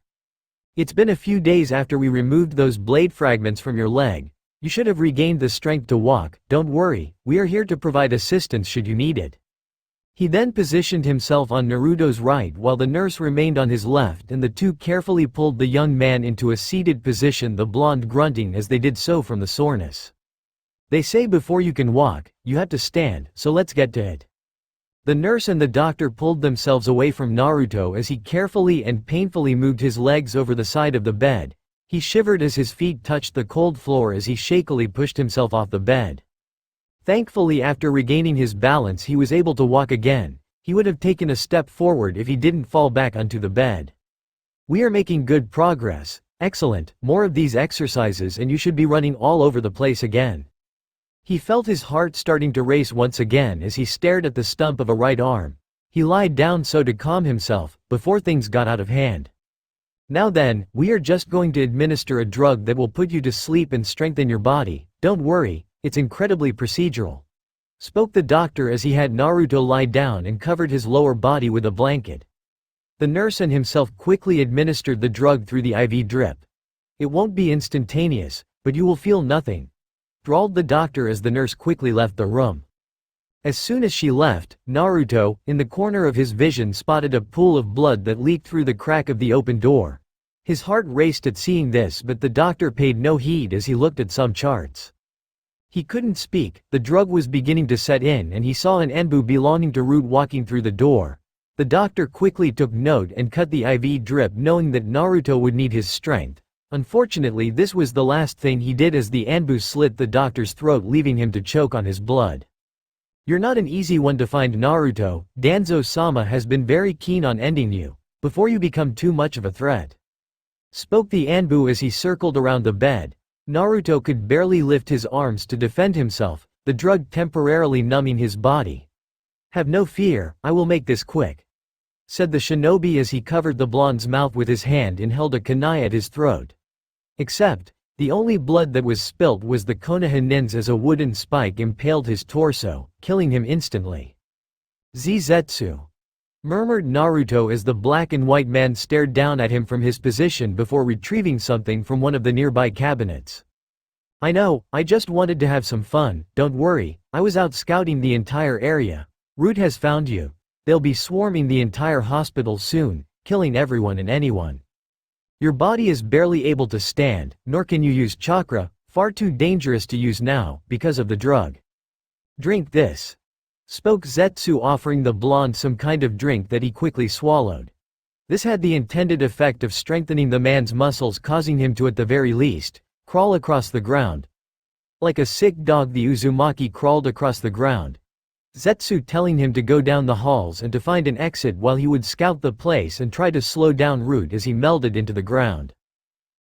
"It's been a few days after we removed those blade fragments from your leg. You should have regained the strength to walk. Don't worry, we are here to provide assistance should you need it." He then positioned himself on Naruto's right while the nurse remained on his left, and the two carefully pulled the young man into a seated position, the blonde grunting as they did so from the soreness. "They say before you can walk, you have to stand, so let's get to it." The nurse and the doctor pulled themselves away from Naruto as he carefully and painfully moved his legs over the side of the bed. He shivered as his feet touched the cold floor as he shakily pushed himself off the bed. Thankfully, after regaining his balance, he was able to walk again. He would have taken a step forward if he didn't fall back onto the bed. "We are making good progress. Excellent, more of these exercises and you should be running all over the place again." He felt his heart starting to race once again as he stared at the stump of a right arm. He lied down so to calm himself, before things got out of hand. Now then, we are just going to administer a drug that will put you to sleep and strengthen your body. Don't worry, it's incredibly procedural. Spoke the doctor as he had Naruto lie down and covered his lower body with a blanket. The nurse and himself quickly administered the drug through the IV drip. It won't be instantaneous, but you will feel nothing, drawled the doctor as the nurse quickly left the room. As soon as she left, Naruto, in the corner of his vision, spotted a pool of blood that leaked through the crack of the open door. His heart raced at seeing this, but the doctor paid no heed as he looked at some charts. He couldn't speak, the drug was beginning to set in and he saw an Enbu belonging to Root walking through the door. The doctor quickly took note and cut the IV drip, knowing that Naruto would need his strength. Unfortunately, this was the last thing he did as the Enbu slit the doctor's throat, leaving him to choke on his blood. You're not an easy one to find, Naruto. Danzo-sama has been very keen on ending you, before you become too much of a threat. Spoke the Enbu as he circled around the bed. Naruto could barely lift his arms to defend himself, the drug temporarily numbing his body. Have no fear, I will make this quick, said the shinobi as he covered the blonde's mouth with his hand and held a kunai at his throat. Except, the only blood that was spilt was the Konoha as a wooden spike impaled his torso, killing him instantly. Zetsu, murmured Naruto as the black and white man stared down at him from his position before retrieving something from one of the nearby cabinets. I know, I just wanted to have some fun, don't worry, I was out scouting the entire area. Root has found you. They'll be swarming the entire hospital soon, killing everyone and anyone. Your body is barely able to stand, nor can you use chakra, far too dangerous to use now, because of the drug. Drink this, spoke Zetsu, offering the blonde some kind of drink that he quickly swallowed. This had the intended effect of strengthening the man's muscles, causing him to, at the very least, crawl across the ground. Like a sick dog, the Uzumaki crawled across the ground, Zetsu telling him to go down the halls and to find an exit while he would scout the place and try to slow down Root as he melded into the ground.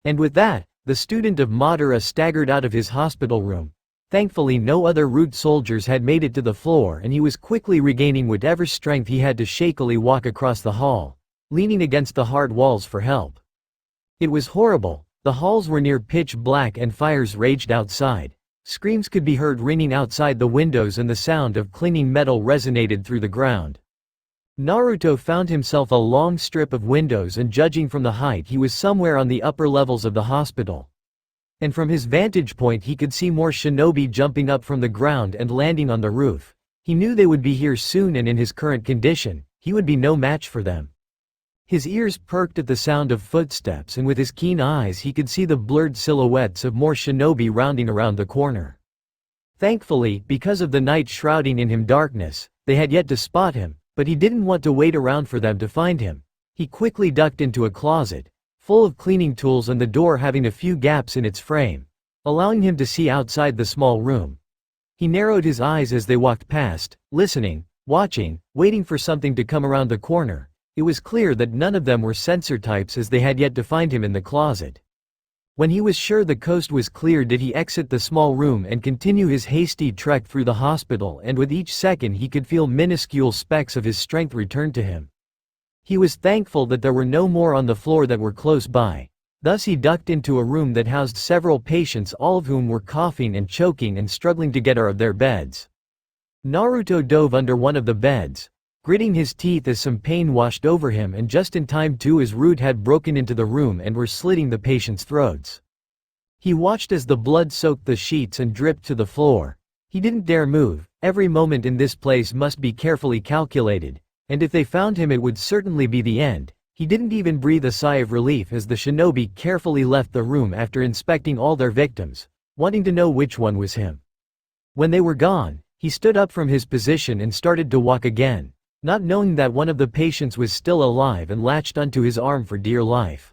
And with that, the student of Madara staggered out of his hospital room. Thankfully, no other Root soldiers had made it to the floor, and he was quickly regaining whatever strength he had to shakily walk across the hall, leaning against the hard walls for help. It was horrible. The halls were near pitch black and fires raged outside. Screams could be heard ringing outside the windows and the sound of clinging metal resonated through the ground. Naruto found himself a long strip of windows, and judging from the height, he was somewhere on the upper levels of the hospital. And from his vantage point he could see more shinobi jumping up from the ground and landing on the roof. He knew they would be here soon, and in his current condition, he would be no match for them. His ears perked at the sound of footsteps, and with his keen eyes he could see the blurred silhouettes of more shinobi rounding around the corner. Thankfully, because of the night shrouding in him darkness, they had yet to spot him, but he didn't want to wait around for them to find him. He quickly ducked into a closet, full of cleaning tools, and the door having a few gaps in its frame, allowing him to see outside the small room. He narrowed his eyes as they walked past, listening, watching, waiting for something to come around the corner. It was clear that none of them were sensor types, as they had yet to find him in the closet. When he was sure the coast was clear did he exit the small room and continue his hasty trek through the hospital, and with each second he could feel minuscule specks of his strength return to him. He was thankful that there were no more on the floor that were close by. Thus he ducked into a room that housed several patients, all of whom were coughing and choking and struggling to get out of their beds. Naruto dove under one of the beds, gritting his teeth as some pain washed over him, and just in time too, as Root had broken into the room and were slitting the patients' throats. He watched as the blood soaked the sheets and dripped to the floor. He didn't dare move. Every moment in this place must be carefully calculated, and if they found him it would certainly be the end. He didn't even breathe a sigh of relief as the shinobi carefully left the room after inspecting all their victims, wanting to know which one was him. When they were gone, he stood up from his position and started to walk again, not knowing that one of the patients was still alive and latched onto his arm for dear life.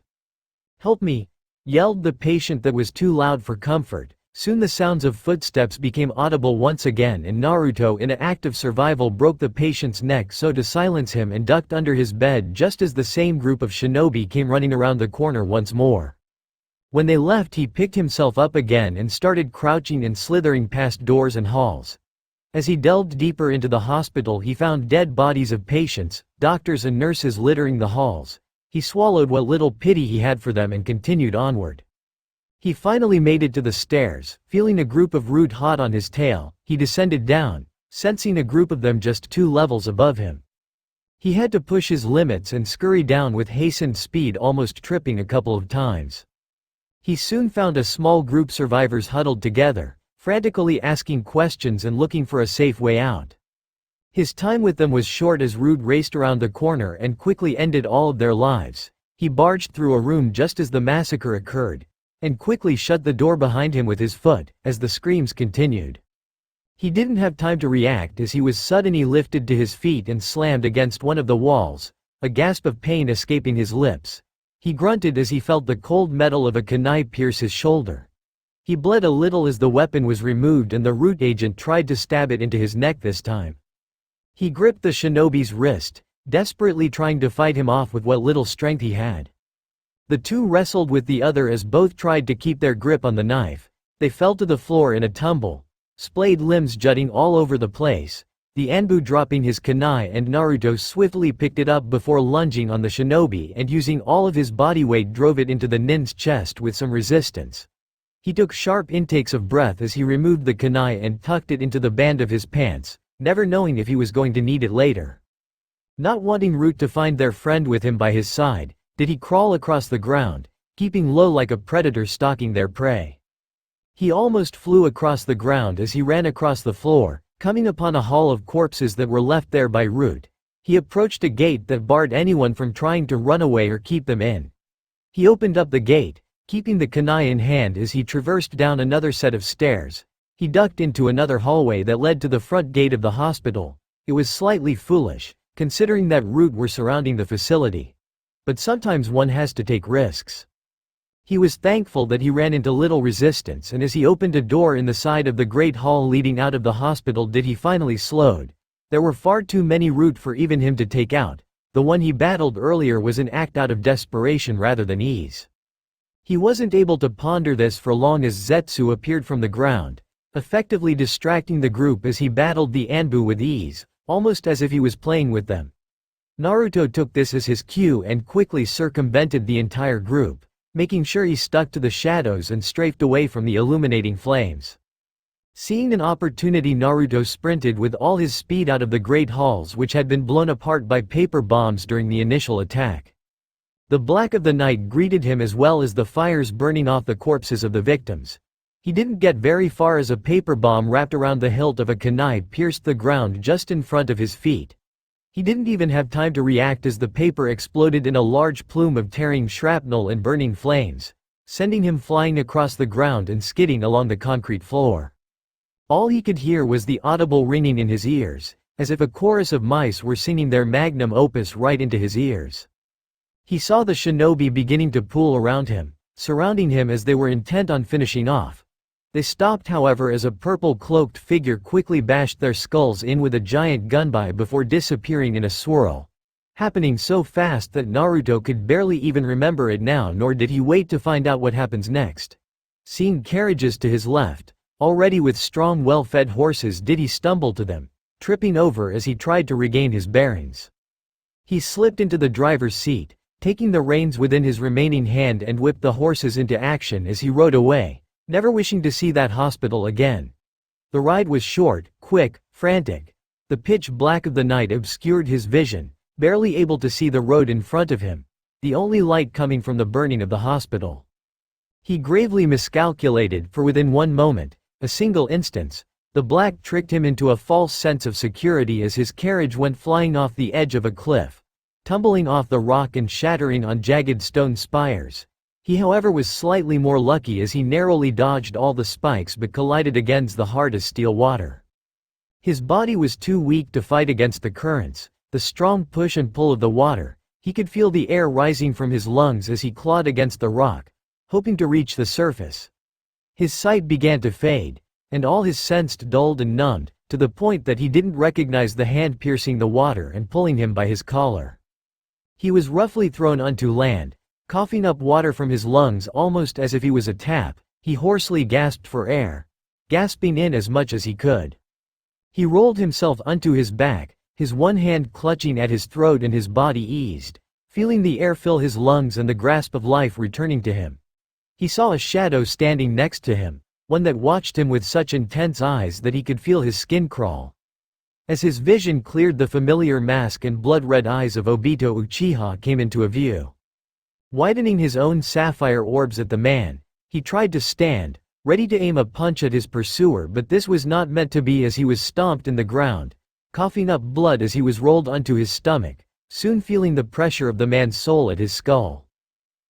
"Help me!" yelled the patient that was too loud for comfort. Soon the sounds of footsteps became audible once again, and Naruto, in an act of survival, broke the patient's neck so to silence him and ducked under his bed just as the same group of shinobi came running around the corner once more. When they left, he picked himself up again and started crouching and slithering past doors and halls. As he delved deeper into the hospital, he found dead bodies of patients, doctors and nurses littering the halls. He swallowed what little pity he had for them and continued onward. He finally made it to the stairs. Feeling a group of root hot on his tail, he descended down, sensing a group of them just 2 levels above him. He had to push his limits and scurry down with hastened speed, almost tripping a couple of times. He soon found a small group survivors huddled together, frantically asking questions and looking for a safe way out. His time with them was short as Root raced around the corner and quickly ended all of their lives. He barged through a room just as the massacre occurred, and quickly shut the door behind him with his foot, as the screams continued. He didn't have time to react as he was suddenly lifted to his feet and slammed against one of the walls, a gasp of pain escaping his lips. He grunted as he felt the cold metal of a kunai pierce his shoulder. He bled a little as the weapon was removed and the Root agent tried to stab it into his neck this time. He gripped the shinobi's wrist, desperately trying to fight him off with what little strength he had. The two wrestled with the other as both tried to keep their grip on the knife. They fell to the floor in a tumble, splayed limbs jutting all over the place, the Anbu dropping his kunai, and Naruto swiftly picked it up before lunging on the shinobi and using all of his body weight drove it into the nin's chest with some resistance. He took sharp intakes of breath as he removed the kunai and tucked it into the band of his pants, never knowing if he was going to need it later. Not wanting Root to find their friend with him by his side, did he crawl across the ground, keeping low like a predator stalking their prey. He almost flew across the ground as he ran across the floor, coming upon a hall of corpses that were left there by Root. He approached a gate that barred anyone from trying to run away or keep them in. He opened up the gate, keeping the kunai in hand as he traversed down another set of stairs. He ducked into another hallway that led to the front gate of the hospital. It was slightly foolish, considering that Root were surrounding the facility. But sometimes one has to take risks. He was thankful that he ran into little resistance, and as he opened a door in the side of the great hall leading out of the hospital did he finally slowed. There were far too many Root for even him to take out. The one he battled earlier was an act out of desperation rather than ease. He wasn't able to ponder this for long as Zetsu appeared from the ground, effectively distracting the group as he battled the Anbu with ease, almost as if he was playing with them. Naruto took this as his cue and quickly circumvented the entire group, making sure he stuck to the shadows and strafed away from the illuminating flames. Seeing an opportunity, Naruto sprinted with all his speed out of the great halls which had been blown apart by paper bombs during the initial attack. The black of the night greeted him as well as the fires burning off the corpses of the victims. He didn't get very far as a paper bomb wrapped around the hilt of a kunai pierced the ground just in front of his feet. He didn't even have time to react as the paper exploded in a large plume of tearing shrapnel and burning flames, sending him flying across the ground and skidding along the concrete floor. All he could hear was the audible ringing in his ears, as if a chorus of mice were singing their magnum opus right into his ears. He saw the shinobi beginning to pool around him, surrounding him as they were intent on finishing off. They stopped however as a purple-cloaked figure quickly bashed their skulls in with a giant gunbai before disappearing in a swirl, happening so fast that Naruto could barely even remember it now, nor did he wait to find out what happens next. Seeing carriages to his left, already with strong well-fed horses, did he stumble to them, tripping over as he tried to regain his bearings. He slipped into the driver's seat, taking the reins within his remaining hand and whipped the horses into action as he rode away, never wishing to see that hospital again. The ride was short, quick, frantic. The pitch black of the night obscured his vision, barely able to see the road in front of him, the only light coming from the burning of the hospital. He gravely miscalculated, for within one moment, a single instance, the black tricked him into a false sense of security as his carriage went flying off the edge of a cliff, tumbling off the rock and shattering on jagged stone spires. He however was slightly more lucky as he narrowly dodged all the spikes but collided against the hard as steel water. His body was too weak to fight against the currents, the strong push and pull of the water. He could feel the air rising from his lungs as he clawed against the rock, hoping to reach the surface. His sight began to fade, and all his senses dulled and numbed, to the point that he didn't recognize the hand piercing the water and pulling him by his collar. He was roughly thrown onto land, Coughing up water from his lungs almost as if he was a tap, he hoarsely gasped for air, gasping in as much as he could. He rolled himself onto his back, his one hand clutching at his throat and his body eased, feeling the air fill his lungs and the grasp of life returning to him. He saw a shadow standing next to him, one that watched him with such intense eyes that he could feel his skin crawl. As his vision cleared, the familiar mask and blood-red eyes of Obito Uchiha came into view. Widening his own sapphire orbs at the man, he tried to stand, ready to aim a punch at his pursuer, but this was not meant to be as he was stomped in the ground, coughing up blood as he was rolled onto his stomach, soon feeling the pressure of the man's soul at his skull.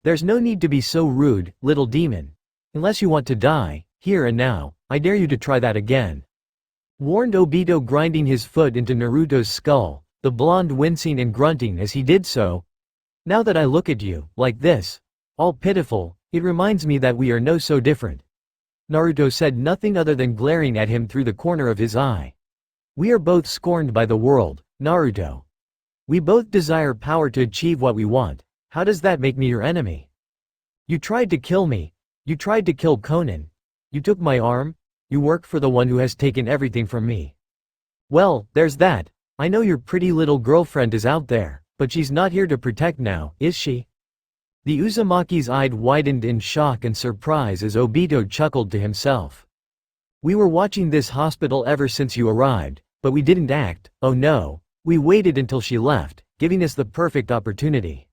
"There's no need to be so rude, little demon. Unless you want to die, here and now, I dare you to try that again," warned Obito, grinding his foot into Naruto's skull, the blonde wincing and grunting as he did so. "Now that I look at you, like this, all pitiful, it reminds me that we are no so different." Naruto said nothing other than glaring at him through the corner of his eye. "We are both scorned by the world, Naruto. We both desire power to achieve what we want. How does that make me your enemy? You tried to kill me. You tried to kill Konan. You took my arm. You work for the one who has taken everything from me. Well, there's that. I know your pretty little girlfriend is out there, but she's not here to protect now, is she?" The Uzumaki's eyes widened in shock and surprise as Obito chuckled to himself. "We were watching this hospital ever since you arrived, but we didn't act. Oh no, we waited until she left, giving us the perfect opportunity.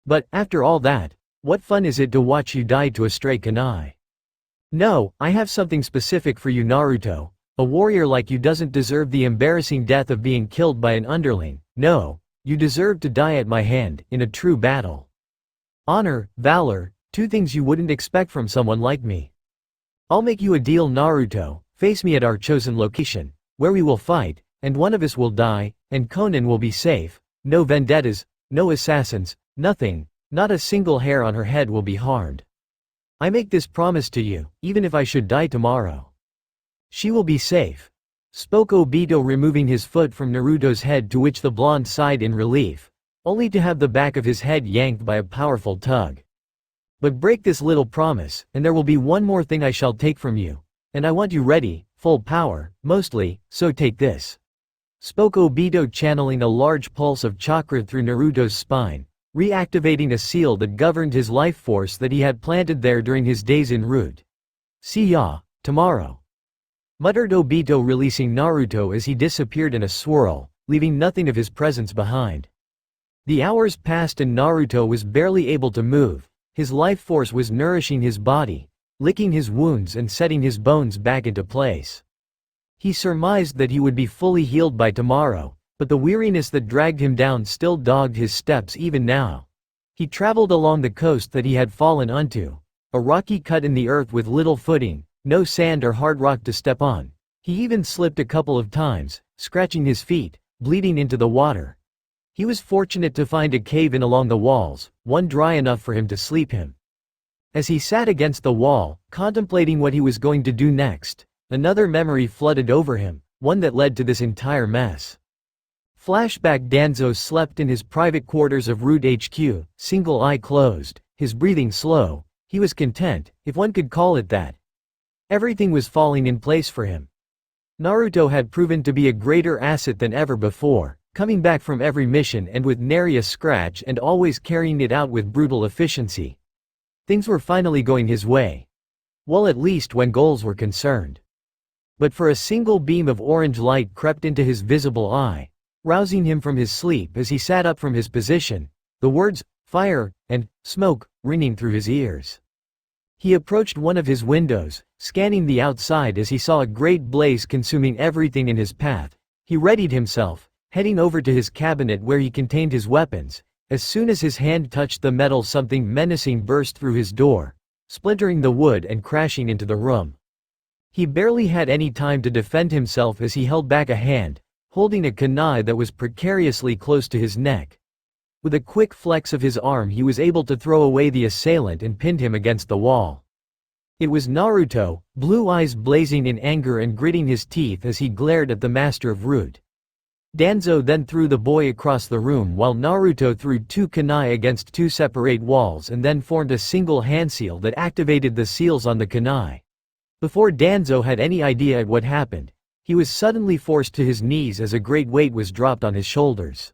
But, after all that, what fun is it to watch you die to a stray kunai? No, I have something specific for you, Naruto. A warrior like you doesn't deserve the embarrassing death of being killed by an underling. No, you deserve to die at my hand, in a true battle. Honor, valor, two things you wouldn't expect from someone like me. I'll make you a deal, Naruto. Face me at our chosen location, where we will fight, and one of us will die, and Konan will be safe. No vendettas, no assassins, nothing, not a single hair on her head will be harmed. I make this promise to you, even if I should die tomorrow. She will be safe," spoke Obito, removing his foot from Naruto's head, to which the blonde sighed in relief, only to have the back of his head yanked by a powerful tug. "But break this little promise, and there will be one more thing I shall take from you. And I want you ready, full power, mostly, so take this," spoke Obito, channeling a large pulse of chakra through Naruto's spine, reactivating a seal that governed his life force that he had planted there during his days en route. "See ya, tomorrow," muttered Obito, releasing Naruto as he disappeared in a swirl, leaving nothing of his presence behind. The hours passed and Naruto was barely able to move. His life force was nourishing his body, licking his wounds and setting his bones back into place. He surmised that he would be fully healed by tomorrow, but the weariness that dragged him down still dogged his steps even now. He traveled along the coast that he had fallen onto, a rocky cut in the earth with little footing, no sand or hard rock to step on. He even slipped a couple of times, scratching his feet, bleeding into the water. He was fortunate to find a cave-in along the walls, one dry enough for him to sleep in. As he sat against the wall, contemplating what he was going to do next, another memory flooded over him, one that led to this entire mess. Flashback: Danzo slept in his private quarters of Root HQ, single eye closed, his breathing slow. He was content, if one could call it that. Everything was falling in place for him. Naruto had proven to be a greater asset than ever before, coming back from every mission and with nary a scratch and always carrying it out with brutal efficiency. Things were finally going his way. Well, at least when goals were concerned. But for a single beam of orange light crept into his visible eye, rousing him from his sleep as he sat up from his position, the words, "fire," and "smoke," ringing through his ears. He approached one of his windows, scanning the outside as he saw a great blaze consuming everything in his path. He readied himself, heading over to his cabinet where he contained his weapons. As soon as his hand touched the metal, something menacing burst through his door, splintering the wood and crashing into the room. He barely had any time to defend himself as he held back a hand, holding a kunai that was precariously close to his neck. With a quick flex of his arm he was able to throw away the assailant and pinned him against the wall. It was Naruto, blue eyes blazing in anger and gritting his teeth as he glared at the master of Root. Danzo then threw the boy across the room while Naruto threw 2 kunai against 2 separate walls and then formed a single hand seal that activated the seals on the kunai. Before Danzo had any idea at what happened, he was suddenly forced to his knees as a great weight was dropped on his shoulders.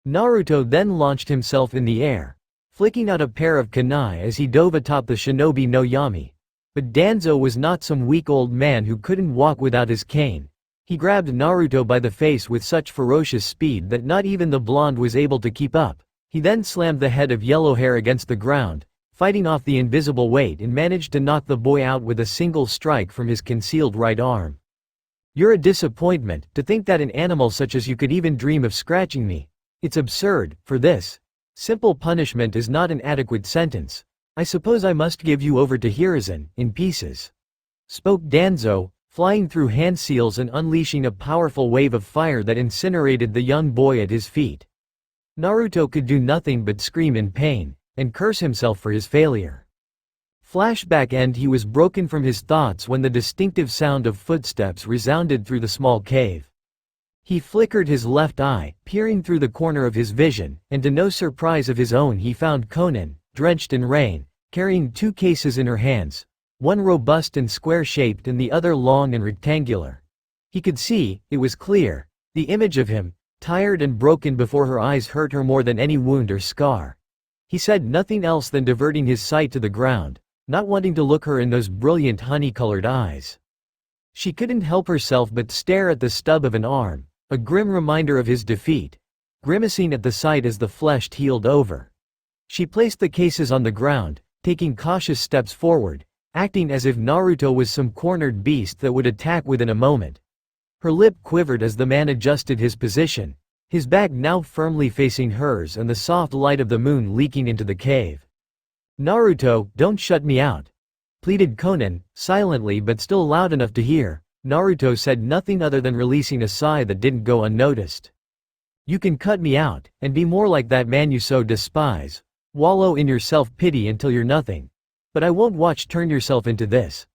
Naruto then launched himself in the air, flicking out a pair of kunai as he dove atop the shinobi no Yami. But Danzo was not some weak old man who couldn't walk without his cane. He grabbed Naruto by the face with such ferocious speed that not even the blonde was able to keep up. He then slammed the head of Yellowhair against the ground, fighting off the invisible weight and managed to knock the boy out with a single strike from his concealed right arm. "You're a disappointment, to think that an animal such as you could even dream of scratching me. It's absurd. For this simple punishment is not an adequate sentence. I suppose I must give you over to Hiruzen, in pieces," spoke Danzo, flying through hand seals and unleashing a powerful wave of fire that incinerated the young boy at his feet. Naruto could do nothing but scream in pain and curse himself for his failure. Flashback end. He was broken from his thoughts when the distinctive sound of footsteps resounded through the small cave. He flickered his left eye, peering through the corner of his vision, and to no surprise of his own he found Konan, drenched in rain, carrying 2 cases in her hands, one robust and square-shaped and the other long and rectangular. He could see, it was clear, the image of him, tired and broken before her eyes hurt her more than any wound or scar. He said nothing else than diverting his sight to the ground, not wanting to look her in those brilliant honey-colored eyes. She couldn't help herself but stare at the stub of an arm, a grim reminder of his defeat, grimacing at the sight as the flesh healed over. She placed the cases on the ground, taking cautious steps forward, acting as if Naruto was some cornered beast that would attack within a moment. Her lip quivered as the man adjusted his position, his back now firmly facing hers and the soft light of the moon leaking into the cave. "Naruto, don't shut me out," pleaded Konan, silently but still loud enough to hear. Naruto said nothing other than releasing a sigh that didn't go unnoticed. "You can cut me out, and be more like that man you so despise. Wallow in your self-pity until you're nothing. But I won't watch turn yourself into this."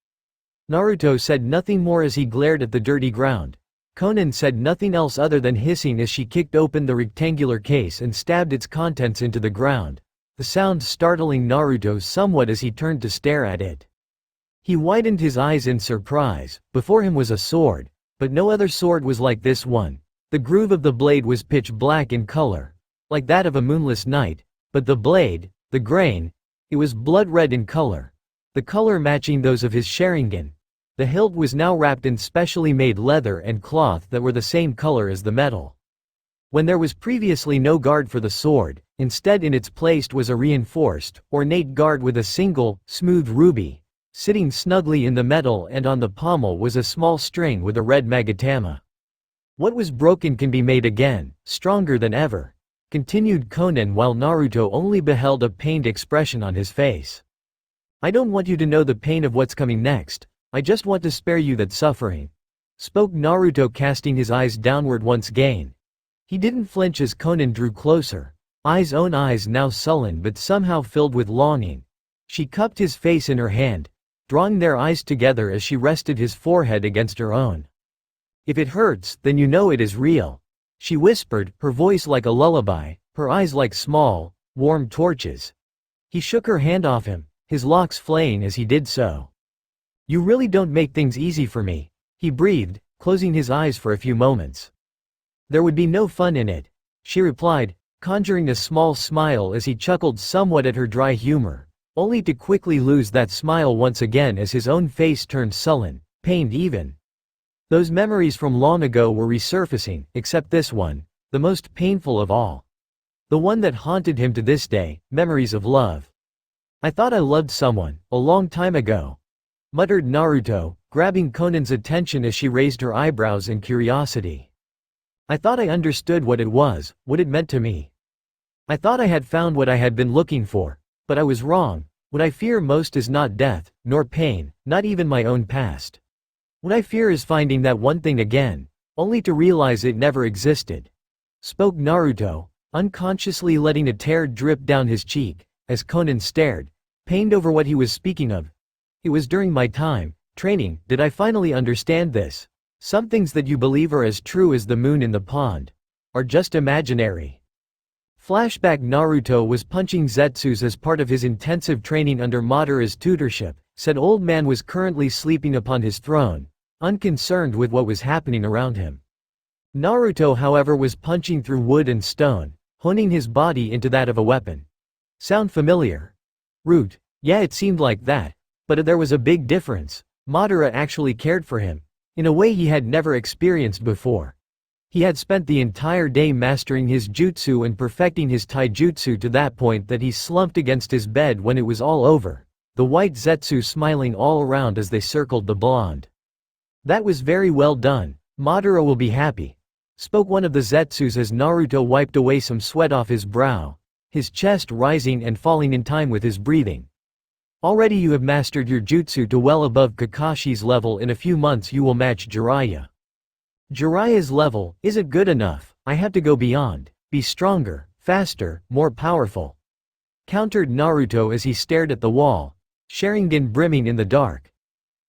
Naruto said nothing more as he glared at the dirty ground. Konan said nothing else other than hissing as she kicked open the rectangular case and stabbed its contents into the ground, the sound startling Naruto somewhat as he turned to stare at it. He widened his eyes in surprise. Before him was a sword, but no other sword was like this one. The groove of the blade was pitch black in color, like that of a moonless night, but the blade, the grain, it was blood red in color, the color matching those of his Sharingan. The hilt was now wrapped in specially made leather and cloth that were the same color as the metal. When there was previously no guard for the sword, instead in its place was a reinforced, ornate guard with a single, smooth ruby, sitting snugly in the metal, and on the pommel was a small string with a red magatama. "What was broken can be made again, stronger than ever," continued Konan while Naruto only beheld a pained expression on his face. "I don't want you to know the pain of what's coming next, I just want to spare you that suffering," spoke Naruto, casting his eyes downward once again. He didn't flinch as Konan drew closer, own eyes now sullen but somehow filled with longing. She cupped his face in her hand, drawing their eyes together as she rested his forehead against her own. "If it hurts, then you know it is real," she whispered, her voice like a lullaby, her eyes like small, warm torches. He shook her hand off him, his locks flaying as he did so. "You really don't make things easy for me," he breathed, closing his eyes for a few moments. "There would be no fun in it," she replied, conjuring a small smile as he chuckled somewhat at her dry humor, only to quickly lose that smile once again as his own face turned sullen, pained even. Those memories from long ago were resurfacing, except this one, the most painful of all. The one that haunted him to this day, memories of love. "I thought I loved someone, a long time ago," muttered Naruto, grabbing Konan's attention as she raised her eyebrows in curiosity. "I thought I understood what it was, what it meant to me. I thought I had found what I had been looking for, but I was wrong. What I fear most is not death, nor pain, not even my own past. What I fear is finding that one thing again, only to realize it never existed," spoke Naruto, unconsciously letting a tear drip down his cheek, as Konan stared, pained over what he was speaking of. "It was during my time, training, did I finally understand this. Some things that you believe are as true as the moon in the pond are just imaginary. Flashback: Naruto was punching Zetsus as part of his intensive training under Madara's tutorship. Said old man was currently sleeping upon his throne, unconcerned with what was happening around him. Naruto, however, was punching through wood and stone, honing his body into that of a weapon. Sound familiar? Root. Yeah, it seemed like that. But there was a big difference. Madara actually cared for him, in a way he had never experienced before. He had spent the entire day mastering his jutsu and perfecting his taijutsu to that point that he slumped against his bed when it was all over, the white Zetsu smiling all around as they circled the blonde. That was very well done. Madara will be happy, spoke one of the Zetsus as Naruto wiped away some sweat off his brow, his chest rising and falling in time with his breathing. Already you have mastered your jutsu to well above Kakashi's level. In a few months you will match Jiraiya. Jiraiya's level isn't good enough. I have to go beyond, be stronger, faster, more powerful, countered Naruto as he stared at the wall, Sharingan brimming in the dark.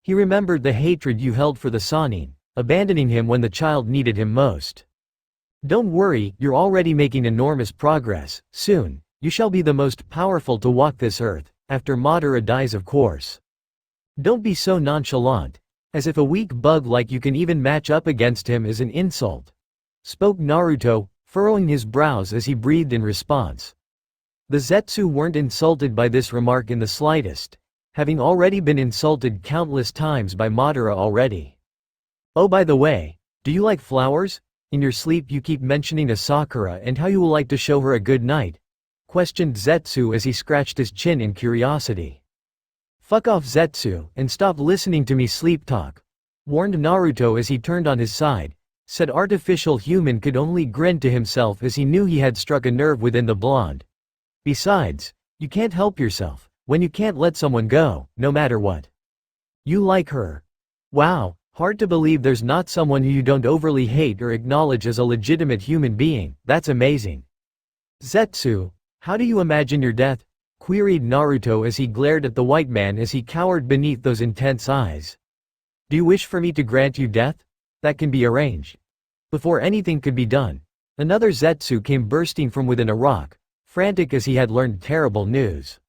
He remembered the hatred you held for the Sannin, abandoning him when the child needed him most. Don't worry, you're already making enormous progress. Soon, you shall be the most powerful to walk this earth, after Madara dies, of course. Don't be so nonchalant, as if a weak bug like you can even match up against him is an insult, spoke Naruto, furrowing his brows as he breathed in response. The Zetsu weren't insulted by this remark in the slightest, having already been insulted countless times by Madara already. Oh, by the way, do you like flowers? In your sleep you keep mentioning a Sakura and how you will like to show her a good night, questioned Zetsu as he scratched his chin in curiosity. Fuck off, Zetsu, and stop listening to me sleep talk, warned Naruto as he turned on his side. Said artificial human could only grin to himself as he knew he had struck a nerve within the blonde. Besides, you can't help yourself when you can't let someone go, no matter what. You like her. Wow, hard to believe there's not someone who you don't overly hate or acknowledge as a legitimate human being. That's amazing. Zetsu, how do you imagine your death? Queried Naruto as he glared at the white man as he cowered beneath those intense eyes. Do you wish for me to grant you death? That can be arranged. Before anything could be done, another Zetsu came bursting from within a rock, frantic as he had learned terrible news.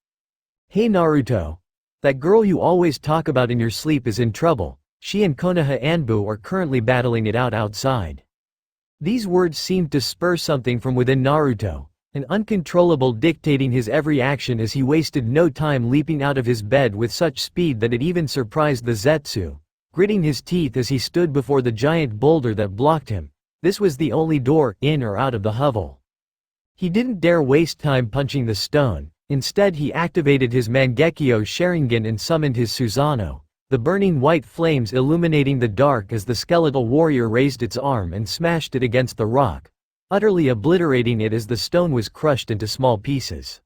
Hey Naruto. That girl you always talk about in your sleep is in trouble. She and Konoha Anbu are currently battling it out outside. These words seemed to spur something from within Naruto, an uncontrollable dictating his every action as he wasted no time leaping out of his bed with such speed that it even surprised the Zetsu, gritting his teeth as he stood before the giant boulder that blocked him. This was the only door in or out of the hovel. He didn't dare waste time punching the stone. Instead he activated his Mangekyo Sharingan and summoned his Susanoo, the burning white flames illuminating the dark as the skeletal warrior raised its arm and smashed it against the rock, utterly obliterating it as the stone was crushed into small pieces.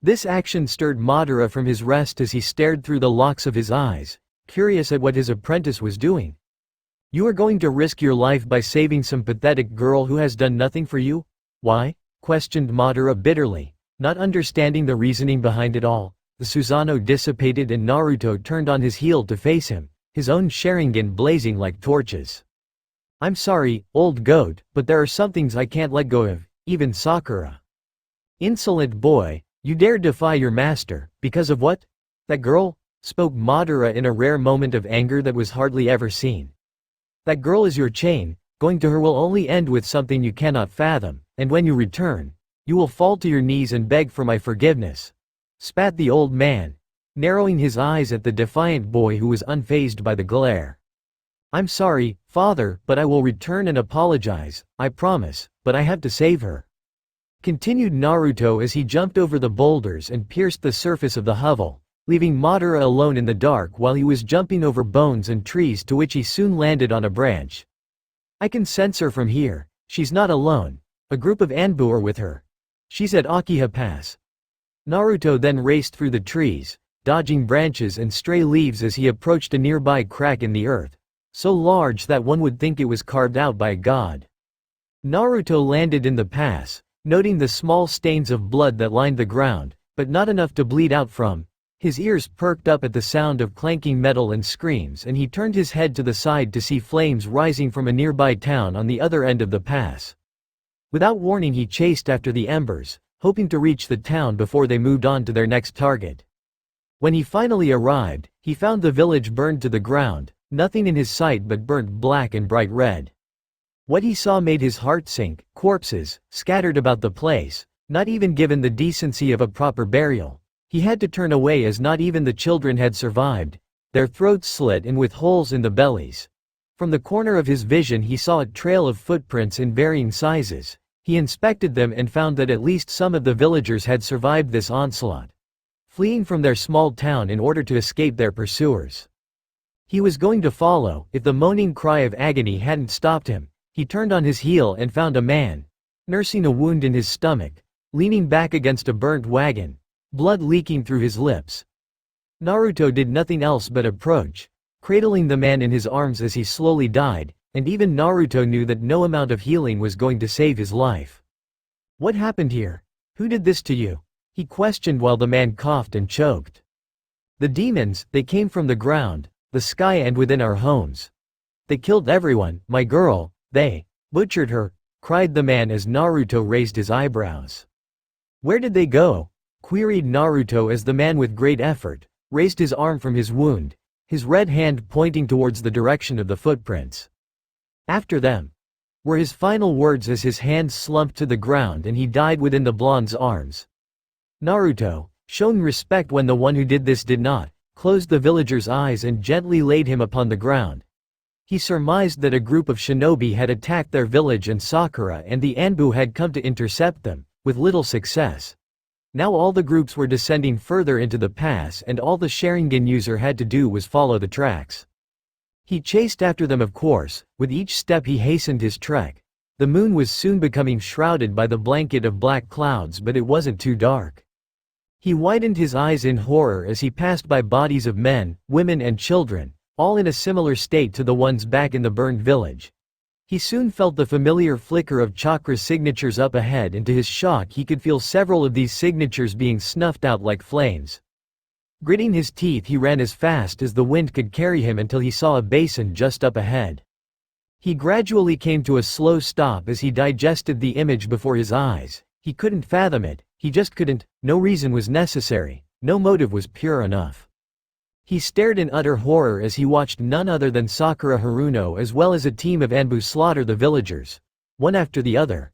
This action stirred Madara from his rest as he stared through the locks of his eyes, curious at what his apprentice was doing. You are going to risk your life by saving some pathetic girl who has done nothing for you? Why? Questioned Madara bitterly, not understanding the reasoning behind it all. The Susanoo dissipated and Naruto turned on his heel to face him, his own Sharingan blazing like torches. I'm sorry, old goat, but there are some things I can't let go of, even Sakura. Insolent boy, you dare defy your master, because of what? That girl? Spoke Madara in a rare moment of anger that was hardly ever seen. That girl is your chain. Going to her will only end with something you cannot fathom, and when you return, you will fall to your knees and beg for my forgiveness, spat the old man, narrowing his eyes at the defiant boy who was unfazed by the glare. I'm sorry, father, but I will return and apologize, I promise, but I have to save her, continued Naruto as he jumped over the boulders and pierced the surface of the hovel, leaving Madara alone in the dark while he was jumping over bones and trees, to which he soon landed on a branch. I can sense her from here. She's not alone. A group of Anbu are with her. She's at Akiha Pass. Naruto then raced through the trees, dodging branches and stray leaves as he approached a nearby crack in the earth, so large that one would think it was carved out by a god. Naruto landed in the pass, noting the small stains of blood that lined the ground, but not enough to bleed out from. His ears perked up at the sound of clanking metal and screams, and he turned his head to the side to see flames rising from a nearby town on the other end of the pass. Without warning he chased after the embers, hoping to reach the town before they moved on to their next target. When he finally arrived, he found the village burned to the ground, nothing in his sight but burnt black and bright red. What he saw made his heart sink, corpses, scattered about the place, not even given the decency of a proper burial. He had to turn away as not even the children had survived, their throats slit and with holes in the bellies. From the corner of his vision he saw a trail of footprints in varying sizes. He inspected them and found that at least some of the villagers had survived this onslaught, fleeing from their small town in order to escape their pursuers. He was going to follow, if the moaning cry of agony hadn't stopped him. He turned on his heel and found a man, nursing a wound in his stomach, leaning back against a burnt wagon, blood leaking through his lips. Naruto did nothing else but approach, cradling the man in his arms as he slowly died, and even Naruto knew that no amount of healing was going to save his life. "What happened here? Who did this to you?" he questioned while the man coughed and choked. "The demons, they came from the ground, the sky and within our homes. They killed everyone, my girl, they butchered her," cried the man as Naruto raised his eyebrows. "Where did they go?" queried Naruto as the man with great effort raised his arm from his wound, his red hand pointing towards the direction of the footprints. "After them," were his final words as his hand slumped to the ground and he died within the blonde's arms. Naruto, shown respect when the one who did this did not, closed the villager's eyes and gently laid him upon the ground. He surmised that a group of shinobi had attacked their village and Sakura and the Anbu had come to intercept them, with little success. Now all the groups were descending further into the pass and all the Sharingan user had to do was follow the tracks. He chased after them of course, with each step he hastened his trek. The moon was soon becoming shrouded by the blanket of black clouds but it wasn't too dark. He widened his eyes in horror as he passed by bodies of men, women and children, all in a similar state to the ones back in the burned village. He soon felt the familiar flicker of chakra signatures up ahead and to his shock he could feel several of these signatures being snuffed out like flames. Gritting his teeth he ran as fast as the wind could carry him until he saw a basin just up ahead. He gradually came to a slow stop as he digested the image before his eyes. He couldn't fathom it, he just couldn't, no reason was necessary, no motive was pure enough. He stared in utter horror as he watched none other than Sakura Haruno as well as a team of Anbu slaughter the villagers, one after the other.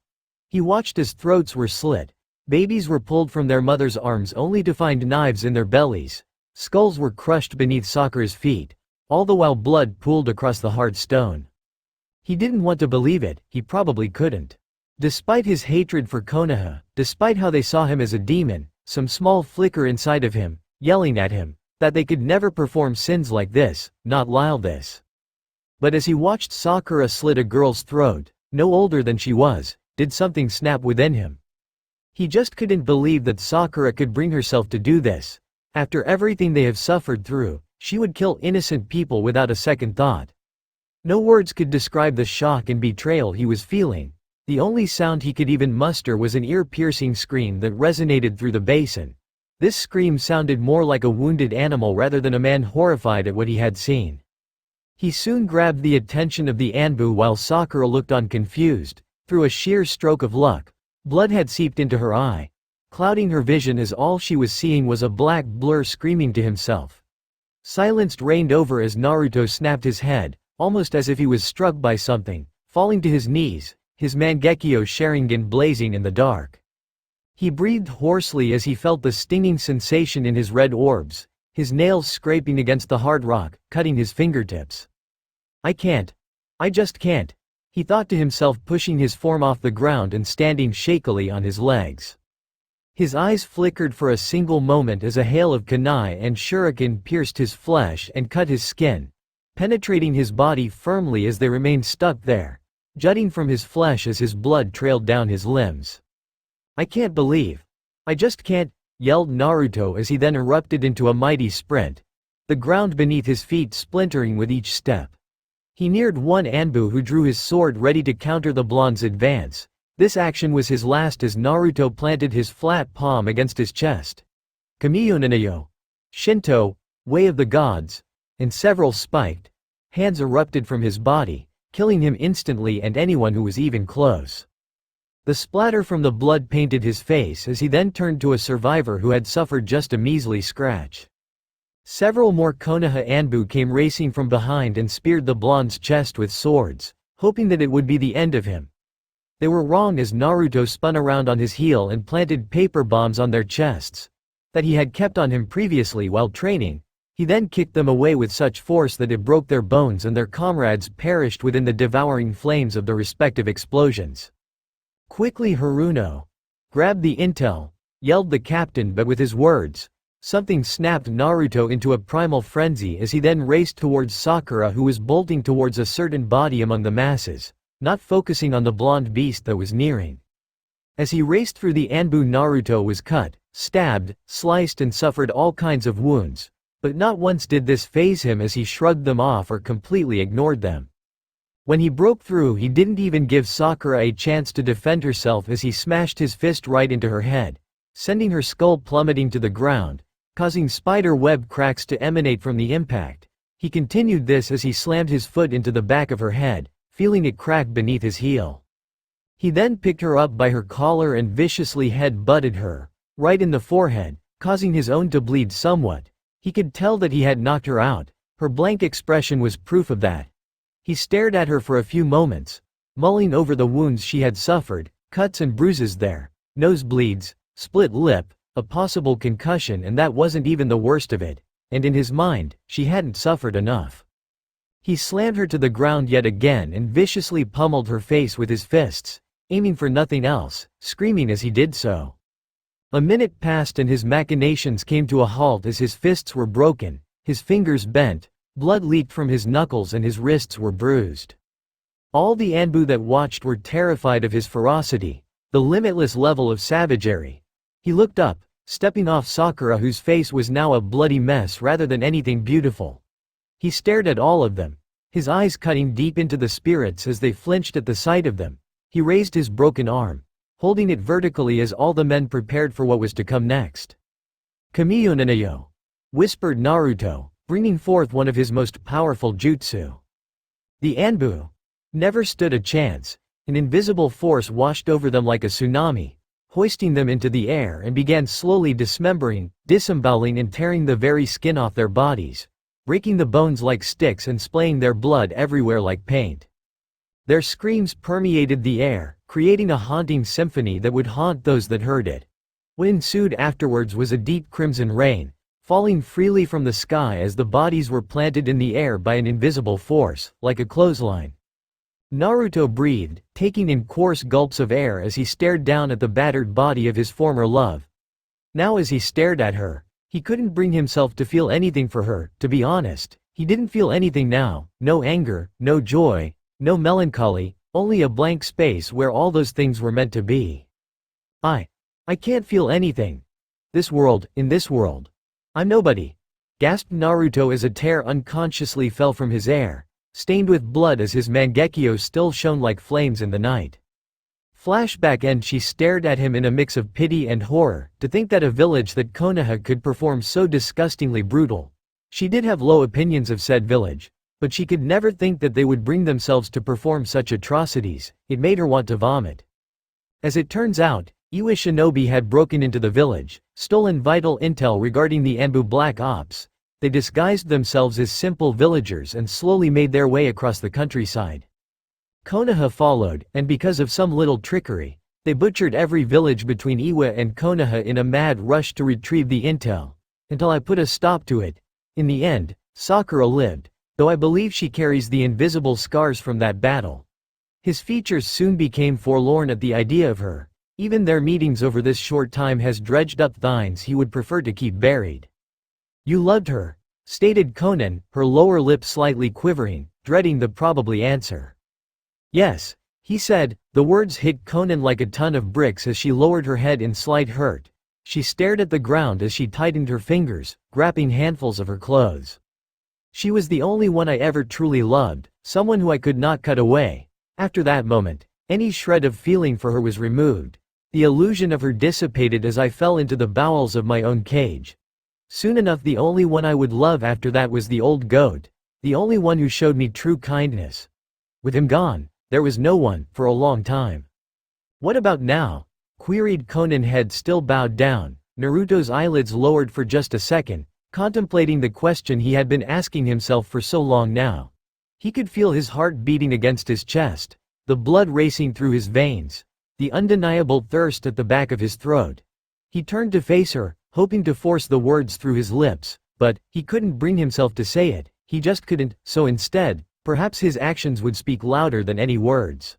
He watched as throats were slit, babies were pulled from their mother's arms only to find knives in their bellies, skulls were crushed beneath Sakura's feet, all the while blood pooled across the hard stone. He didn't want to believe it, he probably couldn't. Despite his hatred for Konoha, despite how they saw him as a demon, some small flicker inside of him, yelling at him, that they could never perform sins like this, not lyle this. But as he watched Sakura slit a girl's throat, no older than she was, did something snap within him. He just couldn't believe that Sakura could bring herself to do this. After everything they have suffered through, she would kill innocent people without a second thought. No words could describe the shock and betrayal he was feeling. The only sound he could even muster was an ear-piercing scream that resonated through the basin. This scream sounded more like a wounded animal rather than a man horrified at what he had seen. He soon grabbed the attention of the Anbu while Sakura looked on confused. Through a sheer stroke of luck, blood had seeped into her eye, clouding her vision as all she was seeing was a black blur screaming to himself. Silence reigned over as Naruto snapped his head, almost as if he was struck by something, falling to his knees, his Mangekyo Sharingan blazing in the dark. He breathed hoarsely as he felt the stinging sensation in his red orbs, his nails scraping against the hard rock, cutting his fingertips. I just can't, he thought to himself pushing his form off the ground and standing shakily on his legs. His eyes flickered for a single moment as a hail of kunai and shuriken pierced his flesh and cut his skin, penetrating his body firmly as they remained stuck there, jutting from his flesh as his blood trailed down his limbs. I just can't, yelled Naruto as he then erupted into a mighty sprint, the ground beneath his feet splintering with each step. He neared one Anbu who drew his sword ready to counter the blonde's advance. This action was his last as Naruto planted his flat palm against his chest. Kamiyo Nanayo. Shinto, way of the gods, and several spiked hands erupted from his body, killing him instantly and anyone who was even close. The splatter from the blood painted his face as he then turned to a survivor who had suffered just a measly scratch. Several more Konoha Anbu came racing from behind and speared the blonde's chest with swords, hoping that it would be the end of him. They were wrong as Naruto spun around on his heel and planted paper bombs on their chests that he had kept on him previously while training. He then kicked them away with such force that it broke their bones and their comrades perished within the devouring flames of the respective explosions. Quickly Haruno grabbed the intel, yelled the captain, but with his words, something snapped Naruto into a primal frenzy as he then raced towards Sakura, who was bolting towards a certain body among the masses, not focusing on the blonde beast that was nearing. As he raced through the Anbu, Naruto was cut, stabbed, sliced and suffered all kinds of wounds, but not once did this faze him as he shrugged them off or completely ignored them. When he broke through, he didn't even give Sakura a chance to defend herself as he smashed his fist right into her head, sending her skull plummeting to the ground, causing spider web cracks to emanate from the impact. He continued this as he slammed his foot into the back of her head, feeling it crack beneath his heel. He then picked her up by her collar and viciously head-butted her, right in the forehead, causing his own to bleed somewhat. He could tell that he had knocked her out. Her blank expression was proof of that. He stared at her for a few moments, mulling over the wounds she had suffered, cuts and bruises there, nosebleeds, split lip, a possible concussion, and that wasn't even the worst of it, and in his mind, she hadn't suffered enough. He slammed her to the ground yet again and viciously pummeled her face with his fists, aiming for nothing else, screaming as he did so. A minute passed and his machinations came to a halt as his fists were broken, his fingers bent, blood leaked from his knuckles and his wrists were bruised. All the Anbu that watched were terrified of his ferocity, the limitless level of savagery. He looked up, stepping off Sakura, whose face was now a bloody mess rather than anything beautiful. He stared at all of them, his eyes cutting deep into the spirits as they flinched at the sight of them. He raised his broken arm, holding it vertically as all the men prepared for what was to come next. "Kamiyo-nanayo," whispered Naruto, bringing forth one of his most powerful jutsu. The Anbu never stood a chance. An invisible force washed over them like a tsunami, hoisting them into the air and began slowly dismembering, disemboweling and tearing the very skin off their bodies, breaking the bones like sticks and splaying their blood everywhere like paint. Their screams permeated the air, creating a haunting symphony that would haunt those that heard it. What ensued afterwards was a deep crimson rain, falling freely from the sky as the bodies were planted in the air by an invisible force, like a clothesline. Naruto breathed, taking in coarse gulps of air as he stared down at the battered body of his former love. Now as he stared at her, he couldn't bring himself to feel anything for her. To be honest, he didn't feel anything now, no anger, no joy, no melancholy, only a blank space where all those things were meant to be. I can't feel anything. In this world. I'm nobody," gasped Naruto as a tear unconsciously fell from his hair, stained with blood as his Mangekyo still shone like flames in the night. Flashback end. She stared at him in a mix of pity and horror, to think that a village that Konoha could perform so disgustingly brutal. She did have low opinions of said village, but she could never think that they would bring themselves to perform such atrocities. It made her want to vomit. As it turns out, Iwa Shinobi had broken into the village, stolen vital intel regarding the Anbu Black Ops. They disguised themselves as simple villagers and slowly made their way across the countryside. Konoha followed, and because of some little trickery, they butchered every village between Iwa and Konoha in a mad rush to retrieve the intel, until I put a stop to it. In the end, Sakura lived, though I believe she carries the invisible scars from that battle. His features soon became forlorn at the idea of her. Even their meetings over this short time has dredged up thines he would prefer to keep buried. "You loved her," stated Konan, her lower lip slightly quivering, dreading the probably answer. "Yes," he said. The words hit Konan like a ton of bricks as she lowered her head in slight hurt. She stared at the ground as she tightened her fingers, grabbing handfuls of her clothes. "She was the only one I ever truly loved, someone who I could not cut away." After that moment, any shred of feeling for her was removed. The illusion of her dissipated as I fell into the bowels of my own cage. Soon enough the only one I would love after that was the old goat. The only one who showed me true kindness. With him gone, there was no one, for a long time. What about now? Queried Konan, head still bowed down, Naruto's eyelids lowered for just a second, contemplating the question he had been asking himself for so long now. He could feel his heart beating against his chest, the blood racing through his veins, the undeniable thirst at the back of his throat. He turned to face her, hoping to force the words through his lips, but he couldn't bring himself to say it, he just couldn't, so instead, perhaps his actions would speak louder than any words.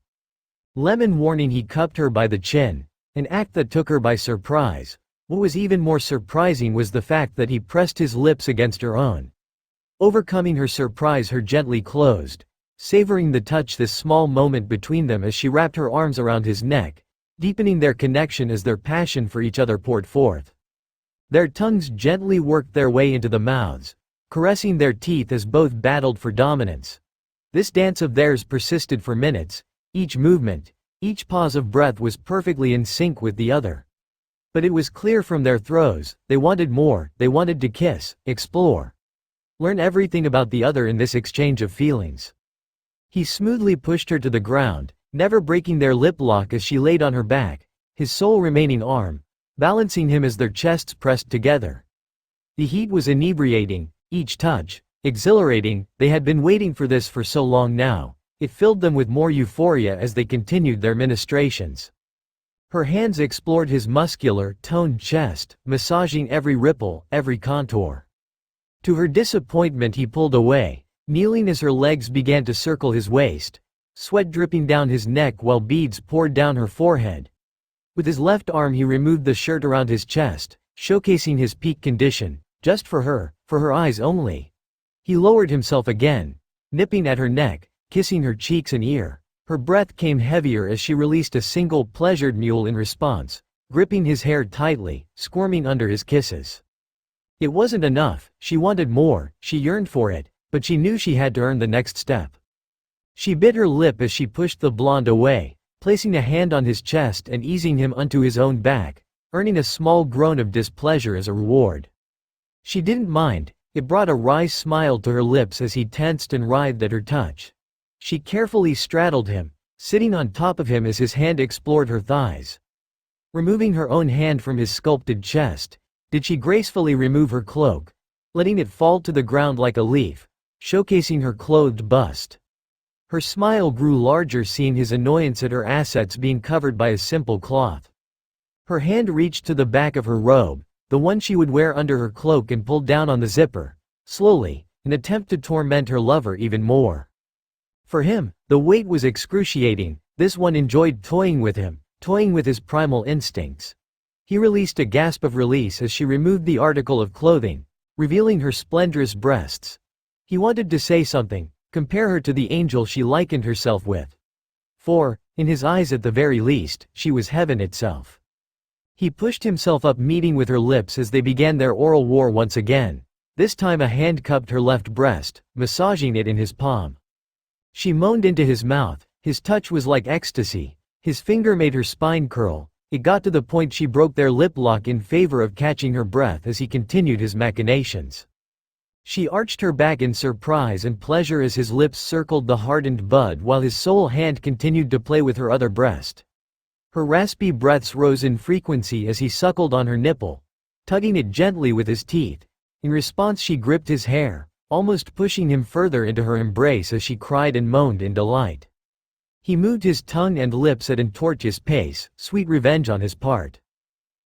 Lemon warning, he cupped her by the chin, an act that took her by surprise. What was even more surprising was the fact that he pressed his lips against her own. Overcoming her surprise, her gently closed, savoring the touch, this small moment between them as she wrapped her arms around his neck, deepening their connection as their passion for each other poured forth. Their tongues gently worked their way into the mouths, caressing their teeth as both battled for dominance. This dance of theirs persisted for minutes, each movement, each pause of breath was perfectly in sync with the other. But it was clear from their throes, they wanted more, they wanted to kiss, explore, learn everything about the other in this exchange of feelings. He smoothly pushed her to the ground, never breaking their lip lock as she laid on her back, his sole remaining arm, balancing him as their chests pressed together. The heat was inebriating, each touch, exhilarating. They had been waiting for this for so long now. It filled them with more euphoria as they continued their ministrations. Her hands explored his muscular, toned chest, massaging every ripple, every contour. To her disappointment he pulled away, kneeling as her legs began to circle his waist, sweat dripping down his neck while beads poured down her forehead. With his left arm he removed the shirt around his chest, showcasing his peak condition, just for her eyes only. He lowered himself again, nipping at her neck, kissing her cheeks and ear. Her breath came heavier as she released a single pleasured mule in response, gripping his hair tightly, squirming under his kisses. It wasn't enough, she wanted more, she yearned for it, but she knew she had to earn the next step. She bit her lip as she pushed the blonde away, placing a hand on his chest and easing him onto his own back, earning a small groan of displeasure as a reward. She didn't mind, it brought a wry smile to her lips as he tensed and writhed at her touch. She carefully straddled him, sitting on top of him as his hand explored her thighs. Removing her own hand from his sculpted chest, did she gracefully remove her cloak, letting it fall to the ground like a leaf, showcasing her clothed bust. Her smile grew larger, seeing his annoyance at her assets being covered by a simple cloth. Her hand reached to the back of her robe, the one she would wear under her cloak, and pulled down on the zipper, slowly, an attempt to torment her lover even more. For him, the weight was excruciating. This one enjoyed toying with him, toying with his primal instincts. He released a gasp of release as she removed the article of clothing, revealing her splendorous breasts. He wanted to say something, compare her to the angel she likened herself with. For, in his eyes at the very least, she was heaven itself. He pushed himself up, meeting with her lips as they began their oral war once again. This time a hand cupped her left breast, massaging it in his palm. She moaned into his mouth, his touch was like ecstasy, his finger made her spine curl. It got to the point she broke their lip lock in favor of catching her breath as he continued his machinations. She arched her back in surprise and pleasure as his lips circled the hardened bud while his sole hand continued to play with her other breast. Her raspy breaths rose in frequency as he suckled on her nipple, tugging it gently with his teeth. In response she gripped his hair, almost pushing him further into her embrace as she cried and moaned in delight. He moved his tongue and lips at an tortuous pace, sweet revenge on his part.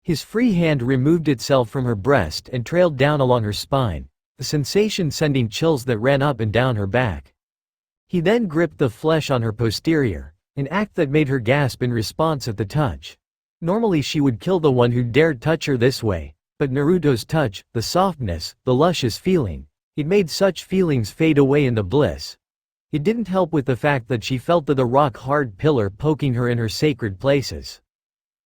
His free hand removed itself from her breast and trailed down along her spine, the sensation sending chills that ran up and down her back. He then gripped the flesh on her posterior, an act that made her gasp in response at the touch. Normally she would kill the one who dared touch her this way, but Naruto's touch, the softness, the luscious feeling, it made such feelings fade away in the bliss. It didn't help with the fact that she felt the rock-hard pillar poking her in her sacred places.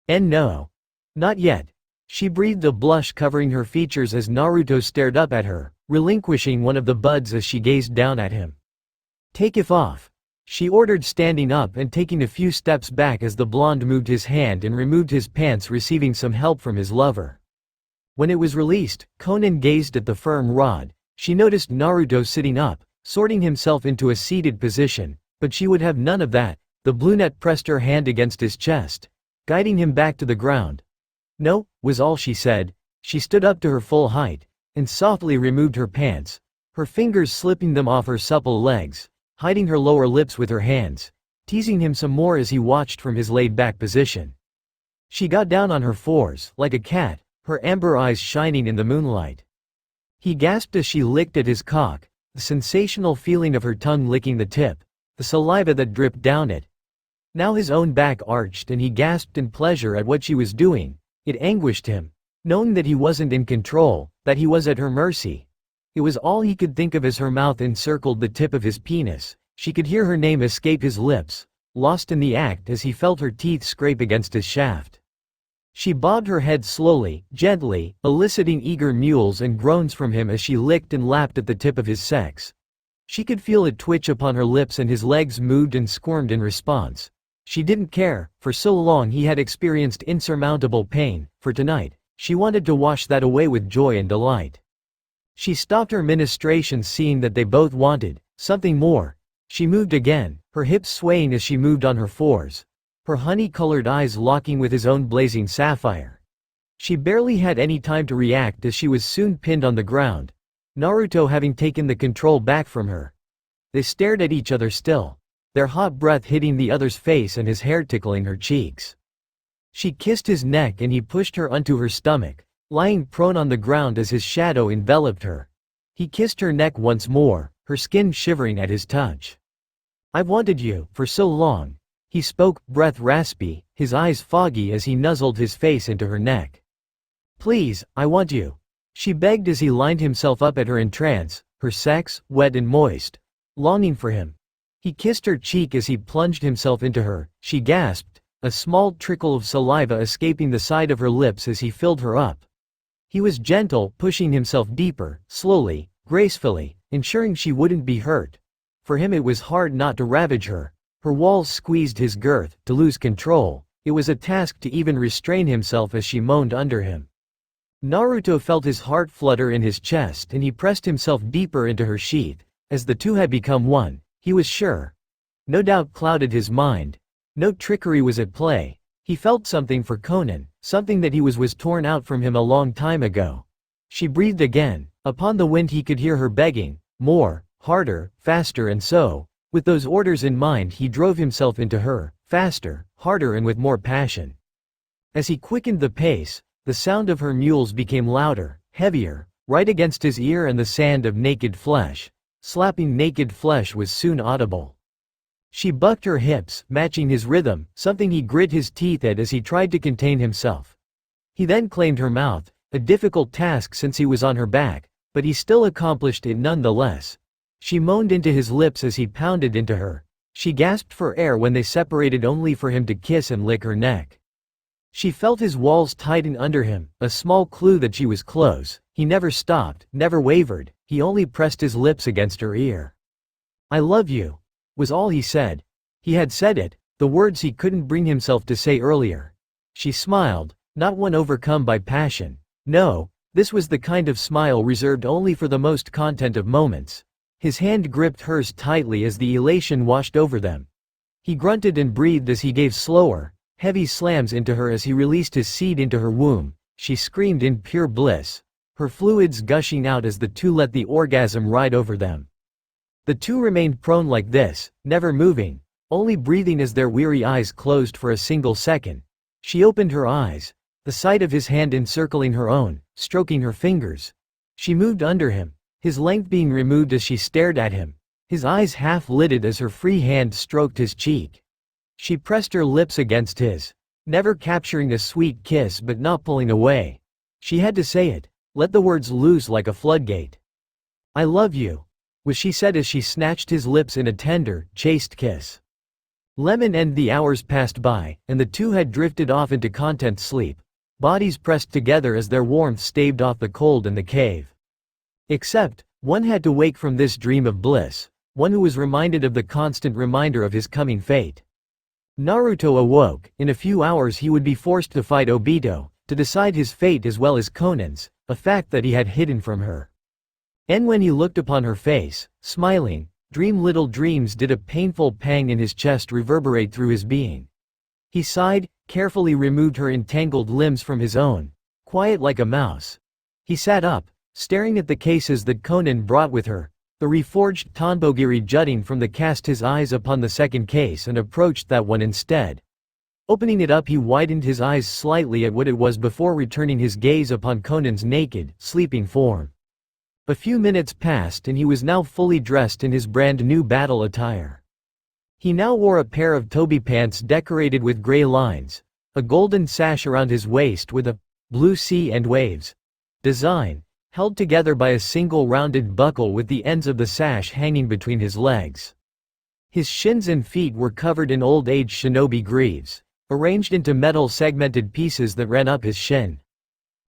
And no. Not yet. She breathed, a blush covering her features as Naruto stared up at her, relinquishing one of the buds as she gazed down at him. "Take it off," she ordered, standing up and taking a few steps back as the blonde moved his hand and removed his pants, receiving some help from his lover. When it was released, Konan gazed at the firm rod. She noticed Naruto sitting up, sorting himself into a seated position, but she would have none of that. The brunette pressed her hand against his chest, guiding him back to the ground. "No," was all she said. She stood up to her full height, and softly removed her pants, her fingers slipping them off her supple legs, hiding her lower lips with her hands, teasing him some more as he watched from his laid-back position. She got down on her fours, like a cat, her amber eyes shining in the moonlight. He gasped as she licked at his cock, the sensational feeling of her tongue licking the tip, the saliva that dripped down it. Now his own back arched and he gasped in pleasure at what she was doing. It anguished him, knowing that he wasn't in control, that he was at her mercy. It was all he could think of as her mouth encircled the tip of his penis. She could hear her name escape his lips, lost in the act as he felt her teeth scrape against his shaft. She bobbed her head slowly, gently, eliciting eager mewls and groans from him as she licked and lapped at the tip of his sex. She could feel it twitch upon her lips and his legs moved and squirmed in response. She didn't care, for so long he had experienced insurmountable pain. For tonight, she wanted to wash that away with joy and delight. She stopped her ministrations seeing that they both wanted something more. She moved again, her hips swaying as she moved on her fours, her honey-colored eyes locking with his own blazing sapphire. She barely had any time to react as she was soon pinned on the ground, Naruto having taken the control back from her. They stared at each other still, their hot breath hitting the other's face and his hair tickling her cheeks. She kissed his neck and he pushed her onto her stomach, lying prone on the ground as his shadow enveloped her. He kissed her neck once more, her skin shivering at his touch. "I've wanted you for so long," he spoke, breath raspy, his eyes foggy as he nuzzled his face into her neck. "Please, I want you," she begged as he lined himself up at her in trance, her sex, wet and moist, longing for him. He kissed her cheek as he plunged himself into her. She gasped, a small trickle of saliva escaping the side of her lips as he filled her up. He was gentle, pushing himself deeper, slowly, gracefully, ensuring she wouldn't be hurt. For him it was hard not to ravage her. Her walls squeezed his girth. To lose control, it was a task to even restrain himself as she moaned under him. Naruto felt his heart flutter in his chest and he pressed himself deeper into her sheath. As the two had become one, he was sure. No doubt clouded his mind. No trickery was at play. He felt something for Konan, something that he was torn out from him a long time ago. She breathed again. Upon the wind he could hear her begging, more, harder, faster, and so, with those orders in mind he drove himself into her, faster, harder and with more passion. As he quickened the pace, the sound of her mewls became louder, heavier, right against his ear and the sound of naked flesh. Slapping naked flesh was soon audible. She bucked her hips, matching his rhythm, something he grit his teeth at as he tried to contain himself. He then claimed her mouth, a difficult task since he was on her back, but he still accomplished it nonetheless. She moaned into his lips as he pounded into her. She gasped for air when they separated only for him to kiss and lick her neck. She felt his walls tighten under him, a small clue that she was close. He never stopped, never wavered, he only pressed his lips against her ear. "I love you," was all he said. He had said it, the words he couldn't bring himself to say earlier. She smiled, not one overcome by passion. No, this was the kind of smile reserved only for the most content of moments. His hand gripped hers tightly as the elation washed over them. He grunted and breathed as he gave slower, heavy slams into her as he released his seed into her womb. She screamed in pure bliss, her fluids gushing out as the two let the orgasm ride over them. The two remained prone like this, never moving, only breathing as their weary eyes closed for a single second. She opened her eyes, the sight of his hand encircling her own, stroking her fingers. She moved under him, his length being removed as she stared at him, his eyes half-lidded as her free hand stroked his cheek. She pressed her lips against his, never capturing a sweet kiss but not pulling away. She had to say it, let the words loose like a floodgate. "I love you," was she said as she snatched his lips in a tender, chaste kiss. Lemon and the hours passed by, and the two had drifted off into content sleep, bodies pressed together as their warmth staved off the cold in the cave. Except, one had to wake from this dream of bliss, one who was reminded of the constant reminder of his coming fate. Naruto awoke. In a few hours he would be forced to fight Obito, to decide his fate as well as Konan's, a fact that he had hidden from her. And when he looked upon her face, smiling, little dreams did a painful pang in his chest reverberate through his being. He sighed, carefully removed her entangled limbs from his own, quiet like a mouse. He sat up, staring at the cases that Konan brought with her, the reforged Tanbogiri jutting from the cast. His eyes upon the second case and approached that one instead. Opening it up, he widened his eyes slightly at what it was before returning his gaze upon Konan's naked, sleeping form. A few minutes passed and he was now fully dressed in his brand new battle attire. He now wore a pair of Toby pants decorated with gray lines, a golden sash around his waist with a blue sea and waves design, held together by a single rounded buckle with the ends of the sash hanging between his legs. His shins and feet were covered in old-age shinobi greaves, arranged into metal segmented pieces that ran up his shin.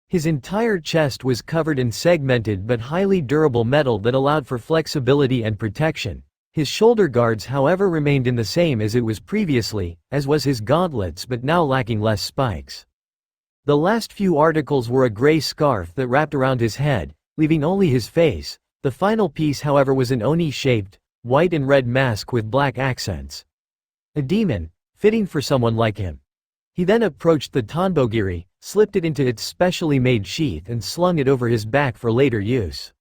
His entire chest was covered in segmented but highly durable metal that allowed for flexibility and protection. His shoulder guards, however, remained in the same as it was previously, as was his gauntlets, but now lacking less spikes. The last few articles were a gray scarf that wrapped around his head, leaving only his face. The final piece, however, was an oni-shaped, white and red mask with black accents. A demon, fitting for someone like him. He then approached the Tanbogiri, slipped it into its specially made sheath and slung it over his back for later use.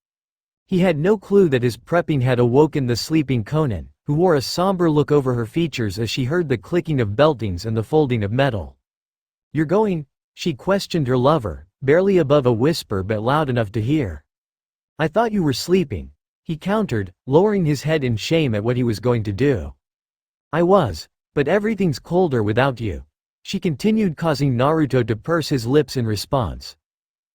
He had no clue that his prepping had awoken the sleeping Konan, who wore a somber look over her features as she heard the clicking of beltings and the folding of metal. "You're going?" she questioned her lover, barely above a whisper but loud enough to hear. "I thought you were sleeping," he countered, lowering his head in shame at what he was going to do. "I was, but everything's colder without you," she continued, causing Naruto to purse his lips in response.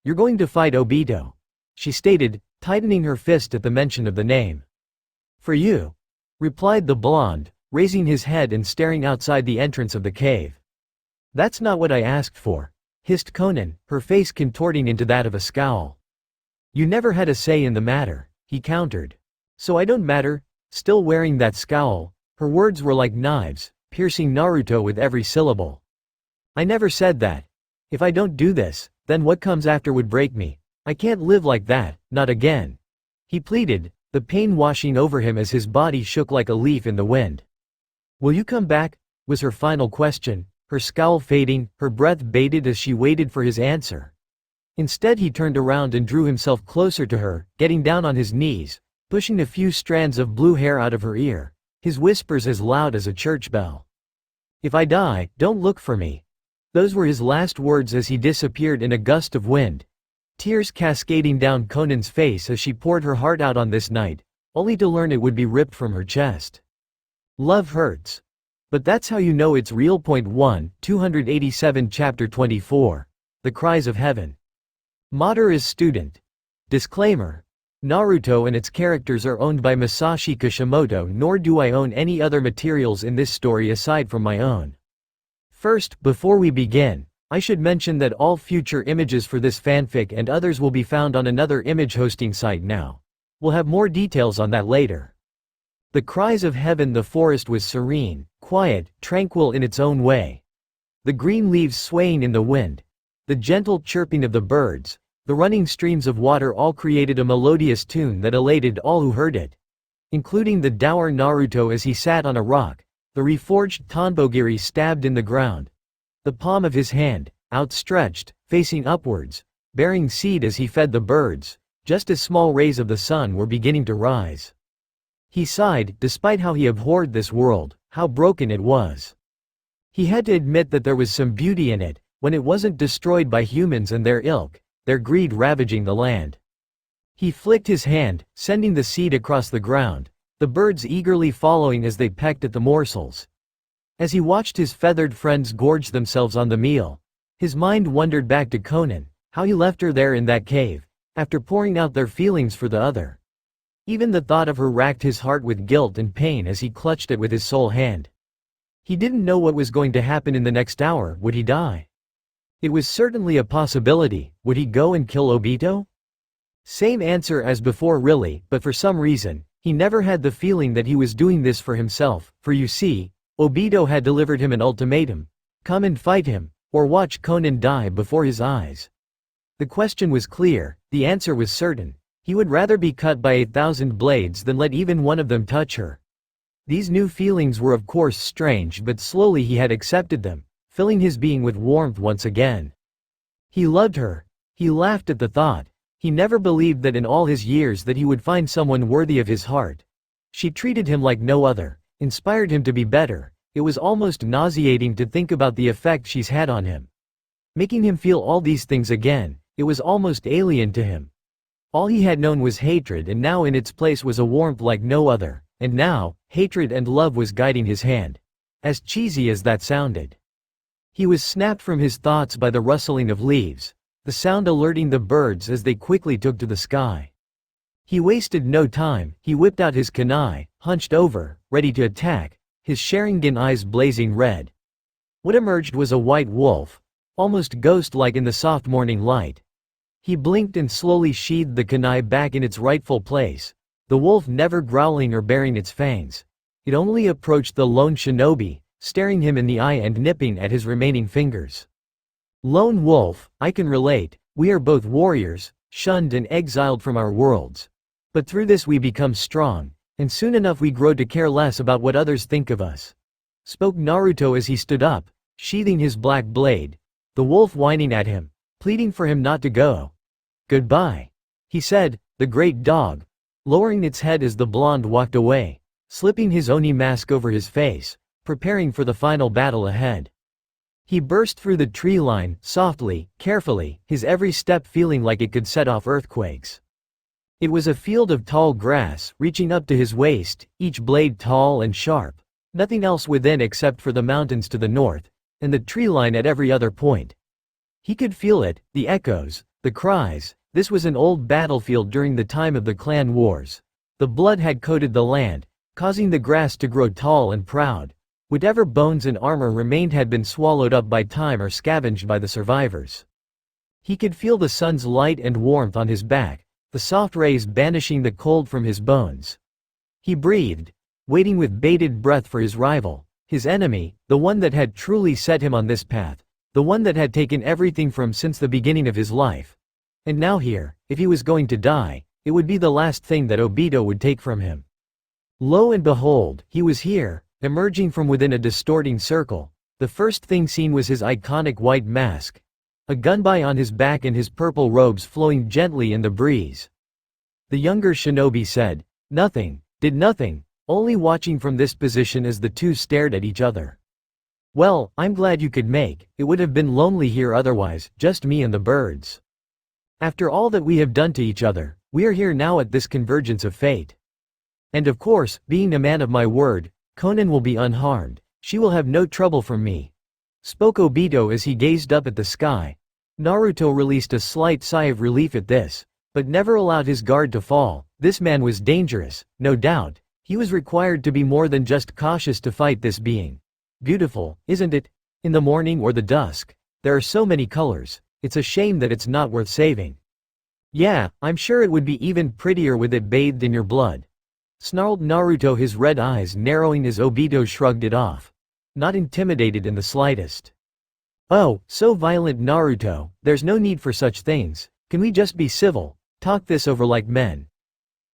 "You're going to fight Obito," she stated, tightening her fist at the mention of the name. "For you," replied the blonde, raising his head and staring outside the entrance of the cave. "That's not what I asked for," hissed Konan, her face contorting into that of a scowl. "You never had a say in the matter," he countered. "So I don't matter?" Still wearing that scowl, her words were like knives, piercing Naruto with every syllable. "I never said that. If I don't do this, then what comes after would break me. I can't live like that, not again," he pleaded, the pain washing over him as his body shook like a leaf in the wind. "Will you come back?" was her final question, her scowl fading, her breath bated as she waited for his answer. Instead, he turned around and drew himself closer to her, getting down on his knees, pushing a few strands of blue hair out of her ear, his whispers as loud as a church bell. "If I die, don't look for me." Those were his last words as he disappeared in a gust of wind, tears cascading down Konan's face as she poured her heart out on this night, only to learn it would be ripped from her chest. Love hurts. But that's how you know it's real. 287 Chapter 24. The Cries of Heaven. Madara's student. Disclaimer. Naruto and its characters are owned by Masashi Kishimoto, nor do I own any other materials in this story aside from my own. First, before we begin, I should mention that all future images for this fanfic and others will be found on another image hosting site now. We'll have more details on that later. The Cries of Heaven. The forest was serene, quiet, tranquil in its own way. The green leaves swaying in the wind, the gentle chirping of the birds, the running streams of water all created a melodious tune that elated all who heard it, including the dour Naruto as he sat on a rock, the reforged Tanbogiri stabbed in the ground, the palm of his hand, outstretched, facing upwards, bearing seed as he fed the birds, just as small rays of the sun were beginning to rise. He sighed, despite how he abhorred this world, how broken it was. He had to admit that there was some beauty in it, when it wasn't destroyed by humans and their ilk, their greed ravaging the land. He flicked his hand, sending the seed across the ground, the birds eagerly following as they pecked at the morsels. As he watched his feathered friends gorge themselves on the meal, his mind wandered back to Konan, how he left her there in that cave, after pouring out their feelings for the other. Even the thought of her racked his heart with guilt and pain as he clutched it with his sole hand. He didn't know what was going to happen in the next hour. Would he die? It was certainly a possibility. Would he go and kill Obito? Same answer as before really, but for some reason, he never had the feeling that he was doing this for himself, for you see, Obito had delivered him an ultimatum. Come and fight him, or watch Konan die before his eyes? The question was clear, the answer was certain. He would rather be cut by 8,000 blades than let even one of them touch her. These new feelings were of course strange, but slowly he had accepted them, filling his being with warmth once again. He loved her. He laughed at the thought. He never believed that in all his years that he would find someone worthy of his heart. She treated him like no other, inspired him to be better. It was almost nauseating to think about the effect she's had on him. Making him feel all these things again, it was almost alien to him. All he had known was hatred, and now in its place was a warmth like no other, and now, hatred and love was guiding his hand. As cheesy as that sounded. He was snapped from his thoughts by the rustling of leaves, the sound alerting the birds as they quickly took to the sky. He wasted no time, he whipped out his kunai, hunched over, ready to attack, his Sharingan eyes blazing red. What emerged was a white wolf, almost ghost-like in the soft morning light. He blinked and slowly sheathed the kunai back in its rightful place, the wolf never growling or baring its fangs. It only approached the lone shinobi, staring him in the eye and nipping at his remaining fingers. Lone wolf, I can relate, we are both warriors, shunned and exiled from our worlds. But through this we become strong, and soon enough we grow to care less about what others think of us. Spoke Naruto as he stood up, sheathing his black blade, the wolf whining at him, pleading for him not to go. Goodbye, he said, the great dog, lowering its head as the blonde walked away, slipping his Oni mask over his face, preparing for the final battle ahead. He burst through the tree line, softly, carefully, his every step feeling like it could set off earthquakes. It was a field of tall grass, reaching up to his waist, each blade tall and sharp. Nothing else within except for the mountains to the north, and the tree line at every other point. He could feel it, the echoes, the cries. This was an old battlefield during the time of the clan wars. The blood had coated the land, causing the grass to grow tall and proud. Whatever bones and armor remained had been swallowed up by time or scavenged by the survivors. He could feel the sun's light and warmth on his back, the soft rays banishing the cold from his bones. He breathed, waiting with bated breath for his rival, his enemy, the one that had truly set him on this path, the one that had taken everything from him since the beginning of his life. And now here, if he was going to die, it would be the last thing that Obito would take from him. Lo and behold, he was here, emerging from within a distorting circle. The first thing seen was his iconic white mask, a gunbai on his back and his purple robes flowing gently in the breeze. The younger shinobi said, nothing, did nothing, only watching from this position as the two stared at each other. Well, I'm glad you could make, it would have been lonely here otherwise, just me and the birds. After all that we have done to each other, we are here now at this convergence of fate. And of course, being a man of my word, Konan will be unharmed, she will have no trouble from me. Spoke Obito as he gazed up at the sky. Naruto released a slight sigh of relief at this, but never allowed his guard to fall. This man was dangerous, no doubt. He was required to be more than just cautious to fight this being. Beautiful, isn't it? In the morning or the dusk. There are so many colors, it's a shame that it's not worth saving. Yeah, I'm sure it would be even prettier with it bathed in your blood. Snarled Naruto, his red eyes narrowing as Obito shrugged it off. Not intimidated in the slightest. Oh, so violent Naruto, there's no need for such things, can we just be civil, talk this over like men.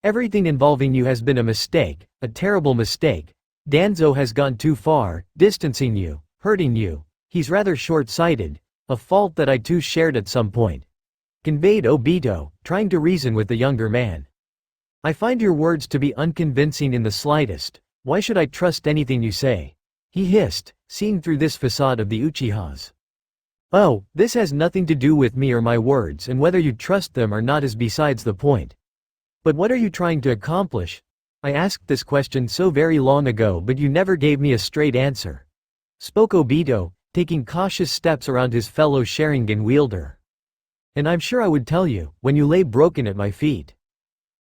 Everything involving you has been a mistake, a terrible mistake. Danzo has gone too far, distancing you, hurting you. He's rather short-sighted, a fault that I too shared at some point. Conveyed Obito, trying to reason with the younger man. I find your words to be unconvincing in the slightest, why should I trust anything you say? He hissed, seeing through this facade of the Uchihas. Oh, this has nothing to do with me or my words, and whether you trust them or not is besides the point. But what are you trying to accomplish? I asked this question so very long ago, but you never gave me a straight answer. Spoke Obito, taking cautious steps around his fellow Sharingan wielder. And I'm sure I would tell you, when you lay broken at my feet.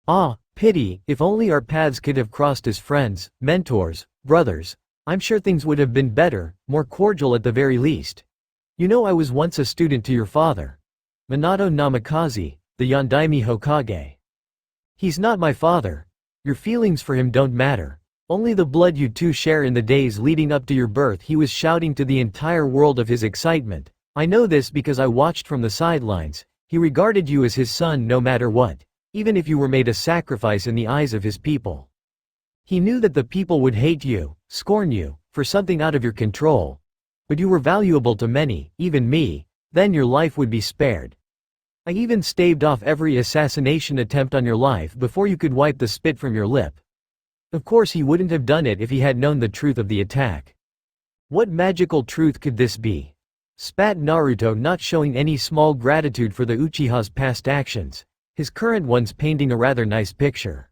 Ah, pity, if only our paths could have crossed as friends, mentors, brothers. I'm sure things would have been better, more cordial at the very least. You know I was once a student to your father. Minato Namikaze, the Yondaime Hokage. He's not my father. Your feelings for him don't matter. Only the blood you two share in the days leading up to your birth. He was shouting to the entire world of his excitement, I know this because I watched from the sidelines. He regarded you as his son no matter what, even if you were made a sacrifice in the eyes of his people. He knew that the people would hate you, scorn you, for something out of your control. But you were valuable to many, even me, then your life would be spared. I even staved off every assassination attempt on your life before you could wipe the spit from your lip. Of course he wouldn't have done it if he had known the truth of the attack. What magical truth could this be? Spat Naruto, not showing any small gratitude for the Uchiha's past actions, his current ones painting a rather nice picture.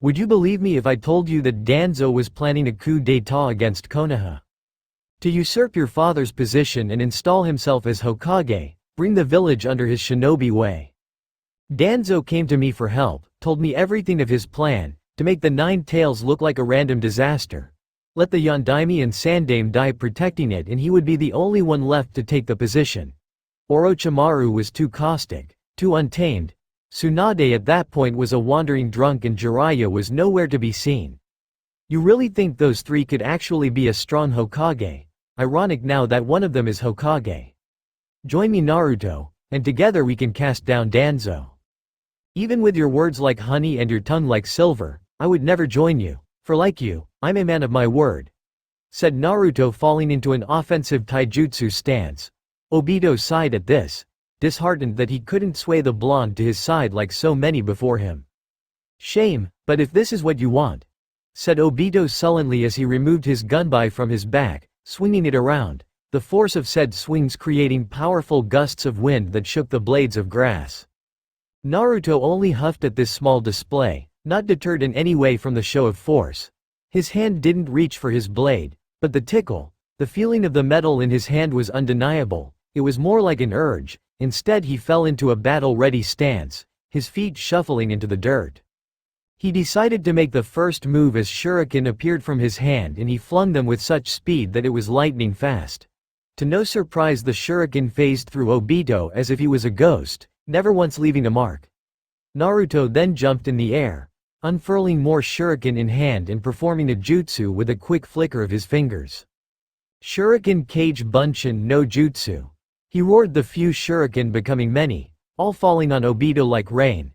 Would you believe me if I told you that Danzo was planning a coup d'état against Konoha? To usurp your father's position and install himself as Hokage, bring the village under his shinobi way. Danzo came to me for help, told me everything of his plan, to make the Nine Tails look like a random disaster. Let the Yondaime and Sandaime die protecting it and he would be the only one left to take the position. Orochimaru was too caustic, too untamed. Tsunade at that point was a wandering drunk and Jiraiya was nowhere to be seen. You really think those three could actually be a strong Hokage? Ironic now that one of them is Hokage. Join me Naruto, and together we can cast down Danzo. Even with your words like honey and your tongue like silver, I would never join you, for like you, I'm a man of my word," said Naruto, falling into an offensive taijutsu stance. Obito sighed at this, disheartened that he couldn't sway the blonde to his side like so many before him. "Shame, but if this is what you want," said Obito sullenly as he removed his gunbai from his back, swinging it around, the force of said swings creating powerful gusts of wind that shook the blades of grass. Naruto only huffed at this small display, not deterred in any way from the show of force. His hand didn't reach for his blade, but the tickle, the feeling of the metal in his hand was undeniable. It was more like an urge. Instead he fell into a battle-ready stance, his feet shuffling into the dirt. He decided to make the first move as shuriken appeared from his hand and he flung them with such speed that it was lightning fast. To no surprise the shuriken phased through Obito as if he was a ghost, never once leaving a mark. Naruto then jumped in the air, unfurling more shuriken in hand and performing a jutsu with a quick flicker of his fingers. Shuriken Kage Bunshin no Jutsu. He roared, the few shuriken becoming many, all falling on Obito like rain.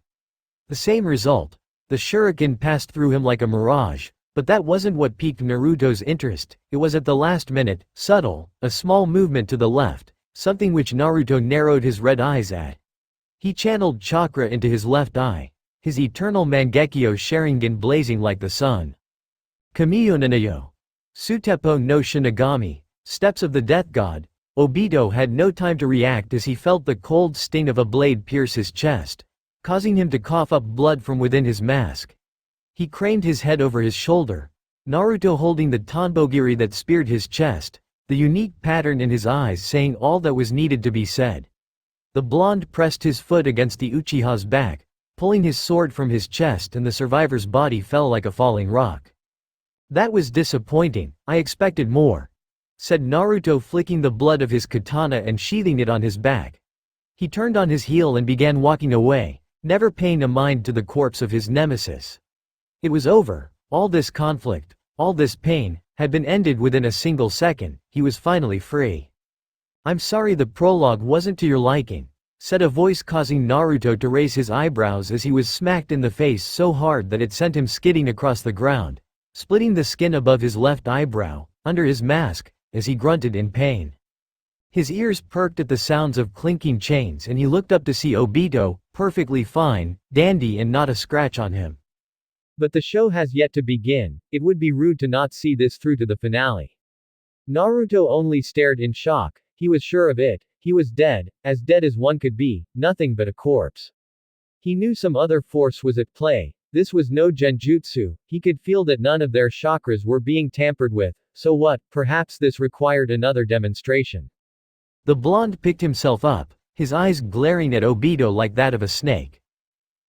The same result. The shuriken passed through him like a mirage, but that wasn't what piqued Naruto's interest. It was at the last minute, subtle, a small movement to the left, something which Naruto narrowed his red eyes at. He channeled chakra into his left eye, his eternal Mangekyo Sharingan blazing like the sun. Kamiyo Nanayo. Suteppo no Shinigami, Steps of the Death God. Obito had no time to react as he felt the cold sting of a blade pierce his chest, causing him to cough up blood from within his mask. He craned his head over his shoulder, Naruto holding the Tanbogiri that speared his chest, the unique pattern in his eyes saying all that was needed to be said. The blonde pressed his foot against the Uchiha's back, pulling his sword from his chest, and the survivor's body fell like a falling rock. "That was disappointing, I expected more," said Naruto, flicking the blood of his katana and sheathing it on his back. He turned on his heel and began walking away, never paying a mind to the corpse of his nemesis. It was over. All this conflict, all this pain, had been ended within a single second. He was finally free. "I'm sorry the prologue wasn't to your liking," said a voice, causing Naruto to raise his eyebrows as he was smacked in the face so hard that it sent him skidding across the ground, splitting the skin above his left eyebrow, under his mask, as he grunted in pain. His ears perked at the sounds of clinking chains and he looked up to see Obito, perfectly fine, dandy, and not a scratch on him. But the show has yet to begin. It would be rude to not see this through to the finale. Naruto only stared in shock. He was sure of it. He was dead as one could be, nothing but a corpse. He knew some other force was at play. This was no genjutsu. He could feel that none of their chakras were being tampered with. So what? Perhaps this required another demonstration. The blonde picked himself up, his eyes glaring at Obito like that of a snake.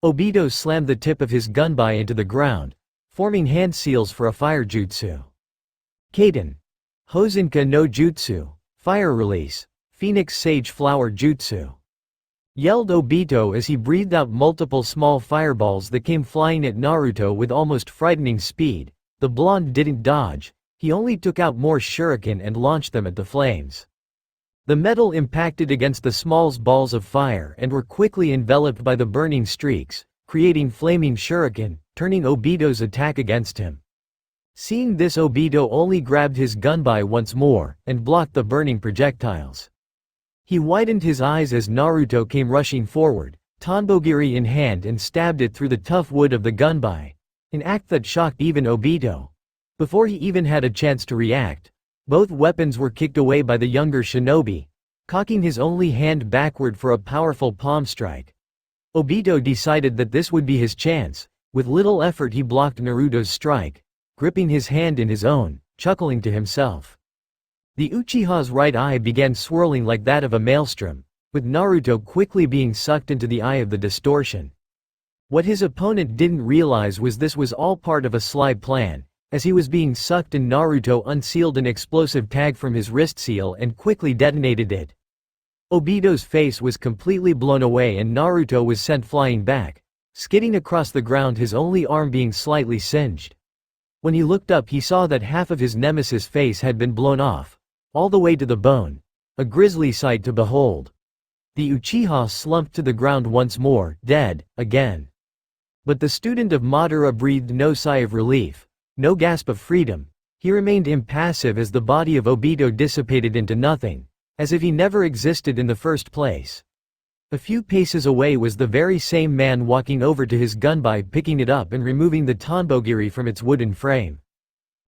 Obito slammed the tip of his gunbai into the ground, forming hand seals for a fire jutsu. Kaden. Hosenka no Jutsu. Fire release. Phoenix Sage Flower Jutsu. Yelled Obito as he breathed out multiple small fireballs that came flying at Naruto with almost frightening speed. The blonde didn't dodge. He only took out more shuriken and launched them at the flames. The metal impacted against the small balls of fire and were quickly enveloped by the burning streaks, creating flaming shuriken, turning Obito's attack against him. Seeing this, Obito only grabbed his gunbai once more, and blocked the burning projectiles. He widened his eyes as Naruto came rushing forward, Tanbogiri in hand, and stabbed it through the tough wood of the gunbai, an act that shocked even Obito. Before he even had a chance to react, both weapons were kicked away by the younger shinobi, cocking his only hand backward for a powerful palm strike. Obito decided that this would be his chance. With little effort he blocked Naruto's strike, gripping his hand in his own, chuckling to himself. The Uchiha's right eye began swirling like that of a maelstrom, with Naruto quickly being sucked into the eye of the distortion. What his opponent didn't realize was this was all part of a sly plan. As he was being sucked in, Naruto unsealed an explosive tag from his wrist seal and quickly detonated it. Obito's face was completely blown away and Naruto was sent flying back, skidding across the ground, his only arm being slightly singed. When he looked up, he saw that half of his nemesis' face had been blown off, all the way to the bone. A grisly sight to behold. The Uchiha slumped to the ground once more, dead, again. But the student of Madara breathed no sigh of relief, no gasp of freedom. He remained impassive as the body of Obito dissipated into nothing, as if he never existed in the first place. A few paces away was the very same man walking over to his gunbai, picking it up and removing the Tanbogiri from its wooden frame.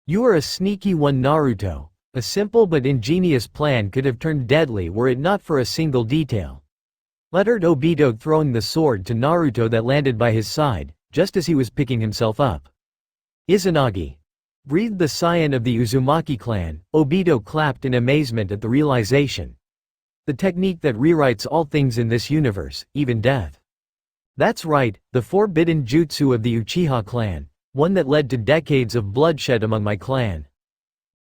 "You are a sneaky one, Naruto. A simple but ingenious plan could have turned deadly were it not for a single detail," muttered Obito, throwing the sword to Naruto that landed by his side, just as he was picking himself up. "Izanagi," breathed the scion of the Uzumaki clan. Obito clapped in amazement at the realization. The technique that rewrites all things in this universe, even death. That's right, the forbidden jutsu of the Uchiha clan, one that led to decades of bloodshed among my clan.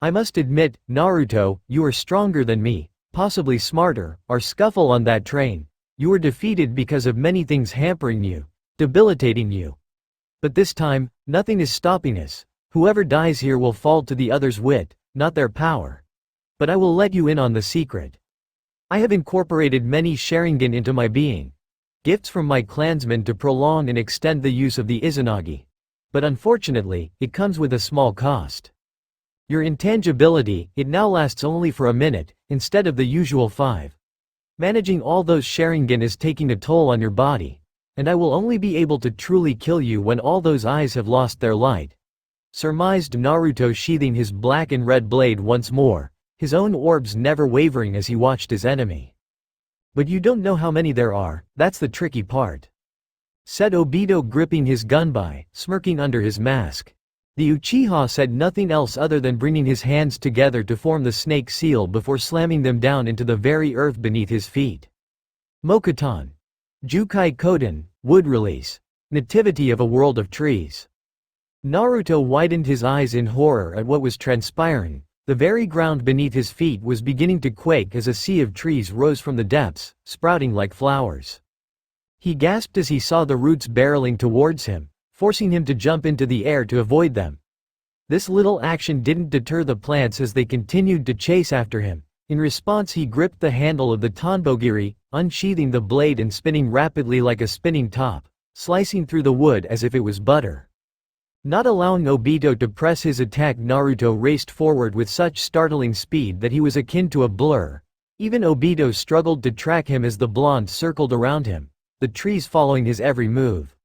I must admit, Naruto, you are stronger than me, possibly smarter. Our scuffle on that train, you were defeated because of many things hampering you, debilitating you. But this time, nothing is stopping us. Whoever dies here will fall to the other's wit, not their power. But I will let you in on the secret. I have incorporated many Sharingan into my being. Gifts from my clansmen to prolong and extend the use of the Izanagi. But unfortunately, it comes with a small cost. Your intangibility, it now lasts only for a minute, instead of the usual 5. Managing all those Sharingan is taking a toll on your body, and I will only be able to truly kill you when all those eyes have lost their light," surmised Naruto, sheathing his black and red blade once more, his own orbs never wavering as he watched his enemy. "But you don't know how many there are, that's the tricky part," said Obito, gripping his gunbai, smirking under his mask. The Uchiha said nothing else other than bringing his hands together to form the snake seal before slamming them down into the very earth beneath his feet. Mokuton. Jukai Koden, wood release. Nativity of a world of trees. Naruto widened his eyes in horror at what was transpiring. The very ground beneath his feet was beginning to quake as a sea of trees rose from the depths, sprouting like flowers. He gasped as he saw the roots barreling towards him, forcing him to jump into the air to avoid them. This little action didn't deter the plants as they continued to chase after him. In response, he gripped the handle of the Tanbogiri, unsheathing the blade and spinning rapidly like a spinning top, slicing through the wood as if it was butter. Not allowing Obito to press his attack, Naruto raced forward with such startling speed that he was akin to a blur. Even Obito struggled to track him as the blonde circled around him, the trees following his every move.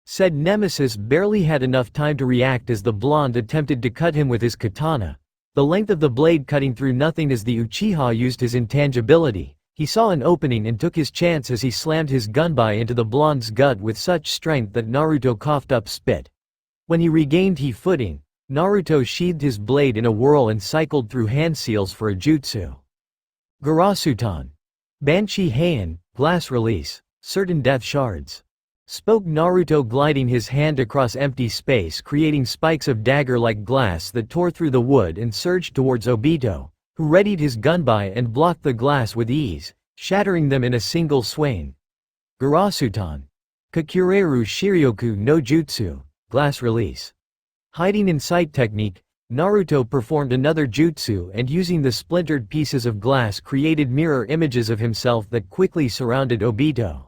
Said nemesis barely had enough time to react as the blonde attempted to cut him with his katana, the length of the blade cutting through nothing as the Uchiha used his intangibility. He saw an opening and took his chance as he slammed his gunbai into the blonde's gut with such strength that Naruto coughed up spit. When he regained footing, Naruto sheathed his blade in a whirl and cycled through hand seals for a jutsu. Garasutan. Banshee Heian, glass release, certain death shards. Spoke Naruto, gliding his hand across empty space, creating spikes of dagger-like glass that tore through the wood and surged towards Obito, who readied his gunbai and blocked the glass with ease, shattering them in a single swing. Garasutan. Kakureru Shiryoku no Jutsu, glass release. Hiding in sight technique. Naruto performed another jutsu and using the splintered pieces of glass created mirror images of himself that quickly surrounded Obito.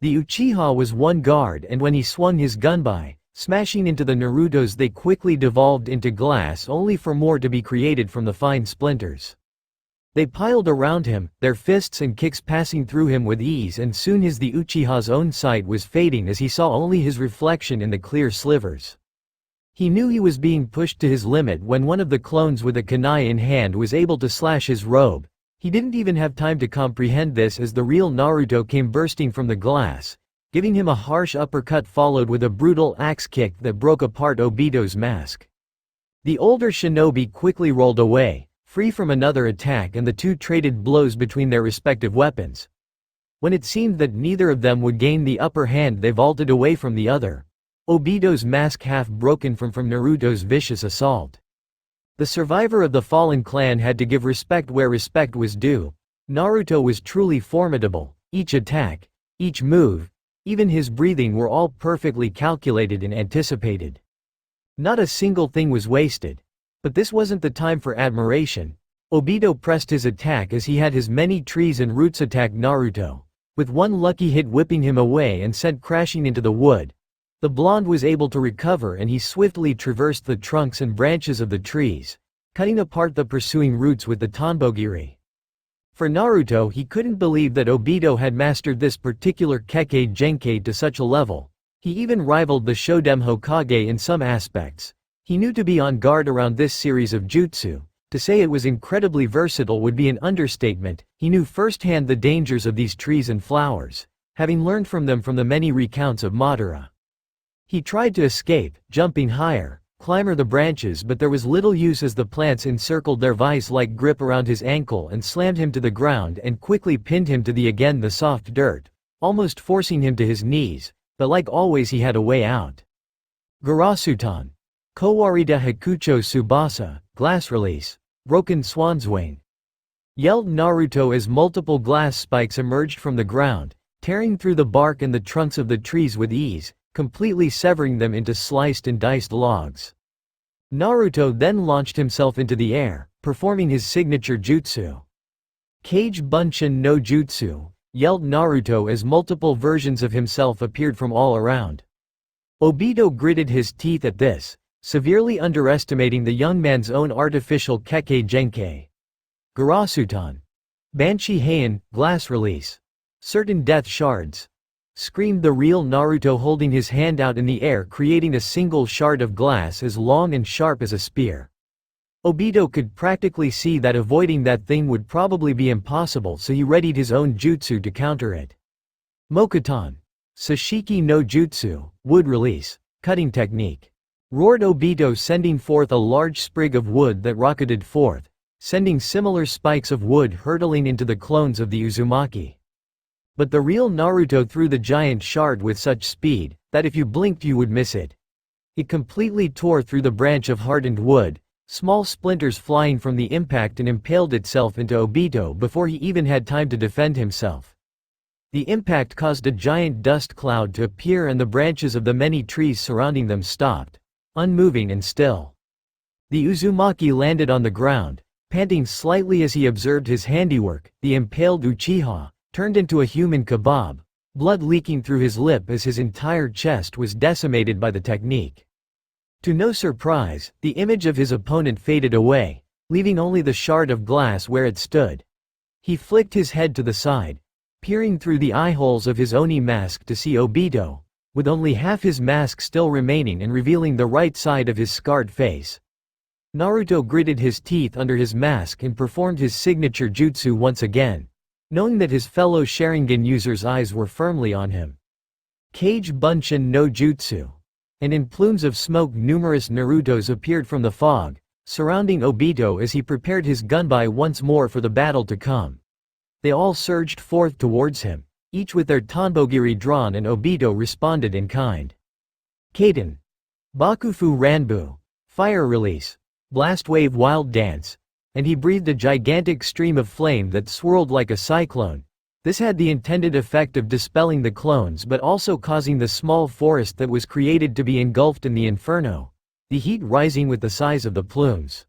The Uchiha was one guard and when he swung his gunbai, smashing into the Narutos they quickly devolved into glass only for more to be created from the fine splinters. They piled around him, their fists and kicks passing through him with ease and soon the Uchiha's own sight was fading as he saw only his reflection in the clear slivers. He knew he was being pushed to his limit when one of the clones with a kunai in hand was able to slash his robe. He didn't even have time to comprehend this as the real Naruto came bursting from the glass, giving him a harsh uppercut followed with a brutal axe kick that broke apart Obito's mask. The older shinobi quickly rolled away, free from another attack and the two traded blows between their respective weapons. When it seemed that neither of them would gain the upper hand they vaulted away from the other. Obito's mask half broken from Naruto's vicious assault. The survivor of the fallen clan had to give respect where respect was due. Naruto was truly formidable, each attack, each move, even his breathing were all perfectly calculated and anticipated. Not a single thing was wasted. But this wasn't the time for admiration. Obito pressed his attack as he had his many trees and roots attack Naruto, with one lucky hit whipping him away and sent crashing into the wood. The blonde was able to recover and he swiftly traversed the trunks and branches of the trees, cutting apart the pursuing roots with the Tanbogiri. For Naruto he couldn't believe that Obito had mastered this particular Kekkei Genkai to such a level. He even rivaled the Shoden Hokage in some aspects. He knew to be on guard around this series of jutsu. To say it was incredibly versatile would be an understatement. He knew firsthand the dangers of these trees and flowers, having learned from them from the many recounts of Madara. He tried to escape, jumping higher, climber the branches but there was little use as the plants encircled their vice-like grip around his ankle and slammed him to the ground and quickly pinned him to the soft dirt, almost forcing him to his knees, but like always he had a way out. Garasutan. Kowarida Hakucho Tsubasa, glass release. Broken Swanswain. Yelled Naruto as multiple glass spikes emerged from the ground, tearing through the bark and the trunks of the trees with ease, completely severing them into sliced and diced logs. Naruto then launched himself into the air, performing his signature jutsu. Kage Bunshin no Jutsu, yelled Naruto as multiple versions of himself appeared from all around. Obito gritted his teeth at this, severely underestimating the young man's own artificial Kekkei Genkai. Garasutan. Banshee Heian, glass release. Certain death shards. Screamed the real Naruto holding his hand out in the air creating a single shard of glass as long and sharp as a spear. Obito could practically see that avoiding that thing would probably be impossible so he readied his own jutsu to counter it. Mokuton. Sashiki no Jutsu, wood release, cutting technique. Roared Obito sending forth a large sprig of wood that rocketed forth, sending similar spikes of wood hurtling into the clones of the Uzumaki. But the real Naruto threw the giant shard with such speed, that if you blinked you would miss it. It completely tore through the branch of hardened wood, small splinters flying from the impact and impaled itself into Obito before he even had time to defend himself. The impact caused a giant dust cloud to appear and the branches of the many trees surrounding them stopped, unmoving and still. The Uzumaki landed on the ground, panting slightly as he observed his handiwork. The impaled Uchiha turned into a human kebab, blood leaking through his lip as his entire chest was decimated by the technique. To no surprise, the image of his opponent faded away, leaving only the shard of glass where it stood. He flicked his head to the side, peering through the eye holes of his Oni mask to see Obito, with only half his mask still remaining and revealing the right side of his scarred face. Naruto gritted his teeth under his mask and performed his signature jutsu once again, knowing that his fellow Sharingan user's eyes were firmly on him. Kage Bunshin no Jutsu. And in plumes of smoke numerous Narutos appeared from the fog, surrounding Obito as he prepared his gunbai once more for the battle to come. They all surged forth towards him, each with their Tanbogiri drawn and Obito responded in kind. Kaden. Bakufu Ranbu. Fire release. Blast wave wild dance. And he breathed a gigantic stream of flame that swirled like a cyclone. This had the intended effect of dispelling the clones but also causing the small forest that was created to be engulfed in the inferno. the heat rising with the size of the plumes.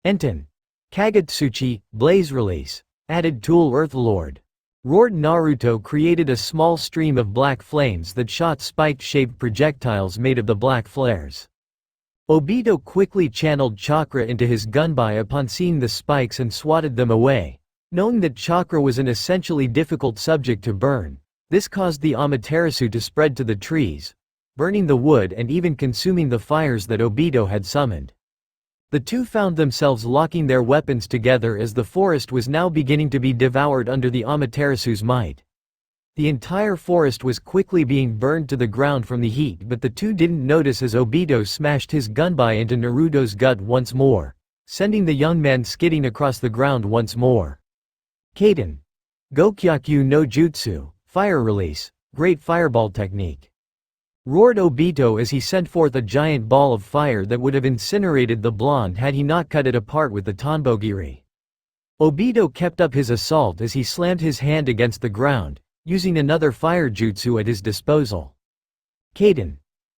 Enten. Kagetsuchi, Blaze Release. Added tool Earthlord. Roared Naruto created a small stream of black flames that shot spiked-shaped projectiles made of the black flares. Obito quickly channeled chakra into his gunbai upon seeing the spikes and swatted them away. Knowing that chakra was an essentially difficult subject to burn, this caused the Amaterasu to spread to the trees, burning the wood and even consuming the fires that Obito had summoned. The two found themselves locking their weapons together as the forest was now beginning to be devoured under the Amaterasu's might. The entire forest was quickly being burned to the ground from the heat, but the two didn't notice as Obito smashed his gunbai into Naruto's gut once more, sending the young man skidding across the ground once more. Kaden. Gokyaku no Jutsu, Fire Release, Great Fireball Technique. Roared Obito as he sent forth a giant ball of fire that would have incinerated the blonde had he not cut it apart with the Tanbogiri. Obito kept up his assault as he slammed his hand against the ground, using another fire jutsu at his disposal. Kaden.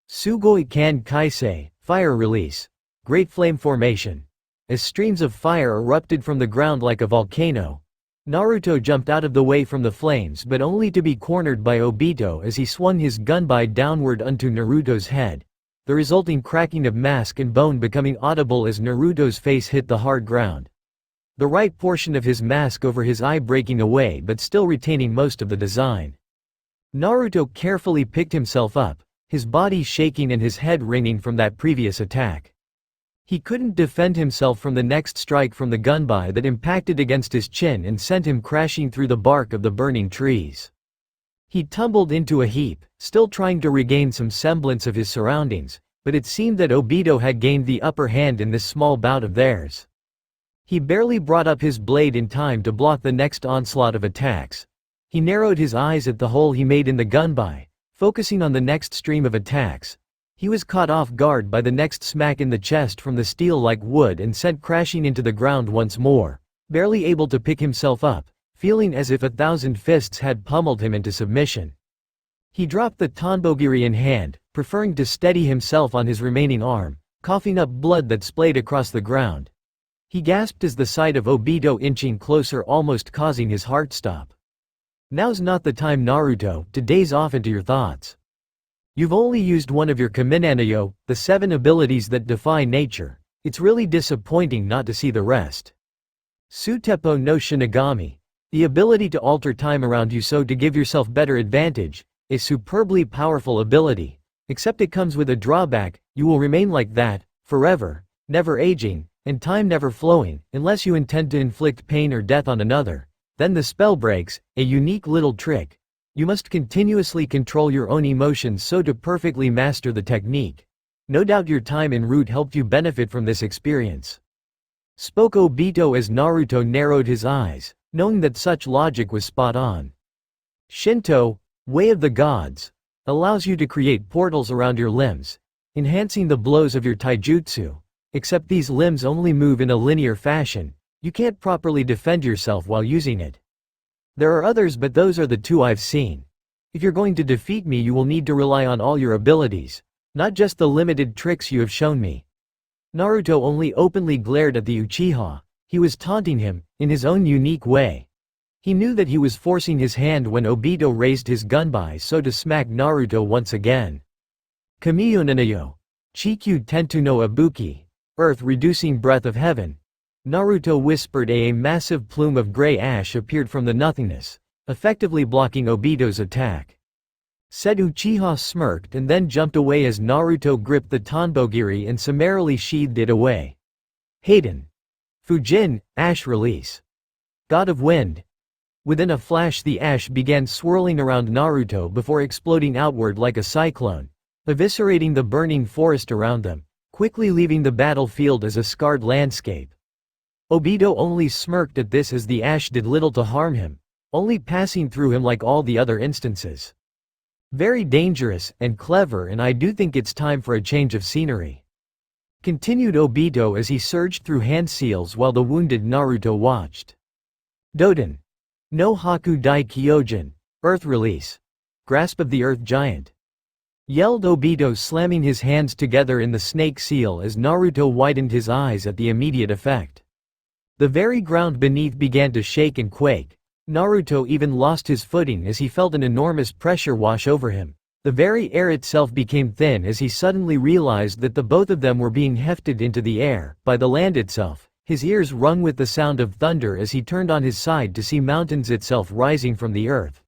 Sugoi Kan Kaisei, Fire Release, Great Flame Formation. As streams of fire erupted from the ground like a volcano, Naruto jumped out of the way from the flames, but only to be cornered by Obito as he swung his gunbai downward onto Naruto's head, the resulting cracking of mask and bone becoming audible as Naruto's face hit the hard ground. The right portion of his mask over his eye breaking away but still retaining most of the design. Naruto carefully picked himself up, his body shaking and his head ringing from that previous attack. He couldn't defend himself from the next strike from the gunbai that impacted against his chin and sent him crashing through the bark of the burning trees. He tumbled into a heap, still trying to regain some semblance of his surroundings, but it seemed that Obito had gained the upper hand in this small bout of theirs. He barely brought up his blade in time to block the next onslaught of attacks. He narrowed his eyes at the hole he made in the gunbai, focusing on the next stream of attacks. He was caught off guard by the next smack in the chest from the steel like wood and sent crashing into the ground once more, barely able to pick himself up, feeling as if 1,000 fists had pummeled him into submission. He dropped the Tanbogiri in hand, preferring to steady himself on his remaining arm, coughing up blood that splayed across the ground. He gasped as the sight of Obito inching closer almost causing his heart stop. Now's not the time, Naruto, to daze off into your thoughts. You've only used one of your Kaminanayo, the 7 abilities that defy nature. It's really disappointing not to see the rest. Sutepo no Shinigami, the ability to alter time around you so to give yourself better advantage, a superbly powerful ability, except it comes with a drawback: you will remain like that, forever, never aging, and time never flowing, unless you intend to inflict pain or death on another. Then the spell breaks, a unique little trick. You must continuously control your own emotions so to perfectly master the technique. No doubt your time en route helped you benefit from this experience. Spoke Obito as Naruto narrowed his eyes, knowing that such logic was spot on. Shinto, Way of the Gods, allows you to create portals around your limbs, enhancing the blows of your taijutsu. Except these limbs only move in a linear fashion. You can't properly defend yourself while using it. There are others, but those are the 2 I've seen. If you're going to defeat me, you will need to rely on all your abilities, not just the limited tricks you have shown me. Naruto only openly glared at the Uchiha. He was taunting him, in his own unique way. He knew that he was forcing his hand when Obito raised his gunbai so to smack Naruto once again. Kamiyonanayo. Chikyu Tentu no Ibuki, Earth-reducing breath of heaven. Naruto whispered. A massive plume of gray ash appeared from the nothingness, effectively blocking Obito's attack. Said Uchiha smirked and then jumped away as Naruto gripped the Tanbogiri and summarily sheathed it away. Hayden. Fujin, Ash Release. God of Wind. Within a flash the ash began swirling around Naruto before exploding outward like a cyclone, eviscerating the burning forest around them, quickly leaving the battlefield as a scarred landscape. Obito only smirked at this as the ash did little to harm him, only passing through him like all the other instances. Very dangerous and clever, and I do think it's time for a change of scenery. Continued Obito as he surged through hand seals while the wounded Naruto watched. Doden. No Haku Dai Kyojin, Earth Release. Grasp of the Earth Giant. yelled Obito, slamming his hands together in the snake seal as Naruto widened his eyes at the immediate effect. The very ground beneath began to shake and quake. Naruto even lost his footing as he felt an enormous pressure wash over him. The very air itself became thin as he suddenly realized that the both of them were being hefted into the air by the land itself. His ears rung with the sound of thunder as he turned on his side to see mountains itself rising from the earth.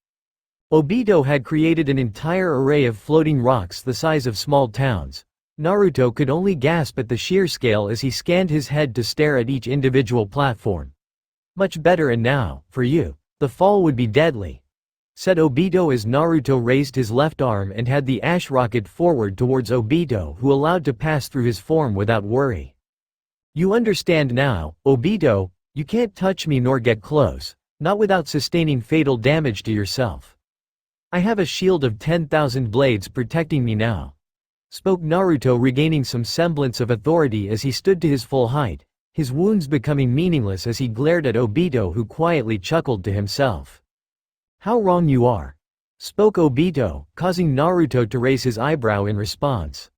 Obito had created an entire array of floating rocks the size of small towns. Naruto could only gasp at the sheer scale as he scanned his head to stare at each individual platform. "Much better, and now, for you, the fall would be deadly," said Obito as Naruto raised his left arm and had the ash rocket forward towards Obito, who allowed to pass through his form without worry. "You understand now, Obito, you can't touch me nor get close, not without sustaining fatal damage to yourself. I have a shield of 10,000 blades protecting me now," spoke Naruto, regaining some semblance of authority as he stood to his full height, his wounds becoming meaningless as he glared at Obito, who quietly chuckled to himself. "How wrong you are," spoke Obito, causing Naruto to raise his eyebrow in response.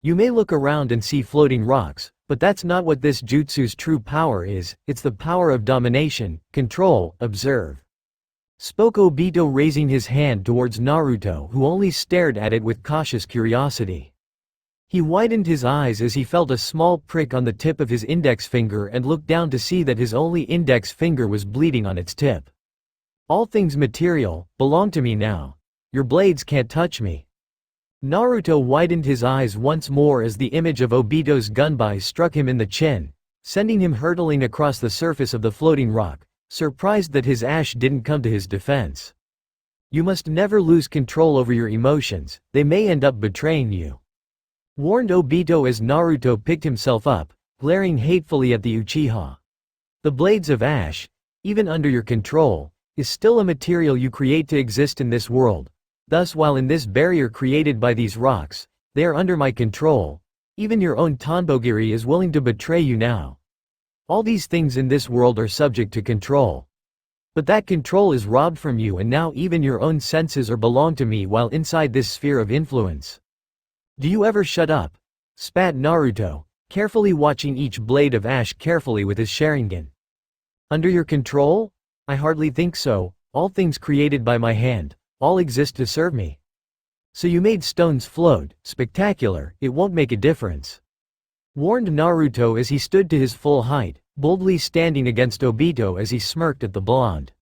"You may look around and see floating rocks, but that's not what this jutsu's true power is. It's the power of domination, control, observe," spoke Obito, raising his hand towards Naruto, who only stared at it with cautious curiosity. He widened his eyes as he felt a small prick on the tip of his index finger and looked down to see that his only index finger was bleeding on its tip. "All things material belong to me now. Your blades can't touch me." Naruto widened his eyes once more as the image of Obito's gunbai struck him in the chin, sending him hurtling across the surface of the floating rock, surprised that his ash didn't come to his defense. "You must never lose control over your emotions, they may end up betraying you," warned Obito as Naruto picked himself up, glaring hatefully at the Uchiha. "The blades of ash, even under your control, is still a material you create to exist in this world. Thus, while in this barrier created by these rocks, they are under my control. Even your own Tonbogiri is willing to betray you now. All these things in this world are subject to control. But that control is robbed from you, and now even your own senses are belong to me while inside this sphere of influence. Do you ever shut up?" spat Naruto, carefully watching each blade of ash carefully with his Sharingan. "Under your control? I hardly think so. All things created by my hand, all exist to serve me. So you made stones float, spectacular, it won't make a difference," warned Naruto as he stood to his full height, boldly standing against Obito as he smirked at the blonde.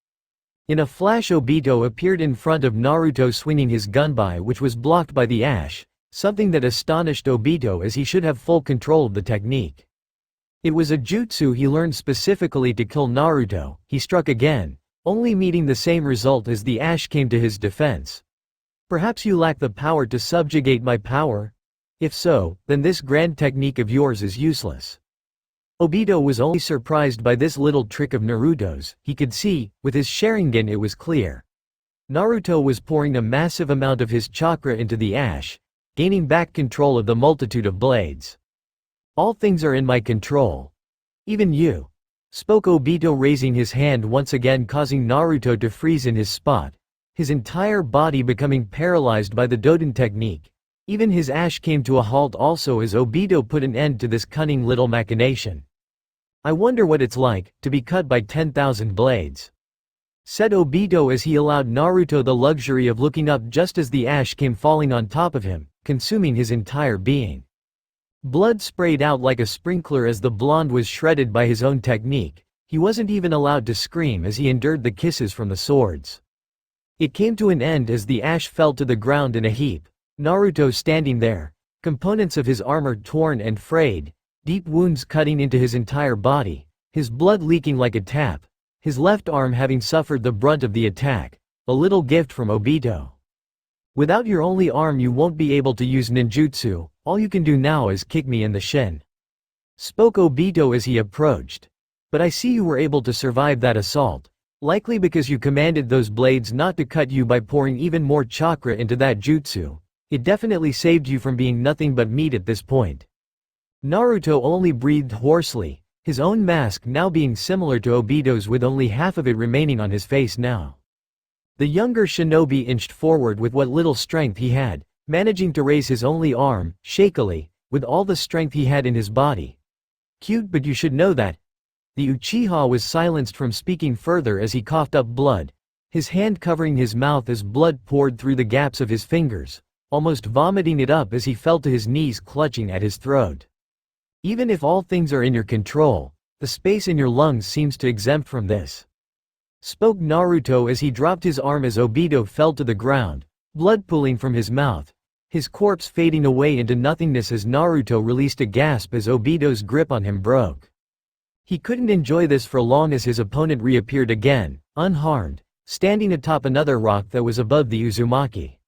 In a flash, Obito appeared in front of Naruto swinging his gunbai, which was blocked by the ash, something that astonished Obito as he should have full control of the technique. It was a jutsu he learned specifically to kill Naruto. He struck again, only meeting the same result as the ash came to his defense. "Perhaps you lack the power to subjugate my power? If so, then this grand technique of yours is useless." Obito was only surprised by this little trick of Naruto's. He could see, with his Sharingan it was clear. Naruto was pouring a massive amount of his chakra into the ash, gaining back control of the multitude of blades. "All things are in my control. Even you," spoke Obito, raising his hand once again, causing Naruto to freeze in his spot, his entire body becoming paralyzed by the Doden technique. Even his ash came to a halt also as Obito put an end to this cunning little machination. "I wonder what it's like, to be cut by 10,000 blades," said Obito as he allowed Naruto the luxury of looking up just as the ash came falling on top of him, consuming his entire being. Blood sprayed out like a sprinkler as the blonde was shredded by his own technique. He wasn't even allowed to scream as he endured the kisses from the swords. It came to an end as the ash fell to the ground in a heap. Naruto standing there, components of his armor torn and frayed, deep wounds cutting into his entire body, his blood leaking like a tap, his left arm having suffered the brunt of the attack, a little gift from Obito. "Without your only arm you won't be able to use ninjutsu, all you can do now is kick me in the shin," spoke Obito as he approached. "But I see you were able to survive that assault. Likely because you commanded those blades not to cut you by pouring even more chakra into that jutsu. It definitely saved you from being nothing but meat at this point." Naruto only breathed hoarsely, his own mask now being similar to Obito's with only half of it remaining on his face now. The younger shinobi inched forward with what little strength he had, managing to raise his only arm, shakily, with all the strength he had in his body. Cute, but you should know that. The Uchiha was silenced from speaking further as he coughed up blood, his hand covering his mouth as blood poured through the gaps of his fingers, almost vomiting it up as he fell to his knees clutching at his throat. Even if all things are in your control, the space in your lungs seems to exempt from this. Spoke Naruto as he dropped his arm as Obito fell to the ground, blood pooling from his mouth, his corpse fading away into nothingness as Naruto released a gasp as Obito's grip on him broke. He couldn't enjoy this for long as his opponent reappeared again, unharmed, standing atop another rock that was above the Uzumaki.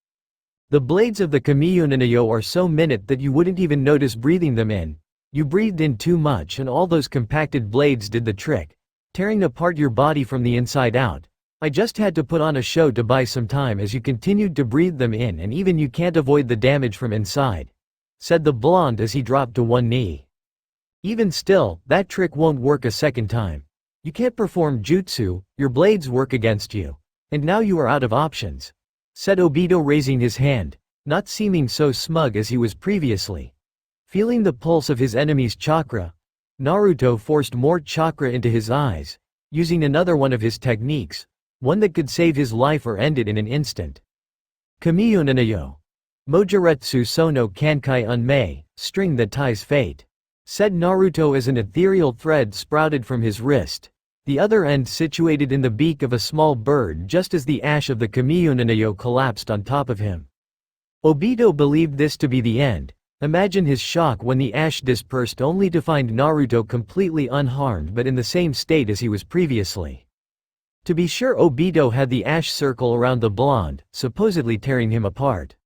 The blades of the Kamiyo are so minute that you wouldn't even notice breathing them in. You breathed in too much and all those compacted blades did the trick, tearing apart your body from the inside out. I just had to put on a show to buy some time as you continued to breathe them in and even you can't avoid the damage from inside," said the blonde as he dropped to one knee. "Even still, that trick won't work a second time. You can't perform jutsu, your blades work against you. And now you are out of options," said Obito raising his hand, not seeming so smug as he was previously. Feeling the pulse of his enemy's chakra, Naruto forced more chakra into his eyes, using another one of his techniques, one that could save his life or end it in an instant. Kamiyo Mojiretsu Sono Kankai Unmei, string that ties fate, said Naruto as an ethereal thread sprouted from his wrist, the other end situated in the beak of a small bird just as the ash of the Kamiyo collapsed on top of him. Obito believed this to be the end. Imagine his shock when the ash dispersed only to find Naruto completely unharmed but in the same state as he was previously. To be sure, Obito had the ash circle around the blonde, supposedly tearing him apart.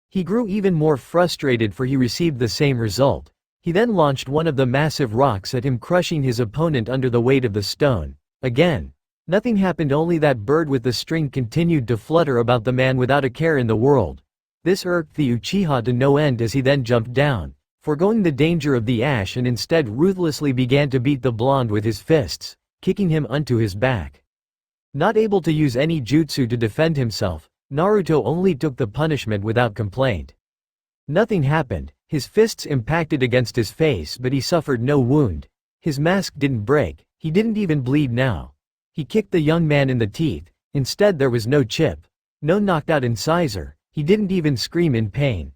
He grew even more frustrated for he received the same result. He then launched one of the massive rocks at him, crushing his opponent under the weight of the stone. Again, nothing happened, only that bird with the string continued to flutter about the man without a care in the world. This irked the Uchiha to no end as he then jumped down, foregoing the danger of the ash and instead ruthlessly began to beat the blonde with his fists, kicking him onto his back. Not able to use any jutsu to defend himself, Naruto only took the punishment without complaint. Nothing happened, his fists impacted against his face but he suffered no wound. His mask didn't break, he didn't even bleed now. He kicked the young man in the teeth, instead there was no chip, no knocked out incisor. He didn't even scream in pain.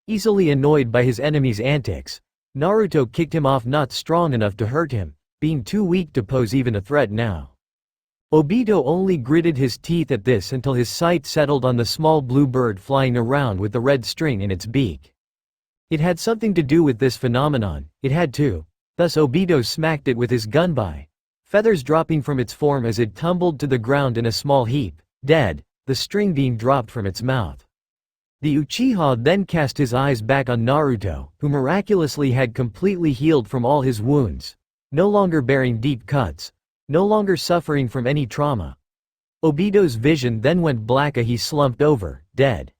Easily annoyed by his enemy's antics, Naruto kicked him off, not strong enough to hurt him, being too weak to pose even a threat now. Obito only gritted his teeth at this until his sight settled on the small blue bird flying around with the red string in its beak. It had something to do with this phenomenon, it had to. Thus Obito smacked it with his gunbai, feathers dropping from its form as it tumbled to the ground in a small heap, dead, the string being dropped from its mouth. The Uchiha then cast his eyes back on Naruto, who miraculously had completely healed from all his wounds, no longer bearing deep cuts, no longer suffering from any trauma. Obito's vision then went black as he slumped over, dead.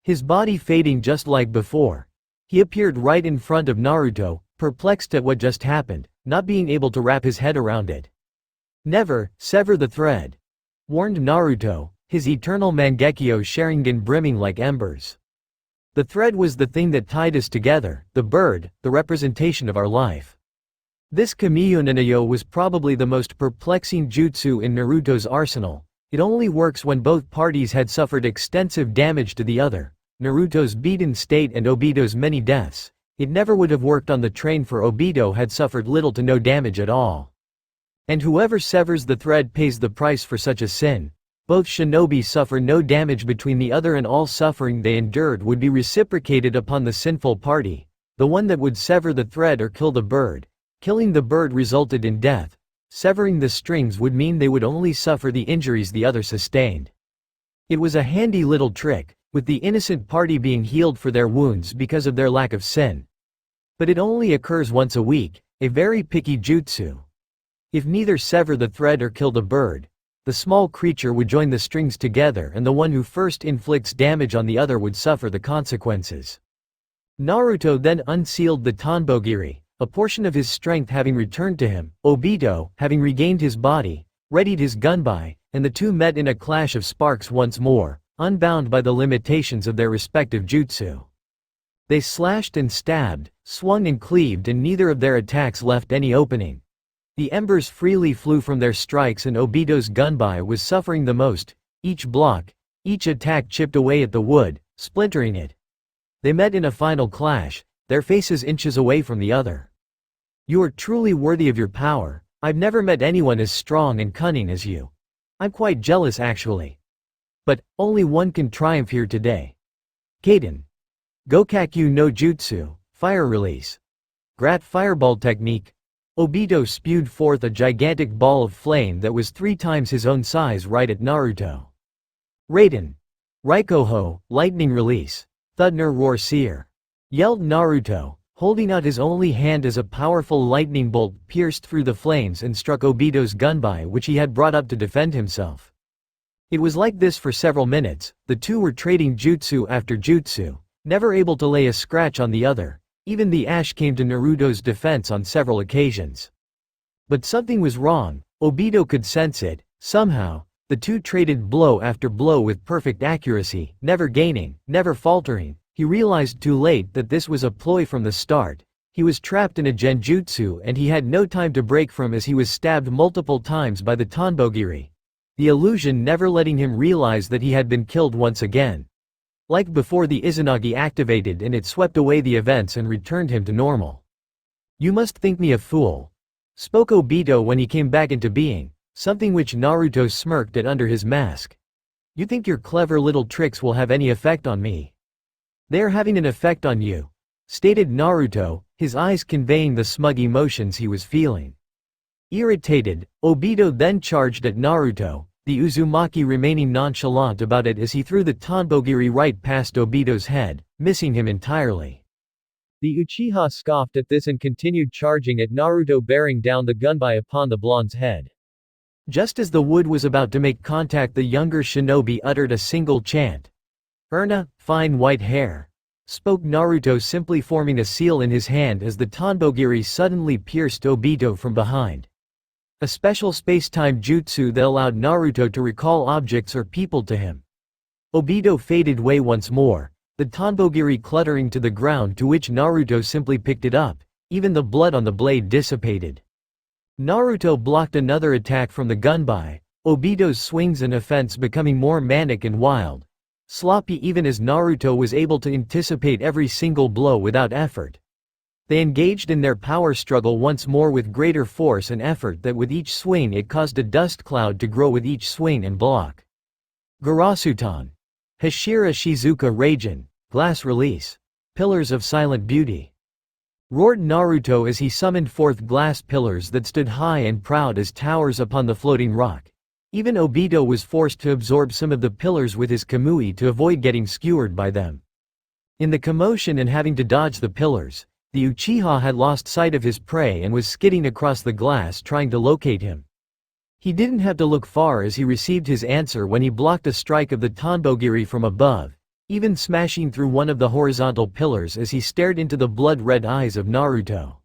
His body fading just like before. He appeared right in front of Naruto, perplexed at what just happened, not being able to wrap his head around it. "Never, sever the thread," warned Naruto, his eternal Mangekyo Sharingan brimming like embers. The thread was the thing that tied us together, the bird, the representation of our life. This Kamiyo was probably the most perplexing jutsu in Naruto's arsenal. It only works when both parties had suffered extensive damage to the other, Naruto's beaten state and Obito's many deaths. It never would have worked on the train for Obito had suffered little to no damage at all. And whoever severs the thread pays the price for such a sin. Both shinobi suffer no damage between the other and all suffering they endured would be reciprocated upon the sinful party, the one that would sever the thread or kill the bird. Killing the bird resulted in death. Severing the strings would mean they would only suffer the injuries the other sustained. It was a handy little trick, with the innocent party being healed for their wounds because of their lack of sin. But it only occurs once a week, a very picky jutsu. If neither sever the thread or kill the bird, the small creature would join the strings together and the one who first inflicts damage on the other would suffer the consequences. Naruto then unsealed the Tanbogiri, a portion of his strength having returned to him. Obito, having regained his body, readied his gunbai, and the two met in a clash of sparks once more, unbound by the limitations of their respective jutsu. They slashed and stabbed, swung and cleaved, and neither of their attacks left any opening. The embers freely flew from their strikes, and Obito's gunbai was suffering the most. Each block, each attack chipped away at the wood, splintering it. They met in a final clash, their faces inches away from the other. "You are truly worthy of your power. I've never met anyone as strong and cunning as you. I'm quite jealous actually. But, only one can triumph here today. Kaden. Gokakyu no Jutsu, fire release. Grat fireball technique." Obito spewed forth a gigantic ball of flame that was 3 times his own size right at Naruto. "Raiden. Raikoho, lightning release. Thudner roar seer," yelled Naruto, holding out his only hand as a powerful lightning bolt pierced through the flames and struck Obito's gunbai, which he had brought up to defend himself. It was like this for several minutes. The two were trading jutsu after jutsu, never able to lay a scratch on the other. Even the ash came to Naruto's defense on several occasions. But something was wrong. Obito could sense it. Somehow, the two traded blow after blow with perfect accuracy, never gaining, never faltering. He realized too late that this was a ploy from the start. He was trapped in a genjutsu and he had no time to break from as he was stabbed multiple times by the Tonbogiri. The illusion never letting him realize that he had been killed once again. Like before, the Izanagi activated and it swept away the events and returned him to normal. "You must think me a fool," spoke Obito when he came back into being, something which Naruto smirked at under his mask. "You think your clever little tricks will have any effect on me? They are having an effect on you," stated Naruto, his eyes conveying the smug emotions he was feeling. Irritated, Obito then charged at Naruto, the Uzumaki remaining nonchalant about it as he threw the Tonbogiri right past Obito's head, missing him entirely. The Uchiha scoffed at this and continued charging at Naruto, bearing down the gunbai upon the blonde's head. Just as the wood was about to make contact, the younger shinobi uttered a single chant. "Erna, fine white hair," spoke Naruto, simply forming a seal in his hand as the Tonbogiri suddenly pierced Obito from behind. A special space-time jutsu that allowed Naruto to recall objects or people to him. Obito faded away once more, the Tonbogiri cluttering to the ground, to which Naruto simply picked it up. Even the blood on the blade dissipated. Naruto blocked another attack from the gunbai, Obito's swings and offense becoming more manic and wild. Sloppy, even as Naruto was able to anticipate every single blow without effort. They engaged in their power struggle once more with greater force and effort that with each swing it caused a dust cloud to grow with each swing and block. Garasutan. Hashira Shizuka Raijin, glass release. Pillars of silent beauty. Roared Naruto as he summoned forth glass pillars that stood high and proud as towers upon the floating rock. Even Obito was forced to absorb some of the pillars with his kamui to avoid getting skewered by them. In the commotion and having to dodge the pillars, the Uchiha had lost sight of his prey and was skidding across the glass trying to locate him. He didn't have to look far as he received his answer when he blocked a strike of the Tonbogiri from above, even smashing through one of the horizontal pillars as he stared into the blood-red eyes of Naruto.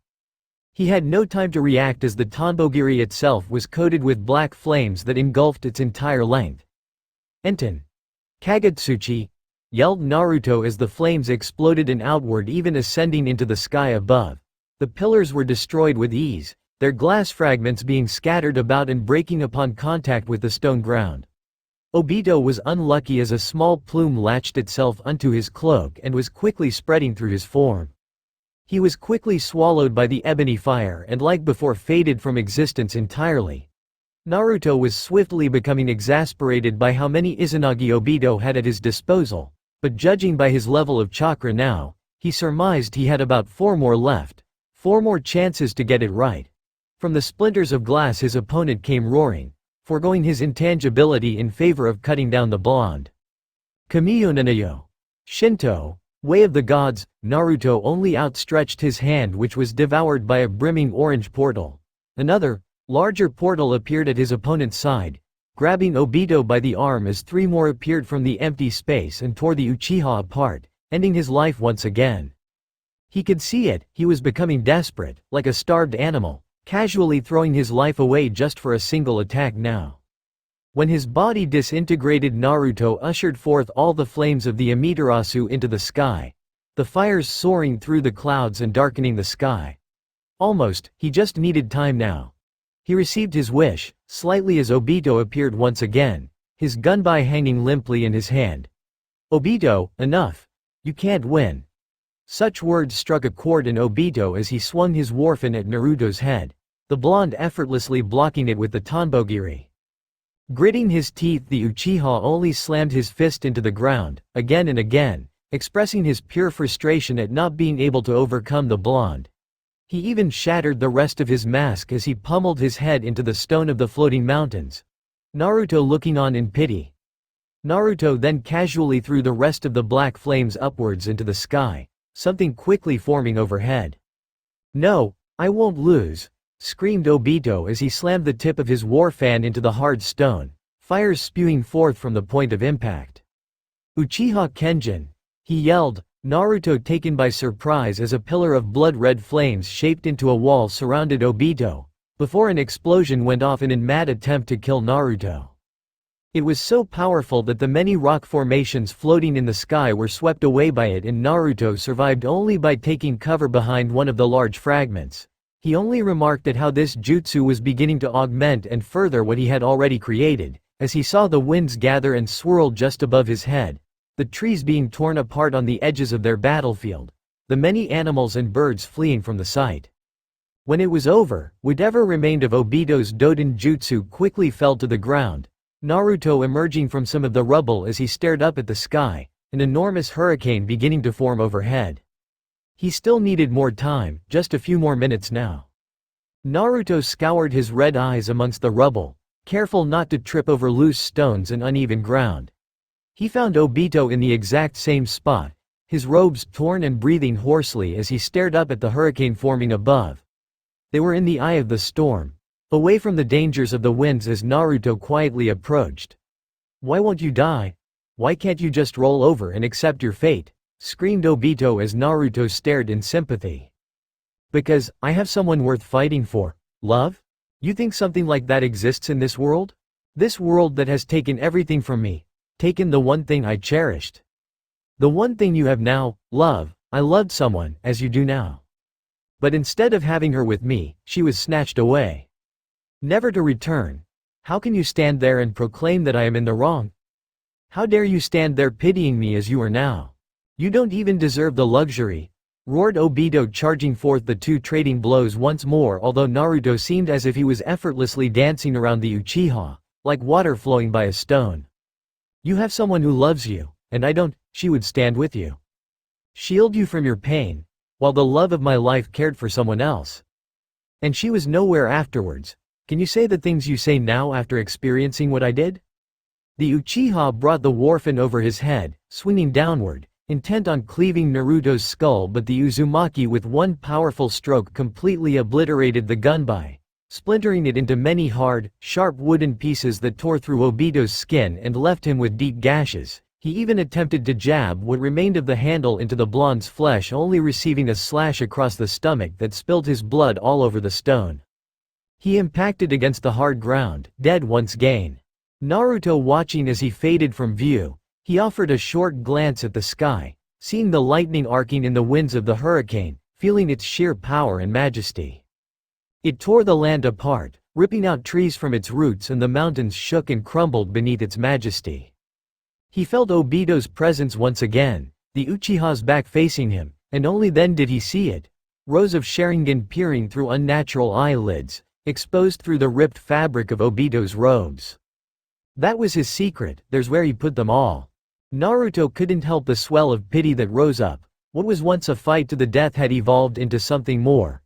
He had no time to react as the Tonbogiri itself was coated with black flames that engulfed its entire length. "Enten! Kagetsuchi!" yelled Naruto as the flames exploded and outward, even ascending into the sky above. The pillars were destroyed with ease, their glass fragments being scattered about and breaking upon contact with the stone ground. Obito was unlucky as a small plume latched itself unto his cloak and was quickly spreading through his form. He was quickly swallowed by the ebony fire and like before faded from existence entirely. Naruto was swiftly becoming exasperated by how many Izanagi Obito had at his disposal, but judging by his level of chakra now, he surmised he had about 4 more left, 4 more chances to get it right. From the splinters of glass his opponent came roaring, foregoing his intangibility in favor of cutting down the blonde. Kamiyo Nanayo. Shinto. Way of the gods. Naruto only outstretched his hand, which was devoured by a brimming orange portal. Another, larger portal appeared at his opponent's side, grabbing Obito by the arm as 3 more appeared from the empty space and tore the Uchiha apart, ending his life once again. He could see it, he was becoming desperate, like a starved animal, casually throwing his life away just for a single attack now. When his body disintegrated, Naruto ushered forth all the flames of the Amaterasu into the sky, the fires soaring through the clouds and darkening the sky. Almost, he just needed time now. He received his wish, slightly as Obito appeared once again, his gunbai hanging limply in his hand. "Obito, enough. You can't win." Such words struck a chord in Obito as he swung his warfin at Naruto's head, the blonde effortlessly blocking it with the Tanbogiri. Gritting his teeth, the Uchiha only slammed his fist into the ground, again and again, expressing his pure frustration at not being able to overcome the blonde. He even shattered the rest of his mask as he pummeled his head into the stone of the floating mountains. Naruto looking on in pity. Naruto then casually threw the rest of the black flames upwards into the sky, something quickly forming overhead. "No, I won't lose," screamed Obito as he slammed the tip of his war fan into the hard stone, fires spewing forth from the point of impact. "Uchiha Kenjin!" he yelled, Naruto taken by surprise as a pillar of blood-red flames shaped into a wall surrounded Obito, before an explosion went off in a mad attempt to kill Naruto. It was so powerful that the many rock formations floating in the sky were swept away by it, and Naruto survived only by taking cover behind one of the large fragments. He only remarked at how this jutsu was beginning to augment and further what he had already created, as he saw the winds gather and swirl just above his head, the trees being torn apart on the edges of their battlefield, the many animals and birds fleeing from the sight. When it was over, whatever remained of Obito's Doden jutsu quickly fell to the ground, Naruto emerging from some of the rubble as he stared up at the sky, an enormous hurricane beginning to form overhead. He still needed more time, just a few more minutes now. Naruto scoured his red eyes amongst the rubble, careful not to trip over loose stones and uneven ground. He found Obito in the exact same spot, his robes torn and breathing hoarsely as he stared up at the hurricane forming above. They were in the eye of the storm, away from the dangers of the winds as Naruto quietly approached. "Why won't you die? Why can't you just roll over and accept your fate?" screamed Obito as Naruto stared in sympathy. "Because, I have someone worth fighting for. Love? You think something like that exists in this world? This world that has taken everything from me, taken the one thing I cherished. The one thing you have now, love. I loved someone, as you do now. But instead of having her with me, she was snatched away. Never to return. How can you stand there and proclaim that I am in the wrong? How dare you stand there pitying me as you are now? You don't even deserve the luxury," roared Obito, charging forth the two trading blows once more, although Naruto seemed as if he was effortlessly dancing around the Uchiha, like water flowing by a stone. "You have someone who loves you, and I don't. She would stand with you, shield you from your pain, while the love of my life cared for someone else. And she was nowhere afterwards. Can you say the things you say now after experiencing what I did?" The Uchiha brought the warfin over his head, swinging downward, intent on cleaving Naruto's skull, but the Uzumaki with one powerful stroke completely obliterated the gunbai, splintering it into many hard, sharp wooden pieces that tore through Obito's skin and left him with deep gashes. He even attempted to jab what remained of the handle into the blonde's flesh, only receiving a slash across the stomach that spilled his blood all over the stone. He impacted against the hard ground, dead once again. Naruto watching as he faded from view, he offered a short glance at the sky, seeing the lightning arcing in the winds of the hurricane, feeling its sheer power and majesty. It tore the land apart, ripping out trees from its roots, and the mountains shook and crumbled beneath its majesty. He felt Obito's presence once again, the Uchiha's back facing him, and only then did he see it. Rows of Sharingan peering through unnatural eyelids, exposed through the ripped fabric of Obito's robes. That was his secret, there's where he put them all. Naruto couldn't help the swell of pity that rose up. What was once a fight to the death had evolved into something more.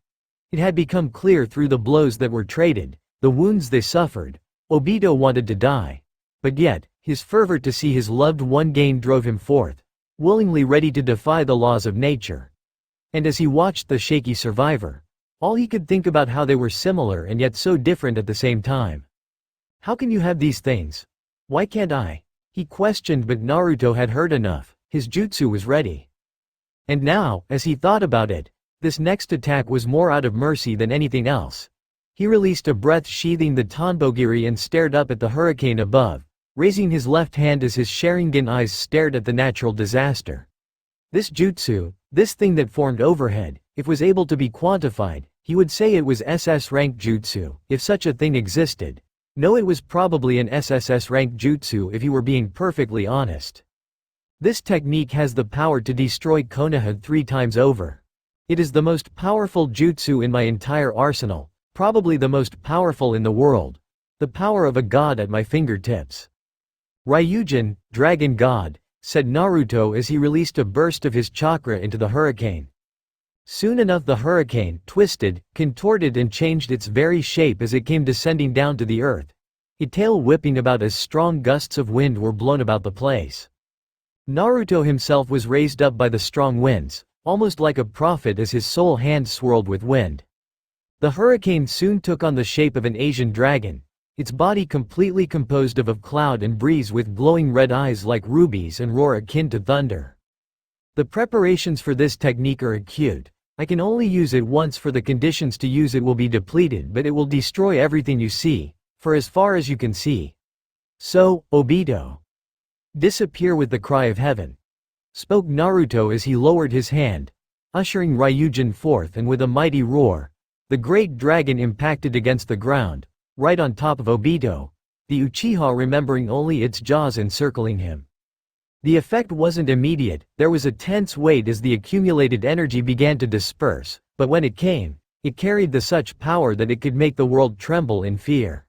It had become clear through the blows that were traded, the wounds they suffered. Obito wanted to die. But yet, his fervor to see his loved one gain drove him forth, willingly ready to defy the laws of nature. And as he watched the shaky survivor, all he could think about how they were similar and yet so different at the same time. How can you have these things? Why can't I? He questioned, but Naruto had heard enough. His jutsu was ready. And now, as he thought about it, this next attack was more out of mercy than anything else. He released a breath sheathing the Tonbogiri and stared up at the hurricane above, raising his left hand as his Sharingan eyes stared at the natural disaster. This jutsu, this thing that formed overhead, if was able to be quantified, he would say it was SS rank jutsu, if such a thing existed. No, it was probably an SSS rank jutsu if he were being perfectly honest. This technique has the power to destroy Konoha 3 times over. It is the most powerful jutsu in my entire arsenal, probably the most powerful in the world. The power of a god at my fingertips. Ryujin, Dragon God, said Naruto as he released a burst of his chakra into the hurricane. Soon enough the hurricane twisted, contorted and changed its very shape as it came descending down to the earth, its tail whipping about as strong gusts of wind were blown about the place. Naruto himself was raised up by the strong winds, almost like a prophet as his sole hand swirled with wind. The hurricane soon took on the shape of an Asian dragon, its body completely composed of cloud and breeze with glowing red eyes like rubies and roar akin to thunder. The preparations for this technique are acute. I can only use it once, for the conditions to use it will be depleted, but it will destroy everything you see, for as far as you can see. So, Obito. Disappear with the cry of heaven. Spoke Naruto as he lowered his hand, ushering Ryujin forth, and with a mighty roar, the great dragon impacted against the ground, right on top of Obito, the Uchiha remembering only its jaws encircling him. The effect wasn't immediate, there was a tense wait as the accumulated energy began to disperse, but when it came, it carried such power that it could make the world tremble in fear.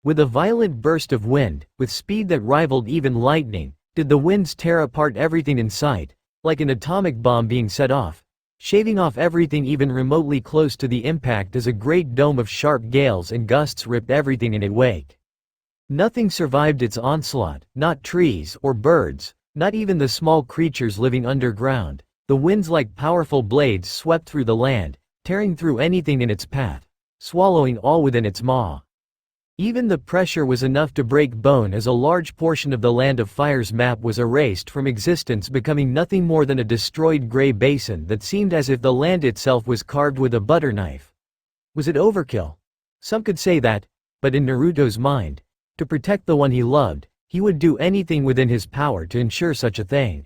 With a violent burst of wind, with speed that rivaled even lightning, did the winds tear apart everything in sight, like an atomic bomb being set off, shaving off everything even remotely close to the impact as a great dome of sharp gales and gusts ripped everything in its wake. Nothing survived its onslaught, not trees or birds, not even the small creatures living underground. The winds like powerful blades swept through the land, tearing through anything in its path, swallowing all within its maw. Even the pressure was enough to break bone as a large portion of the Land of Fire's map was erased from existence, becoming nothing more than a destroyed gray basin that seemed as if the land itself was carved with a butter knife. Was it overkill? Some could say that, but in Naruto's mind, to protect the one he loved, he would do anything within his power to ensure such a thing.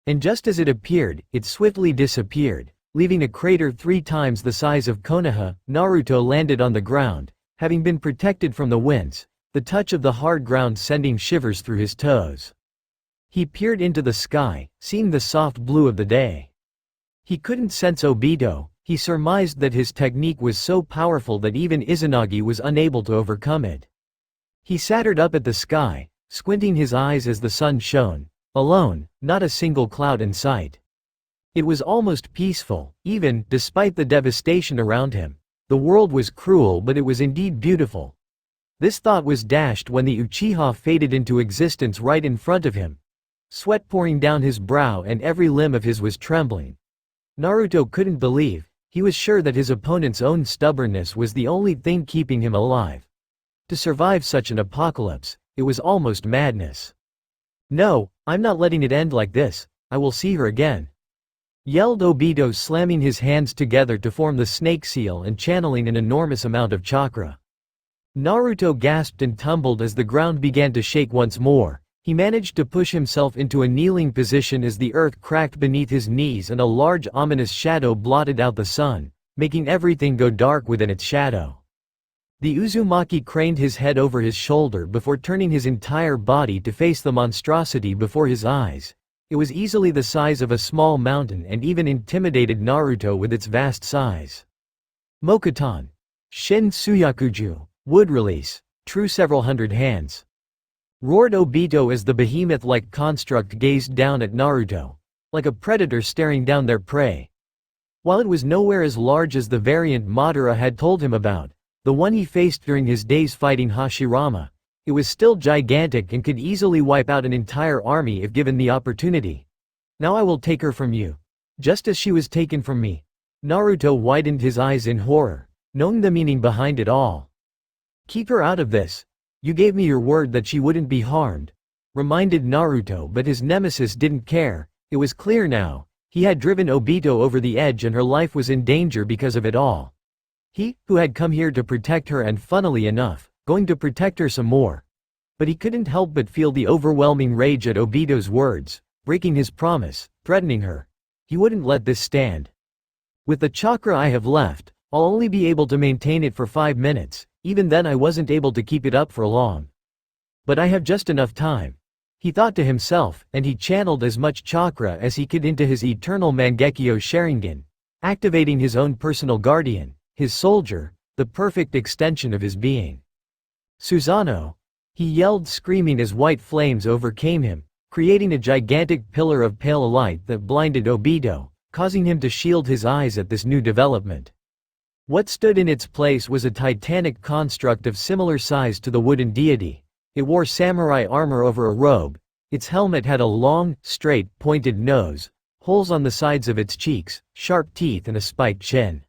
And just as it appeared, it swiftly disappeared, leaving a crater 3 times the size of Konoha. Naruto landed on the ground, having been protected from the winds, the touch of the hard ground sending shivers through his toes. He peered into the sky, seeing the soft blue of the day. He couldn't sense Obito. He surmised that his technique was so powerful that even Izanagi was unable to overcome it. He stared up at the sky, squinting his eyes as the sun shone, alone, not a single cloud in sight. It was almost peaceful, even despite the devastation around him. The world was cruel, but it was indeed beautiful. This thought was dashed when the Uchiha faded into existence right in front of him. Sweat pouring down his brow and every limb of his was trembling. Naruto couldn't believe, he was sure that his opponent's own stubbornness was the only thing keeping him alive. To survive such an apocalypse, it was almost madness. "No, I'm not letting it end like this, I will see her again," yelled Obito, slamming his hands together to form the snake seal and channeling an enormous amount of chakra. Naruto gasped and tumbled as the ground began to shake once more. He managed to push himself into a kneeling position as the earth cracked beneath his knees and a large ominous shadow blotted out the sun, making everything go dark within its shadow. The Uzumaki craned his head over his shoulder before turning his entire body to face the monstrosity before his eyes. It was easily the size of a small mountain and even intimidated Naruto with its vast size. Mokuton. Shin Suyakuju. Wood release. True several hundred hands. Roared Obito as the behemoth-like construct gazed down at Naruto, like a predator staring down their prey. While it was nowhere as large as the variant Madara had told him about, the one he faced during his days fighting Hashirama, it was still gigantic and could easily wipe out an entire army if given the opportunity. "Now I will take her from you. Just as she was taken from me." Naruto widened his eyes in horror, knowing the meaning behind it all. "Keep her out of this. You gave me your word that she wouldn't be harmed," reminded Naruto, but his nemesis didn't care. It was clear now, he had driven Obito over the edge and her life was in danger because of it all. He, who had come here to protect her and funnily enough, going to protect her some more. But he couldn't help but feel the overwhelming rage at Obito's words, breaking his promise, threatening her. He wouldn't let this stand. With the chakra I have left, I'll only be able to maintain it for 5 minutes, even then I wasn't able to keep it up for long. But I have just enough time. He thought to himself, and he channeled as much chakra as he could into his eternal Mangekyo Sharingan, activating his own personal guardian, his soldier, the perfect extension of his being. Susanoo! He yelled, screaming as white flames overcame him, creating a gigantic pillar of pale light that blinded Obito, causing him to shield his eyes at this new development. What stood in its place was a titanic construct of similar size to the wooden deity. It wore samurai armor over a robe. Its helmet had a long, straight, pointed nose, holes on the sides of its cheeks, sharp teeth and a spiked chin.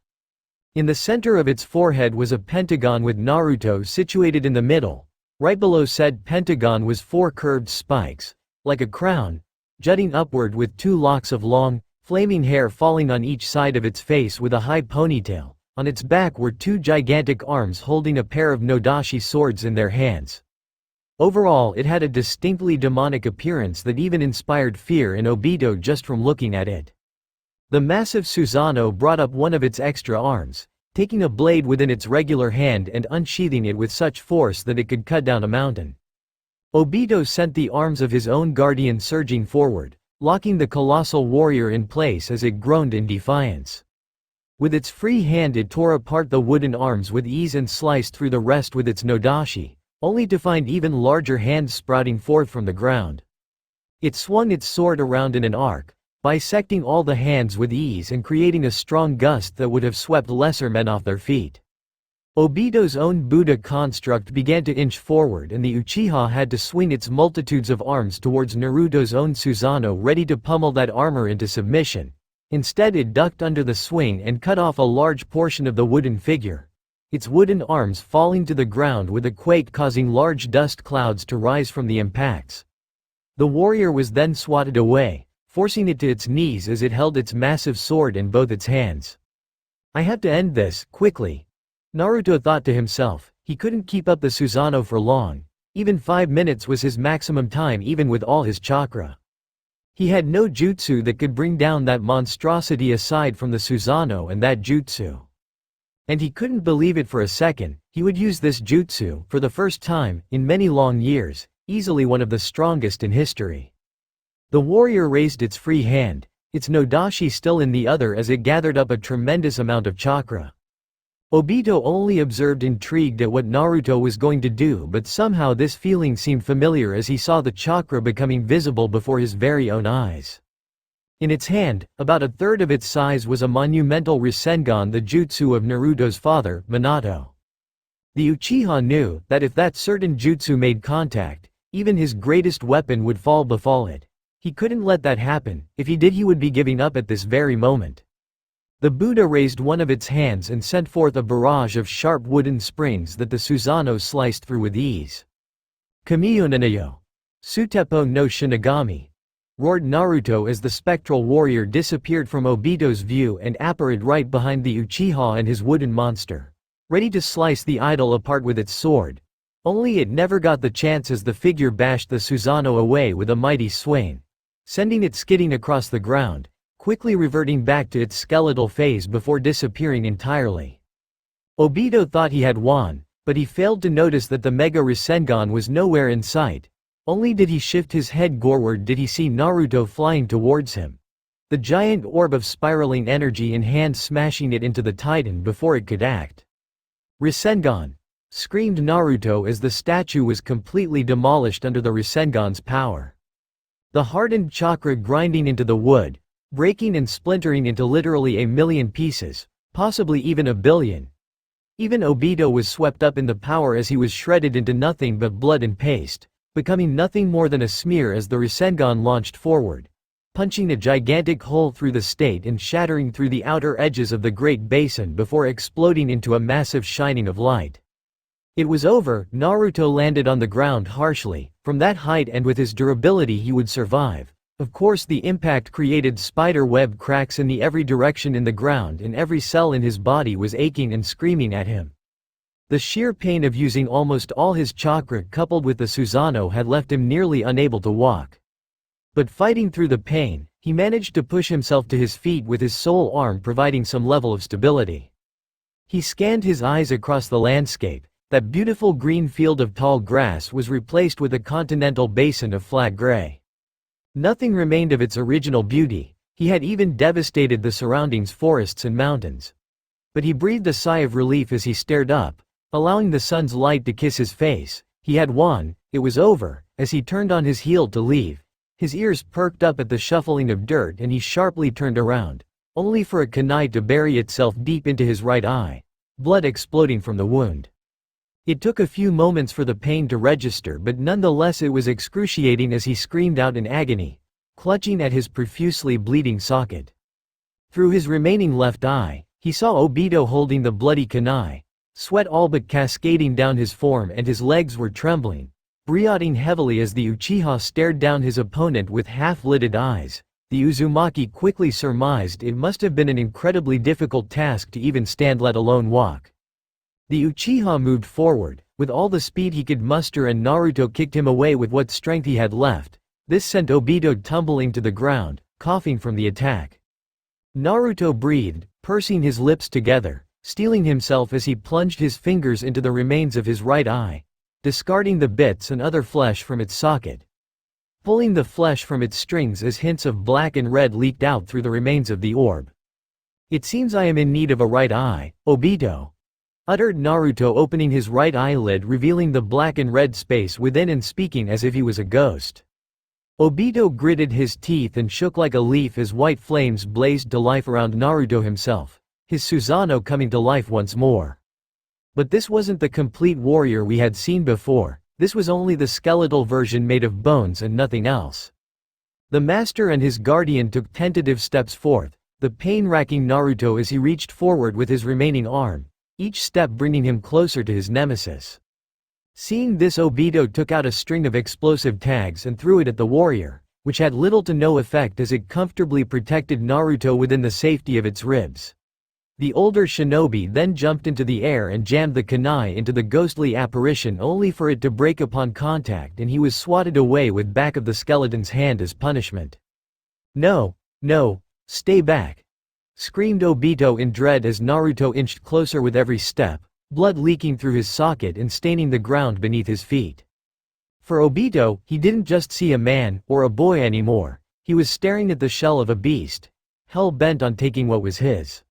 In the center of its forehead was a pentagon with Naruto situated in the middle. Right below said pentagon was 4 curved spikes, like a crown, jutting upward with 2 locks of long, flaming hair falling on each side of its face with a high ponytail. On its back were 2 gigantic arms holding a pair of Nodashi swords in their hands. Overall, it had a distinctly demonic appearance that even inspired fear in Obito just from looking at it. The massive Susanoo brought up one of its extra arms, taking a blade within its regular hand and unsheathing it with such force that it could cut down a mountain. Obito sent the arms of his own guardian surging forward, locking the colossal warrior in place as it groaned in defiance. With its free hand it tore apart the wooden arms with ease and sliced through the rest with its Nodashi, only to find even larger hands sprouting forth from the ground. It swung its sword around in an arc, bisecting all the hands with ease and creating a strong gust that would have swept lesser men off their feet. Obito's own Buddha construct began to inch forward and the Uchiha had to swing its multitudes of arms towards Naruto's own Susanoo ready to pummel that armor into submission. Instead it ducked under the swing and cut off a large portion of the wooden figure, its wooden arms falling to the ground with a quake causing large dust clouds to rise from the impacts. The warrior was then swatted away, forcing it to its knees as it held its massive sword in both its hands. I have to end this, quickly. Naruto thought to himself. He couldn't keep up the Susanoo for long. Even 5 minutes was his maximum time even with all his chakra. He had no jutsu that could bring down that monstrosity aside from the Susanoo and that jutsu. And he couldn't believe it for a second. He would use this jutsu, for the first time, in many long years, easily one of the strongest in history. The warrior raised its free hand, its Nodashi still in the other as it gathered up a tremendous amount of chakra. Obito only observed intrigued at what Naruto was going to do, but somehow this feeling seemed familiar as he saw the chakra becoming visible before his very own eyes. In its hand, about a third of its size was a monumental Rasengan, the jutsu of Naruto's father, Minato. The Uchiha knew that if that certain jutsu made contact, even his greatest weapon would befall it. He couldn't let that happen. If he did, he would be giving up at this very moment. The Buddha raised one of its hands and sent forth a barrage of sharp wooden springs that the Susanoo sliced through with ease. Kamiyo Sutepo no Shinigami, roared Naruto as the spectral warrior disappeared from Obito's view and appeared right behind the Uchiha and his wooden monster, ready to slice the idol apart with its sword. Only it never got the chance as the figure bashed the Susanoo away with a mighty swing, sending it skidding across the ground, quickly reverting back to its skeletal phase before disappearing entirely. Obito thought he had won, but he failed to notice that the Mega Rasengan was nowhere in sight. Only did he shift his head goreward did he see Naruto flying towards him, the giant orb of spiraling energy in hand smashing it into the Titan before it could act. Rasengan! Screamed Naruto as the statue was completely demolished under the Rasengan's power. The hardened chakra grinding into the wood, breaking and splintering into literally a million pieces, possibly even a billion. Even Obito was swept up in the power as he was shredded into nothing but blood and paste, becoming nothing more than a smear as the Rasengan launched forward, punching a gigantic hole through the state and shattering through the outer edges of the Great Basin before exploding into a massive shining of light. It was over. Naruto landed on the ground harshly. From that height and with his durability he would survive. Of course, the impact created spider web cracks in every direction in the ground, and every cell in his body was aching and screaming at him. The sheer pain of using almost all his chakra coupled with the Susanoo had left him nearly unable to walk. But fighting through the pain, he managed to push himself to his feet with his sole arm providing some level of stability. He scanned his eyes across the landscape. That beautiful green field of tall grass was replaced with a continental basin of flat gray. Nothing remained of its original beauty. He had even devastated the surroundings, forests and mountains. But he breathed a sigh of relief as he stared up, allowing the sun's light to kiss his face. He had won, it was over. As he turned on his heel to leave, his ears perked up at the shuffling of dirt and he sharply turned around, only for a kunai to bury itself deep into his right eye, blood exploding from the wound. It took a few moments for the pain to register, but nonetheless it was excruciating as he screamed out in agony, clutching at his profusely bleeding socket. Through his remaining left eye, he saw Obito holding the bloody kunai, sweat all but cascading down his form and his legs were trembling, breathing heavily as the Uchiha stared down his opponent with half-lidded eyes. The Uzumaki quickly surmised it must have been an incredibly difficult task to even stand, let alone walk. The Uchiha moved forward, with all the speed he could muster, and Naruto kicked him away with what strength he had left. This sent Obito tumbling to the ground, coughing from the attack. Naruto breathed, pursing his lips together, steeling himself as he plunged his fingers into the remains of his right eye, discarding the bits and other flesh from its socket, pulling the flesh from its strings as hints of black and red leaked out through the remains of the orb. "It seems I am in need of a right eye, Obito," uttered Naruto, opening his right eyelid, revealing the black and red space within and speaking as if he was a ghost. Obito gritted his teeth and shook like a leaf as white flames blazed to life around Naruto himself, his Susanoo coming to life once more. But this wasn't the complete warrior we had seen before. This was only the skeletal version made of bones and nothing else. The master and his guardian took tentative steps forth, the pain-racking Naruto as he reached forward with his remaining arm, each step bringing him closer to his nemesis. Seeing this, Obito took out a string of explosive tags and threw it at the warrior, which had little to no effect as it comfortably protected Naruto within the safety of its ribs. The older shinobi then jumped into the air and jammed the kunai into the ghostly apparition, only for it to break upon contact, and he was swatted away with back of the skeleton's hand as punishment. "No, no, stay back!" screamed Obito in dread as Naruto inched closer with every step, blood leaking through his socket and staining the ground beneath his feet. For Obito, he didn't just see a man or a boy anymore. He was staring at the shell of a beast, hell-bent on taking what was his.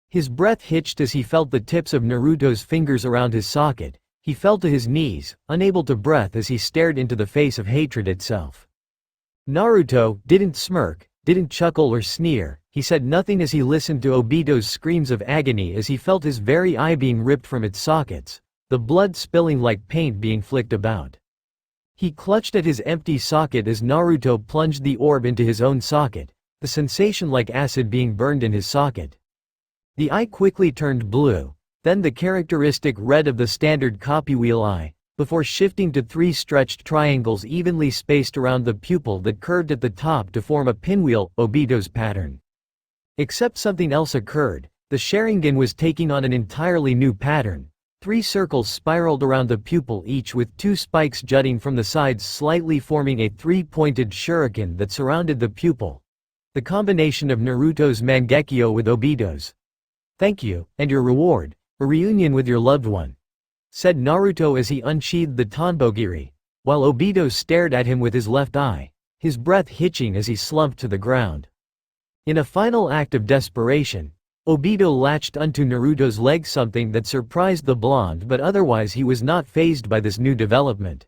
His breath hitched as he felt the tips of Naruto's fingers around his socket. He fell to his knees, unable to breathe as he stared into the face of hatred itself. Naruto didn't smirk, didn't chuckle or sneer. He said nothing as he listened to Obito's screams of agony as he felt his very eye being ripped from its sockets, the blood spilling like paint being flicked about. He clutched at his empty socket as Naruto plunged the orb into his own socket, the sensation like acid being burned in his socket. The eye quickly turned blue, then the characteristic red of the standard copywheel eye, before shifting to three stretched triangles evenly spaced around the pupil that curved at the top to form a pinwheel, Obito's pattern. Except something else occurred. The Sharingan was taking on an entirely new pattern. Three circles spiraled around the pupil, each with two spikes jutting from the sides slightly, forming a three-pointed shuriken that surrounded the pupil. The combination of Naruto's Mangekyo with Obito's. "Thank you, and your reward, a reunion with your loved one," said Naruto as he unsheathed the Tonbogiri, while Obito stared at him with his left eye, his breath hitching as he slumped to the ground. In a final act of desperation, Obito latched onto Naruto's leg, something that surprised the blonde, but otherwise he was not fazed by this new development.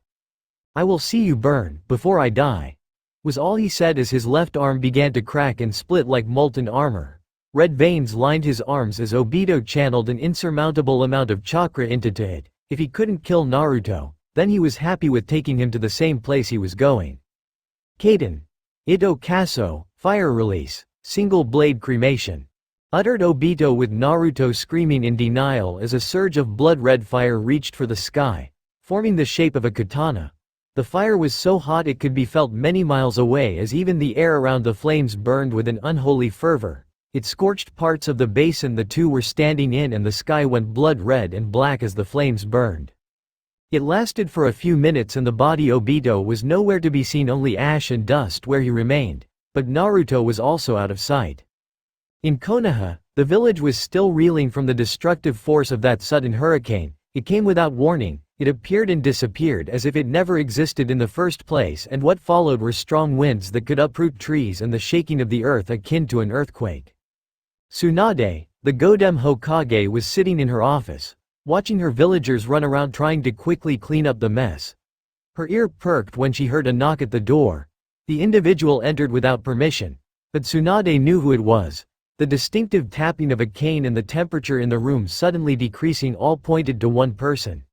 "I will see you burn, before I die," was all he said as his left arm began to crack and split like molten armor. Red veins lined his arms as Obito channeled an insurmountable amount of chakra into it. If he couldn't kill Naruto, then he was happy with taking him to the same place he was going. "Kaden. Ito Kaso, fire release, single blade cremation," uttered Obito with Naruto screaming in denial as a surge of blood-red fire reached for the sky, forming the shape of a katana. The fire was so hot it could be felt many miles away, as even the air around the flames burned with an unholy fervor. It scorched parts of the basin the two were standing in, and the sky went blood red and black as the flames burned. It lasted for a few minutes, and the body Obito was nowhere to be seen, only ash and dust where he remained. But Naruto was also out of sight. In Konoha, the village was still reeling from the destructive force of that sudden hurricane. It came without warning, it appeared and disappeared as if it never existed in the first place, and what followed were strong winds that could uproot trees and the shaking of the earth akin to an earthquake. Tsunade, the Godem Hokage, was sitting in her office, watching her villagers run around trying to quickly clean up the mess. Her ear perked when she heard a knock at the door. The individual entered without permission, but Tsunade knew who it was. The distinctive tapping of a cane and the temperature in the room suddenly decreasing all pointed to one person.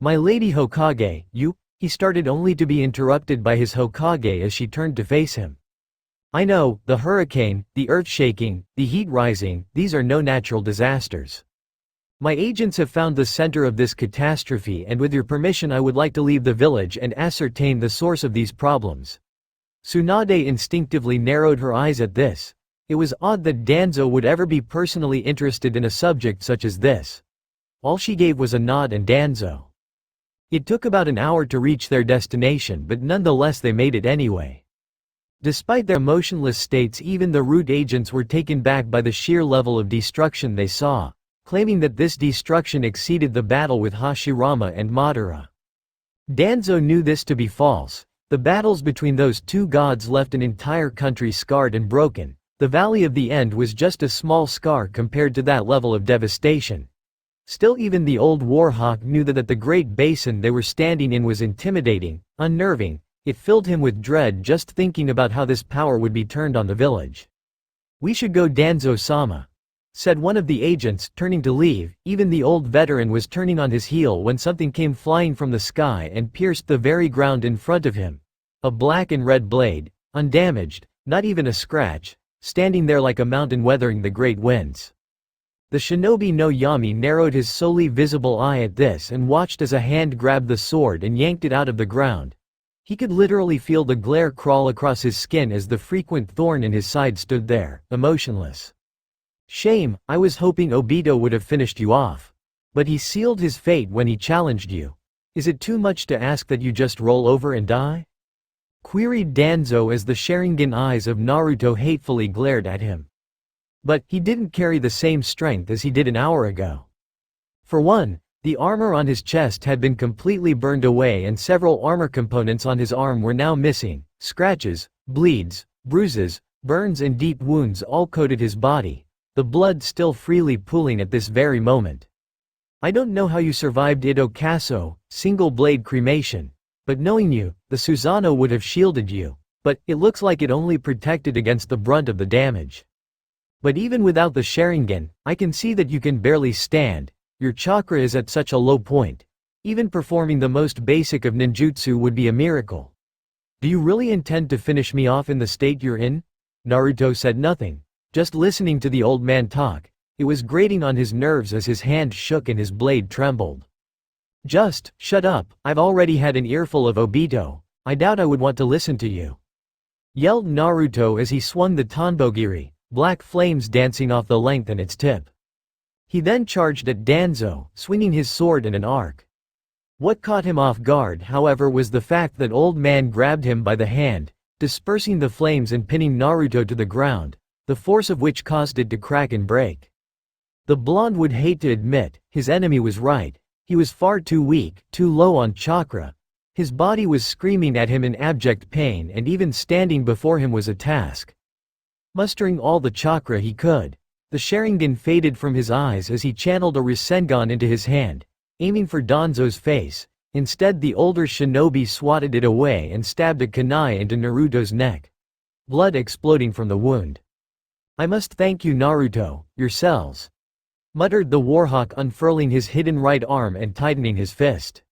"My lady Hokage, you?" He started, only to be interrupted by his Hokage as she turned to face him. "I know, the hurricane, the earth shaking, the heat rising, these are no natural disasters. My agents have found the center of this catastrophe, and with your permission I would like to leave the village and ascertain the source of these problems." Tsunade instinctively narrowed her eyes at this. It was odd that Danzo would ever be personally interested in a subject such as this. All she gave was a nod, and Danzo. It took about an hour to reach their destination, but nonetheless they made it anyway. Despite their emotionless states, even the root agents were taken back by the sheer level of destruction they saw, claiming that this destruction exceeded the battle with Hashirama and Madara. Danzo knew this to be false. The battles between those two gods left an entire country scarred and broken. The Valley of the End was just a small scar compared to that level of devastation. Still, even the old Warhawk knew that the great basin they were standing in was intimidating, unnerving. It filled him with dread just thinking about how this power would be turned on the village. "We should go, Danzo-sama," said one of the agents, turning to leave. Even the old veteran was turning on his heel when something came flying from the sky and pierced the very ground in front of him. A black and red blade, undamaged, not even a scratch, standing there like a mountain weathering the great winds. The shinobi no Yami narrowed his solely visible eye at this and watched as a hand grabbed the sword and yanked it out of the ground. He could literally feel the glare crawl across his skin as the frequent thorn in his side stood there, emotionless. "Shame, I was hoping Obito would have finished you off. But he sealed his fate when he challenged you. Is it too much to ask that you just roll over and die?" queried Danzo as the Sharingan eyes of Naruto hatefully glared at him. But he didn't carry the same strength as he did an hour ago. For one, the armor on his chest had been completely burned away, and several armor components on his arm were now missing. Scratches, bleeds, bruises, burns and deep wounds all coated his body, the blood still freely pooling at this very moment. "I don't know how you survived Itokaso, single-blade cremation. But knowing you, the Susanoo would have shielded you. But it looks like it only protected against the brunt of the damage. But even without the Sharingan, I can see that you can barely stand. Your chakra is at such a low point. Even performing the most basic of ninjutsu would be a miracle. Do you really intend to finish me off in the state you're in?" Naruto said nothing, just listening to the old man talk. It was grating on his nerves as his hand shook and his blade trembled. "Just shut up, I've already had an earful of Obito. I doubt I would want to listen to you," yelled Naruto as he swung the Tanbogiri, black flames dancing off the length and its tip. He then charged at Danzo, swinging his sword in an arc. What caught him off guard, however, was the fact that old man grabbed him by the hand, dispersing the flames and pinning Naruto to the ground, the force of which caused it to crack and break. The blonde would hate to admit, his enemy was right. He was far too weak, too low on chakra. His body was screaming at him in abject pain, and even standing before him was a task. Mustering all the chakra he could, the Sharingan faded from his eyes as he channeled a Rasengan into his hand, aiming for Danzo's face. Instead, the older shinobi swatted it away and stabbed a kunai into Naruto's neck, blood exploding from the wound. "I must thank you, Naruto, your cells," muttered the Warhawk, unfurling his hidden right arm and tightening his fist.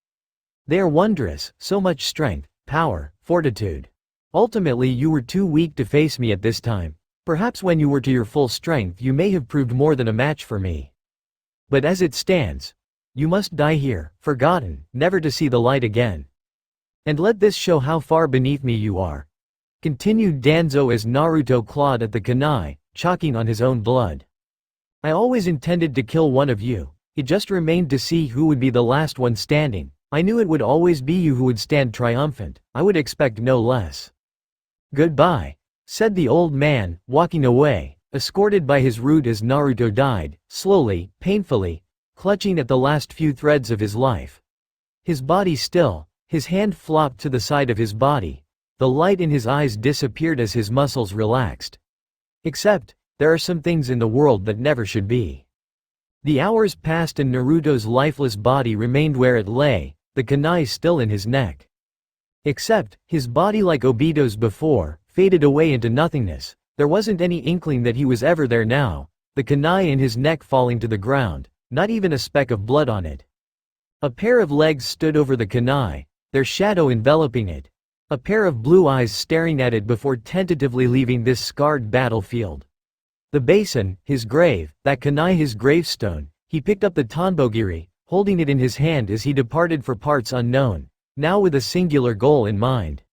"They are wondrous, so much strength, power, fortitude. Ultimately you were too weak to face me at this time. Perhaps when you were to your full strength you may have proved more than a match for me. But as it stands, you must die here, forgotten, never to see the light again." And let this show how far beneath me you are. Continued Danzo as Naruto clawed at the kunai, choking on his own blood. I always intended to kill one of you. It just remained to see who would be the last one standing. I knew it would always be you who would stand triumphant. I would expect no less. Goodbye, said the old man, walking away, escorted by his root as Naruto died, slowly, painfully, clutching at the last few threads of his life. His body still, his hand flopped to the side of his body. The light in his eyes disappeared as his muscles relaxed. Except, there are some things in the world that never should be. The hours passed and Naruto's lifeless body remained where it lay, the kunai still in his neck. Except, his body like Obito's before, faded away into nothingness. There wasn't any inkling that he was ever there now, the kunai in his neck falling to the ground, not even a speck of blood on it. A pair of legs stood over the kunai, their shadow enveloping it. A pair of blue eyes staring at it before tentatively leaving this scarred battlefield. The basin, his grave, that kunai his gravestone. He picked up the Tanbogiri, holding it in his hand as he departed for parts unknown, now with a singular goal in mind.